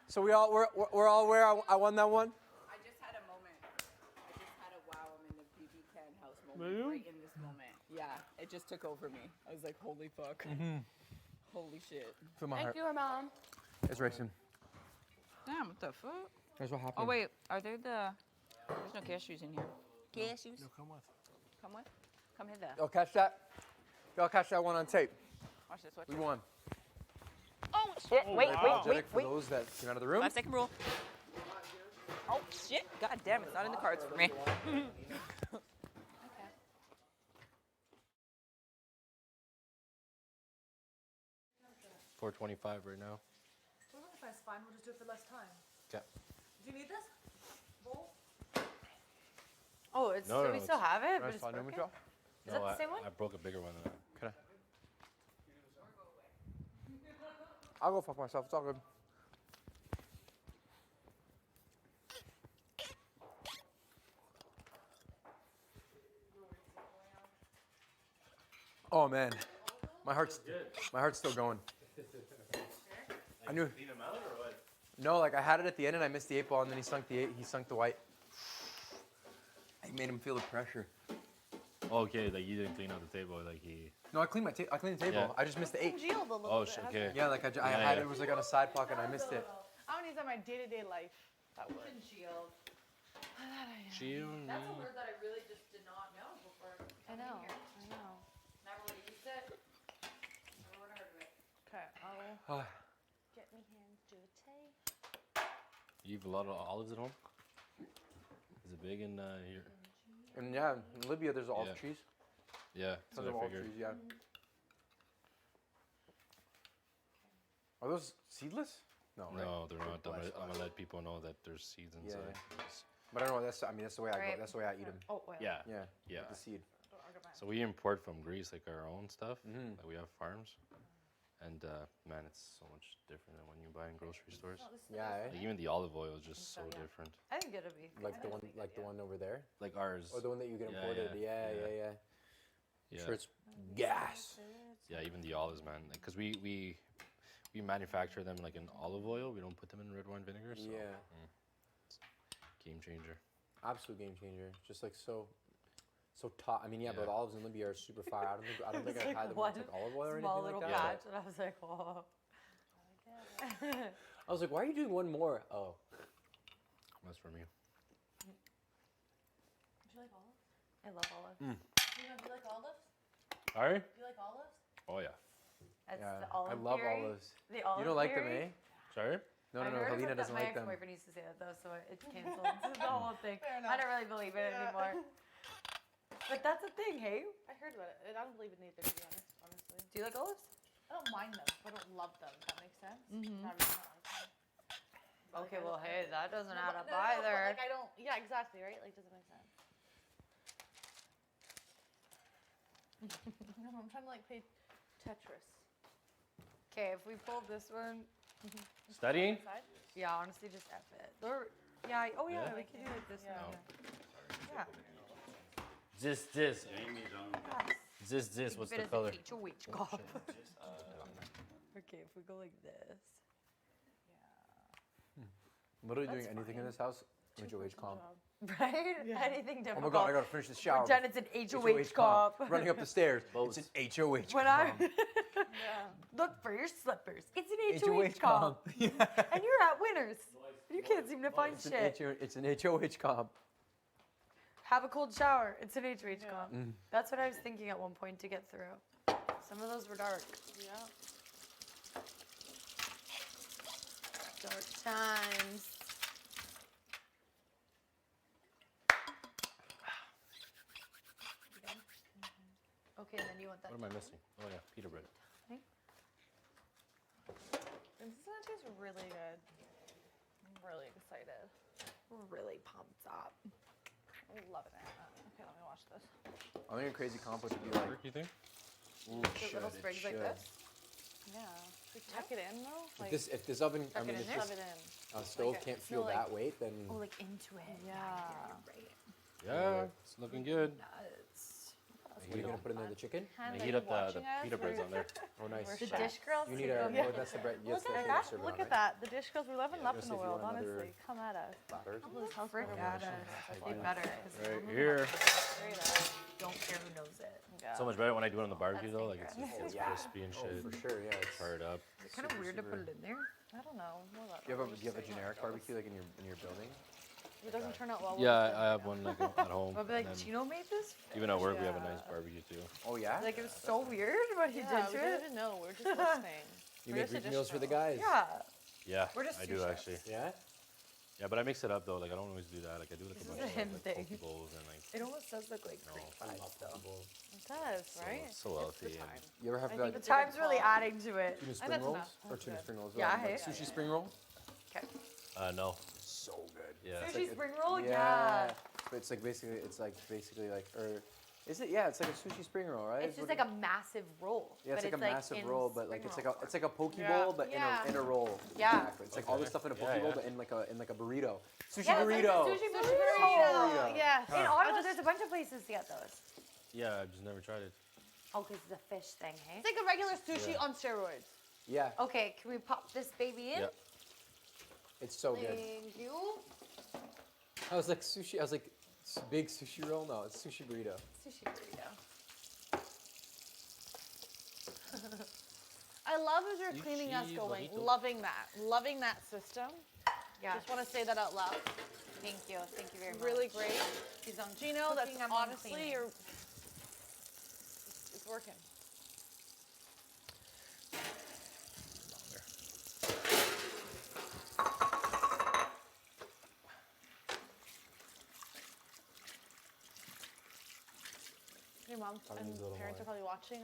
So we're all where I won that one. I just had a moment. I just had a wow, I'm in the BB Can house moment right in this moment. Yeah, it just took over me. I was like, holy fuck. Holy shit. Feel my Thank heart. you, Mom. It's racing. Damn, what the fuck? That's what happened. Oh wait, are there the? There's no cashews in here. Cashews? No, come with. Come with. Come hither. Y'all catch that? Y'all catch that one on tape? Watch this. Watch We this. won. Oh shit! Wait, Apologetic for those that came out of the room. 5 second rule. Oh shit! God damn, it's not in the cards for me. 425 right now. 425 is fine. We'll just do it for less time. Okay. Do you need this bowl? Oh, it's No, so no, we no, still have it, Rice but it's fondue, broken. Michelle? Is that the same one? I broke a bigger one than that. Can I? I'll go fuck myself. It's all good. Oh man, my heart's still going. I knew. Clean them out or what? No, like I had it at the end and I missed the 8 ball and then he sunk the white. I made him feel the pressure. Okay, like you didn't clean out the table, like he. No, I cleaned the table. Yeah. I just missed the 8. Congealed a little Oh, bit, shit, hasn't okay. it? Yeah, like I had it was like on a side pocket and I missed it. I don't use that in my day-to-day life. That word. Congealed. Chill. That's a word that I really just did not know before. I know. Here. I know. Never would have used it. Never would have heard of it. Okay, I'll get me hands dirty. You have a lot of olives at home? Is it big in here? And yeah, in Libya there's olive Yeah. trees. Yeah, that's Tons what of I olive figured. trees, yeah. Are those seedless? No, right? No, they're not. I'm Bless, gonna let people know that there's seeds inside. But I don't know. That's the way I Right. go. That's the way I eat them. Oh, well. Yeah. Yeah. Yeah. With the seed. So we import from Greece like our own stuff. Mhm. Like we have farms, and man, it's so much different than when you buy in grocery stores. Yeah. Eh? Like even the olive oil is just so different. I think it'll be. Like the one over there. Like ours. Or the one that you get Yeah, imported. yeah, Yeah. yeah. I'm sure it's gas. Yeah, even the olives, man. Because we manufacture them like in olive oil. We don't put them in red wine vinegar. So, Yeah. it's game changer. Absolute game changer. Just like so top. I mean, yeah, but olives in Libya are super fire. I don't think I've had them with like olive oil or small anything little like that. patch, and I was like, oh. I was like, why are you doing one more? Oh. That's for me. Do you like olives? I love olives. Do you like olives? Sorry? Do you like olives? Oh yeah. That's Yeah, the olive I love theory. olives. The olive You don't like them, theory. eh? Sorry? No, I heard Helena about doesn't that. like them. My ex-boyfriend used to say that though, so it's canceled. It's the whole thing. I don't really believe it anymore. But that's a thing, hey? I heard about it. I don't believe it either, to be honest. Honestly. Do you like olives? I don't mind them, but I don't love them. If that makes sense. Mhm. Not really not like them. But, Okay, I well, don't- hey, that doesn't No, add but- up no, but, either. like I don't. Yeah, exactly. Right. Like, doesn't make sense. No, I'm trying to like play Tetris. Okay, if we pull this one. Studying? Inside? Yeah, honestly, just F it. Yeah, oh yeah, Yeah? we can do like this Yeah. one. Yeah. This. Yes. This. What's Keep it the color? as an HOH cup. Okay, if we go like this. I'm literally That's doing anything in fine. this house. HOH comp. Right? Yeah. Anything Oh difficult. my god, I gotta finish this shower. Pretend it's an HOH cup. Running up the stairs. It's an HOH When comp. Look for your slippers. It's an HOH comp. And you're at Winners. You can't seem to find shit. It's an HOH comp. Have a cold shower. It's an HOH comp. Mm. That's what I was thinking at one point to get through. Some of those were dark. Yeah. Dark times. Okay, and then you want that. What am I missing? Oh yeah, pita bread. This is gonna taste really good. I'm really excited. We're really pumped up. I'm loving it. Okay, let me watch this. I think a crazy comp would be like. You think? Ooh, The little sprigs like this. Yeah. We tuck it in though. Like, If this oven, I Tuck mean, it if in there? this shove it in. stove Like, can't no, feel like- that weight, then Oh, like into it. Yeah. Right. Yeah, it's looking good. Nuts. what are you gonna put in there? The chicken? Hand I that heat you're up the watching us, pita breads we're- on there. Oh, nice. The chefs. dish girls. You need a. Yeah. Oh, that's the bread. Yes, Look that's at the that. serve Look on at it. that. The dish girls. We're living up Let's in the see if you world, want another honestly. Come at us. Platter. Please, house Frick order. at us. They better. 'cause Right we here. Straight up. don't care who knows it. Yeah. So much better when I do it on the barbecue though. Like dangerous. it's Yeah. crispy and shit. Oh, for sure. Yeah. It's, Fired up. It's kind of weird to put it in there. I don't know. We'll let do you them. have a generic barbecue like in your building? It doesn't turn out well. Yeah, I have one like at home. I'll be and like, then Chino made this? even at work, we have a Yeah. nice barbecue too. Oh yeah. Like, it was so weird what he Yeah, did we to it. didn't know. We were just listening. You We're make just a Greek dish meals for the girl. guys. Yeah. Yeah, We're just I two do chefs. actually. Yeah. Yeah, but I mix it up though. Like I don't always do that. Like I do like a This is bunch a of him like thing. poke bowls and like. It almost does look like No, cream I pies love though. It does, right? So healthy. And You ever have I like think The time's really adding to it. tuna I spring that's rolls enough. or That's tuna good. spring rolls? Yeah, like hey. sushi spring roll. Okay. no. So good. Yeah. Sushi spring roll, yeah. But it's like basically like or is it? Yeah, it's like a sushi spring roll, right? It's Is just what like a massive roll. Yeah, it's but like a massive in roll, but like spring it's like a poke Yeah. bowl, but Yeah. in a roll. Yeah. Exactly. It's like all this stuff in a poke Yeah, bowl, yeah. but in like a burrito. Sushi Yeah, it's like burrito. a sushi Sushi burrito. burrito. Yes. In Ottawa, there's a bunch of places to get those. Yeah, I've just never tried it. Oh, because it's a fish thing, hey? It's like a regular sushi Yeah. on steroids. Yeah, Okay, can we pop this baby in? Yeah. it's so good. Thank you. I was like sushi. I was like big sushi roll. No, it's sushi burrito. Sushi burrito. I love as you're Sushi cleaning us going, burrito. loving that system. Yeah. Just want to say that out loud. Thank you. Thank you very much. Really great. He's on Gino, that's cooking, I'm on honestly cleaning. it's working. Your mom Probably and needs a little parents more. are probably watching.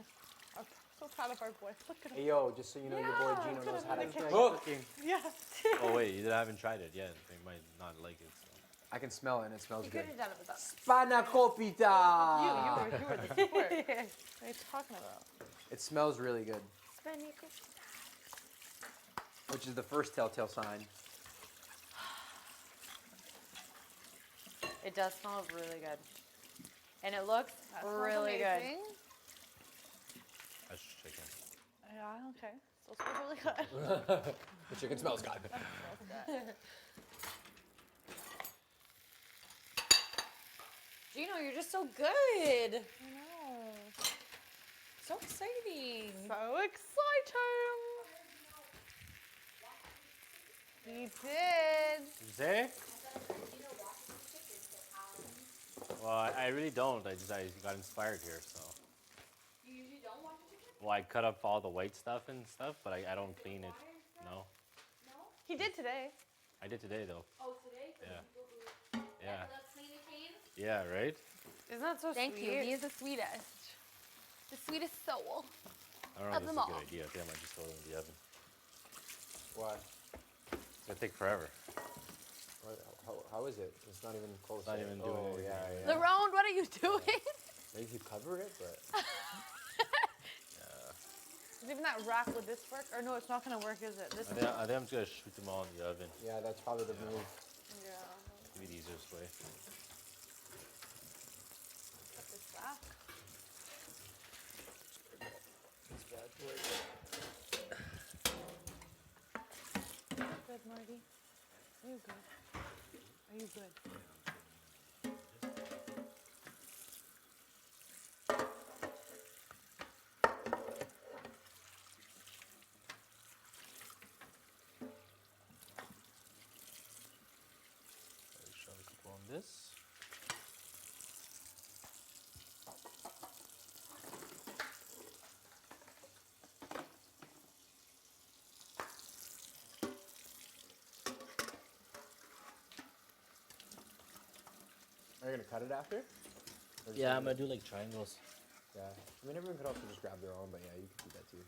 I'm so proud of our boy. Look at him. Hey yo, just so you know, your boy Gino look at knows him how in to the kitchen. cook. Yeah. Oh wait, you haven't tried it yet. They might not like it. So. I can smell it, and it smells You good. could have done it with us. Spanakopita. You were the support. What are you talking about? It smells really good, which is the first telltale sign. It does smell really good. And it looks That smells really good. amazing. That's chicken. Yeah, okay. Still smells really good. The chicken smells good. Gino, you're just so good. I know. So exciting. So exciting. He did. Say? Well, I really don't. I got inspired here, so. You usually don't watch the chicken? Well, I cut up all the white stuff and stuff, but I don't clean it. No. He did today. I did today though. Oh, today? Yeah. People who Yeah. never love cleaning cane? Yeah, right? Isn't that so Thank sweet? you. He is the sweetest. The sweetest soul. I don't know Of if them this is a all. good idea. I think I might just throw it in the oven. Why? It's gonna take forever. How is it? It's not even close. It's not even doing Oh anything. yeah, yeah. Lerone, what are you doing? Maybe if you cover it, but Is even that rack, would this work? Or no, it's not going to work, is it? This I think I'm just gonna shoot them all in the oven. yeah, that's probably the move. Yeah. Maybe the easiest way. Got this rack. Good, Marty. Are you good? Are you good? Shove a couple on this. Are you gonna cut it after? Or just Yeah, leave I'm gonna it? do like triangles. Yeah. I mean, everyone could also just grab their own, but yeah, you could do that too.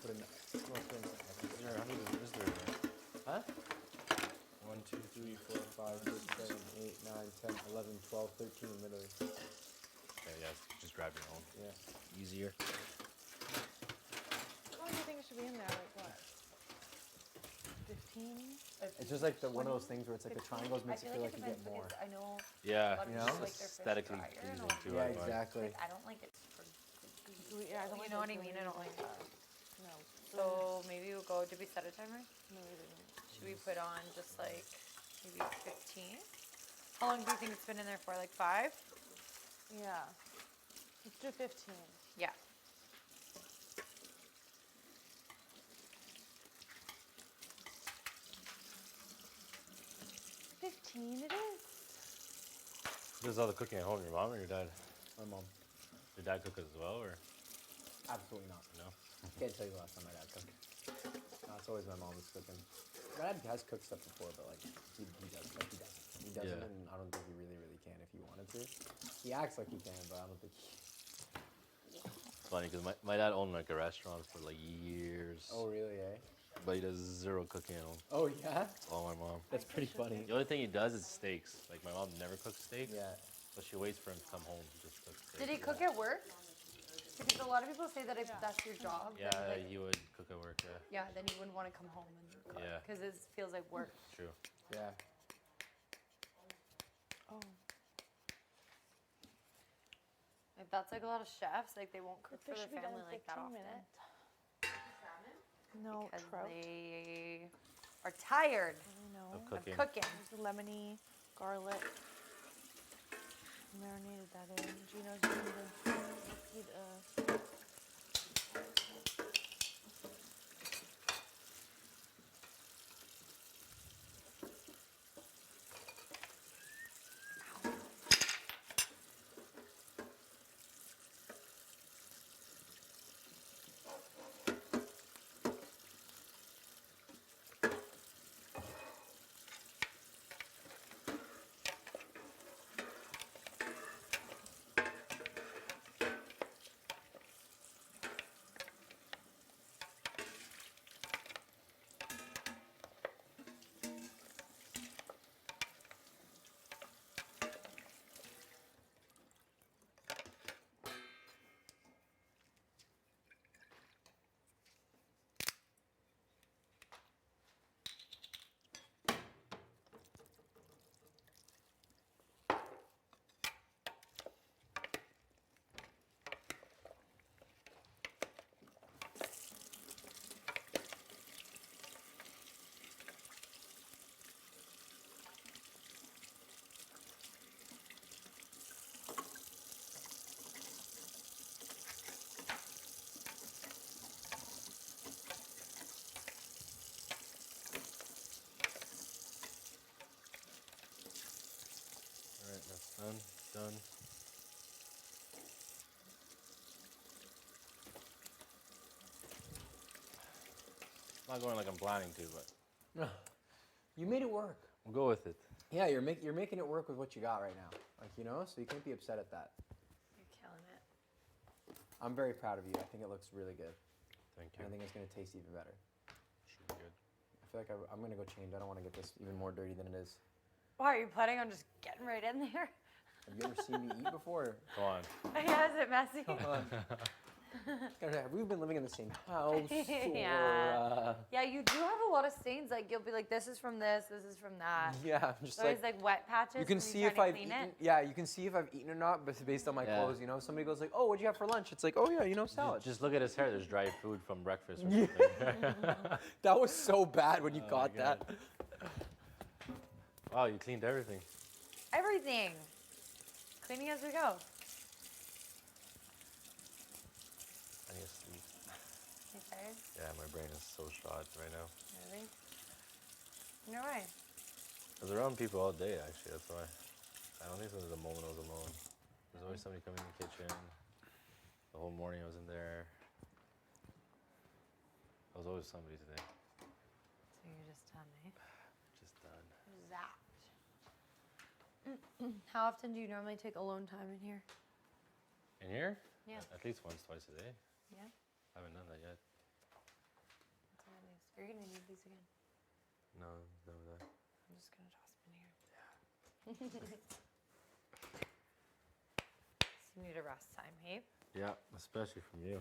Put in. Is there? Huh? 1, 2, 3, 4, 5, 6, 7, 8, 9, 10, 11, 12, 13, literally. Okay, yeah, just grab your own. Yeah. Easier. How long do you think it should be in there? Like what? 15? It's just like one of those things where it's like the triangles makes it feel like you get depends more. because I know. Yeah, a lot of you people know? like their fish Aesthetically drier and pleasing all too. Yeah, I find. exactly. Like, I don't like it for Yeah, I don't you like know what those I mean? I don't like that. No. So maybe we'll go. Did we set a timer? No, we didn't. Should we put on just like maybe 15? How long do you think it's been in there for? Like 5? Yeah. Let's do 15. Yeah. It is. Who does all the cooking at home? Your mom or your dad? My mom. Your dad cook as well, or Absolutely not. no? Can't tell you the last time my dad cooked. No, it's always my mom who's cooking. Brad has cooked stuff before, but like he does like he doesn't. He doesn't, Yeah. and I don't think he really can if he wanted to. He acts like he can, but I don't think he. It's funny because my dad owned like a restaurant for like years. Oh really, eh? But he does zero cooking at home. Oh yeah? It's all my mom. That's pretty funny. The only thing he does is steaks. Like my mom never cooks steaks. Yeah. So she waits for him to come home to just cook steaks. Did he cook at work? Because a lot of people say that if that's your job, Yeah, then like, he would cook at work, yeah. yeah, then you wouldn't want to come home and cook. Yeah. Because it feels like work. True. Yeah. Oh. Like that's like a lot of chefs, like they won't cook for fish their should be done family in like that 15 often. minutes. No, Because trout. they are tired I know. Of cooking. There's the lemony, garlic. Marinated that in. Gino's going to Alright, that's done. Done. It's not going like I'm planning to, but You made it work. we'll go with it. Yeah, you're making it work with what you got right now. Like, you know, so you can't be upset at that. You're killing it. I'm very proud of you. I think it looks really good. Thank you. And I think it's gonna taste even better. Should be good. I feel like I'm gonna go change. I don't want to get this even more dirty than it is. Why are you planning on just getting right in there? Have you ever seen me eat before? Go on. Yeah, is it messy? Come on. Have we been living in the same house? Yeah. Or, Yeah, you do have a lot of stains. Like you'll be like, this is from this is from that. yeah, I'm just There's like wet patches. you can when see try if to I've clean eaten. it. Yeah, you can see if I've eaten or not, but based on my Yeah. clothes, you know. Somebody goes like, "Oh, what'd you have for lunch?" It's like, "Oh yeah, you know, salad." Just look at his hair. There's dry food from breakfast or Yeah. something. That was so bad when you Oh got my God. that. Wow, you cleaned everything. Everything. Cleaning as we go. I need to sleep. You tired? Yeah, my brain is so shot right now. Really? No way. I was around people all day, actually. That's why. I don't think there was a moment I was alone. There's always somebody coming in the kitchen. The whole morning I was in there. I was always somebody today. So you're just done, eh? Just done. Zapped. How often do you normally take alone time in here? In here? Yeah. At least once, twice a day. Yeah. I haven't done that yet. That's what it is. You're gonna need these again. No, no, that. I'm just gonna toss them in here. Yeah. So you need a rest time, hey? Yeah, especially from you.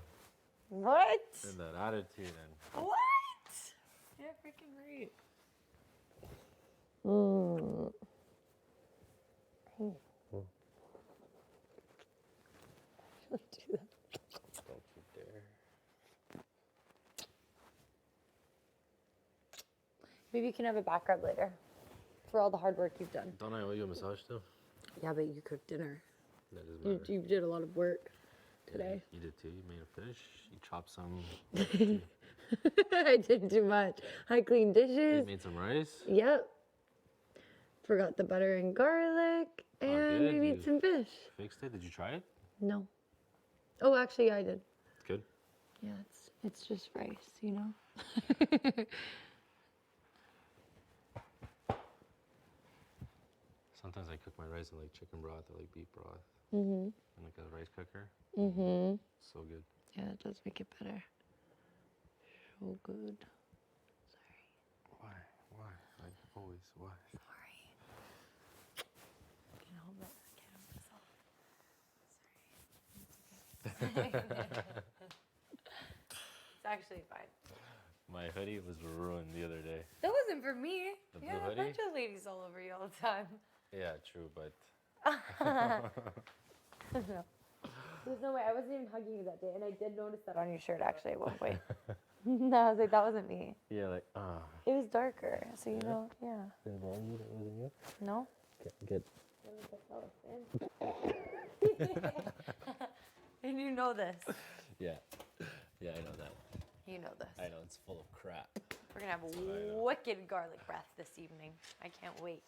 What? And that attitude and. What? You're freaking great. Don't do that. Don't you dare. Maybe you can have a back rub later for all the hard work you've done. Don't I owe you a massage too? Yeah, but you cooked dinner. That doesn't matter. You did a lot of work today. You did too. You made a fish. You chopped some. I did too much. I cleaned You dishes. made some rice. Yep. Forgot the butter and garlic, and we good. made You some fish. Fixed it. Did you try it? No. Oh, actually, yeah, I did. It's good. Yeah, it's just rice, you know. Sometimes I cook my rice in like chicken broth or like beef broth. Mhm. In like a rice cooker. Mhm. So good. Yeah, it does make it better. So good. Sorry. Why? Why? Like always, why? Sorry. Can't hold that. Can't hold myself. Sorry. It's actually fine. My hoodie was ruined the other day. That wasn't for me. The You blue have a hoodie? bunch of ladies all over you all the time. Yeah, true, but. No. There's no way. I wasn't even hugging you that day, and I did notice that on your shirt actually at one point. No, I was like, that wasn't me. Yeah, like It was darker, so you know, yeah. It wasn't you? No? Good. And you know this. Yeah. Yeah, I know that. You know this. I know it's full of crap. We're gonna have That's what I know. wicked garlic breath this evening. I can't wait.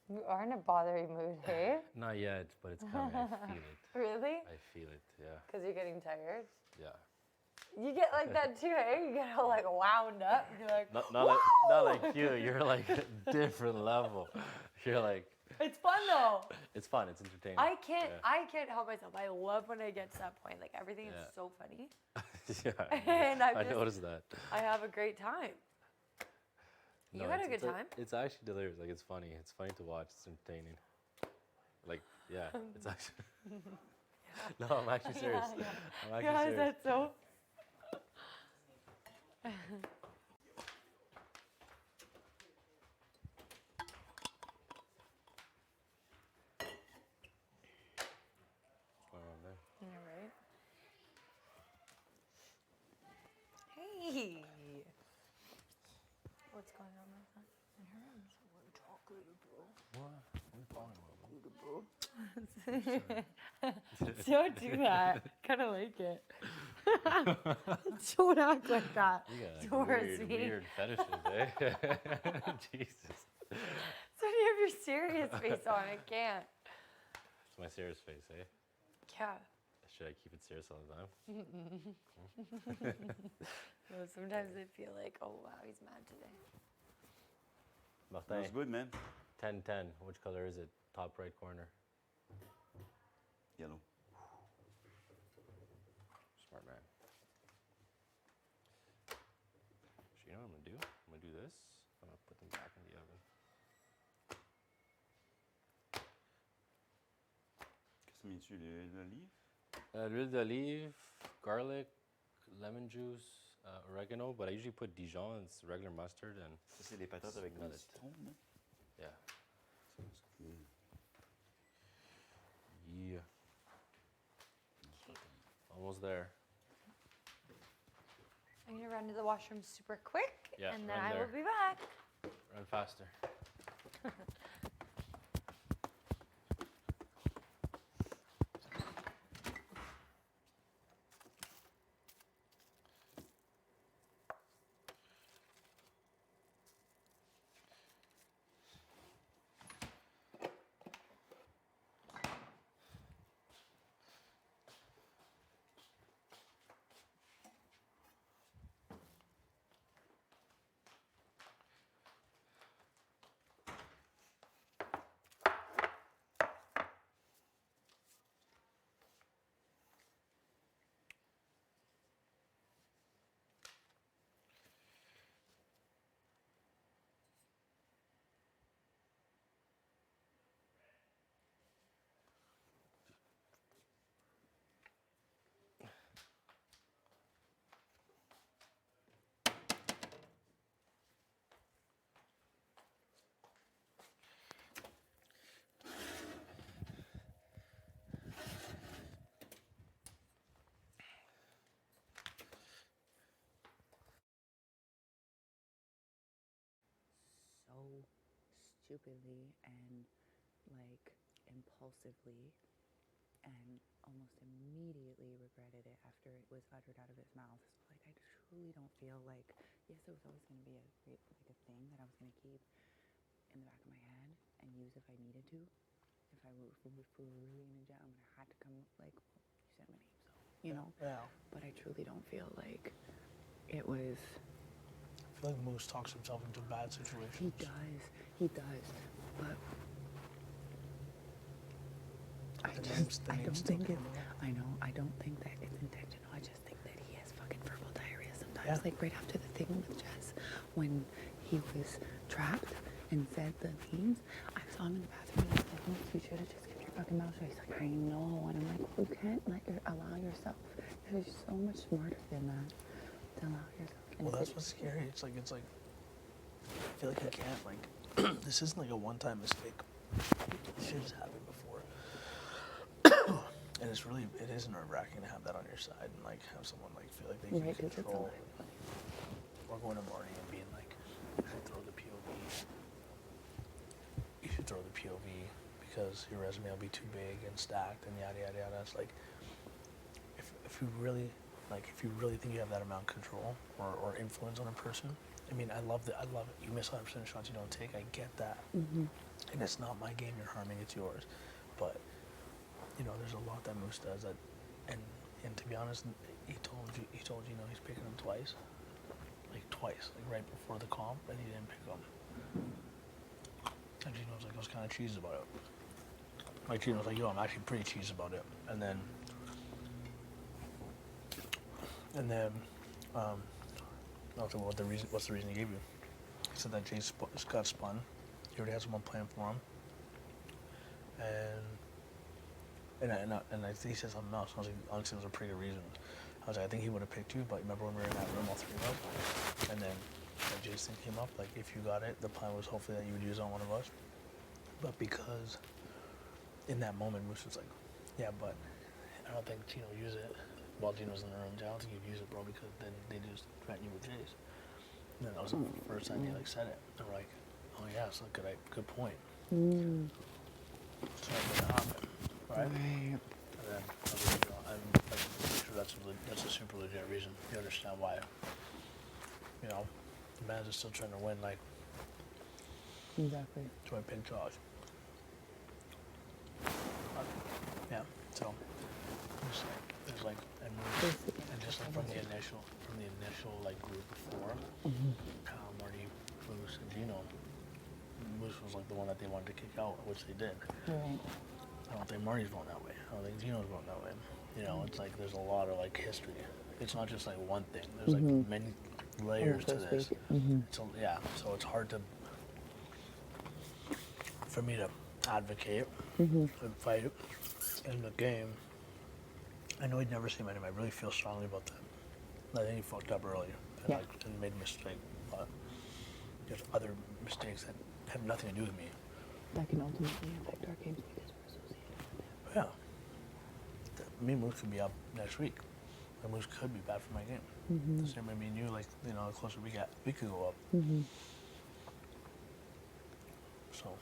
You are in a bothery mood, hey? Not yet, but it's coming. I feel it. Really? I feel it, yeah. Because you're getting tired? Yeah. You get like that too, hey? You get all like wound up. You're like, Not "Whoa!" like you. You're like a different level. You're like. It's fun though. It's fun. It's entertaining. I can't Yeah. help myself. I love when I get to that point. Like everything Yeah. is so funny. Yeah. And I noticed that. I have a great time. You had a good time. It's actually delirious. Like it's funny. It's funny to watch. It's entertaining. Like yeah, it's actually. No, I'm actually serious. Yeah. I'm actually Yeah, is serious. that so? What's going on there? All right. Hey. What's going on with that? In her room? Chocolate, bro. What? What are you talking Don't do that. Kind of like it. Don't act like that You got like towards me. weird fetishes, eh? Jesus. So you have your serious face on. I can't. It's my serious face, eh? Yeah. Should I keep it serious all the time? No, sometimes I feel like, oh wow, he's mad today. Martin. That's good, man. 10-10. Which color is it? Top right corner. Yellow. Smart man. So you know what I'm gonna do? I'm gonna do this. I'm gonna put them back in the oven. Qu'est-ce que mets-tu? L'olive? L'huile d'olive, garlic, lemon juice, oregano, but I usually put Dijon, it's regular mustard, and Ça, c'est les patates avec smell le it. citron, non? Yeah. Sounds good. Yeah. Almost there. I'm gonna run to the washroom super quick, Yeah, and then run I there. will be back. Run faster. So stupidly and like impulsively and almost immediately regretted it after it was uttered out of his mouth. So like I truly don't feel like, yes, it was always going to be like a thing that I was going to keep in the back of my head and use if I needed to, we were really in a jam and I had to come, like, you said my name, so, you know? Yeah. But I truly don't feel like it was. I feel like Moose talks himself into bad situations. He does, but I don't think that it's intentional. I just think that he has fucking verbal diarrhea sometimes. Yeah. Like right after the thing with Jess, when he was trapped and said the names, I saw him in the bathroom and I was like, Moose, you should have just kept your fucking mouth shut. He's like, I know. And I'm like, you can't allow yourself. You're so much smarter than that to allow yourself. And Well, that's what's scary. It's like, I feel like I can't, like, this isn't like a one-time mistake. This shit has happened before. And it is nerve-wracking to have that on your side and, like, have someone, like, feel like they can control. Or going to Marty and being like, you should throw the POV. You should throw the POV because your resume will be too big and stacked and yada, yada, yada. It's like, if you really think you have that amount of control or influence on a person, I mean, I love it. You miss 100% of shots you don't take. I get that. Mm-hmm. And it's not my game you're harming, it's yours. But, you know, there's a lot that Moose does that, and to be honest, he told you, you know, he's picking him twice. Like right before the comp, and he didn't pick him. And Gino's like, I was kind of cheesed about it. Like, Gino's like, yo, I'm actually pretty cheesed about it. And then, what's the reason he gave you? He said that Jay got spun. He already had someone playing for him. And I think he said something else. I was like, honestly, it was a pretty good reason. I was like, I think he would have picked you, but remember when we were in that room, all three of us? And then Jay's thing came up, like, if you got it, the plan was hopefully that you would use it on one of us. But because in that moment, Moose was like, yeah, but I don't think Gino used it while Gino's in the room. I don't think you'd use it, bro, because then they just threaten you with Jay's. And then that was the first time he, like, said it. And we're like, oh, yeah, it's a good point. Mm. So that didn't happen, right? And then I'm pretty sure that's a super legit reason. You understand why, you know, the man's is still trying to win, like, exactly. to my pin Josh. Yeah, so there's like, and just like from the initial like group before, Kyle, Marty, Moose, and Gino. Moose was like the one that they wanted to kick out, which they did. Right. I don't think Marty's going that way. I don't think Gino's going that way. You know, it's like there's a lot of like history. It's not just like one thing. There's like many layers to this. So it's hard for me to advocate and fight in the game. I know he'd never see my name. I really feel strongly about that. I think he fucked up early and made a mistake. But there's other mistakes that have nothing to do with me. That can ultimately affect our games because we're associated with them. Yeah. Me and Moose could be up next week. And Moose could be bad for my game. The same way me and you, like, you know, the closer we get, we could go up. So,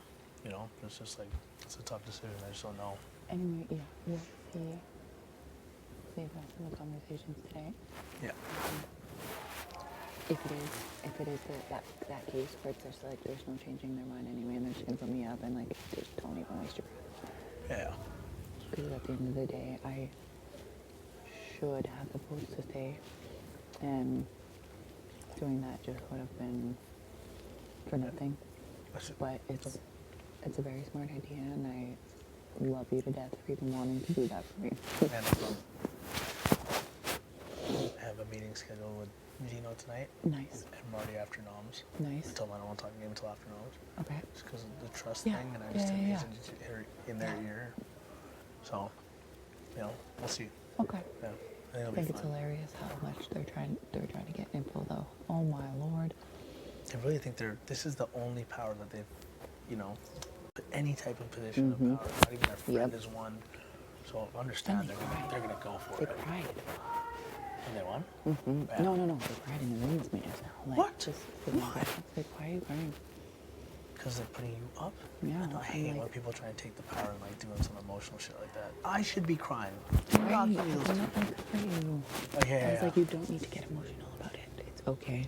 you know, it's just like, it's a tough decision. I just don't know. Anyway, we'll see about some of the conversations today. Yeah. If it is that case where it's just like there's no changing their mind anyway and they're just gonna put me up and like just don't even waste your breath. Yeah. Because at the end of the day, I should have the votes to stay, and doing that just would have been for nothing. But it's a very smart idea, and I love you to death for even wanting to do that for me. And I have a meeting scheduled with Gino tonight. Nice. And Marty after noms. Nice. I told him I don't want to talk game until after noms. Okay. Just because of the trust thing, and I just didn't need to hear in their ear. So, you know, we'll see. Okay. Yeah. I think it's hilarious how much they're trying to get info though. Oh my lord. I really think this is the only power that they've, you know, put any type of position of power. Not even their friend is one. So understand they're gonna go for it. They cried. And they won? Yeah. No. They cried in the women's meetings now. Like, What? Just Why? Like, why are you crying? Because they're putting you up? Yeah. I hate when people try to take the power and like doing some emotional shit like that. I should be crying. Right. God, It's not like for you. Oh, yeah. I was like, you don't need to get emotional about it. It's okay.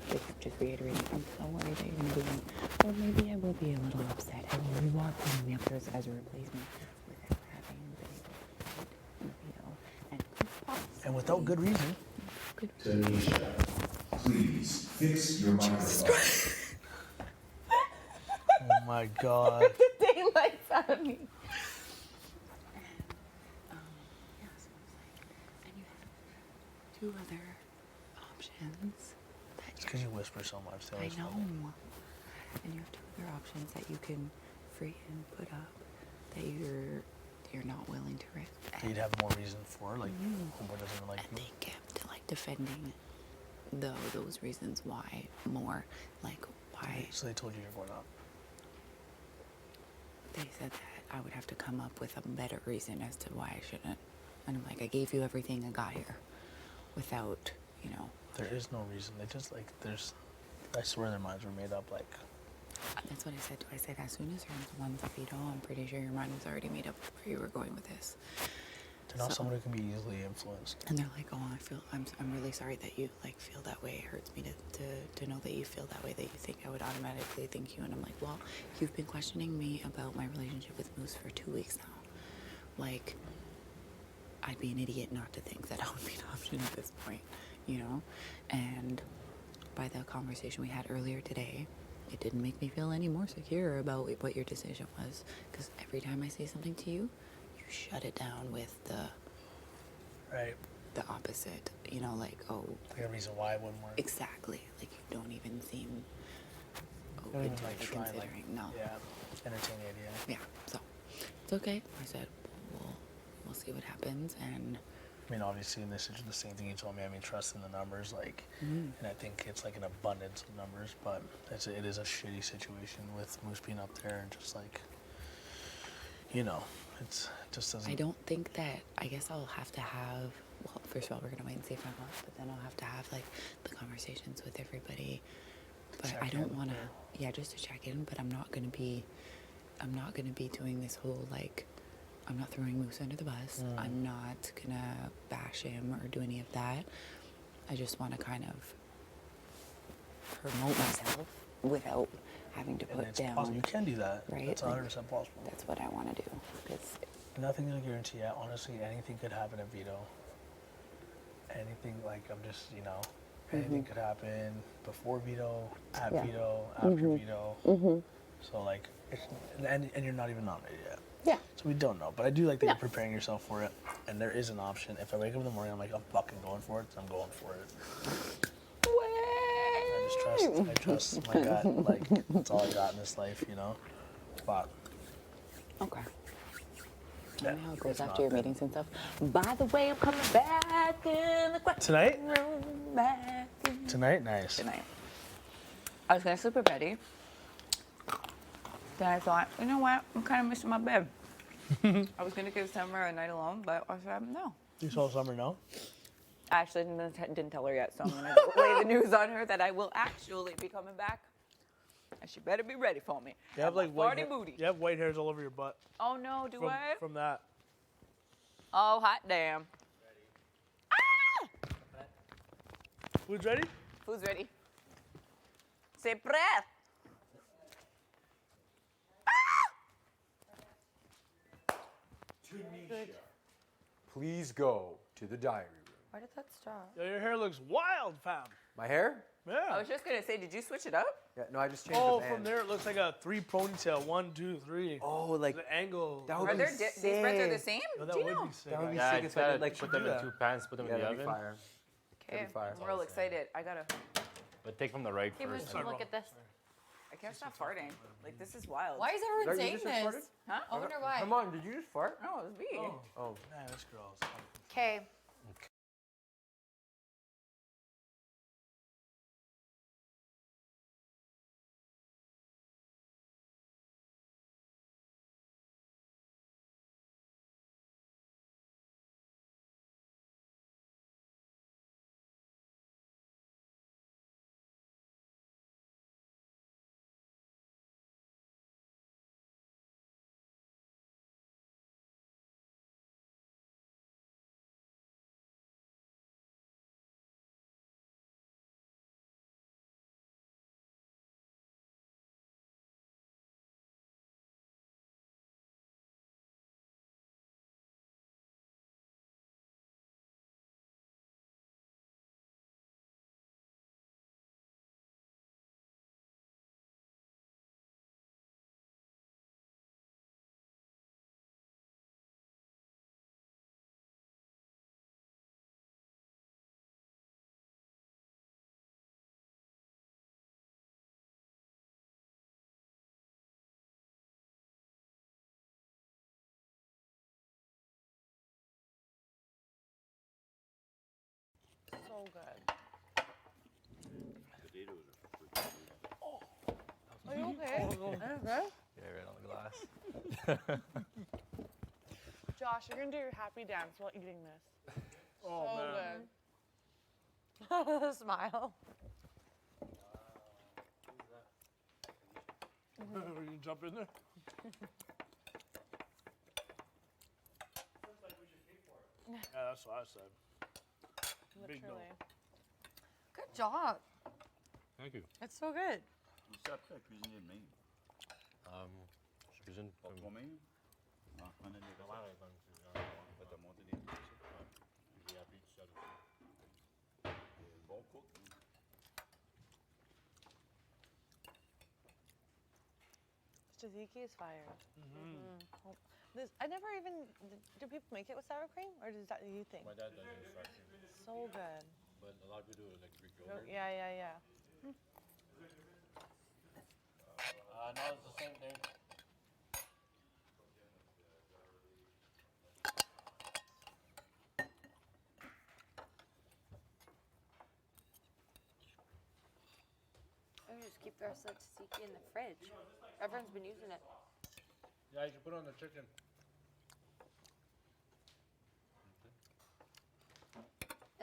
like just reiterating, I'm so worried that you're gonna be like, well, maybe I will be a little upset. And you are putting me up there as a replacement without having been, and And without good reason. Tanisha, please fix your microphone. Oh my god. the daylights out of me. Two other options. It's because you whisper so much. I know. And you have two other options that you can free and put up that you're not willing to risk. You'd have more reason for, like, homeboy doesn't like you. They kept like defending those reasons why more, like why. So they told you you're going up. They said that I would have to come up with a better reason as to why I shouldn't. And I'm like, I gave you everything I got here without, There is no reason. They just, like, I swear their minds were made up, like. That's what I said. I said, as soon as you're the ones veto, I'm pretty sure your mind was already made up where you were going with this. They're not someone who can be easily influenced. And they're like, oh, I'm really sorry that you like feel that way. It hurts me to know that you feel that way, that you think I would automatically think you. And I'm like, well, you've been questioning me about my relationship with Moose for 2 weeks now. Like, I'd be an idiot not to think that I would be an option at this point, And by the conversation we had earlier today, it didn't make me feel any more secure about what your decision was. Because every time I say something to you, you shut it down with the opposite, like, oh. Like a reason why it wouldn't work. Exactly. Like, you don't even seem open Don't even, to like, try, considering. like, No. Yeah, entertain the idea. Yeah, so it's okay. I said, we'll see what happens. And I mean, obviously, in this is the same thing you told me. I mean, trust in the numbers, like, and I think it's like an abundance of numbers, but it is a shitty situation with Moose being up there and just like, it just doesn't. I don't think that, I guess I'll have to have, well, first of all, we're going to wait and see if I'm off, but then I'll have to have, like, the conversations with everybody. But I don't want to, just to check in, but I'm not going to be doing this whole, like, I'm not throwing Moose under the bus. I'm not going to bash him or do any of that. I just want to kind of promote myself without having to put down. Possible. You can do that. Right? That's 100% possible. That's what I want to do. Nothing's a guarantee. Honestly, anything could happen at veto. Anything, like, I'm just, anything could happen before veto, at veto, after veto. So, like, and you're not even nominated yet. Yeah. So we don't know. But I do like that you're preparing yourself for it. And there is an option. If I wake up in the morning, I'm like, I'm fucking going for it, so I'm going for it. I trust my gut. Like, that's all I got in this life, But. Okay. I know how it goes after your meetings and stuff. By the way, I'm coming back in the question Tonight? room. Back in Tonight? Nice. Tonight. I was going to sleep with Betty. Then I thought, you know what? I'm kind of missing my bed. I was going to give Summer a night alone, but I said, no. You saw Summer now? I actually didn't tell her yet, so I'm going to lay the news on her that I will actually be coming back. And she better be ready for me. You have like booty. You have white hairs all over your butt. Oh no, do I? From that. Oh, hot damn. Ah! Food's ready? Food's ready. Say breath. Tanisha, please go to the diary room. Why did that stop? Yo, your hair looks wild, fam. My hair? Yeah. I was just going to say, did you switch it up? Yeah, no, I just changed Oh, the band. from there it looks like a 3 ponytail. 1, 2, 3. Oh, like the angle. That would Are be there these breads are the same? No, that Do you would know? be sick. That would be Yeah, sick it's if I gotta did like put them in 2 pans, put them in the that'd be oven. fire. Okay, That'd be fire. I'm real excited. I gotta. But take from the right Hey, first. look at this. I can't stop farting. Like, this is wild. Why is everyone Did you saying just farted? this? Huh? I wonder why. Come on, did you just fart? No, it was me. Oh. Man, this girl's. Okay. good. Potatoes are freaking good. Oh. Are you okay? Yeah, right on the glass. Josh, you're gonna do your happy dance while eating this. Oh, so man. good. Smile. Are you jump in there? Yeah, that's what I said. Big no. Literally. Good job. Thank you. It's so good. Où ça peut cuisiner de même? Je cuisine Pas comme... toi-même? Ah, on a des Ma recettes. mère est comme ça. Va te monter des trucs. J'ai appris tout seul aussi. Bon cook. Tzatziki is fire. Oh, this, I never even, do people make it with sour cream? Or is that you think? My dad does it with sour cream. So good. But a lot of people do it like Greek Oh, yogurt. yeah. No, it's the same thing. I just keep the rest of the tzatziki in the fridge. Everyone's been using it. Yeah, you can put it on the chicken.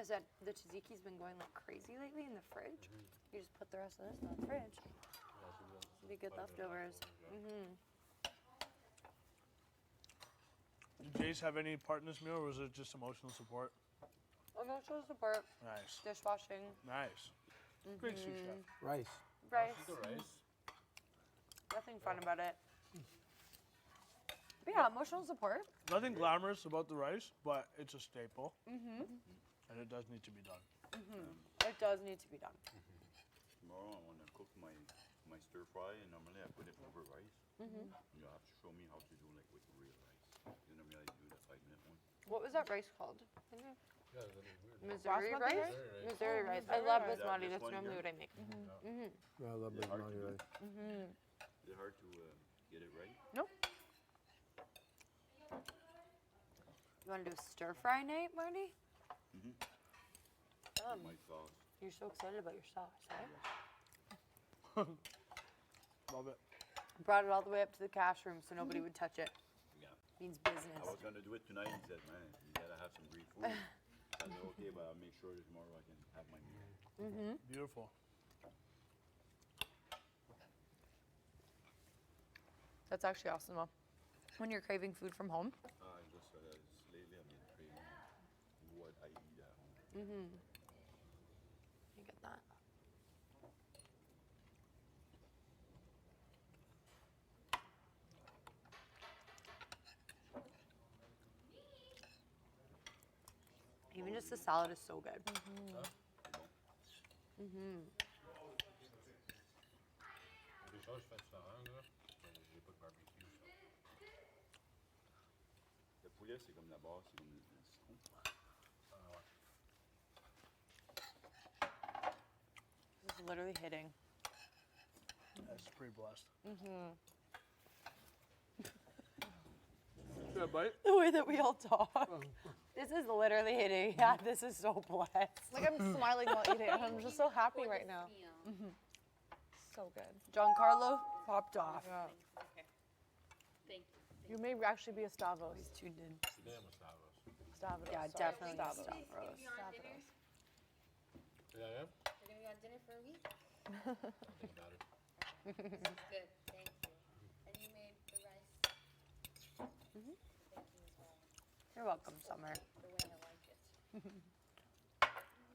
Is that the tzatziki's been going like crazy lately in the fridge? You just put the rest of this in the fridge. Be good leftovers. Did Jace have any part in this meal, or was it just emotional support? Emotional support. Nice. Dishwashing. Nice. Great sous chef. Rice. Rice. The rice. Nothing fun about it. But yeah, emotional support. Nothing glamorous about the rice, but it's a staple, Mm-hmm. and it does need to be done. It does need to be done. Tomorrow I want to cook my stir fry, and normally I put it over rice. You have to show me how to do like with real rice. You know, I do the 5-minute one. What was that rice called? Yeah, that is weird. Missouri Basmati rice? rice? Missouri rice. I Missouri love rice. basmati. This That's one normally here? what I make. Yeah, I love Is it hard to basmati do? rice. Is it hard to get it right? Nope. You want to do a stir fry night, Marty? My sauce. You're so excited about your sauce, right? Love it. Brought it all the way up to the cash room so nobody would touch it. Yeah. Means I business. was going to do it tonight. He said, man, you got to have some Greek food. I said, okay, but I'll make sure that tomorrow I can have my meal. Beautiful. That's actually awesome, though. When you're craving food from home. Just lately I've been craving what I eat at home. You get that. Even just the salad is so good. Des choses, je fais différent, là. J'ai pas de barbecue. Le poulet, c'est comme la base, c'est comme le citron. This is literally hitting. That's pretty blessed. Yeah, bite. The way that we all talk. This is literally hitting. Yeah, this is so blessed. Like I'm smiling while eating. I'm just so happy right now. So good. Giancarlo popped off. Yeah. Okay. Thank you. You may actually be a Stavros. He's tuned in. Today I'm a Stavros. Stavros. Yeah, sorry. definitely Stavros. Stavros. You're on dinner? Yeah, yeah? You're gonna be on dinner for a week? I'll think about it. This is good. Thank you. And you made the rice. Thank you as well. You're welcome, Summer. The way I like it.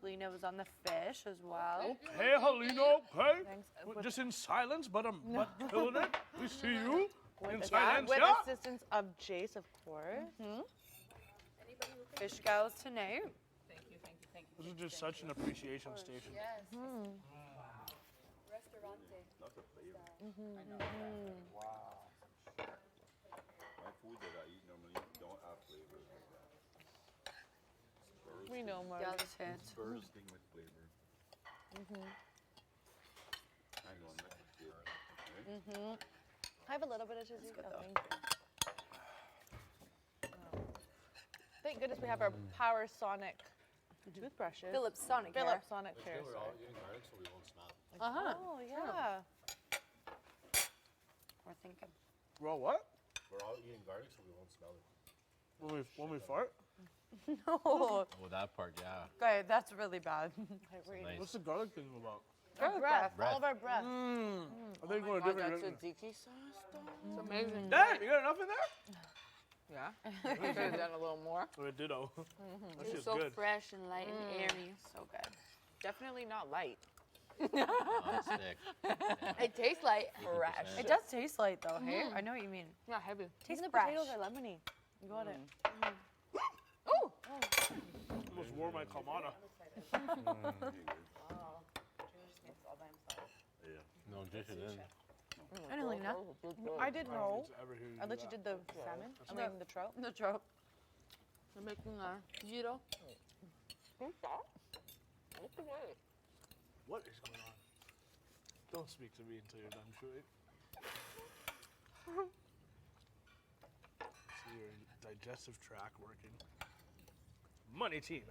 Lena was on the fish as well. Hey, Helena, okay? Thanks. Just in silence, but I'm killing it. We see you. In With, silence, with yeah? assistance of Jace, of course. Anybody who can? Fish gals tonight. Thank you. This is just such an appreciation station. Yes. Restaurante. Lots of flavor. Wow. My food that I eat normally don't have flavor like that. It's We know, bursting. Marty. Yeah, this hits. It's bursting with flavor. I know, I'm not a kid. Right? I have a little bit of tzatziki. Oh, thank you. Thank goodness we have our Power Sonic Toothbrushes. Philips Sonic Hair. Philips Sonic It's Hair. good we're all eating garlic so we won't smell it. Oh, yeah. We're thinking. We're all what? We're all eating garlic so we won't smell it. When we fart? No. Oh, that part, yeah. Okay, that's really bad. Nice. What's the garlic thing about? Our breath. Breath. All of our breath. I think we're God, different. that's tzatziki sauce, though. It's amazing. Dad, you got enough in there? Yeah. Could have done a little more. Oh, ditto. That It's shit's so good. fresh and light and airy. So good. Definitely not light. Oh, stick. It tastes like Fresh. It does taste light though, hey? I know what you mean. Yeah, heavy. Tastes Even the fresh. potatoes are lemony. You got it. Oh! Almost wore my Kamada. No, dish it in. I don't like that. I did know. Ever hear you I do let you that. did the salmon. I mean the trout. The trout. I'm making a gyro. What is going on? Don't speak to me until you're done chewing. See your digestive tract working. Money team.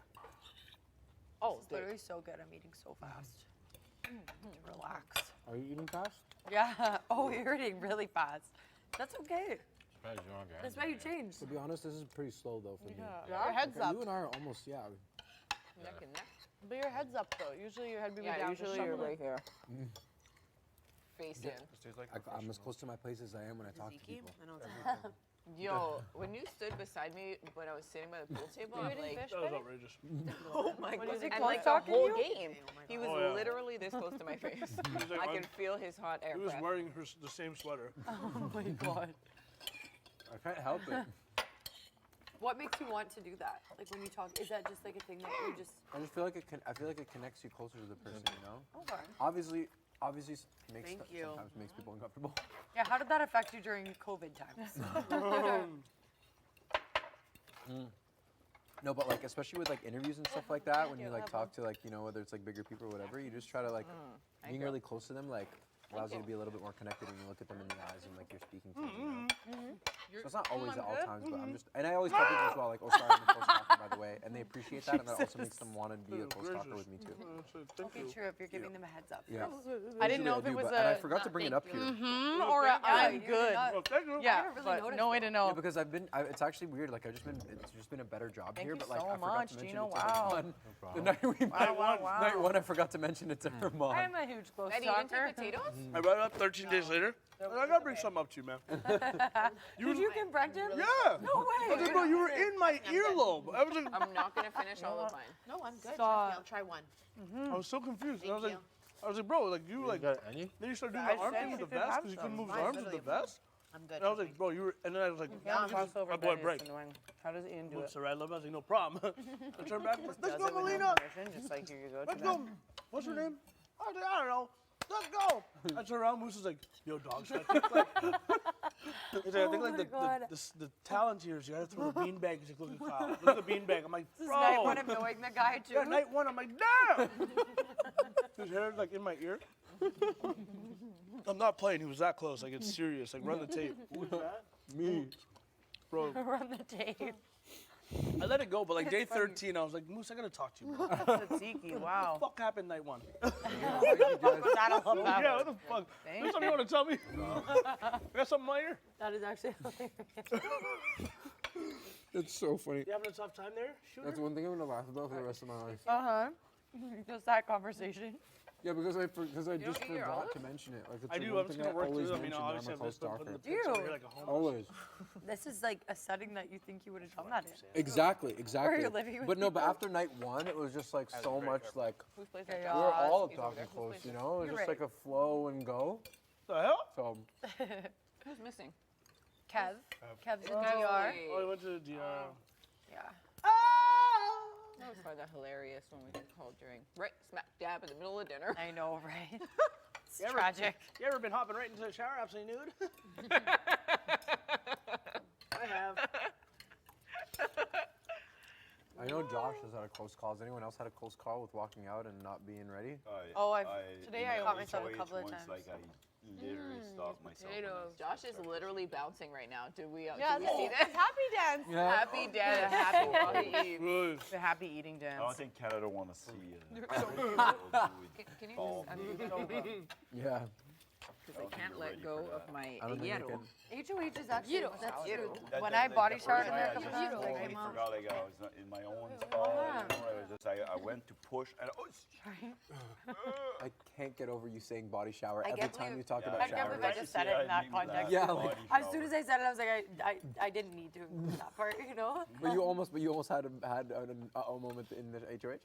Oh, it's literally so good. I'm eating so fast. To relax. Are you eating fast? Yeah. Oh, you're eating really fast. That's okay. Surprised you don't have your That's hands why in you there. changed. To be honest, this is pretty slow though for me. Yeah. Your head's Like, up. you and I are almost, yeah. Neck and neck. But your head's up though. Usually your head would be Yeah, down. usually you're right here. Face in. This tastes like I'm as close to my place as I am when I talk to people. Yo, when you stood beside me when I was sitting by the pool table, I'm like, That was outrageous. oh my god. Was he And close like the talking whole you? game, he was Oh, yeah. literally this close to my face. was like, I can feel his hot air He was breath. wearing the same sweater. Oh my god. I can't help it. What makes you want to do that? Like when you talk, is that just like a thing that you just? I just feel like I feel like it connects you closer to the person, you know? Okay. Obviously makes Thank you. sometimes makes people uncomfortable. Yeah. How did that affect you during COVID times? No, but like especially with like interviews and stuff like that, when you like talk to like, you know, whether it's like bigger people or whatever, you just try to like being really close to them like allows you to be a little bit more connected when you look at them in the eyes and like you're speaking to them, you know? So it's not always at all times, but I'm just, and I always tell people as well, like, oh, sorry, I'm a close talker, by the way, and they appreciate that, and that also makes them want to be a close talker with me too. Don't be true if you're giving them a heads up. Yeah. I didn't know if it was and I forgot to bring it up here. or I'm good. Yeah, really but noticed no way to know. Yeah, because it's actually weird. Like it's just been a better job Thank here, you but like so I forgot much, to mention Gino. it to Wow. her mom. The night one, I forgot to mention it to her mom. I'm a huge close Eddie, you didn't talker. take potatoes? I brought it up 13 days later. And I gotta bring something up to you, man. Did you confront him? Yeah. No way. I was like, bro, you were in my earlobe. I was like, I'm not gonna finish all of mine. No, I'm good. Stop. I'll try one. I was so confused. And I was Thank like, bro, like you like. got any? Then you started doing I the arm said thing with you the could vest have because you couldn't some. move his arms with the vest. I'm good. And I was like, bro, you were. And then I was like, Crossover I'll go and break. annoying. How does Ian do it? So I love it. I was like, no problem. I turned back. Let's Does go, it with no Melina. permission, just like here you go. Let's go. What's her name? I was like, I don't know. Let's go. I turned around. Moose was like, yo, dog. So I think like, the talent here is you gotta throw the beanbag. He's like, look at Kyle. Look at the beanbag. I'm like, This bro. is night one of knowing the guy too. Yeah, night one. I'm like, damn. His hair like in my ear. I'm not playing. He was that close. Like it's serious. Like run the tape. Who was that? Me. Bro. Run the tape. I let it go, but like day 13, I was like, Moose, I gotta talk to you, bro. Tzatziki, wow. What the fuck happened night one? That'll help out. Yeah, what the fuck? There's something you want to tell me? I got something in my ear? That is actually hilarious. It's so funny. You having a tough time there? That's one thing I'm gonna laugh about for the rest of my life. Just that conversation. Yeah, because I just eat your forgot olives? to mention it. Like it's I the do. one I'm just thing gonna work always through them. You know, mention when obviously I'm a I've close just been putting the talker. pics over Dude. here like a homeless. Always. This is like a setting that you think you would have done that in. Exactly. you're living with But no, but people. after night one, it was just like so much like Whose place Okay, is we it? were all he's over talking there. close, you know? It was You're just right. like a flow and go. The hell? So Who's missing? Kev. Kev's in Oh, DR. wait. Oh, I went to the DR. Yeah. I always find that hilarious when we get called during right smack dab in the middle of dinner. I know, right? It's You ever- tragic. You ever been hopping right into the shower absolutely nude? I have. I know Josh has had a close call. Has anyone else had a close call with walking out and not being ready? Oh, today I caught myself a couple of once, times. Like I literally stalk myself. Josh is literally bouncing right now. Did we Yeah, did we see it's that? happy dance. Yeah. Happy dance. Happy while he eats. The happy eating I don't dance. think Canada want to see Can you just unmute Yeah. because I can't let go of my I don't think hierro. HOH is actually, that's true. That- When that- I like, body the first showered in night there a I couple just times, they totally came out. forgot like I was not in my own spot. You know, it was just I went to push and I can't get over you saying body shower I every can't time believe- you talk Yeah, about I can't showers. believe I just said it in that context. Yeah, like, As soon as I said it, I was like, I didn't need to include that part, you know? but you almost had a moment in the HOH.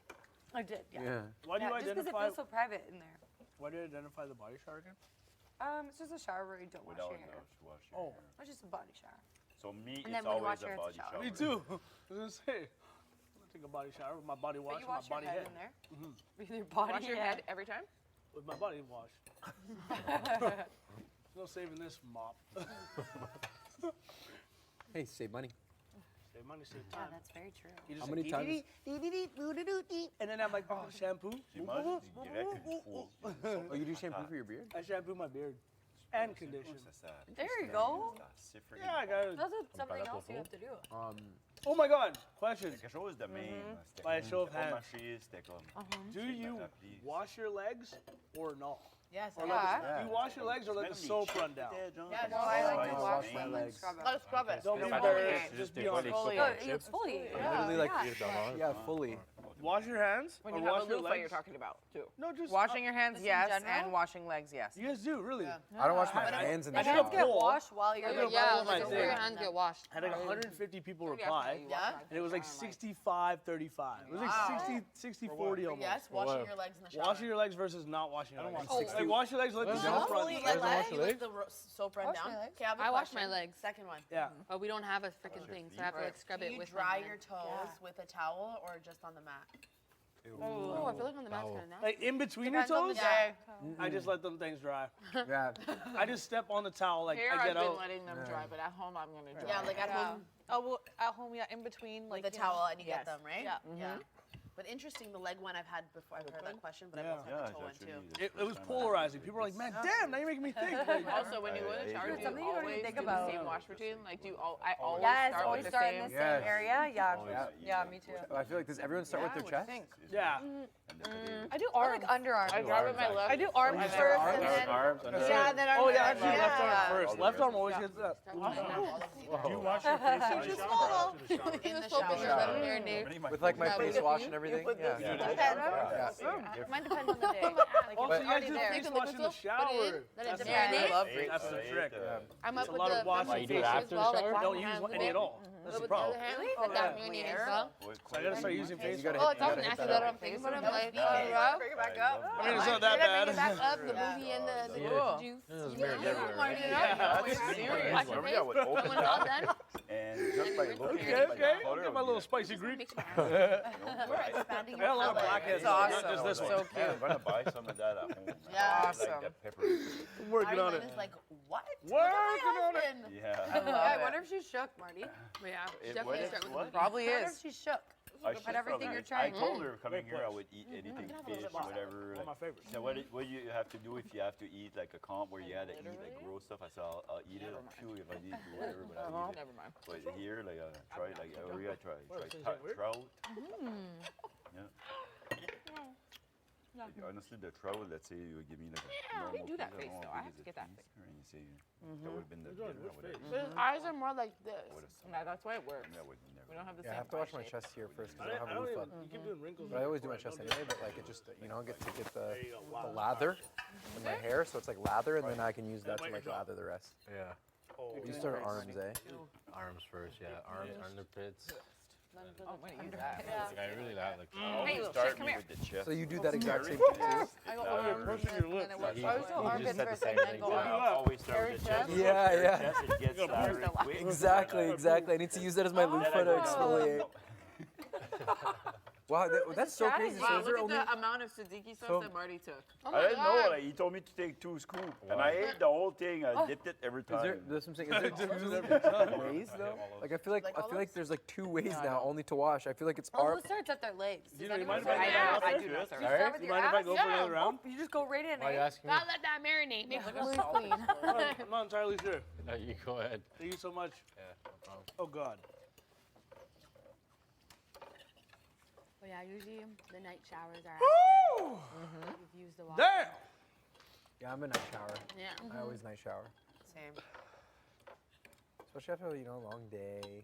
I did, yeah. Yeah. Why do you Just because it identify? feels so private in there. Why do you identify the body shower again? It's just a shower where you don't wash your hair. Oh. It's just a body shower. So me, And it's then when you always wash your a hair, it's body a shower. shower. Me too. I was gonna say, I take a body shower with my body wash But you and my wash your body head head. in there? Mhm. With your body Wash your and head every time? With my body wash. No saving this mop. Hey, save money. Save money, save Yeah, time. that's very true. You just How say, many times- and then I'm like, oh, shampoo. Oh, you do shampoo for your beard? I shampoo my beard and condition. There you go. Yeah, I got it. That's something else you have to do. Oh my God, question. Quelque chose de même. C'était By a comme- show of c'était pas hands. marché, c'était comme- Do you wash your legs or no? Yes, Or I let do. the- do you wash your legs or let the soap run down? Yeah, no, I like to wash my them and legs. scrub it. Let us scrub it. Don't be Pas embarrassed. de- Just des be fois, les honest. coupes No, en chips. exfoliate. Literally like, Yeah. yeah, fully. Wash your hands When or you have wash a your loofah, legs. you're talking about too. No, just Washing your hands, Just in yes, general? and washing legs, yes. You guys do, really? I don't wash my hands in the I Your did a hands shower. get poll. washed while you're I did a like, poll Yeah, on my like thing. your hands get washed. I had like 150 people Maybe reply, Yeah? and it was like 65-35. It was like 60-40 almost. Yes, washing your legs in the shower. Washing your legs versus not washing your legs. wash Like wash your legs, let the Well, soap run. Fully Where's let the wash you your let the soap run Wash down. my legs. Okay, I have a I wash my question. legs. Second one. Yeah. But we don't have a freaking thing, so I have to like scrub Do it you with dry my your toes with a towel or just on the mat? Oh, I feel like on the mat's kind of nasty. Like in between your Depends on the toes, day. I just let them things dry. Yeah. I just step on the towel like Here I I've get been out. letting them dry, but at home I'm gonna dry. Yeah, like at home Oh, well, at home, yeah, in between, like with a you know. towel and you Yes. get them, right? Yeah. Yeah. But interesting, the leg one I've had before. I've heard that question, but I've Yeah. also had the toe one too. It was polarizing. People were like, man, damn, now you're making me think. Like, Also, when you go in the shower, do you something you don't even always think do the about. same wash routine? Like, do you I always Yes, start always with the start in same? the same area. Yeah. Yeah. Yeah, me too. I feel like, does everyone start with their chest? yeah. I do Or arms. like underarms. I start with my left. I do arms and then first arms. and then. Arms, under Yeah, then arms. Oh yeah, and actually then- left arm yeah. first. Left arm always gets that. Do you wash your face in the shower? In the shower. With like my face wash and everything? Yeah. Mine depends on the day. Like, Oh, if so it's you guys already do there. face wash in the shower. Then it That's depends. the- That's the trick. I'm It's up a with lot the of washing you do it faces. after the shower? Don't use any at all. That's the problem. Like that mayonnaise as well. So I gotta start using face You gotta wash. Oh, it's all nasty that I'm thinking, but I'm like, rough. Bring it back up. I mean, it's not that bad. Bring it back up, the boozy and the juice. I remember with open When it's all top, done, and just by looking Okay, at okay. the color Get my of little it, spicy Greek. We're expanding I got a lot of color. blackheads, It's not awesome. just this one. So man, cute. I'm gonna buy some of that at home. man. Yeah. Like that Awesome. pepper. I'm working on Mine it. is like, what? Working on it. Yeah. I wonder if she's shook, Marty. yeah, It- definitely what start is- with what? Probably I wonder is. if she's shook. I But everything probably- you're trying. I told her coming here I would eat anything fish, whatever. One of my favorites. So what you have to do if you have to eat like a comp where you had to eat like gross stuff? I said I'll eat it. I'll chew if I need to, whatever. But I'll eat it. Never mind. But here, like try like we gotta try trout. Yeah. Like, honestly, the trout. Let's say you would give me like a How do normal you do that piece, face, I don't though? know, I big have as to a get that piece, face. And you say that would have been the dinner. I would have. but his eyes are more like this. Yeah, that's why it works. I would never. We don't have the Yeah, I same have to wash my shape. chest here first I because I don't have a don't loofah. even, you keep doing wrinkles. But I always do my chest anyway, but like it just, you know, I get to get the lather in my hair, so it's like lather, and then I can use that to like lather the rest. Yeah. You start arms, eh? Arms first, yeah. Arms, underpits. Oh, wait, use that. Like, I really like. Hey, little Start shit, come me here. with the chest. So you do that exact same thing too? I go arms Pushing your and lips. then it works. He- I always do he armpits just said the first same and then thing. go Yeah, arms. I always start with the chest. Yeah, Your yeah. chest, it gets louder quick. Exactly, exactly. I need to use that as my loofah to exfoliate. Wow, that's so crazy. So Wow, is there look only at the amount of tzatziki sauce So- that Marty took. I didn't know. Like, he told me to take 2 scoops, and I ate the whole thing. I dipped it every time. Is there, that's what I'm saying. Is there two ways though? Like I feel like there's like 2 ways now only to wash. I feel like it's Oh, our. who starts at their legs? You Does know, you anyone mind if I start go at for their another ass? round? Do you start with You your mind if I ass? go for another round? Oh, you just go right in. Why are you eh? asking me? Gotta let that marinate. Make it Look look at clean. I'm not entirely sure. No, you go ahead. Thank you so much. Yeah, no problem. Oh God. But yeah, usually the night showers are Woo! after you've used the water. Damn. Yeah, I'm a night shower. Yeah. I always night shower. Same. Especially after a long day.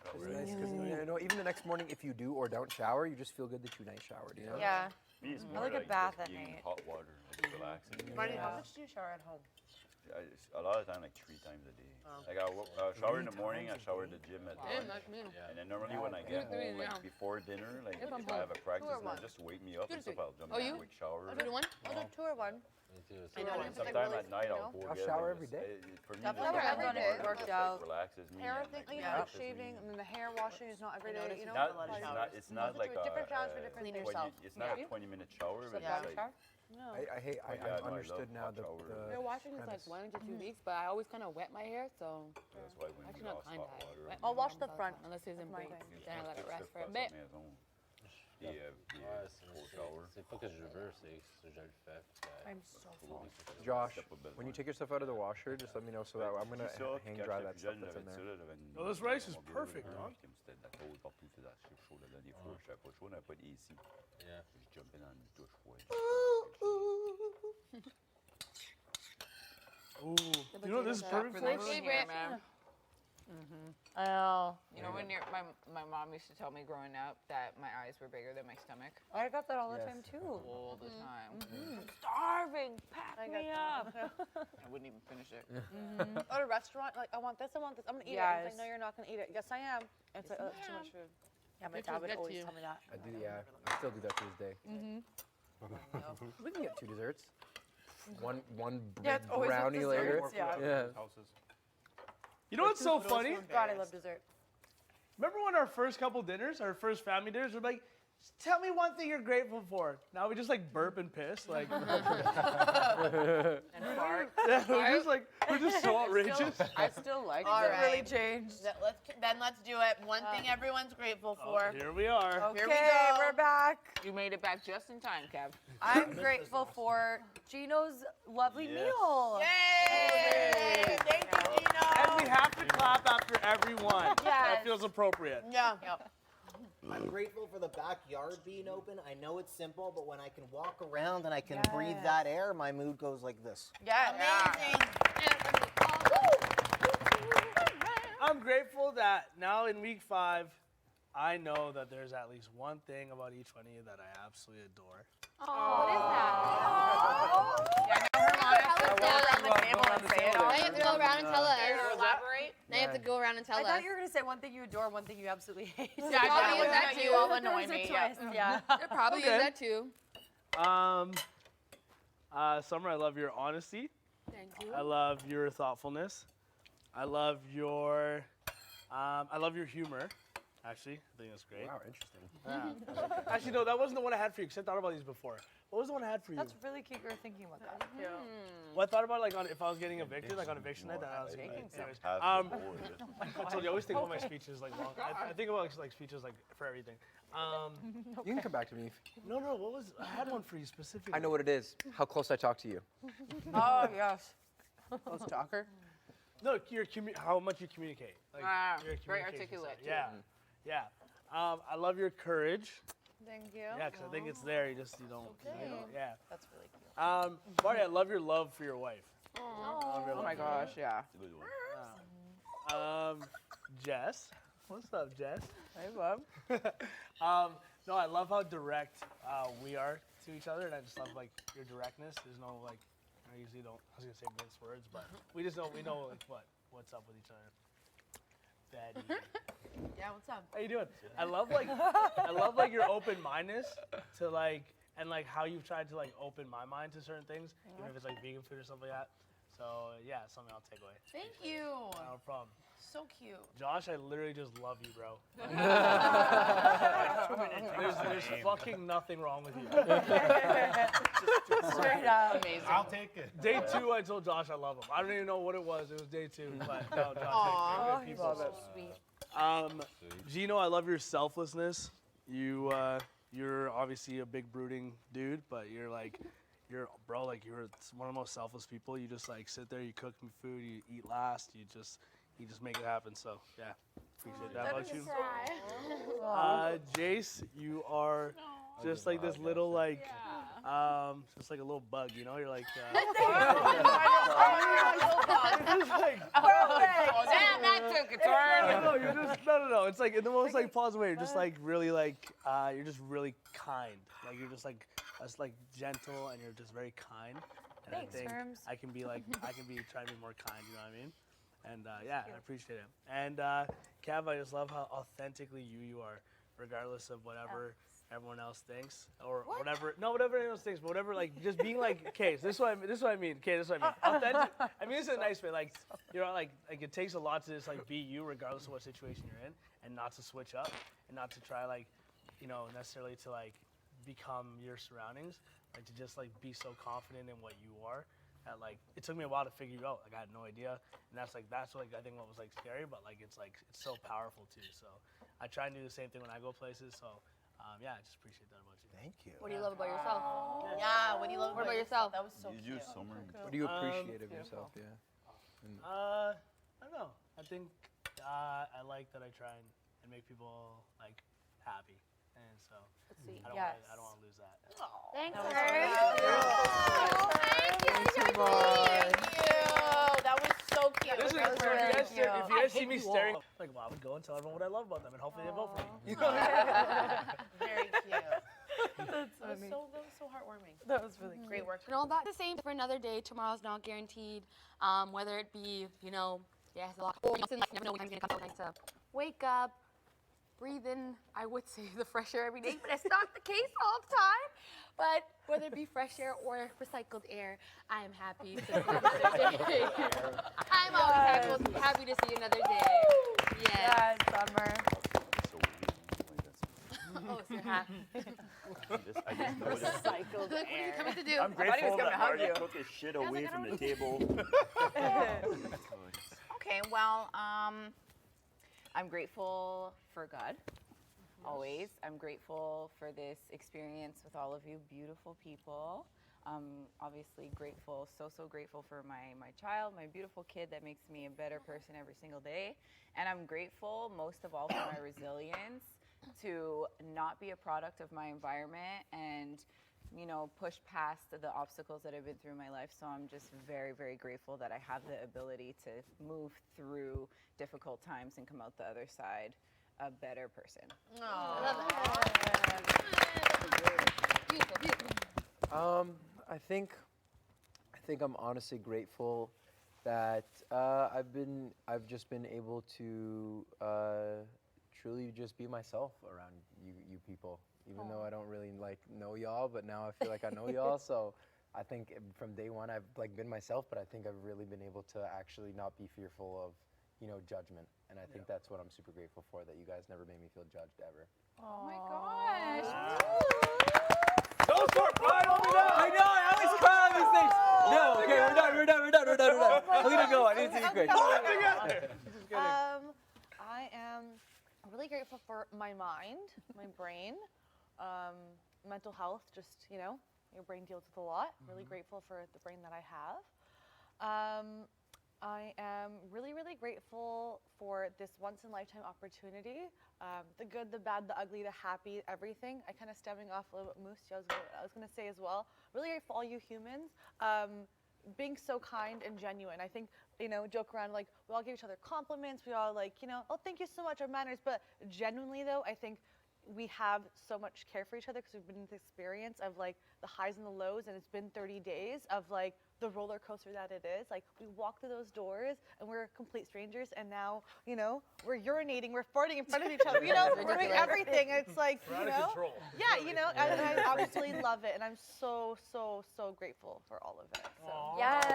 It's really? nice because even the next morning, if you do or don't shower, you just feel good that you night showered. You know? Yeah. Me, it's I more like a like bath just at being night. hot water, like relaxing. Marty, Yeah. how much do you shower at home? A lot of time, like 3 times a day. Oh. Like I shower in the morning, I shower at the gym at Same, lunch. like me. And then normally when I get Yeah. home, like Yeah. before dinner, like If I'm if I have a home. practice, Two or and one. just wake me up Two and to stuff, three. I'll jump Oh, in you? a quick shower. I'll do one. I'll do 2 or 1. Me too. I know, And it's like sometime really, at night I'll you know? go I'll get shower it. every day. For me, I've just never like done it. water Worked just, out. like, relaxes me. Hair and, thing, like, you know, like relaxes shaving, me. and then the hair washing is not every day, you know? It's not like different a, showers for different twenty- things. yourself. It's not a 20-minute shower, but Yeah. it's like. Shower? No. I hate. Oh, yeah, no, I I love understood now hot the. shower. Hair washing is like premise. 1 to 2 weeks, but I always kind of wet my hair, so That's why when actually we not lost kind of. hot water, Wet I'll my wash arms the all front. time, unless it's in My break. thing. Then I let it rest for a à bit. maison. Et, Ouais, cold shower. c'est pas que je veux, c'est que je le fais. I'm so full. Josh, when you take your stuff out of the washer, just let me know so that I'm gonna Ça, hang quand dry j'étais that plus stuff jeune, that's in j'avais there. ça, là, j'avais une- Oh, this rice is mon bureau perfect, dedans, dog. puis comme c'était de la tôle partout, c'était assez chaud là-dedans, des fois, j'avais pas chaud, on n'avait pas d'ici. Yeah. Je jumpais dans une douche froide. Ooh. You know this is perfect for us? Favorite, man. Oh. You know when my mom used to tell me growing up that my eyes were bigger than my stomach I got that all the Yes. time too. all the time. I'm starving. Pack me up. I wouldn't even finish it. At a restaurant, like I want this, I want this. I'm gonna eat it. And it's like, no, you're not gonna eat it. Yes, I am. And it's like, oh, it's too much food. Yeah, my Which dad will would get to always you. tell me that. I do, yeah. I still do that to this day. We can get 2 desserts. One Yeah, it's always with brownie later. desserts, yeah. Yeah. You know what's so funny? God, I love dessert. Remember when our first couple dinners, our first family dinners, we're like, tell me one thing you're grateful for. Now we just like burp and piss, like. And fart. Yeah, we're just so outrageous. I still like All it. right. Really changed. Then let's do it. One thing everyone's grateful for. Here we are. Okay, Here we go. we're back. You made it back just in time, Kev. I'm grateful for Gino's lovely meal. Yay! Thank you, Gino. And we have to clap after every one. That Yes. feels appropriate. Yeah. I'm grateful for the backyard being open. I know it's simple, but when I can walk around and I can breathe that air, my mood goes like this. Amazing. I'm grateful that now in week 5, I know that there's at least one thing about each one of you that I absolutely adore. What is that? Yeah, now Hermione has to go around the table and say it all. Now you have to go around and tell us. Elaborate. Now you have to go around and tell I us. thought you were gonna say one thing you adore, one thing you absolutely hate. Yeah, probably is that You too. all annoy There's a me. twist, yeah. It probably is Okay. that too. Summer, I love your honesty. Thank you. I love your thoughtfulness. I love your humor. Actually, I think that's great. Wow, interesting. Yeah. Actually, no, that wasn't the one I had for you because I thought about these before. What was the one I had for you? That's really cute. You're thinking about that. Well, I thought about like if I was getting evicted, like on eviction night, that I was anyways. I told you, I always think about my speeches like long. I think about like speeches like for everything. You can come back to me. No, what was? I had one for you specifically. I know what it is. How close I talk to you. Oh yes. Close talker. No, how much you communicate. Like, your Very communication articulate. style. Yeah. I love your courage. Thank you. Yeah, because I think it's there. You don't. Yeah. That's really cute. Marty, I love your love for your wife. Oh my gosh, yeah. Jess. What's up, Jess? Hey, bub. No, I love how direct we are to each other, and I just love like your directness. There's no like, I usually don't. I was gonna say mince words, but we know like what's up with each other. Betty. Yeah, what's up? How you doing? I love like your open-mindedness to like and like how you've tried to like open my mind to certain things, even if it's like vegan food or something like that. So yeah, something I'll take away. Thank you. No problem. So cute. Josh, I literally just love you, bro. there's fucking nothing wrong with you. Straight up. Amazing. I'll take it. Day 2, I told Josh I love him. I don't even know what it was. It was day 2, but no, Josh. Aww, good he's people. so sweet. Gino, I love your selflessness. You're obviously a big brooding dude, but you're one of the most selfless people. You just like sit there, you cook me food, you eat last, you just make it happen. So yeah, appreciate that about you. Jace, you are just like this little like, just like a little bug, you know? You're like. Oh, damn, that took a turn. No, you're just no. It's like in the most like positive way. You're just like really like you're just really kind. Like you're just like gentle and you're just very kind. And Thanks, I think Herms. I can be trying to be more kind. You know what I mean? And yeah, I appreciate it. And Cav, I just love how authentically you are, regardless of whatever everyone else thinks or whatever. No, whatever anyone else thinks, but whatever. Like just being like, okay, so this is what I mean. Okay, this is what I mean. Authentic. I mean, this is a nice way. Like you know, like it takes a lot to just like be you, regardless of what situation you're in, and not to switch up, and not to try like, you know, necessarily to like become your surroundings. Like to just like be so confident in what you are. That like it took me a while to figure you out. Like I had no idea, and that's like I think what was like scary, but like it's so powerful too. So I try and do the same thing when I go places. So yeah, I just appreciate that about you. Thank you. What do you love about yourself? Yeah, what do you love about yourself? That was so cute. What do you appreciate of yourself? Yeah. I don't know. I think I like that I try and make people like happy, and so I don't want to lose that. Thanks, Thank you. That was so cute. This is That was if really you guys, cute. if you guys see me staring, like, well, I would go and tell everyone what I love about them, and hopefully they vote for me. Very cute. That's That was funny. so heartwarming. That was really Great work. And all that the same for another day. Tomorrow's not guaranteed. Whether it be, yes, a lot. Or you never know when time's gonna come. Nice to wake up, breathe in. I would say the fresh air every day, but it's not the case all the time. But whether it be fresh air or recycled air, I am happy to see another day. I'm always happy to see another day. Yes. Summer. Oh, so happy. I just noticed. Recycled air. What are you coming to do? I'm grateful that Marty took his shit away from the table. Okay, well, I'm grateful for God, always. I'm grateful for this experience with all of you beautiful people. Obviously grateful, so grateful for my child, my beautiful kid that makes me a better person every single day. And I'm grateful most of all for my resilience to not be a product of my environment and push past the obstacles that I've been through in my life. So I'm just very, very grateful that I have the ability to move through difficult times and come out the other side a better person. I think I'm honestly grateful that I've just been able to truly just be myself around you people. Even though I don't really know y'all, but now I feel like I know y'all. So I think from day one I've been myself, but I think I've really been able to actually not be fearful of judgment. And I think that's what I'm super grateful for, that you guys never made me feel judged ever. Oh my gosh. Don't start crying on me now. I know, I always cry on these things. No, okay, we're done. I'm gonna go. I need to see great. I am really grateful for my mind, my brain, mental health. Just your brain deals with a lot. Really grateful for the brain that I have. I am really, really grateful for this once-in-a-lifetime opportunity. The good, the bad, the ugly, the happy, everything. I kind of stemming off a little bit Moose, I was going to say as well. Really grateful for all you humans. Being so kind and genuine. I think, joke around, we all give each other compliments. We all oh, thank you so much, our manners. But genuinely though, I think we have so much care for each other because we've been in this experience of the highs and the lows, and it's been 30 days of the roller coaster that it is. We walk through those doors and we're complete strangers, and now we're urinating, we're farting in front of each other. We're doing everything. It's We're out of control. Yeah, and I absolutely love it, and I'm so grateful for all of it. So. Yes.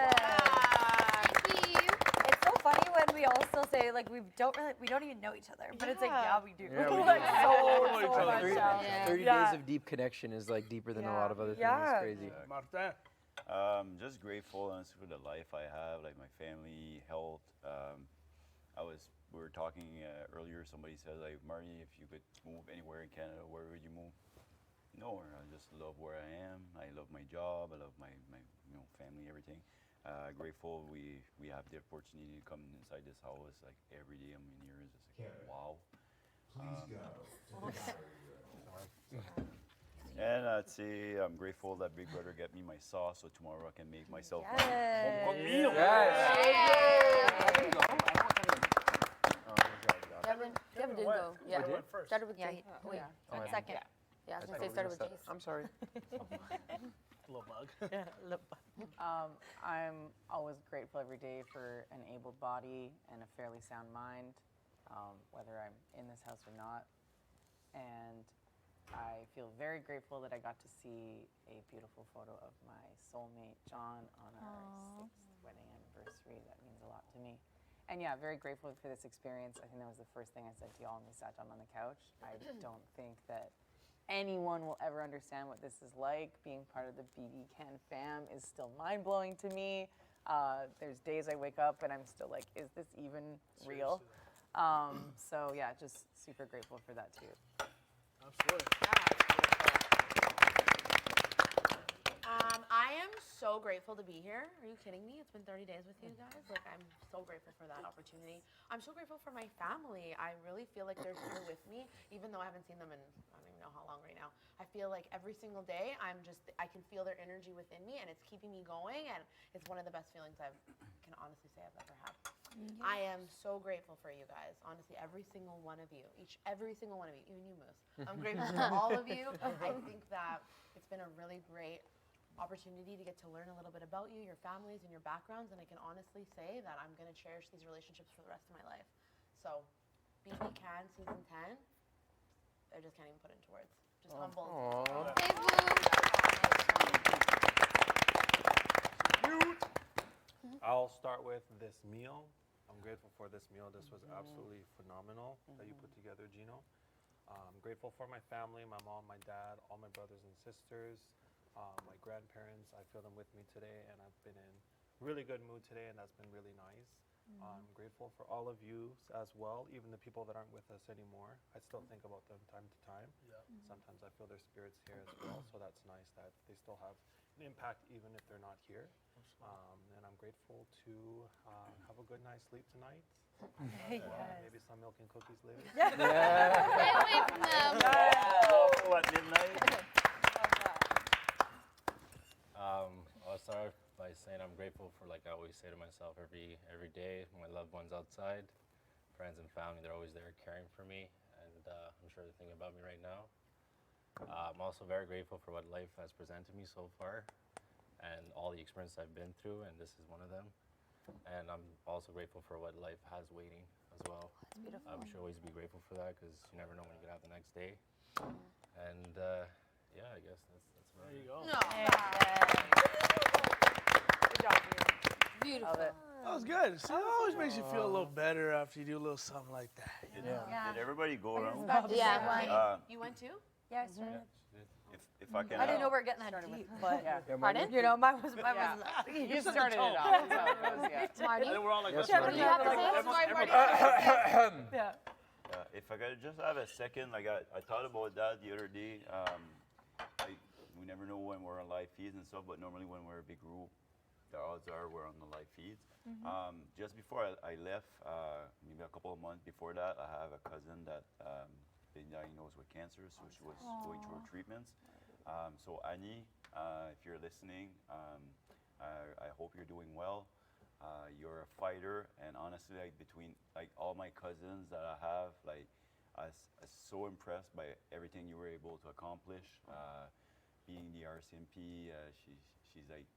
Thank you. It's so funny when we all still say like we don't even know each other, but it's like yeah we do. Yeah, we Like, do. so much. 30 days of deep connection is like deeper than a lot of other things. Yeah. It's crazy. Just grateful honestly for the life I have, like my family, health. We were talking earlier. Somebody said like, Marty, if you could move anywhere in Canada, where would you move? Nowhere. I just love where I am. I love my job. I love my family, everything. Grateful we have the opportunity to come inside this house like every day. I'm in here. It's just like wow. Please go to the gallery. And I'd say I'm grateful that Big Brother get me my sauce, so tomorrow I can make myself my Yes. home cooked meal. Devin did go. Yeah. did? Started with Yeah, Jace. wait, Oh, I second. Yeah, I was I gonna say totally started with messed Jace. up. I'm sorry. Little bug. Yeah, I'm always grateful every day for an able body and a fairly sound mind, whether I'm in this house or not. And I feel very grateful that I got to see a beautiful photo of my soulmate, John, on our 6th wedding anniversary. That means a lot to me. And yeah, very grateful for this experience. I think that was the first thing I said to y'all when we sat down on the couch. I don't think that anyone will ever understand what this is like. Being part of the BB Can fam is still mind-blowing to me. There's days I wake up and I'm still like, is this even real? So yeah, just super grateful for that too. Absolutely. I am so grateful to be here. Are you kidding me? It's been 30 days with you guys. Like, I'm so grateful for that opportunity. I'm so grateful for my family. I really feel like they're here with me, even though I haven't seen them in, I don't even know how long right now. I feel like every single day, I can feel their energy within me, and it's keeping me going, and it's one of the best feelings I can honestly say I've ever had. Yes. I am so grateful for you guys. Honestly, every single one of you, every single one of you, even you, Moose. I'm grateful for all of you. I think that it's been a really great opportunity to get to learn a little bit about you, your families, and your backgrounds, and I can honestly say that I'm going to cherish these relationships for the rest of my life. So, BB Can Season 10, I just can't even put it into words. Just humble. I'll start with this meal. I'm grateful for this meal. This was absolutely phenomenal that you put together, Gino. I'm grateful for my family, my mom, my dad, all my brothers and sisters, my grandparents. I feel them with me today, and I've been in really good mood today, and that's been really nice. I'm grateful for all of you as well, even the people that aren't with us anymore. I still think about them time to time. Sometimes I feel their spirits here as well, so that's nice that they still have an impact even if they're not here. And I'm grateful to have a good night's sleep tonight. Maybe some milk and cookies later. Stay away from them. Also at midnight. I'll start by saying I'm grateful for, like I always say to myself every day, my loved ones outside, friends and family, they're always there caring for me, and I'm sure they're thinking about me right now. I'm also very grateful for what life has presented me so far and all the experiences I've been through, and this is one of them. And I'm also grateful for what life has waiting as well. That's beautiful. We should always be grateful for that because you never know when you could have the next day. And yeah, I guess that's about it. There you go. Good job, Gino. Beautiful. That was good. See, it always makes you feel a little better after you do a little something like that. You know? Did everybody go around? Yeah. You went too? Yeah, I started. If I can. I didn't know we were getting that deep, but Pardon? you know, mine was You started it off. That's how it goes, yeah. Marty? And then we're all like, Yes, let's Marty. go. You have to say it. Sorry, Marty. Yeah. If I could just have a second, like I thought about that the other day. We never know when we're on live feeds and stuff, but normally when we're a big group, the odds are we're on the live feeds. Just before I left, maybe a couple of months before that, I have a cousin that been diagnosed with cancer, so she was going through her treatments. So Annie, if you're listening, I hope you're doing well. You're a fighter, and honestly, like between like all my cousins that I have, like I was so impressed by everything you were able to accomplish. Being the RCMP, she's like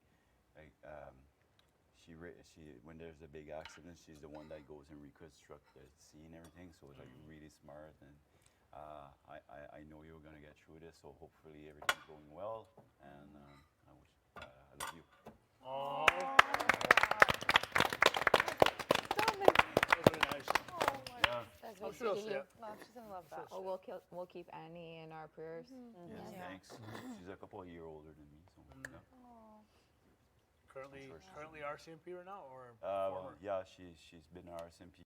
when there's a big accident, she's the one that goes and reconstruct the scene and everything. So it's like really smart, and I know you're gonna get through this. So hopefully everything's going well, and I love you. As Oh, we she'll see see you. it. No, she's gonna love that. Oh, we'll keep Annie in our prayers. Yes, Yeah. thanks. She's a couple of years older than me, so yeah. Currently RCMP right now, or Well, yeah, she's been RSMP.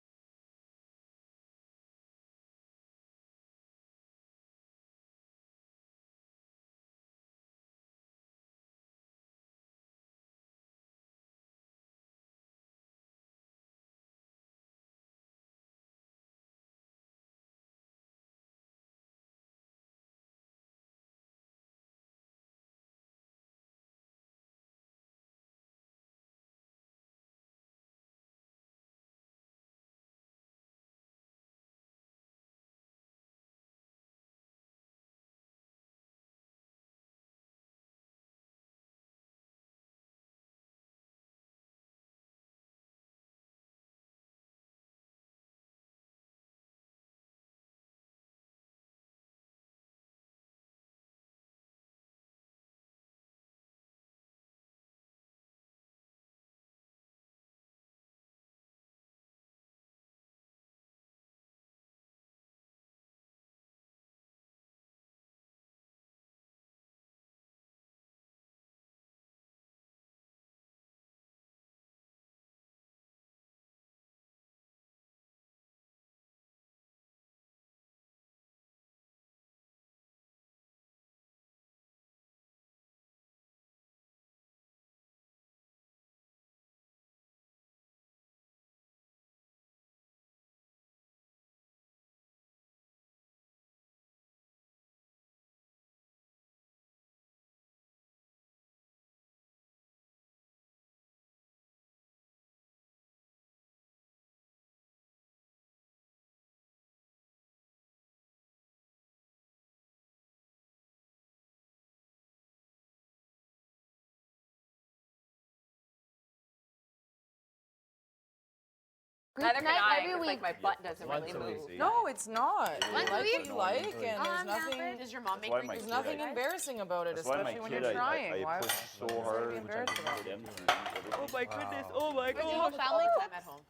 Neither can I, every 'cause, week. like my butt doesn't Once really a week. move. No, it's not. You Once a like week? what you like, and there's nothing. Does your mom make That's why my There's kid, nothing I- embarrassing about it, That's why my especially when kid, you're trying. I Why push so why would hard it be for embarrassing? them to eat everything. Oh my goodness! Oh my But do you gosh! have family time at home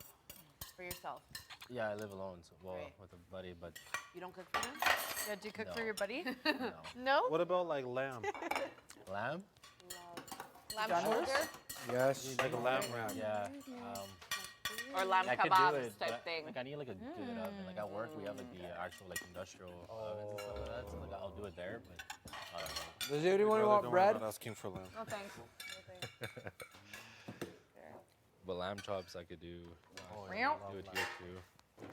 for yourself? Yeah, I live alone, so, well, Right. with a buddy, but You don't cook for them? Yeah, do you cook No. for your buddy? no. No? What about like lamb? Lamb? Lamb Gunner's? shoulder? Yes. Like a lamb wrap. Yeah. Or lamb I could do kebabs it, type but, thing. Like I need like a good oven. Like at work, we have like the actual like industrial ovens and stuff like that. So like I'll do it there, but I don't know. Does anyone want bread? Asking for lamb. No thanks. But lamb chops I could do. Meow. Do it here too.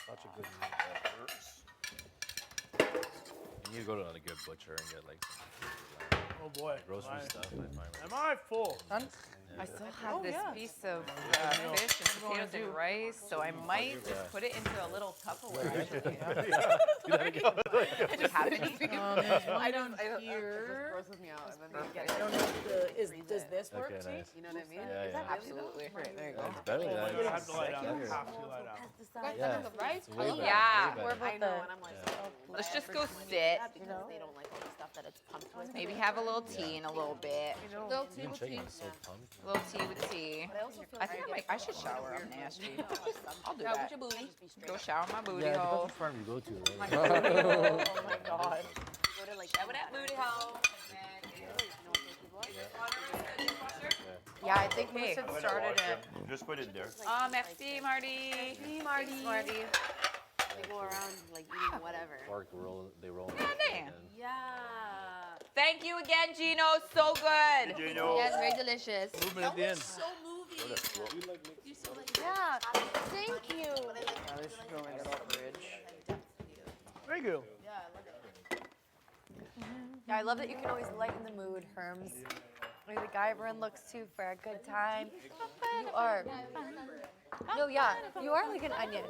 Such a good meat. You need to go to a good butcher and get like some Oh boy. grocery Am I- stuff. I find Am I full? I still have Oh, this yeah. piece of Yeah, I know. fish and What do you wanna potatoes and do? rice, so I might Yeah. just put it into a little Tupperware. Do that again. Do you have any? There's one I don't. here. Grosses me out. And then Perfect. they I get don't it. know if does this work? Okay, See? nice. You know what I mean? Yeah, yeah. Absolutely. Right, there you go. It's better Oh my than god, I have to lie down. better. Have to lie down. Guys, Yeah. the rice. It's way better. Yeah. Way I better. know, and I'm like, Let's just go everyone sit. eats that because they don't like all the stuff that it's pumped with. Maybe have a little tea in a little bit. Little tea Even with chicken tea. is so pumped. A little tea with tea. But I also feel I think I should shower. I'm nasty. I'll do that. Go shower my booty Yeah, it hole. depends what farm you go to. Right? Oh my god. Go to like Shower that booty hole. Yeah, I think Okay. Moose had started it. Just put it there. Oh, merci, Marty. Hey, Marty. Marty. They go around like eating whatever. Pork roll, they roll. damn. Yeah. Thank you again, Gino. So good. Gino. Yeah, it's very delicious. Movement at the end. So moving. Yeah, thank you. They should go in the fridge. Thank you. Yeah, I love that you can always lighten the mood, Herms. You're the guy everyone looks to for a good time. You are. No, yeah, you are like an onion.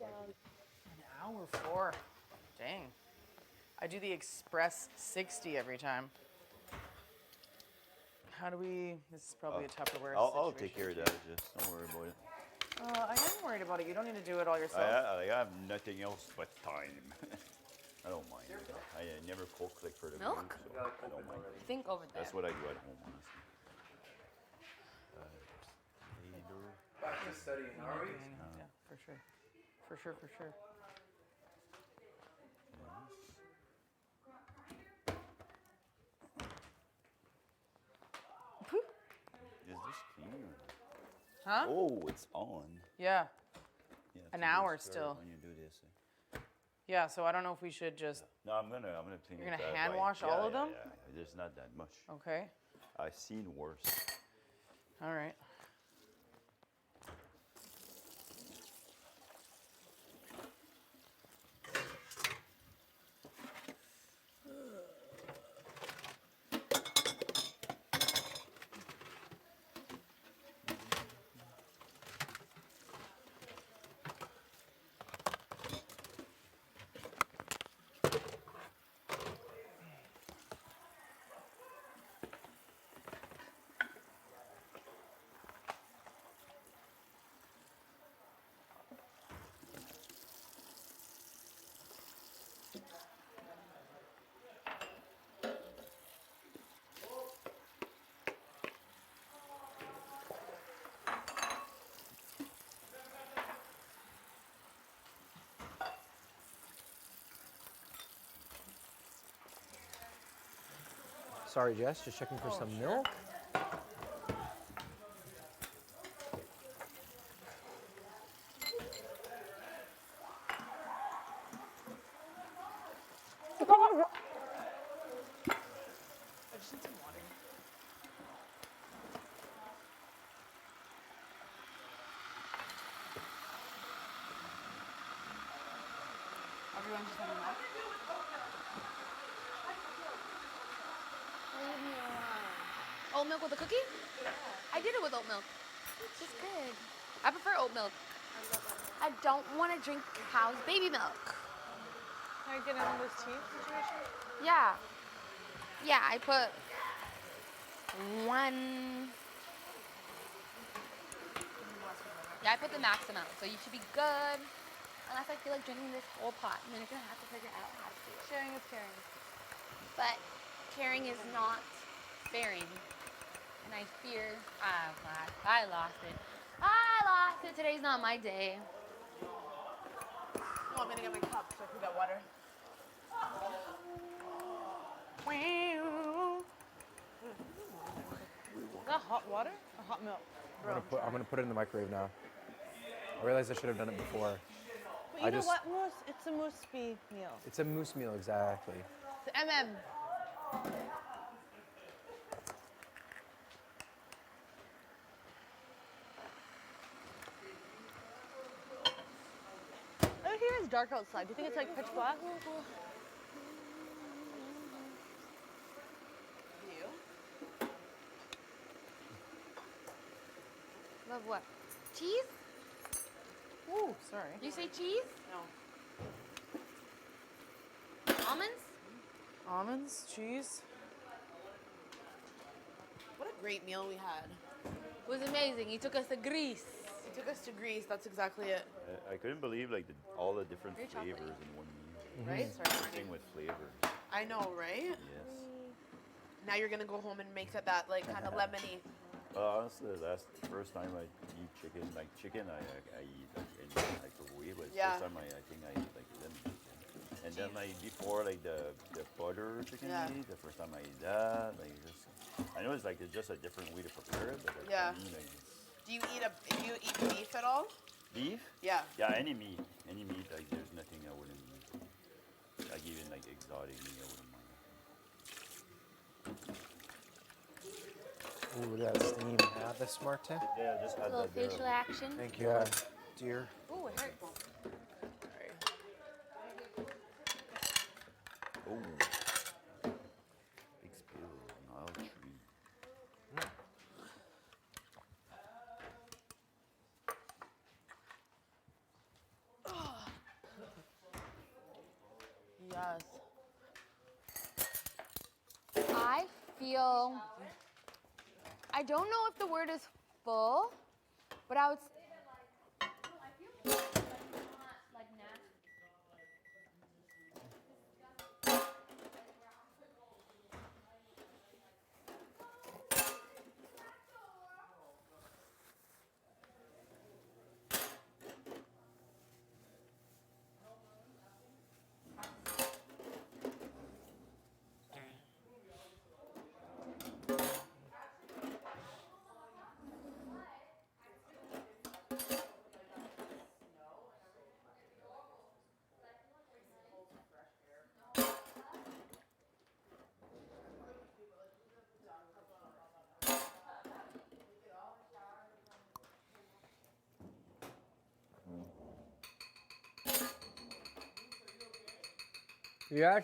An hour 4. Dang. I do the express 60 every time. How do we? This is probably a Tupperware I'll situation. take care of that. Just don't worry about it. I am worried about it. You don't need to do it all yourself. I have nothing else but time. I don't mind. I never cook like for the Milk? group, so I don't mind. Think over there. That's what I do at home, honestly. Back to studying, are we? Yeah, for sure. For sure, for sure. Is this clean? Huh? Oh, it's on. Yeah. You have An to hour restart still. when you do this. Yeah, so I don't know if we should just. No, I'm gonna clean You're it. gonna hand wash yeah, all of yeah, them? Yeah, there's not that much. Okay. I've seen worse. All right. Sorry, Jess, just checking for some milk. I just need some water. Everyone just having milk? Leave me alone. Oat milk with a cookie? I did it with oat milk. It's just good. I prefer oat milk. I don't want to drink cow's baby milk. Can I get in on this tea situation? Yeah. Yeah, I put one. Yeah, I put the max amount, so you should be good. Unless I feel like drinking this whole pot, and then you're gonna have to figure out how to do it. Sharing is caring. But caring is not sparing. And I fear I lost it. I lost it. Today's not my day. No, I'm gonna get my cup so I can get water. Is that hot water or hot milk? I'm gonna put it in the microwave now. I realized I should have done it before. But you know what, Moose? It's a Moose meal. It's a moose meal, exactly. It's MM. I hear it's dark outside. Do you think it's like pitch black? You? Love what? Cheese? Ooh, sorry. You say cheese? No. Almonds? Almonds, cheese. What a great meal we had. It was amazing. He took us to Greece. He took us to Greece. That's exactly it. I couldn't believe like all the different Very flavors chocolatey. in one meal. Right? Sorry. Everything with flavor. I know, right? Yes. Now you're gonna go home and make that like kind of lemony. Well, honestly, that's the first time I eat chicken. Like chicken, I eat like anything like the way, but it's Yeah. the first time I think I eat like lemon chicken. And then like before like the butter chicken Yeah. I eat, the first time I eat that, like just I know it's like it's just a different way to prepare it, but like, Yeah. for me, like, it's Do you eat beef at all? beef. Yeah. Yeah, any meat, like there's nothing I wouldn't eat. Like even like exotic meat, I wouldn't mind. Ooh, look at that steam. Have this, Martin? Yeah, just A had little that there. facial action. Thank you, dear. Ooh, it hurts. Oh, big spill on our tree. Yes. I feel. I don't know if the word is full, but I would. Yes.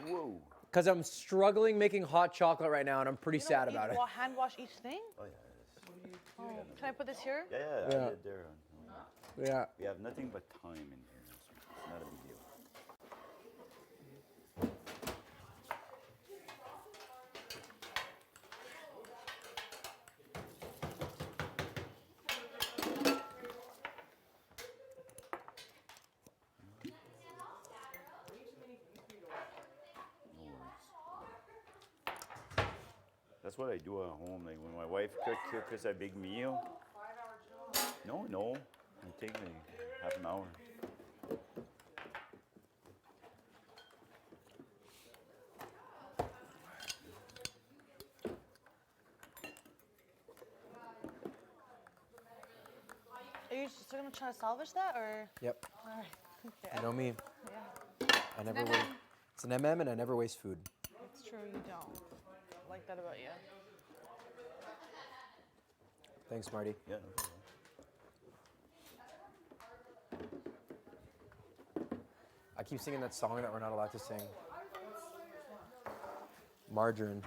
Whoa. Because I'm struggling making hot chocolate right now, and I'm pretty sad about it. Hand wash each thing? Oh, yeah. Oh, can I put this here? Yeah, Yeah. I did there. Yeah. We have nothing but time in here. So it's not a big deal. No worries. That's what I do at home. Like when my wife cooks a big meal. No. I take like half an hour. Are you still gonna try to salvage that, or? Yep. All right. Okay. You know me. Yeah. I never waste. It's an MM, and I never waste food. It's true, you don't. I like that about you. Thanks, Marty. Yeah. I keep singing that song that we're not allowed to sing. Margarine.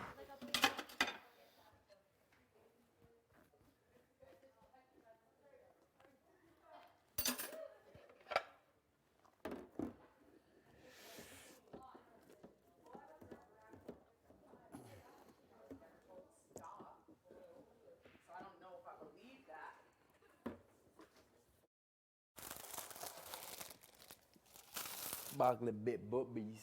Sparkly bit bubbies.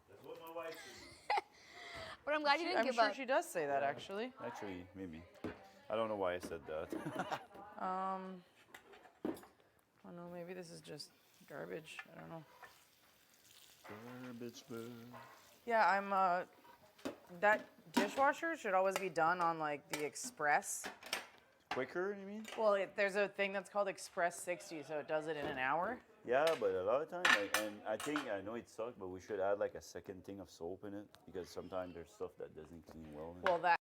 That's what my wife But I'm glad you didn't I'm give sure up. she does say that, actually. Actually, maybe. I don't know why I said that. I don't know, maybe this is just garbage. I don't know. Garbage bag. Yeah, I'm, that dishwasher should always be done on, like, the express. Quicker, you mean? Well, there's a thing that's called Express 60, so it does it in an hour. Yeah, but a lot of times, like, and I know it sucks, but we should add like a second thing of soap in it because sometimes there's stuff that doesn't clean well. Well, that.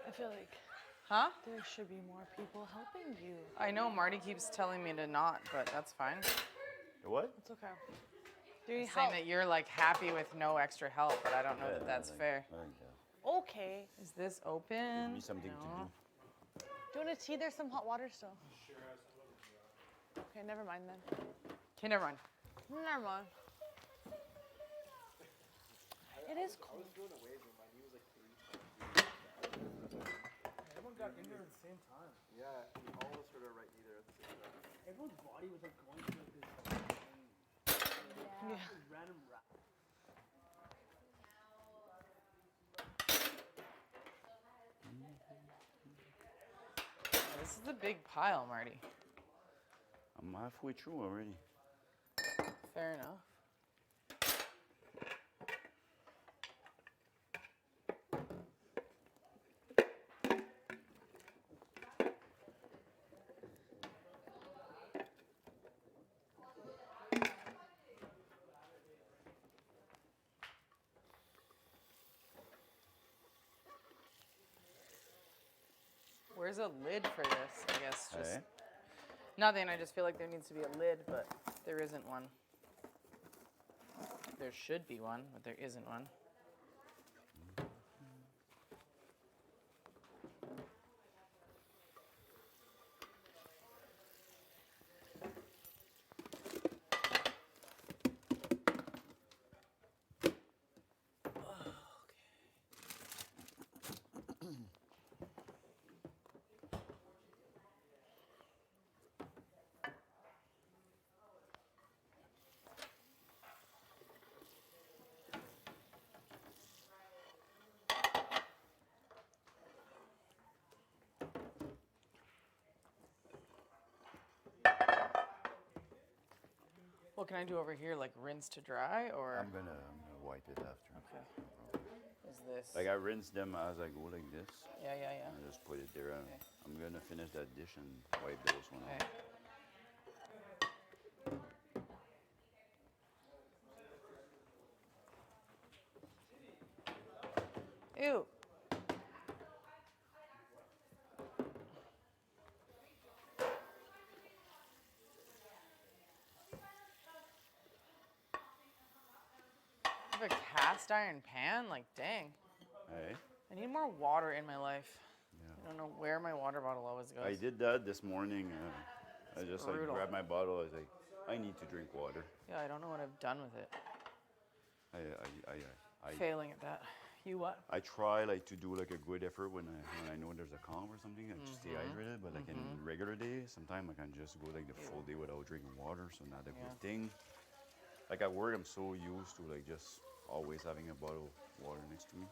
I feel like Huh? there should be more people helping you. I know Marty keeps telling me to not, but that's fine. What? It's okay. Do you He's need saying help? that you're like happy with no extra help, but I don't know that that's fair. Okay. Is this open? Give me something Do you want a tea? There's some hot water still. Okay, never mind then. Okay, never mind. Never mind. It is cold. Everyone got injured at the same time. Yeah, all of us heard our right knee there at the same time. Everyone's body was like going through like this. Yeah. Random rap. This is a big pile, Marty. I'm halfway through already. Fair enough. Where's a lid for this? I guess just Hey. nothing. I just feel like there needs to be a lid, but there isn't one. There should be one, but there isn't one. What can I do over here? Like rinse to dry, or? I'm gonna wipe it after. Okay. Is this? Like I rinse them as I go like this. Yeah, yeah, yeah. And just put it there. I'm gonna finish that dish and wipe those one off. Ew. I have a cast iron pan? Like, dang. Hey. I need more water in my life. I don't know where my water bottle always goes. I did that this morning. I just like brutal. grabbed my bottle. I was like, I need to drink water. Yeah, I don't know what I've done with it. I Failing at that. You what? I try like to do like a good effort when I know there's a calm or something, like to stay hydrated. But like in regular days, sometimes I can just go like the full day without drinking water. So not a good thing. Like at work, I'm so used to like just always having a bottle of water next to me.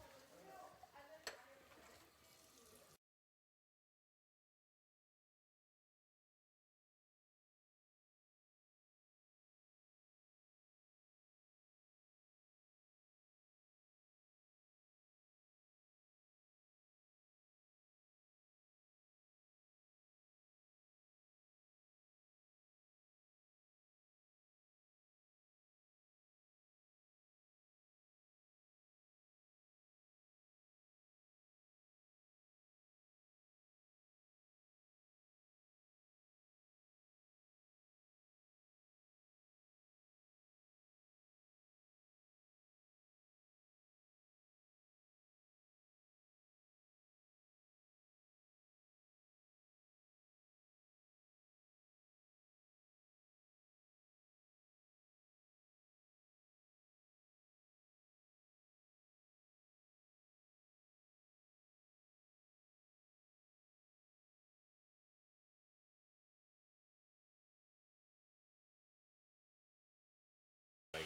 Like,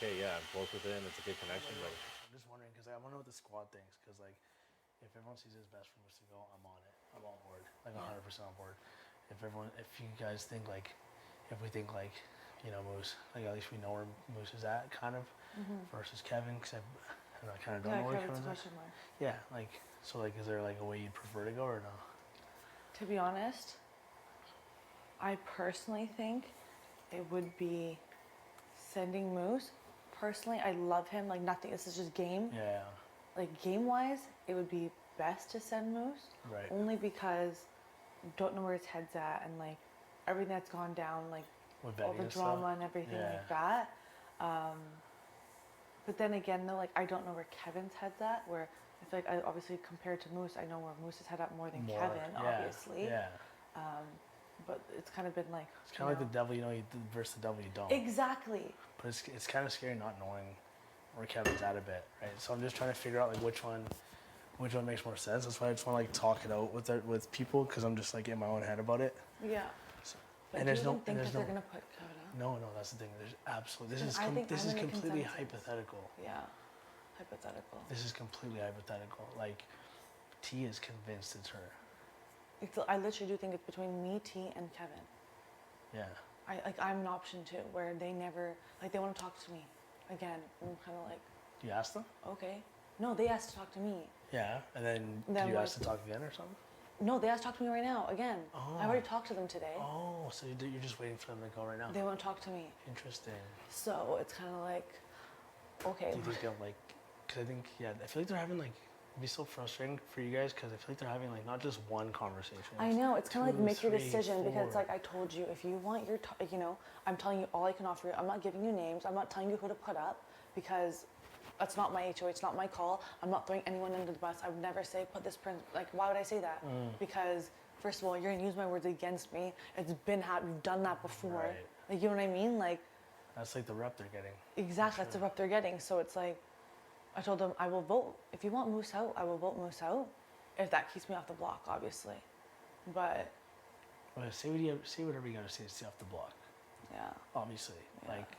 okay, yeah, I'm close with him. It's a good connection, but I'm just wondering because I want to know what the squad thinks. Because like, if everyone sees it's best for Moose to go, I'm on it. I'm on board. Like 100% on board. If you guys think like, if we think like, you know, Moose, like at least we know where Moose is at, kind of, versus Kevin, because I kind of don't know where Kevin's at. Yeah, like, so like, is there like a way you'd prefer to go or no? To be honest, I personally think it would be sending Moose. Personally, I love him like nothing. This is just game. Yeah. Like game-wise, it would be best to send Moose. Right. Only because I don't know where his head's at and like everything that's gone down, like With all Betty the and drama stuff? and everything Yeah. like that. But then again, though, like I don't know where Kevin's head's at. Where I feel like obviously compared to Moose, I know where Moose's head at more than Kevin, yeah, obviously. Yeah. But it's kind of been like It's kind of like the devil you know versus the devil you don't. Exactly. But it's kind of scary not knowing where Kevin's at a bit, right? So I'm just trying to figure out like which one makes more sense. That's why I just want to like talk it out with people because I'm just like in my own head about it. Yeah. But And do there's you no think and that there's they're no gonna put Kevin out? No, that's the thing. There's absolutely this Then is this is I'm in a completely consensus. hypothetical. Yeah. Hypothetical. This is completely hypothetical. Like T is convinced it's her. I literally do think it's between me, T, and Kevin. Yeah. I'm an option too, where they never like they want to talk to me again. I'm kind of like, You asked them? okay. No, they asked to talk to me. Yeah. And then Then you what? ask to talk again or something? No, they asked to talk to me right now again. I already talked to them today. Oh, so you're just waiting for them to go right now? They want to talk to me. Interesting. So it's kind of like, okay. Do you think they'll like? Because I think I feel like they're having like It'd be so frustrating for you guys because I feel like they're having like not just one conversation. I know, it's kind of like make your 3, decision because it's 4. like I told you, if you want your, you know, I'm telling you all I can offer you. I'm not giving you names. I'm not telling you who to put up because that's not my HOH. It's not my call. I'm not throwing anyone under the bus. I would never say put this prince. Like, why would I say that? Because first of all, you're gonna use my words against me. It's been you've done that before. Right. Like, you know what I mean? Like, That's like the rep they're getting. exactly. That's the rep they're getting. So it's like, I told them I will vote. If you want Moose out, I will vote Moose out. If that keeps me off the block, obviously. But Well, say whatever you gotta say to stay off the block. yeah. Obviously, like,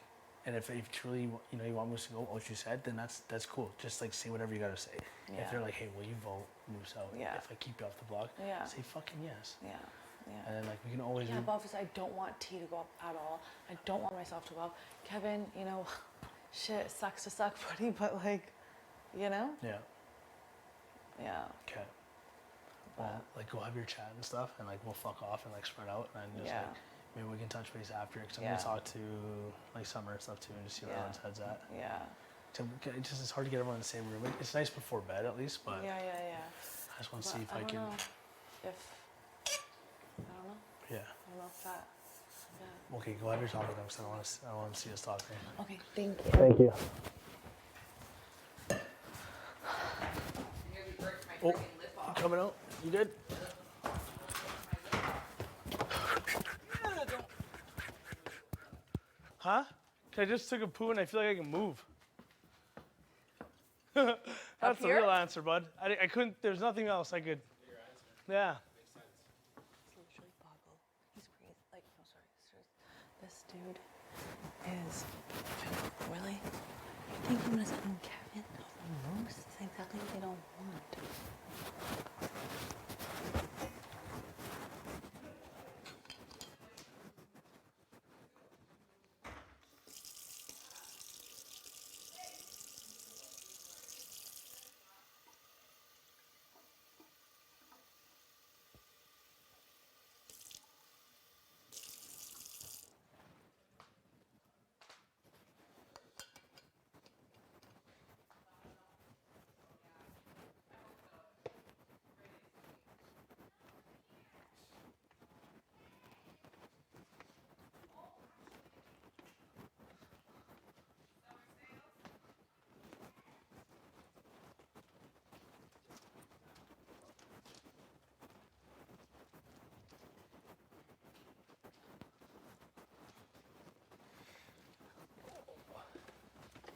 and if truly you want Moose to go, what you said, then that's cool. Just like say whatever you gotta say. Yeah. If they're like, hey, will you vote Moose out? Yeah. If I keep you off the block, Yeah. say fucking yes. Yeah. Yeah. And then like we can always. Yeah, but obviously I don't want T to go up at all. I don't want myself to go up. Kevin, you know, shit, it sucks to suck, buddy, but like, you know? Yeah. Yeah. Okay. Well, like go have your chat and stuff, and like we'll fuck off and like spread out, and just Yeah. like maybe we can touch base after, because I'm Yeah. gonna talk to like Summer and stuff too, and just see where Yeah. everyone's heads at. Yeah. It's hard to get everyone in the same room. It's nice before bed at least, but Yeah. I just want to But see if I I don't can. know if, I don't know. Yeah. I don't know if that, yeah. Okay, go have your talk with them, because I want to see us talking. Okay, thank you. Thank you. Oh, you coming out? You good? Huh? 'Cause I just took a poo and I feel like I can move. That's the here? real answer, bud. I couldn't, there's nothing else I could. Yeah. It's literally Boggle. He's crazy. Like, no, sorry. This dude is really. You think I'm gonna send him Kevin over Moose? It's exactly what they don't want.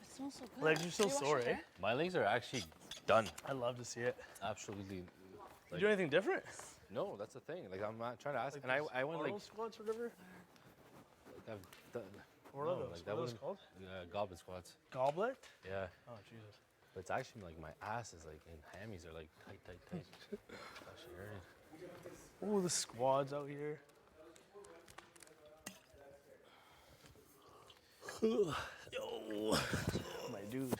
It smells so good. Legs are still sore, eh? My legs are actually done. I love to see it. Absolutely. You do anything different? No, that's the thing. Like I'm not trying to ask, Like and I went like Arnold squats or whatever. like I've done. What are those? What are those called? Goblet squats. Goblet? Yeah. Oh Jesus. But it's actually like my ass is like and hammies are like tight. It's actually hurting. Oh, the squads out here. Yo, my dude.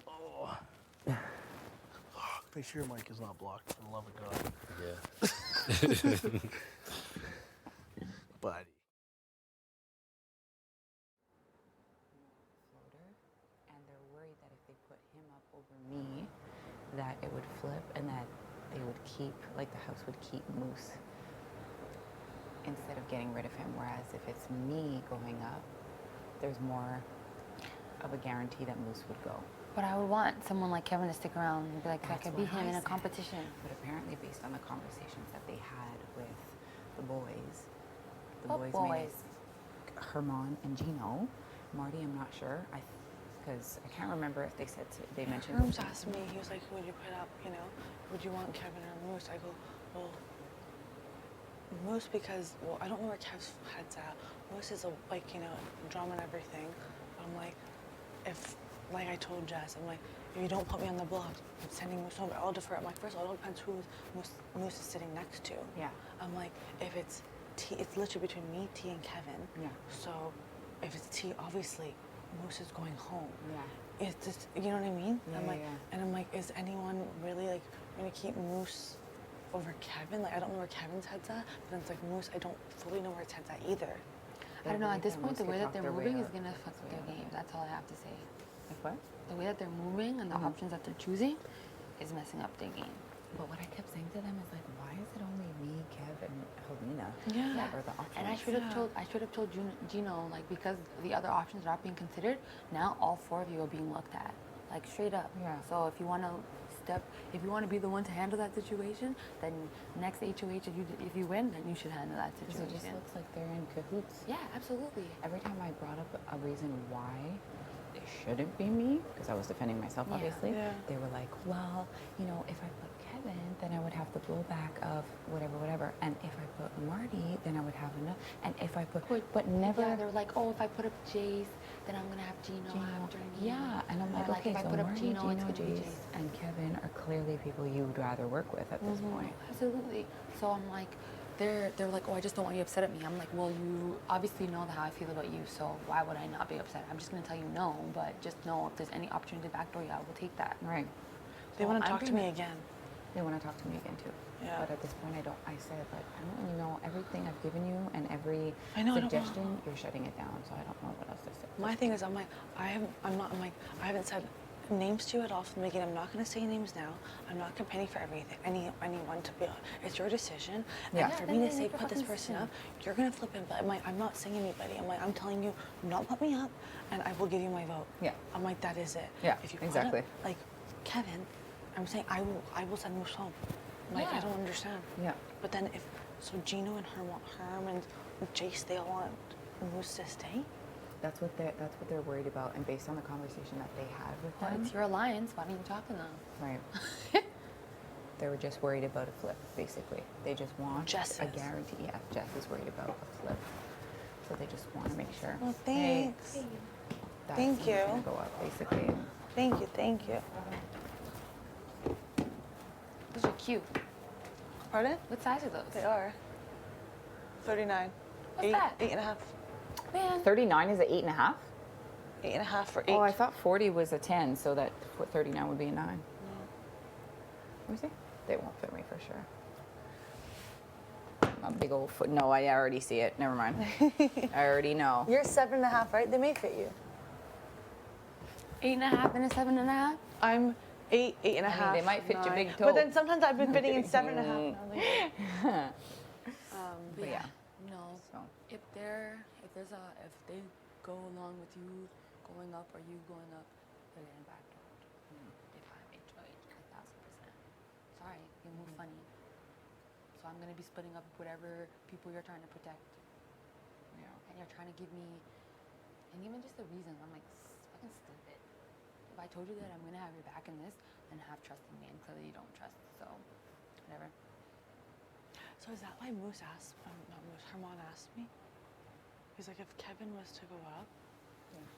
Oh. Make sure your mic is not blocked, for the love of God. Yeah. Buddy. Floater, and they're worried that if they put him up over me, that it would flip and that they would keep, like the house would keep Moose instead of getting rid of him. Whereas if it's me going up, there's more of a guarantee that Moose would go. But I would want someone like Kevin to stick around and be like, I could beat him in a competition. But apparently, based on the conversations that they had with the boys, What made boys? it Herman and Gino. Marty, I'm not sure. Because I can't remember if they said they mentioned. Herms asked me, he was like, who would you put up, you know? Would you want Kevin or Moose? I go, well, Moose because, well, I don't know where Kev's head's at. Moose is, like, you know, drama and everything. But I'm like, if, like I told Jess, I'm like, if you don't put me on the block, I'm sending Moose home. I'll defer. I'm like, first of all, it all depends who Moose is sitting next to. Yeah. I'm like, if it's T, it's literally between me, T, and Kevin. Yeah. So if it's T, obviously, Moose is going home. Yeah. It's just, you know what I mean? Yeah, I'm like, yeah. and I'm like, is anyone really like gonna keep Moose over Kevin? Like, I don't know where Kevin's head's at, but then it's like Moose, I don't fully know where his head's at either. I don't know. At this point, the way that they're moving is up. gonna fuck with their game. That's all I have to say. Like what? The way that they're moving and the options that they're choosing is messing up their game. But what I kept saying to them is like, why is it only me, Kev, and Helena Yeah. that are the options? And I should have told Gino, like, because the other options are not being considered, now all 4 of you are being looked at, like, straight up. Yeah. So if you want to be the one to handle that situation, then next HOH, if you win, then you should handle that Because situation. it just looks like they're in cahoots. Yeah, absolutely. Every time I brought up a reason why it shouldn't be me, because I was defending myself, Yeah. obviously, Yeah. they were like, well, you know, if I put Kevin, then I would have the blowback of whatever. And if I put Marty, then I would have enough. And if I put, but never. Yeah, they're like, oh, if I put up Jace, then I'm gonna have Gino after me. Yeah, and I'm like, Or, okay, if I so put up Marty, Gino, it's gonna be Jace, Jace. and Kevin are clearly people you'd rather work with at this point. Absolutely. So I'm like, they're like, oh, I just don't want you upset at me. I'm like, well, you obviously know how I feel about you, so why would I not be upset? I'm just gonna tell you no, but just know if there's any opportunity to backdoor you, I will take that. Right. They want to talk to me again. They want to talk to me again too. Yeah. But at this point, I said, like, I don't really know everything I've given you and every I know, I don't suggestion, know. you're shutting it down, so I don't know what else to say. My thing is, I haven't said names to you at all from the beginning. I'm not going to say names now. I'm not campaigning for anyone to be. It's your decision. Yeah. And for me to say put this person up, you're going to flip in. But I'm not saying anybody. I'm telling you, do not put me up, and I will give you my vote. Yeah. I'm like, that is it. Yeah, If you exactly. Put up, like Kevin, I'm saying I will send Moose home. Like I don't understand. Yeah. But then Gino and Herm and Jace, they all want Moose to stay. That's what they're worried about, and based on the conversation that they had with Well, them. it's your alliance. Why don't you talk to them? Right. They were just worried about a flip, basically. They just want Jess a is. guarantee. Yeah, Jess is worried about a flip. So they just want to make sure. Well, thanks. Hey, that Thank scene's you. gonna go up, basically. Thank you. Those are cute. Pardon? What size are those? They are. 39. What's that? 8.5. Man. 39 is an 8.5? 8.5 for 8. Oh, I thought 40 was a 10, so that 39 would be a 9. Let me see. They won't fit me for sure. A big old foot. No, I already see it. Never mind. I already know. You're 7.5, right? They may fit you. 8.5 and a 7.5. I'm 8, 8.5. I mean, they might fit your 9. big toe. But then sometimes I've been fitting in 7.5. But yeah. No. So. If they go along with you going up or you going up, they're getting backdoored. If I'm HOH, 1,000%. Sorry, you move funny. So I'm gonna be splitting up whatever people you're trying to protect. You know, and you're trying to give me, and even just the reason, I'm like, fucking stupid. If I told you that I'm gonna have your back in this, then have trust in me, and clearly you don't trust. So, whatever. So is that why Moose asked, not Moose, Herman asked me? He's like, if Kevin was to go up,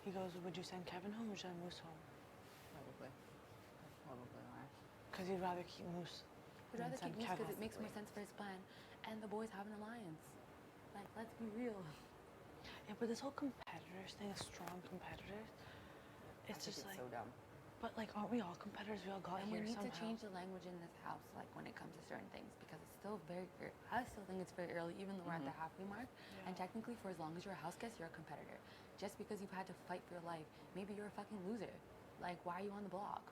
he goes, would you send Kevin home or would you send Moose home? Probably. That's probably why. Because he'd rather keep Moose. We'd than rather send keep Moose because Kevin. it makes more sense for his plan. And the boys have an alliance. Like, let's be real. Yeah, but this whole competitors thing, strong competitors, it's just like, so dumb. But like, aren't we all competitors? We all got And we here need somehow. to change the language in this house, like when it comes to certain things, because it's still I still think it's very early, even though we're at the halfway mark. And technically, for as long as you're a house guest, you're a competitor. Just because you've had to fight for your life, maybe you're a fucking loser. Like, why are you on the block?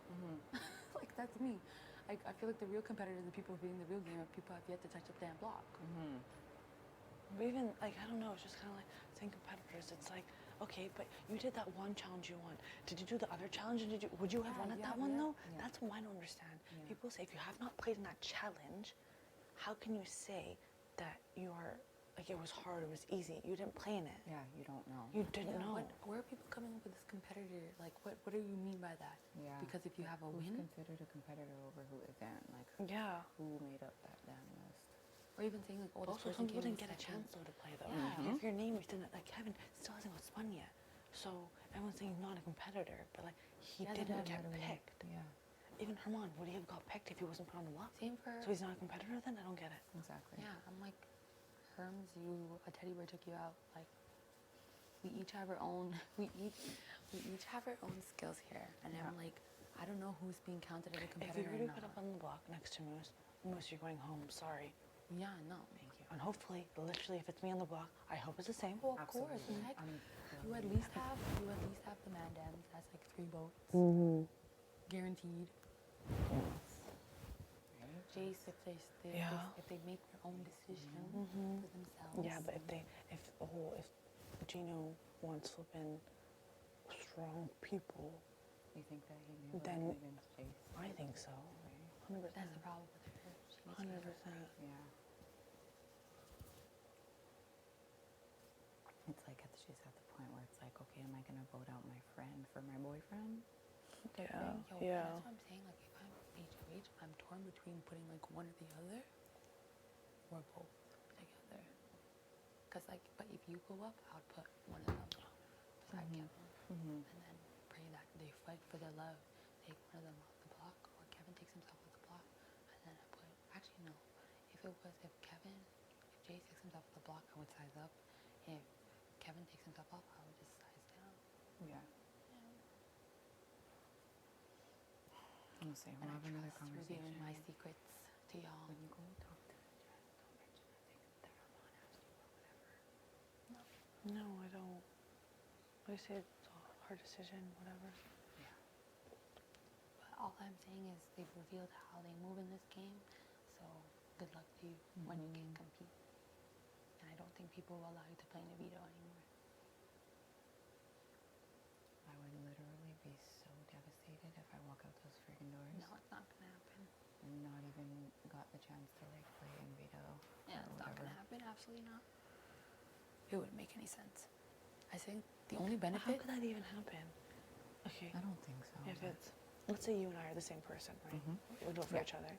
Like, that's me. Like, I feel like the real competitors are the people being the real game, and people have yet to touch the damn block. But even like, I don't know, it's just kind of like saying competitors. It's like, okay, but you did that one challenge you won. Did you do the other challenge? And would you have won at that one though? That's what I don't understand. People say if you have not played in that challenge, how can you say that you are like it was hard, it was easy? You didn't play in it. Yeah, you don't know. You didn't know. Where are people coming up with this competitor? Like, what do you mean by that? Yeah. Because if you have a Who's win, considered a competitor over who isn't? Like, yeah. Who made up that damn list? or even saying like, oh, this Also, person some people came in didn't get a second. chance though to play though. Yeah. If your name is didn't like Kevin still hasn't got spun yet, so everyone's saying he's not a competitor, but like he hasn't didn't had get a win. picked. Yeah. Even Herman, would he have got picked if he wasn't put on the block? Same for. So he's not a competitor then? I don't get it. Exactly. Yeah, I'm like, Herms, a teddy bear took you out. Like, we each have our own. We each have our own skills here, and I'm like, I don't know who's being counted as a If competitor. you already or put not. up on the block next to Moose, you're going home. Sorry. Yeah, no. Thank you. And hopefully, literally, if it's me on the block, I hope it's the same. Well, of course. Heck, you at least have the Mandams. That's like 3 votes. Guaranteed. Jace, if they make their own decision for themselves. Yeah, but if Gino wants flipping strong people, You think that he knew then against Jace? I think so. 100%. That's the problem with her. She needs to 100%. get her right. Yeah. It's like she's at the point where it's like, okay, am I gonna vote out my friend for my boyfriend? Yeah. Yo, that's what I'm saying. Like, if I'm HOH, I'm torn between putting like one or the other, or both together. Cause like, but if you go up, I would put one of them beside Kevin, and then pray that they fight for their love. Take one of them off the block, or Kevin takes himself off the block, and then I put. Actually, no. If Jay takes himself off the block, I would size up. If Kevin takes himself off, I would just size down. Yeah. We'll see. We'll have another conversation. Revealing my secrets to y'all. When you go talk to the judge, don't mention a thing that Armand asked you or whatever. No, I don't. I say it's a hard decision, whatever. Yeah. But all I'm saying is they've revealed how they move in this game, so good luck to you when you can't compete. And I don't think people will allow you to play in a veto anymore. I would literally be so devastated if I walk out those freaking doors. No, it's not gonna happen. And not even got the chance to like play in veto. Yeah, it's not gonna happen. Absolutely not. It wouldn't make any sense. I think the only benefit. How could that even happen? Okay. I don't think so. If it's, let's say you and I are the same person, right? We vote for each other.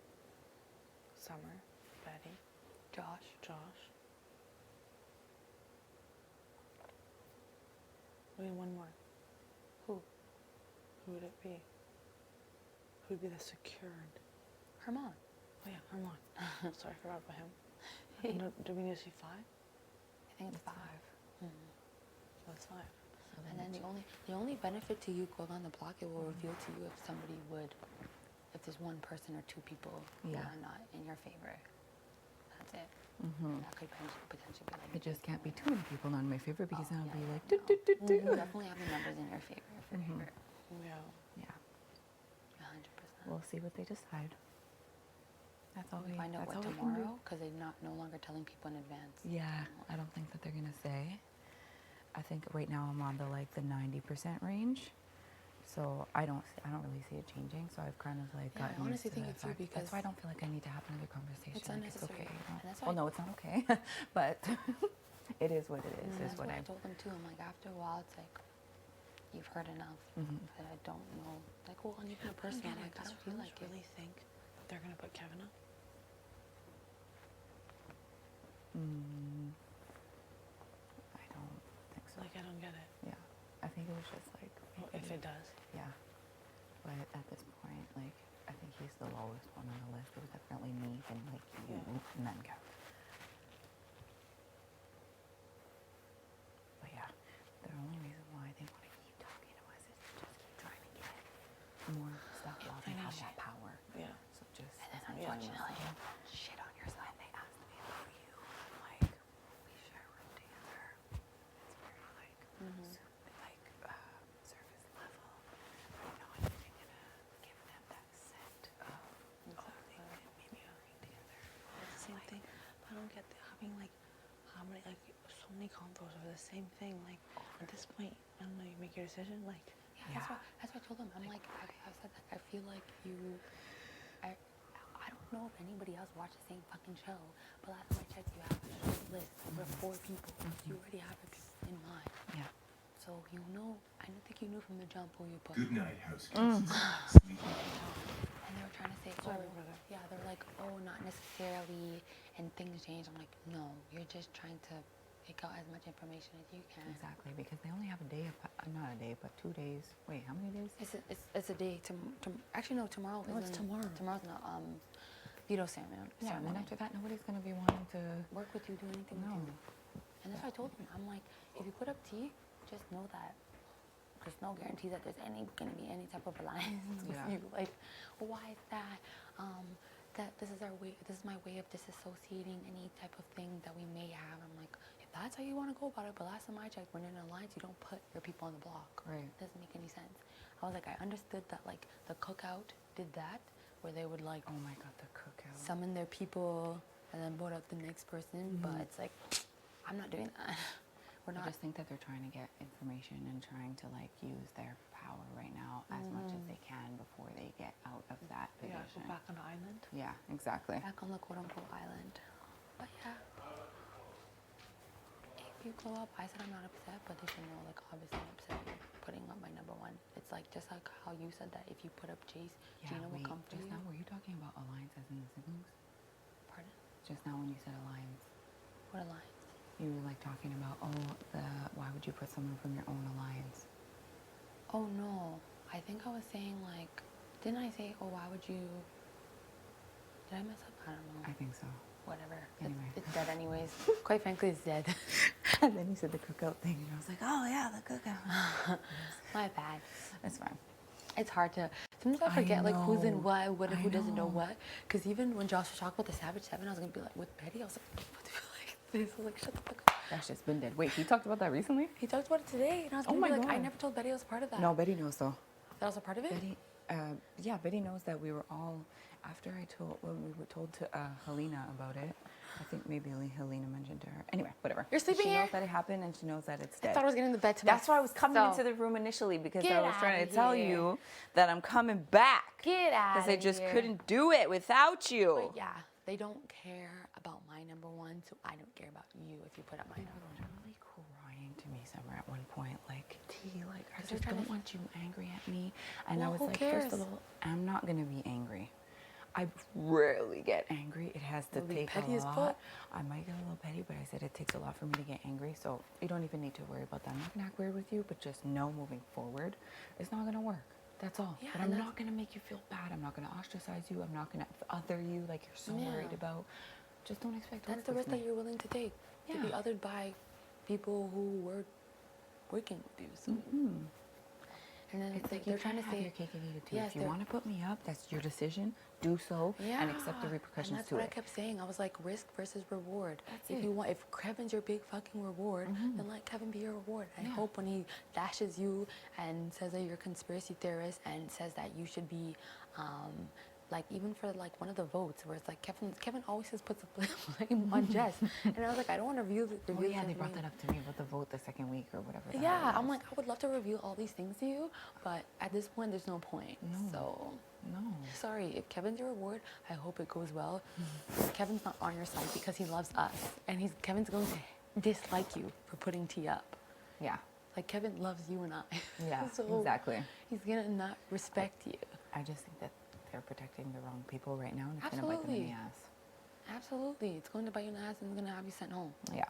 Summer, Betty, Josh. We need one more. Who? Who would it be? Who would be the secured? Herman. Oh yeah, Herman. Sorry, I forgot about him. Do we need to see 5? I think it's 5. So it's 5. And then the only benefit to you going on the block, it will reveal to you if somebody would, if there's one person or 2 people who Yeah. are not in your favor. That's it. That could potentially be like. It just can't be too many people not in my favor because then I'll be like, You definitely have the numbers in your favor for sure. Yeah. Yeah. 100%. We'll see what they decide. That's all we find out that's what all we can do. tomorrow because they're no longer telling people in advance. Yeah, I don't think that they're gonna say. I think right now I'm on the 90% range, so I don't really see it changing. So I've kind of gotten I honestly used to think the it's you fact. because That's why I don't feel like I need to have another conversation. it's Like, unnecessary. okay. And that's Well, why no, it's not okay, but it is what it is. And Is that's what what I told them too. I'm like, after a while, it's like you've heard enough. But I don't know. Like, well, and even a person, I'm like, I don't feel like really think they're gonna put Kevin up. I don't think so. Like, I don't get it. Yeah, I think it was just Well, if it does. Yeah, but at this point, I think he's the lowest one on the list. It was definitely me, and you, and then Kevin. But yeah, the only reason why they want to keep talking to us is to just keep trying to get more stuff while they have that power. Yeah. So just. And then unfortunately, shit on your side. They asked me about you. Like, we share a room together. It's very surface level. I'm not even gonna give them that scent of they could maybe agree together. It's the same thing. I don't get having how many so many convos over the same thing. Like at this point, I don't know. You make your decision. Like that's what I told them. I'm like, I said that I feel like I don't know if anybody else watched the same fucking show, but last time I checked, you have a short list for 4 people. You already have it in mind. Yeah. So you know, I don't think you knew from the jump who you put. Good night, house And they were trying to say, yeah, they're like, not necessarily, and things change. I'm like, no, you're just trying to pick out as much information as you can. Exactly, because they only have a day, not a day, but 2 days. Wait, how many days? It's a day. Actually, no, tomorrow. No, it's tomorrow. Tomorrow's not veto ceremony. Yeah, and then after that, nobody's gonna be wanting to work with you, do anything with you. And that's what I told them. I'm like, if you put up T, just know that there's no guarantee that there's gonna be any type of alliance with you. Like, well, why is that? that this is our way. This is my way of disassociating any type of thing that we may have. I'm like, if that's how you want to go about it. But last time I checked, when you're in an alliance, you don't put your people on the block. Right. It doesn't make any sense. I was like, I understood that like the cookout did that, where they would like, oh my God, the cookout. Summon their people and then vote out the next person. But it's like, I'm not doing that. We're not. I just think that they're trying to get information and trying to like use their power right now as much as they can before they get out of that Yeah, position. go back on the island. Yeah, exactly. Back on the quote-unquote island. But yeah. If you glow up, I said I'm not upset, but they should know, like, obviously I'm upset with putting up my number one. It's like, just like how you said that if you put up Jace, Gina will come for just you. now, were you talking about alliances and the siblings? Pardon? Just now when you said alliance. What alliance? You were like talking about, why would you put someone from your own alliance? Oh no, I think I was saying like, didn't I say, oh, why would you, did I mess up? I don't know. I think so. Whatever. Anyway. It's dead anyways. Quite frankly, it's dead. And then you said the cookout thing, and I was like, oh yeah, the cookout. My bad. It's fine. It's hard to, sometimes I forget like who's in what, and who doesn't know what. Because even when Josh was talking about the Savage 7, I was going to be like, with Betty, I was like, what do you feel like this? I was like, shut the fuck up. That shit's been dead. Wait, he talked about that recently? He talked about it today, and I was Oh going to my be like, I God. never told Betty I was part of that. No, Betty knows though. That was a part of it? Betty, Betty knows that we were all, after when we were told to Helena about it, I think maybe Helena mentioned to her. Anyway, whatever. You're sleeping she here? knows that it happened and she knows that it's dead. I thought I was getting to bed That's why I was coming into the room initially because I was trying to tell you that I'm coming back. Get out Because I just here. couldn't do it without you. But yeah, they don't care about my number one, so I don't care about you if you put up my number one. Really crying to me, Summer, at one point, like, T, like, I they're just trying don't to- want you angry at me. And I Well, was who like, cares? first of all, I'm not gonna be angry. I rarely get angry. It has to You'll be take petty a as lot. fuck. I might get a little petty, but I said it takes a lot for me to get angry. So you don't even need to worry about that. I'm not gonna act weird with you, but just know moving forward, it's not gonna work. That's all. Yeah, but and I'm that's- not gonna make you feel bad. I'm not gonna ostracize you. I'm not gonna other you like you're so Yeah. worried about. Just don't expect to That's work the with risk me. that you're willing to take. To be Yeah. othered by people who were working with you. So. And then It's like they're you trying to have say your cake and eat it too. Yes, if you they're- want to put me up, that's your decision. Do so and accept the Yeah, repercussions and that's to what it. I kept saying. I was like, risk versus reward. That's if it. you want, if Kevin's your big fucking reward, then let Kevin be your reward. I Yeah. hope when he dashes you and says that you're a conspiracy theorist and says that you should be, like even for like one of the votes where it's like Kevin always just puts the blame on Jess, and I was like, I don't want to reveal. Oh yeah, they brought that up to me about the vote the second week or whatever. the hell Yeah, it I'm was. like, I would love to reveal all these things to you, but at this point, there's no point. So, no. Sorry, if Kevin's your reward, I hope it goes well. Kevin's not on your side because he loves us, and Kevin's going to dislike you for putting T up. Yeah. Like Kevin loves you and I. Yeah, So exactly. He's gonna not respect you. I just think that they're protecting the wrong people right now, and it's gonna bite them in the ass. Absolutely, it's going to bite you in the ass and it's gonna have you sent home. Yeah.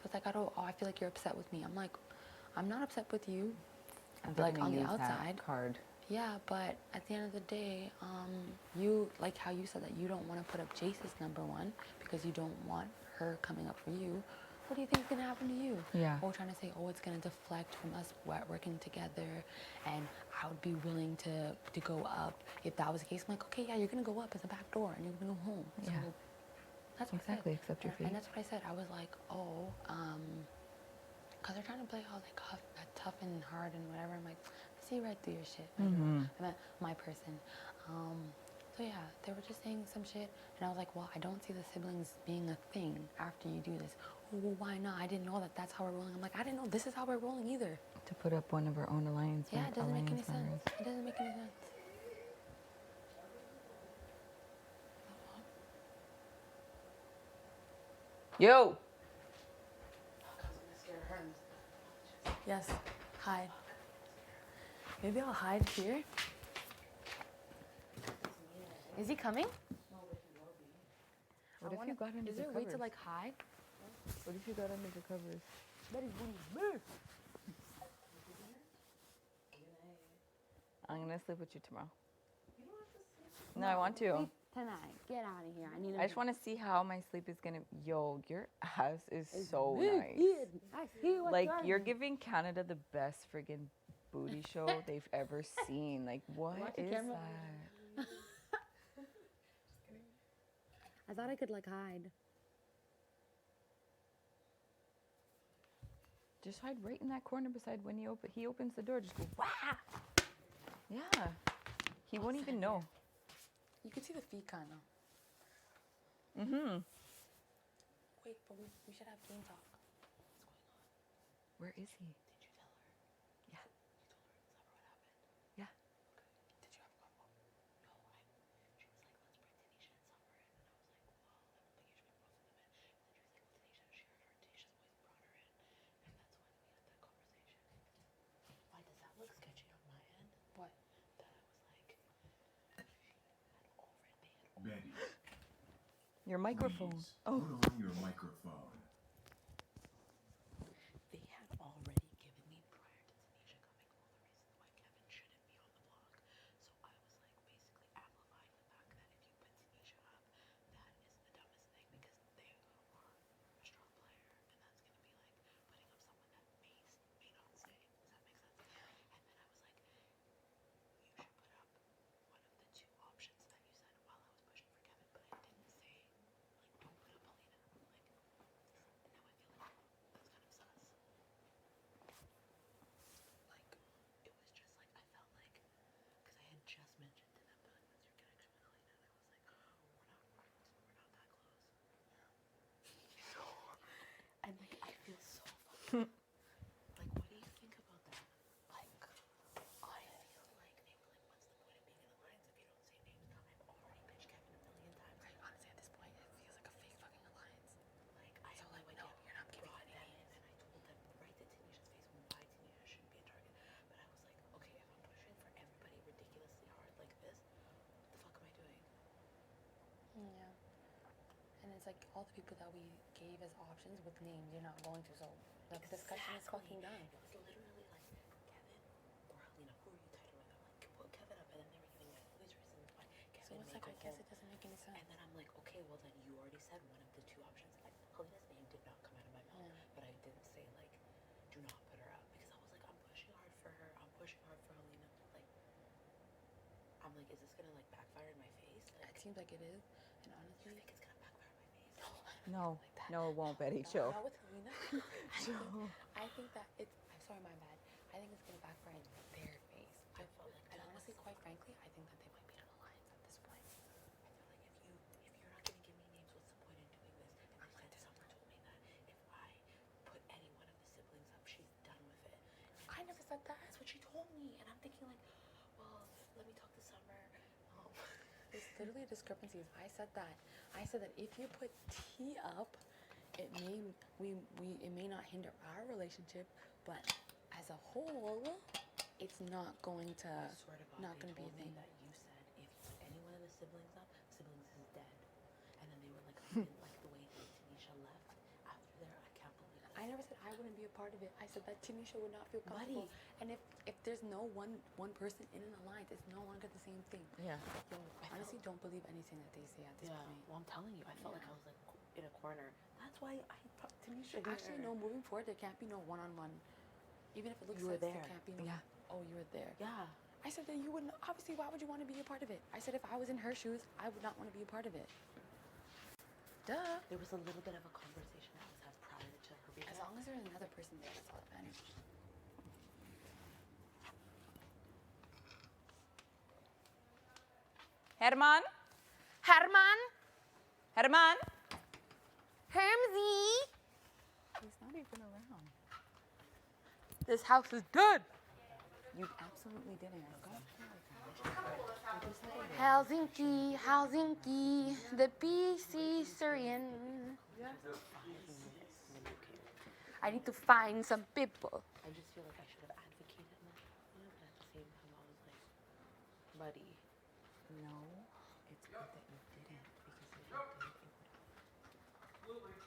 It's like I feel like you're upset with me. I'm like, I'm not upset with you. And they're Like gonna on the use that outside. card. Yeah, but at the end of the day, you like how you said that you don't want to put up Jace's number one because you don't want her coming up for you. What do you think is gonna happen to you? Yeah. Or trying to say, oh, it's gonna deflect from us working together, and I would be willing to go up if that was the case. I'm like, okay, yeah, you're gonna go up as a back door, and you're gonna go home. So Yeah. that's what Exactly, I said. accept your fate. And that's what I said. I was like, oh, because they're trying to play all like tough and hard and whatever. I'm like, I see right through your shit. I meant my person. So yeah, they were just saying some shit, and I was like, well, I don't see the siblings being a thing after you do this. Oh, well, why not? I didn't know that that's how we're rolling. I'm like, I didn't know this is how we're rolling either. To put up one of our own alliance. Yeah, it doesn't make any alliance sense. members. It doesn't make any sense. Yo. Yes, hide. Maybe I'll hide here. Is he coming? What if you got under Is the there a way to covers? like hide? What if you got under the covers? I'm gonna sleep with you tomorrow. No, I want to. Tonight. Get out of here. I need I just want to see how my sleep is gonna. Yo, your ass is so big, nice. I see what's Like on you're you. giving Canada the best friggin' booty show they've ever seen. Like what Watch the is camera. that? I thought I could like hide. Just hide right in that corner beside when he opens the door. Just go, wah! Yeah. He won't even know. You could see the feet kind of. Mm-hmm. Wait, but we should have game talk. Where is he? Did you tell her? Yeah. You told her in the summer what happened? Yeah. Did you have a convo? No, she was like, let's bring Tanisha and Summer in. And I was like, well, I don't think you should be both of them in. And then she was like, well, Tanisha's voice brought her in. And that's when we had that conversation. Why does that look sketchy on my end? What? That I was like, Betty, Your microphone. please put on your microphone. they had already given me prior to Tanisha coming all the reasons why Kevin shouldn't be on the block. So I was like basically amplifying the fact that if you put Tanisha up, that is the dumbest thing because they are a strong player and that's gonna be like putting up someone that may not stay. Does that make sense? And then I was like, you should put up one of the two options that you said while I was pushing for Kevin, but I didn't say like don't put up Paulina. Like and now I feel like that's kind of sus. Like, it was just like, I felt like, because I had just mentioned to them, but like, what's your connection with Alina? And I was like, we're not that close. And like, I feel so fucking, like, what do you think about that? Like, I feel like they were like, what's the point of being in an alliance if you don't say names? I've already pitched Kevin a million times. Right, honestly, at this point, it feels like a fake fucking alliance. Like, I So, like, no, you're not giving brought me them names. in, and I told them right to Tanisha's face why Tanisha shouldn't be a target. But I was like, okay, if I'm pushing for everybody ridiculously hard like this, what the fuck am I doing? Yeah. And it's like all the people that we gave as options with names, you're not going to. So the discussion is fucking done. It was literally like, Kevin or Alina, who are you tighter with? I'm like, put Kevin up, and then they were giving me all these reasons why Kevin So it's may like, go I guess home. it doesn't make any sense. And then I'm like, okay, well then you already said one of the two options. Like, Alina's name did not come out of my mouth, but I didn't say like, do not put her up because I was like, I'm pushing hard for her. I'm pushing hard for Alina. Like, I'm like, is this gonna like backfire in my face? Like, It seems like it is. And honestly, you think it's gonna backfire in my face? No, no, it won't, Betty. Chill. Not with Helena. I think that it's. I'm sorry, my bad. I think it's gonna backfire in their face. I felt like and honestly, quite frankly, I think that they might be in an alliance at this point. I feel like if you're not gonna give me names, what's the point in doing this? And they said Summer told me that if I put any one of the siblings up, she's done with it. And I never said that. that's what she told me, and I'm thinking like, well, let me talk to Summer. There's literally a discrepancy. I said that if you put T up, it may not hinder our relationship, but as a whole, it's not going to I swear to God, not they going to be a told me thing. that you said if you put any one of the siblings up, siblings is dead. And then they were like, I didn't like the way that Tanisha left after there. I can't believe that. I never said I wouldn't be a part of it. I said that Tanisha would not feel comfortable. And if there's no one person in an alliance, it's no longer the same thing. Yeah. Yo, honestly, don't believe anything that they say at this point. Well, I'm telling you, I felt like I was like in a corner. That's why I put Tanisha here. Actually, no. Moving forward, there can't be no one-on-one. Even if it looks You were like there. there can't be no. Yeah. Oh, you were there. Yeah. I said that you wouldn't. Obviously, why would you want to be a part of it? I said if I was in her shoes, I would not want to be a part of it. Duh. There was a little bit of a conversation that was had prior to her being As long as there's another person there, that's all that matters. Herman? Herman? Hermsy! He's not even around. This house is dead. You absolutely didn't. Helsinki, the BC Syrian. I need to find some people. I just feel like I should have advocated more, but at the same time, I was like, buddy. No, it's good that you didn't because if you did, it would have.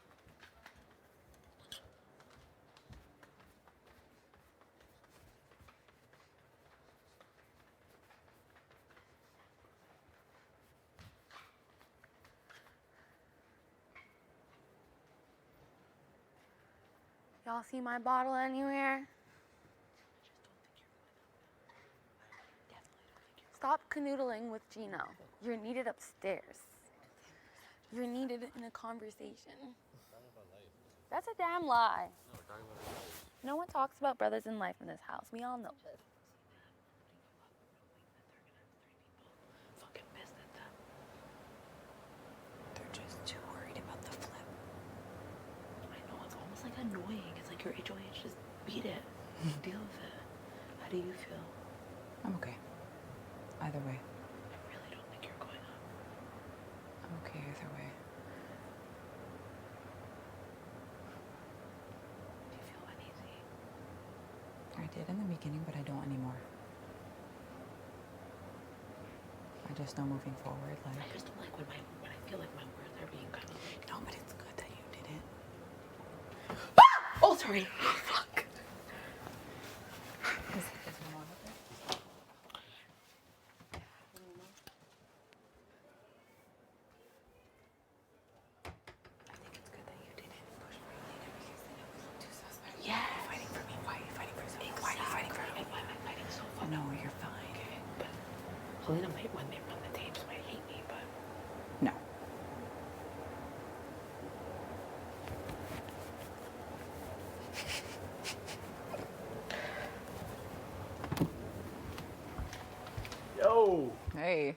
Y'all see my bottle anywhere? Stop canoodling with Gino. You're needed upstairs. you're needed in a conversation. That's a damn lie. No, we're talking about life. No one talks about brothers in life in this house. We all know this. Fucking pissed at them. They're just too worried about the flip. I know, it's almost like annoying. It's like your HOH, just beat it. Deal with it. How do you feel? I'm okay. Either way. I really don't think you're going up. I'm okay either way. Do you feel uneasy? I did in the beginning, but I don't anymore. I just know moving forward, like. I just don't like when I feel like my words are being kind of like. No, but it's good that you didn't. Oh, sorry. Fuck. Is one on with it? I think it's good that you didn't push my leader because then it was too suspect. Yeah. Fighting for me. Why are you fighting for yourself? Exactly. Why are you fighting for me? And why am I fighting so fucking? No, you're fine. Okay, but Helena might, when they run the tapes, might hate me, but. No. Yo. Hey.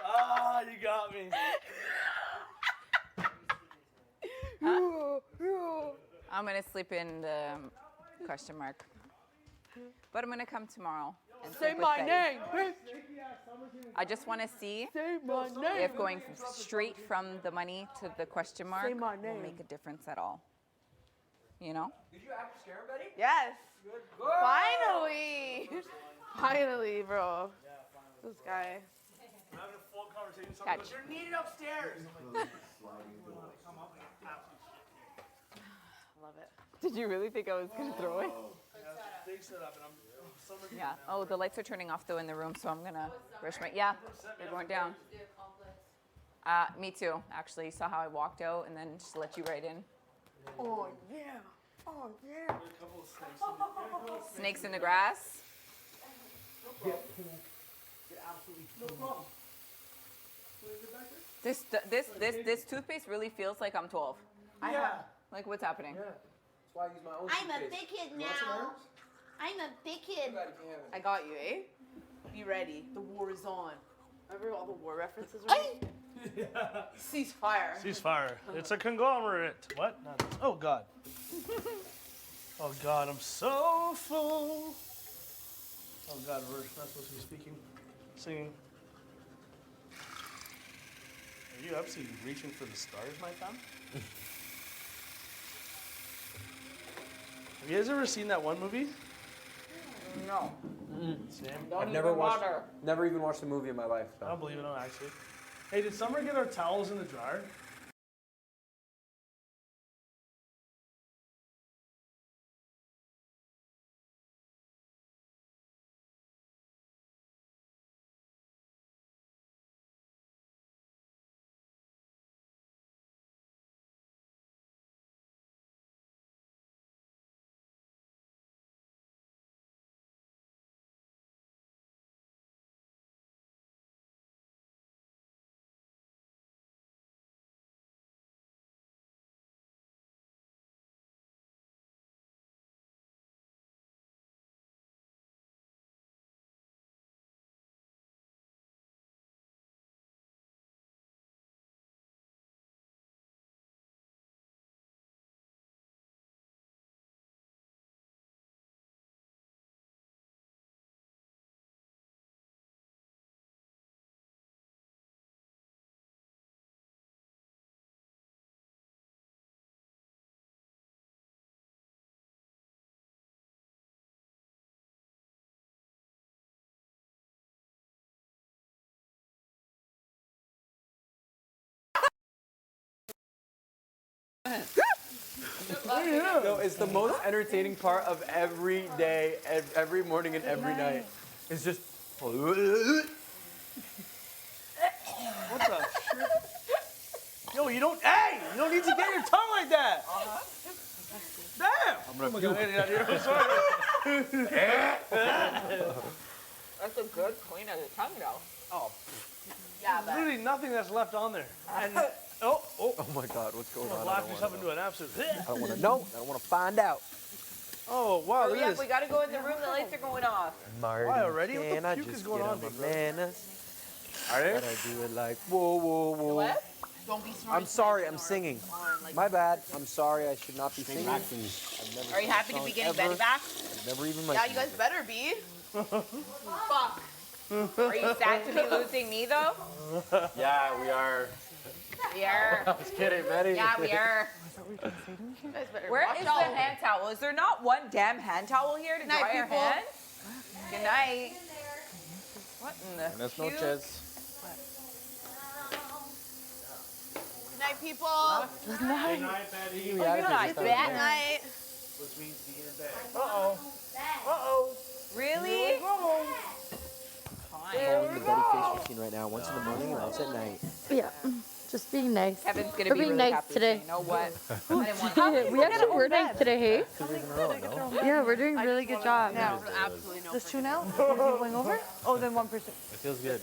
Ah, you got me. I'm gonna sleep in the question mark. But I'm gonna come tomorrow and Say sleep with my Betty. name, bitch. I just want to see Say my name. if going straight from the money to the question mark Say my will name. make a difference at all. You know? Did you actually scare him, Betty? Yes. Good. Finally. Finally, bro. This guy. I'm having a full conversation. Catch. Goes, you're needed upstairs. Love it. Did you really think I was gonna throw it? Big setup, and I'm Yeah. Oh, the lights are turning off though in the room, so I'm gonna brush my. Yeah, they're going down. Me too. Actually, you saw how I walked out and then just let you right in. Oh, yeah. Oh, yeah. Snakes in the grass. No problem. This toothpaste really feels like I'm 12. Yeah. Like what's happening? Yeah. That's why I use my own I'm a toothpaste. big kid You want some now. herbs? I'm a big kid. I got you, eh? Be ready. The war is on. Remember all the war references? Right? Yeah. Ceasefire. Ceasefire. It's a conglomerate. What? No, no. Oh, God. Oh, God, I'm so full. Oh, God, we're not supposed to be speaking, singing. Are you absolutely reaching for the stars, my fam? Have you guys ever seen that one movie? No. Same. I've never watched, never even watched a movie in my life. So. I don't believe it, no, actually. Hey, did Summer get our towels in the dryer? No, it's the most entertaining part of every day, every morning, and every night. It's just. What the shit? Yo, you don't. Hey, you don't need to get your tongue like that. Damn. I'm gonna puke. I'm sorry. That's a good clean of the tongue, though. Oh. Yeah, but literally nothing that's left on there. And oh my God, what's going on? Blast yourself into an absolute. I don't want to know. I don't want to find out. Oh wow! hurry Look at up, this. we gotta go in the room. The lights are going off. Marty, Why already? What the can I puke just is going get on, my big bro? manners? Are they? But I do it like whoa, whoa, whoa. What? Don't be snorting. I'm sorry, I'm singing. My bad. I'm sorry, I should not be Sing singing. back to me. I've never Are you sung a happy to song be getting ever. Betty back? I've never even Yeah, you guys better be. Fuck. Are you sad to be losing me though? Yeah, we are. We are. I was kidding, Betty. Yeah, we are. Where is the hand towel? Is there not one damn hand towel here to Good night, dry your people. hands? Good night. What in the Buenas cute- noches. Good night, people. Good night. Good night, Betty. Good night, Good night. Which means be in bed. Uh-oh. Uh-oh. Really? I'm following the Betty face routine right now. Once in the morning and once at night. Yeah, just being nice. Kevin's gonna We're be being really nice happy. today. You know what? I didn't want We actually were nice today, hey? 2 days in a row, no? Yeah, we're doing a really good job. Now, Absolutely no. there's two now. Is he going over? Oh, then one person. It feels good.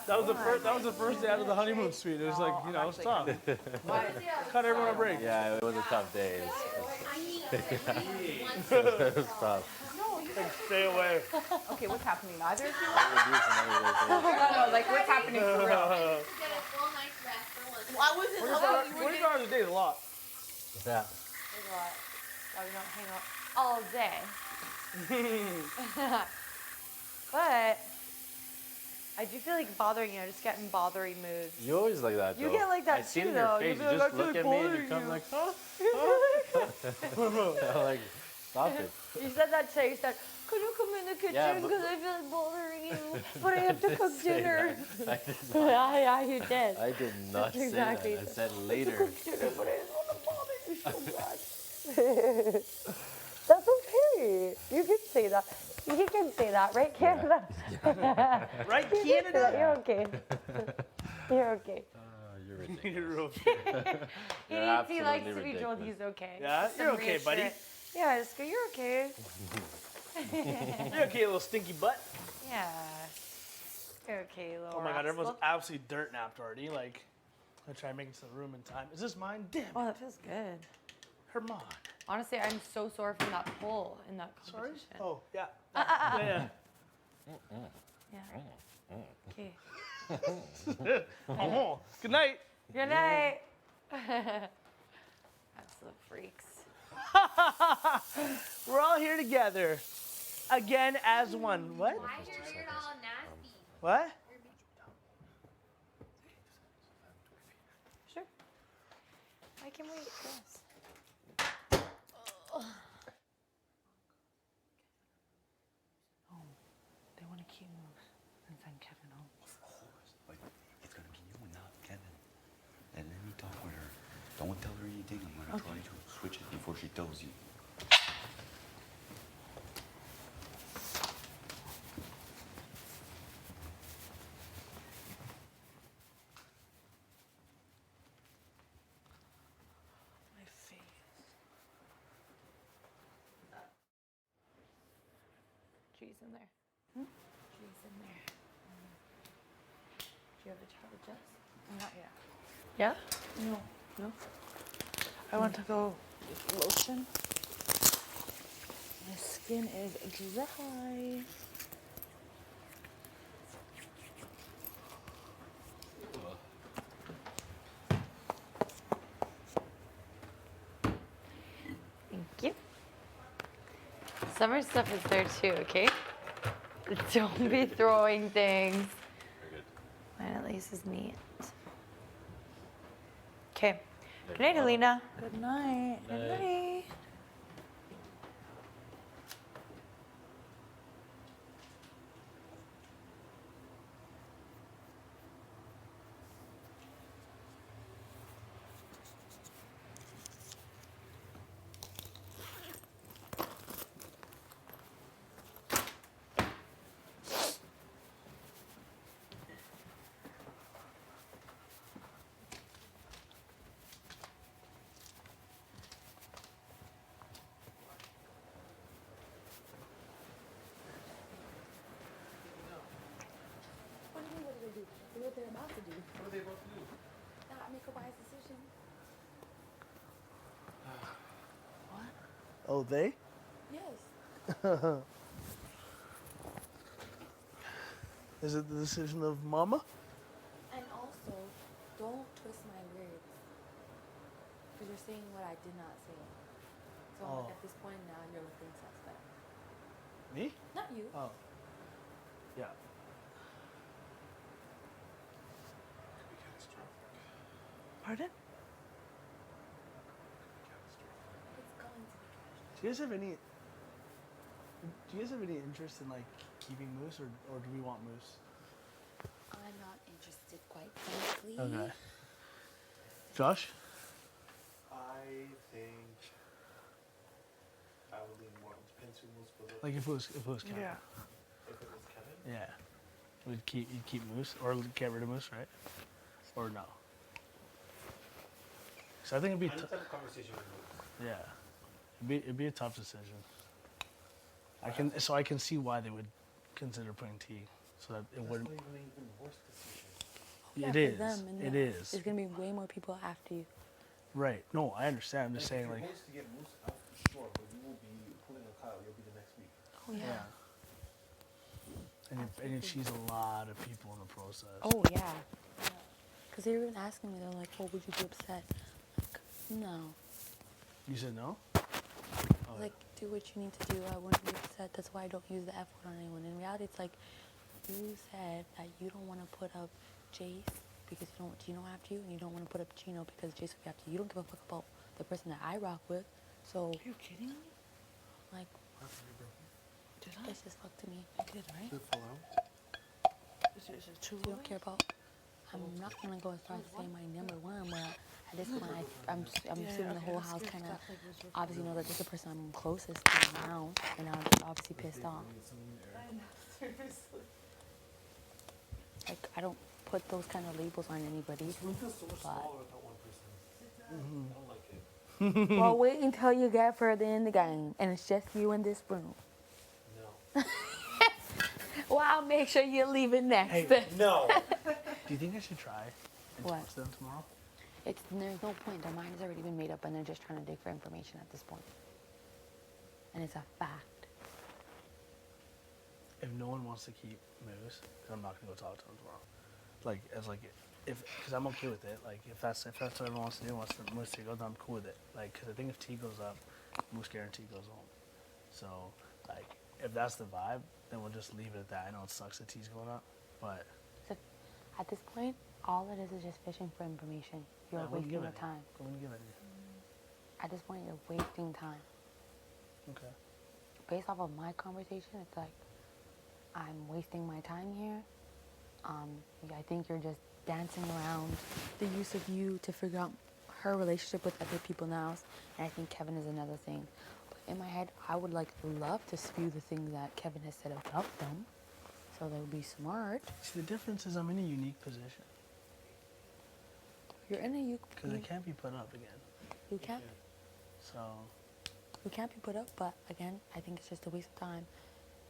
That was the first. That was the first day out of the honeymoon suite. It was like, you know, it's tough. Cut everyone a break. Yeah, it was a tough day. It was tough. Like, stay away. Okay, what's happening? Either of you? I would do some other days. No, like what's happening for real? Get a full night's rest for once. Why was it? 24 hours a day is a lot. Yeah. There's a lot. Why we don't hang out all day. But I do feel like bothering you. I just get in bothering moods. You always like that, You though. get like that I see too, it in your though. face. You'll You be like, just I feel look like at me and you bothering come you. like, huh? Like, stop it. You said that today. You said, could you come in the kitchen Yeah, because but- I feel like bothering you, but I have to cook Say dinner. that. I did not. Yeah, you did. I did not say Exactly. that. I said later. Cook dinner, but I just want to bother you so much. That's okay. You can say that. You can say that, right, Canada? Right, You can say that. Canada? You're okay. You're okay. You're ridiculous. You're okay. He likes to be ridiculous. told he's okay. Yeah, Just you're some okay, buddy. reassurance. Yeah, I just go, you're okay. You're okay, little stinky butt. Yeah. You're okay, little Oh my God, rascal. everyone's absolutely dirt napped already. Like, I try and make it to the room in time. Is this mine? Damn it. Oh, that feels good. Herman. Honestly, I'm so sore from that pull in that Sorry? competition. Oh, yeah. Yeah. Yeah. Okay. Oh, good night. Good night. Absolute freaks. We're all here together. Again as one. What? Why is your beard all nasty? What? Sure. I can wait. Yes. Oh, they want to keep Moose and send Kevin home. Of course. But it's going to be you and not Kevin. And let me talk with her. Don't tell her anything. I'm going to try to switch it before she tells you. My face. Cheese in there. Cheese in there. Do you have a chocolate chips? Not yet. Yeah? No. No? I want to go with lotion. My skin is dry. Thank you. Summer stuff is there too, okay? Don't be throwing things. Mine at least is neat. Okay. Good night, Alina. Good night. Good night. what they're about to do. What are they about to do? Not make a wise decision. Oh, they? Yes. Is it the decision of Mama? And also, don't twist my words. Because you're saying what I did not say. So Oh. at this point now, you're looking suspect. Me? Not you. Oh. Yeah. Pardon? It's going to be Do you guys have any? Do you guys have any interest in like keeping moose, or do we want moose? I'm not interested, quite frankly. Okay. Josh? I think I would lean more. It depends who moves goes up. Like if it was Kevin. Yeah. If it was Kevin? Yeah. You'd keep moose or get rid of moose, right? Or no? So I think it'd be. I need to have a conversation with moose. Yeah. It'd be a tough decision. I can see why they would consider putting T, so that it wouldn't. That's not even a worse decision. Yeah, It for is. them, and It yeah, is. There's gonna be way more people after you. Right. No, I understand. I'm just saying, If like. you're supposed to get moose out, sure, but you will be pulling a Kyle. You'll be the next week. Oh yeah. And she's a lot of people in the process. Oh yeah. Because they were even asking me, they're like, "Oh, would you be upset?" Like, no. You said no? Like, do what you need to do. I wouldn't be upset. That's why I don't use the F word on anyone. In reality, it's like you said that you don't want to put up Jace because you don't want Gino after you, and you don't want to put up Gino because Jace will be after you. You don't give a fuck about the person that I rock with. So. Are you kidding me? Like. Did I? It's just fuck to me. I did, right? Did it fall out? Is it too You don't care about. I'm not gonna go as far as saying my number one, but at this point, I'm assuming the whole house kind of obviously know that this is the person I'm closest to now, and I'm obviously pissed off. Like I don't put those kind of labels on anybody, but. Well, wait until you get further in the game, and it's just you in this room. No. Well, I'll make sure you leave it next. Hey, no. Do you think I should try and What? talk to them tomorrow? There's no point. Their mind has already been made up, and they're just trying to dig for information at this point. And it's a fact. If no one wants to keep Moose, then I'm not gonna go talk to them tomorrow. Like because I'm okay with it. Like if that's what everyone wants to do, wants for Moose to go, then I'm cool with it. Like because I think if T goes up, Moose guaranteed goes home. So like if that's the vibe, then we'll just leave it at that. I know it sucks that T's going up, but. So at this point, all it is just fishing for information. You're wasting your time. I wouldn't give it. At this point, you're wasting time. Okay. Based off of my conversation, it's like I'm wasting my time here. I think you're just dancing around the use of you to figure out her relationship with other people now. And I think Kevin is another thing. But in my head, I would love to spew the things that Kevin has said about them, so they would be smart. See, the difference is I'm in a unique position. You're in a unique. Because it can't be put up again. You can't. So. You can't be put up, but again, I think it's just a waste of time.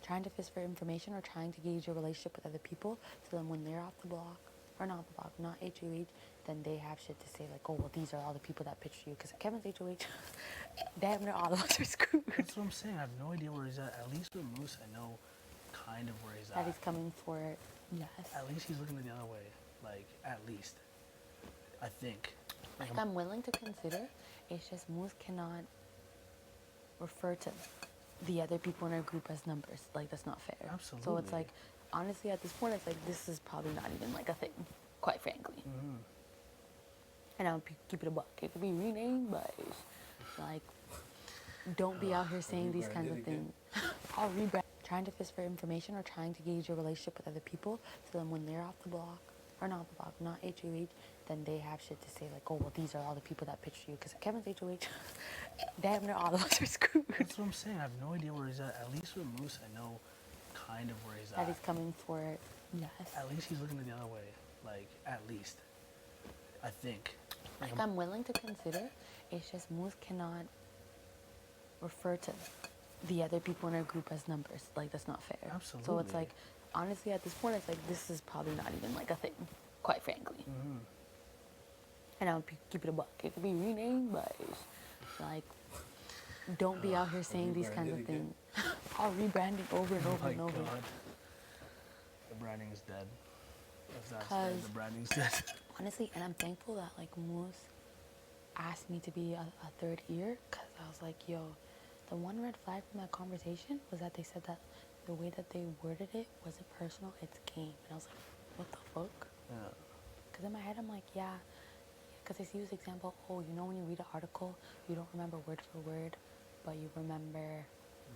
Trying to fish for information or trying to gauge your relationship with other people, so then when they're off the block, or not the block, not HOH, then they have shit to say like, oh, well, these are all the people that pitched you. Because Kevin's HOH, damn near all of us are screwed. That's what I'm saying. I have no idea where he's at. At least with Moose, I know kind of where he's That at. he's coming for it, yes. At least he's looking the other way. Like, at least. I think. Like, I'm willing to consider. It's just Moose cannot refer to the other people in our group as numbers. Like, that's not fair. Absolutely. So it's like, honestly, at this point, it's like, this is probably not even like a thing, quite frankly. Mm-hmm. And I'll keep it a buck. It could be renamed, but like, don't be out here saying these kinds of things. I'll rebrand. Trying to fish for information or trying to gauge your relationship with other people, so then when they're off the block, or not the block, not HOH, then they have shit to say like, oh, well, these are all the people that pitched you. Because Kevin's HOH, damn near all of us are screwed. That's what I'm saying. I have no idea where he's at. At least with Moose, I know kind of where he's That at. he's coming for it, yes. At least he's looking the other way. Like, at least. I think. Like, I'm willing to consider. It's just Moose cannot refer to the other people in our group as numbers. Like, that's not fair. Absolutely. So it's like, honestly, at this point, it's like, this is probably not even like a thing, quite frankly. And I'll keep it a buck. It could be renamed, but it's like, don't be out here saying these kinds of things. I'll rebrand it over and over and over. God. The branding is dead. If that's dead, Because the branding's dead. honestly, and I'm thankful that like Moose asked me to be a third ear, because I was like, yo, the one red flag from that conversation was that they said that the way that they worded it wasn't personal, it's game. And I was like, what the fuck? Yeah. Because in my head, I'm like, yeah. Because I see this example, oh, you know when you read an article, you don't remember word for word, but you remember,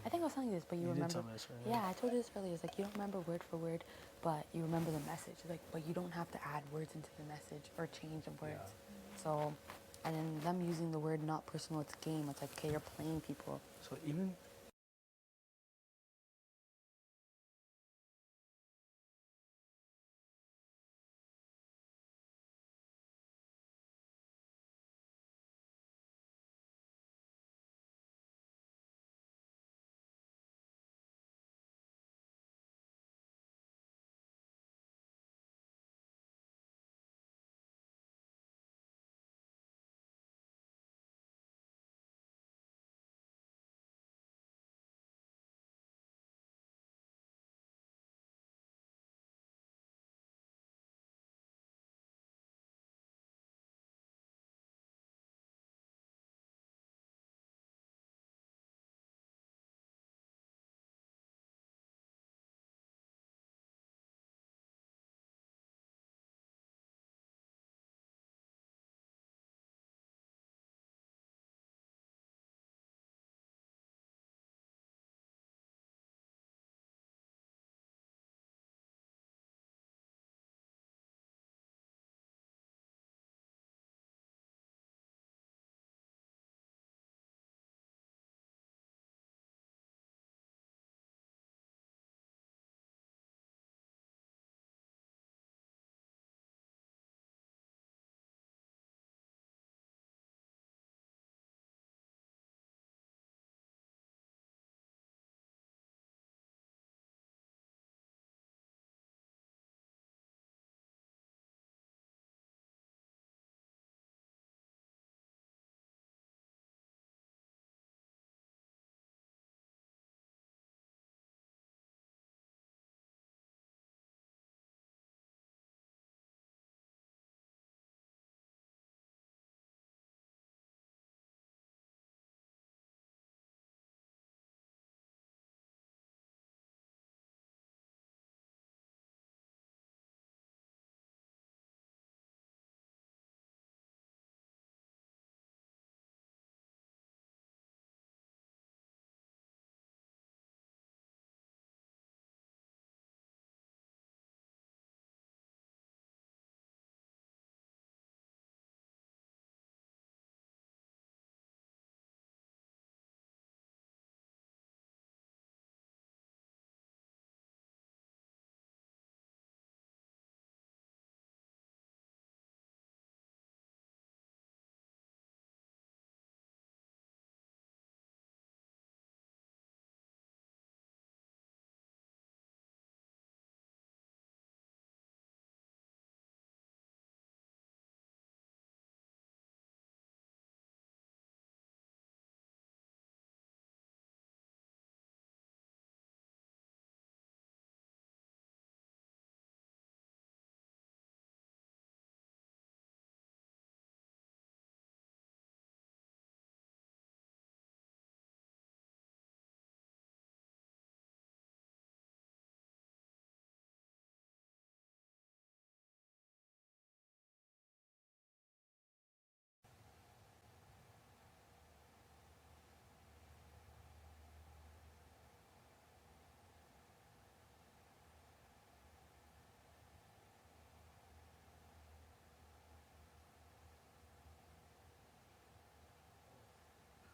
I think I was telling you this, but you did remember. tell me this, right? Yeah, I told you this earlier. It's like you don't remember word for word, but you remember the message. Like, but you don't have to add words into the message or change the words. So, and then them using the word not personal, it's game. It's like, okay, you're playing people. So even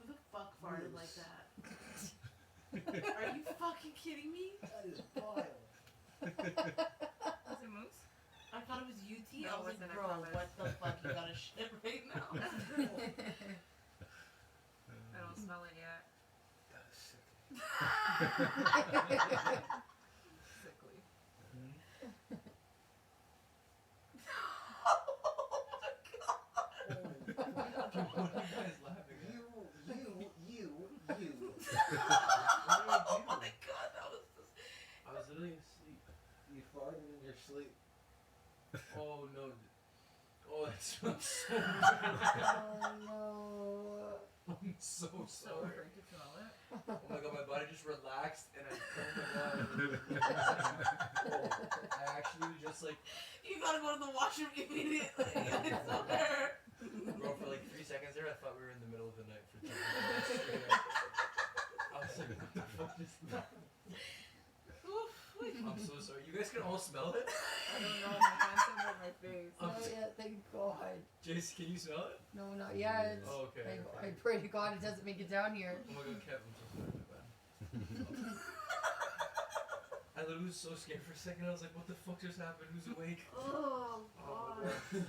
Who the fuck farted like that? Are you fucking kidding me? That is vile. Was it Moose? I thought it was UT. No, I was it like, wasn't, I bro, promise. what the fuck? You gotta shit right now. I don't smell it yet. That is sick. Sickly. Oh no. Oh, that smells so good. Oh no. I'm so sorry. afraid to smell it. Oh my god, my body just relaxed and I, oh my god. Oh, I actually just like. You gotta go to the washroom immediately. It's so hurt. Bro, for like 3 seconds there, I thought we were in the middle of the night for 2 seconds straight up. I was like, what the fuck is that? I'm so sorry. You guys can all smell it? I don't know, my hands are on my face. Oh yeah, thank God. Jace, can you smell it? No, not yet. Oh, okay. I pray to God it doesn't make it down here. Oh my god, Kev, I'm so sorry, my bad. I literally was so scared for a second. I was like, what the fuck just happened? Who's awake? Oh, Oh, God. You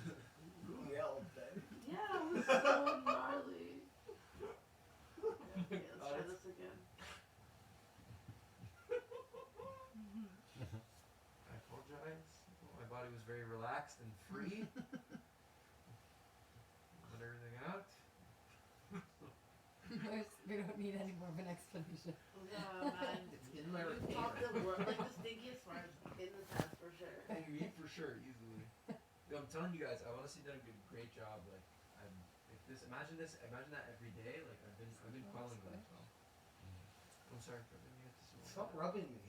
yelled, babe. Yeah, it was so gnarly. Okay, let's try this again. I apologize. My body was very relaxed and free. Let everything out. We don't need any more of an explanation. Oh man, It's in my you retainer. popped like the stinkiest farts in the past for sure. Me for sure, easily. Yo, I'm telling you guys, I've honestly done a great job. Like, imagine that every day. Like, I've been quelling that. So. I'm sorry, Kevin, you have to smell. Stop rubbing me.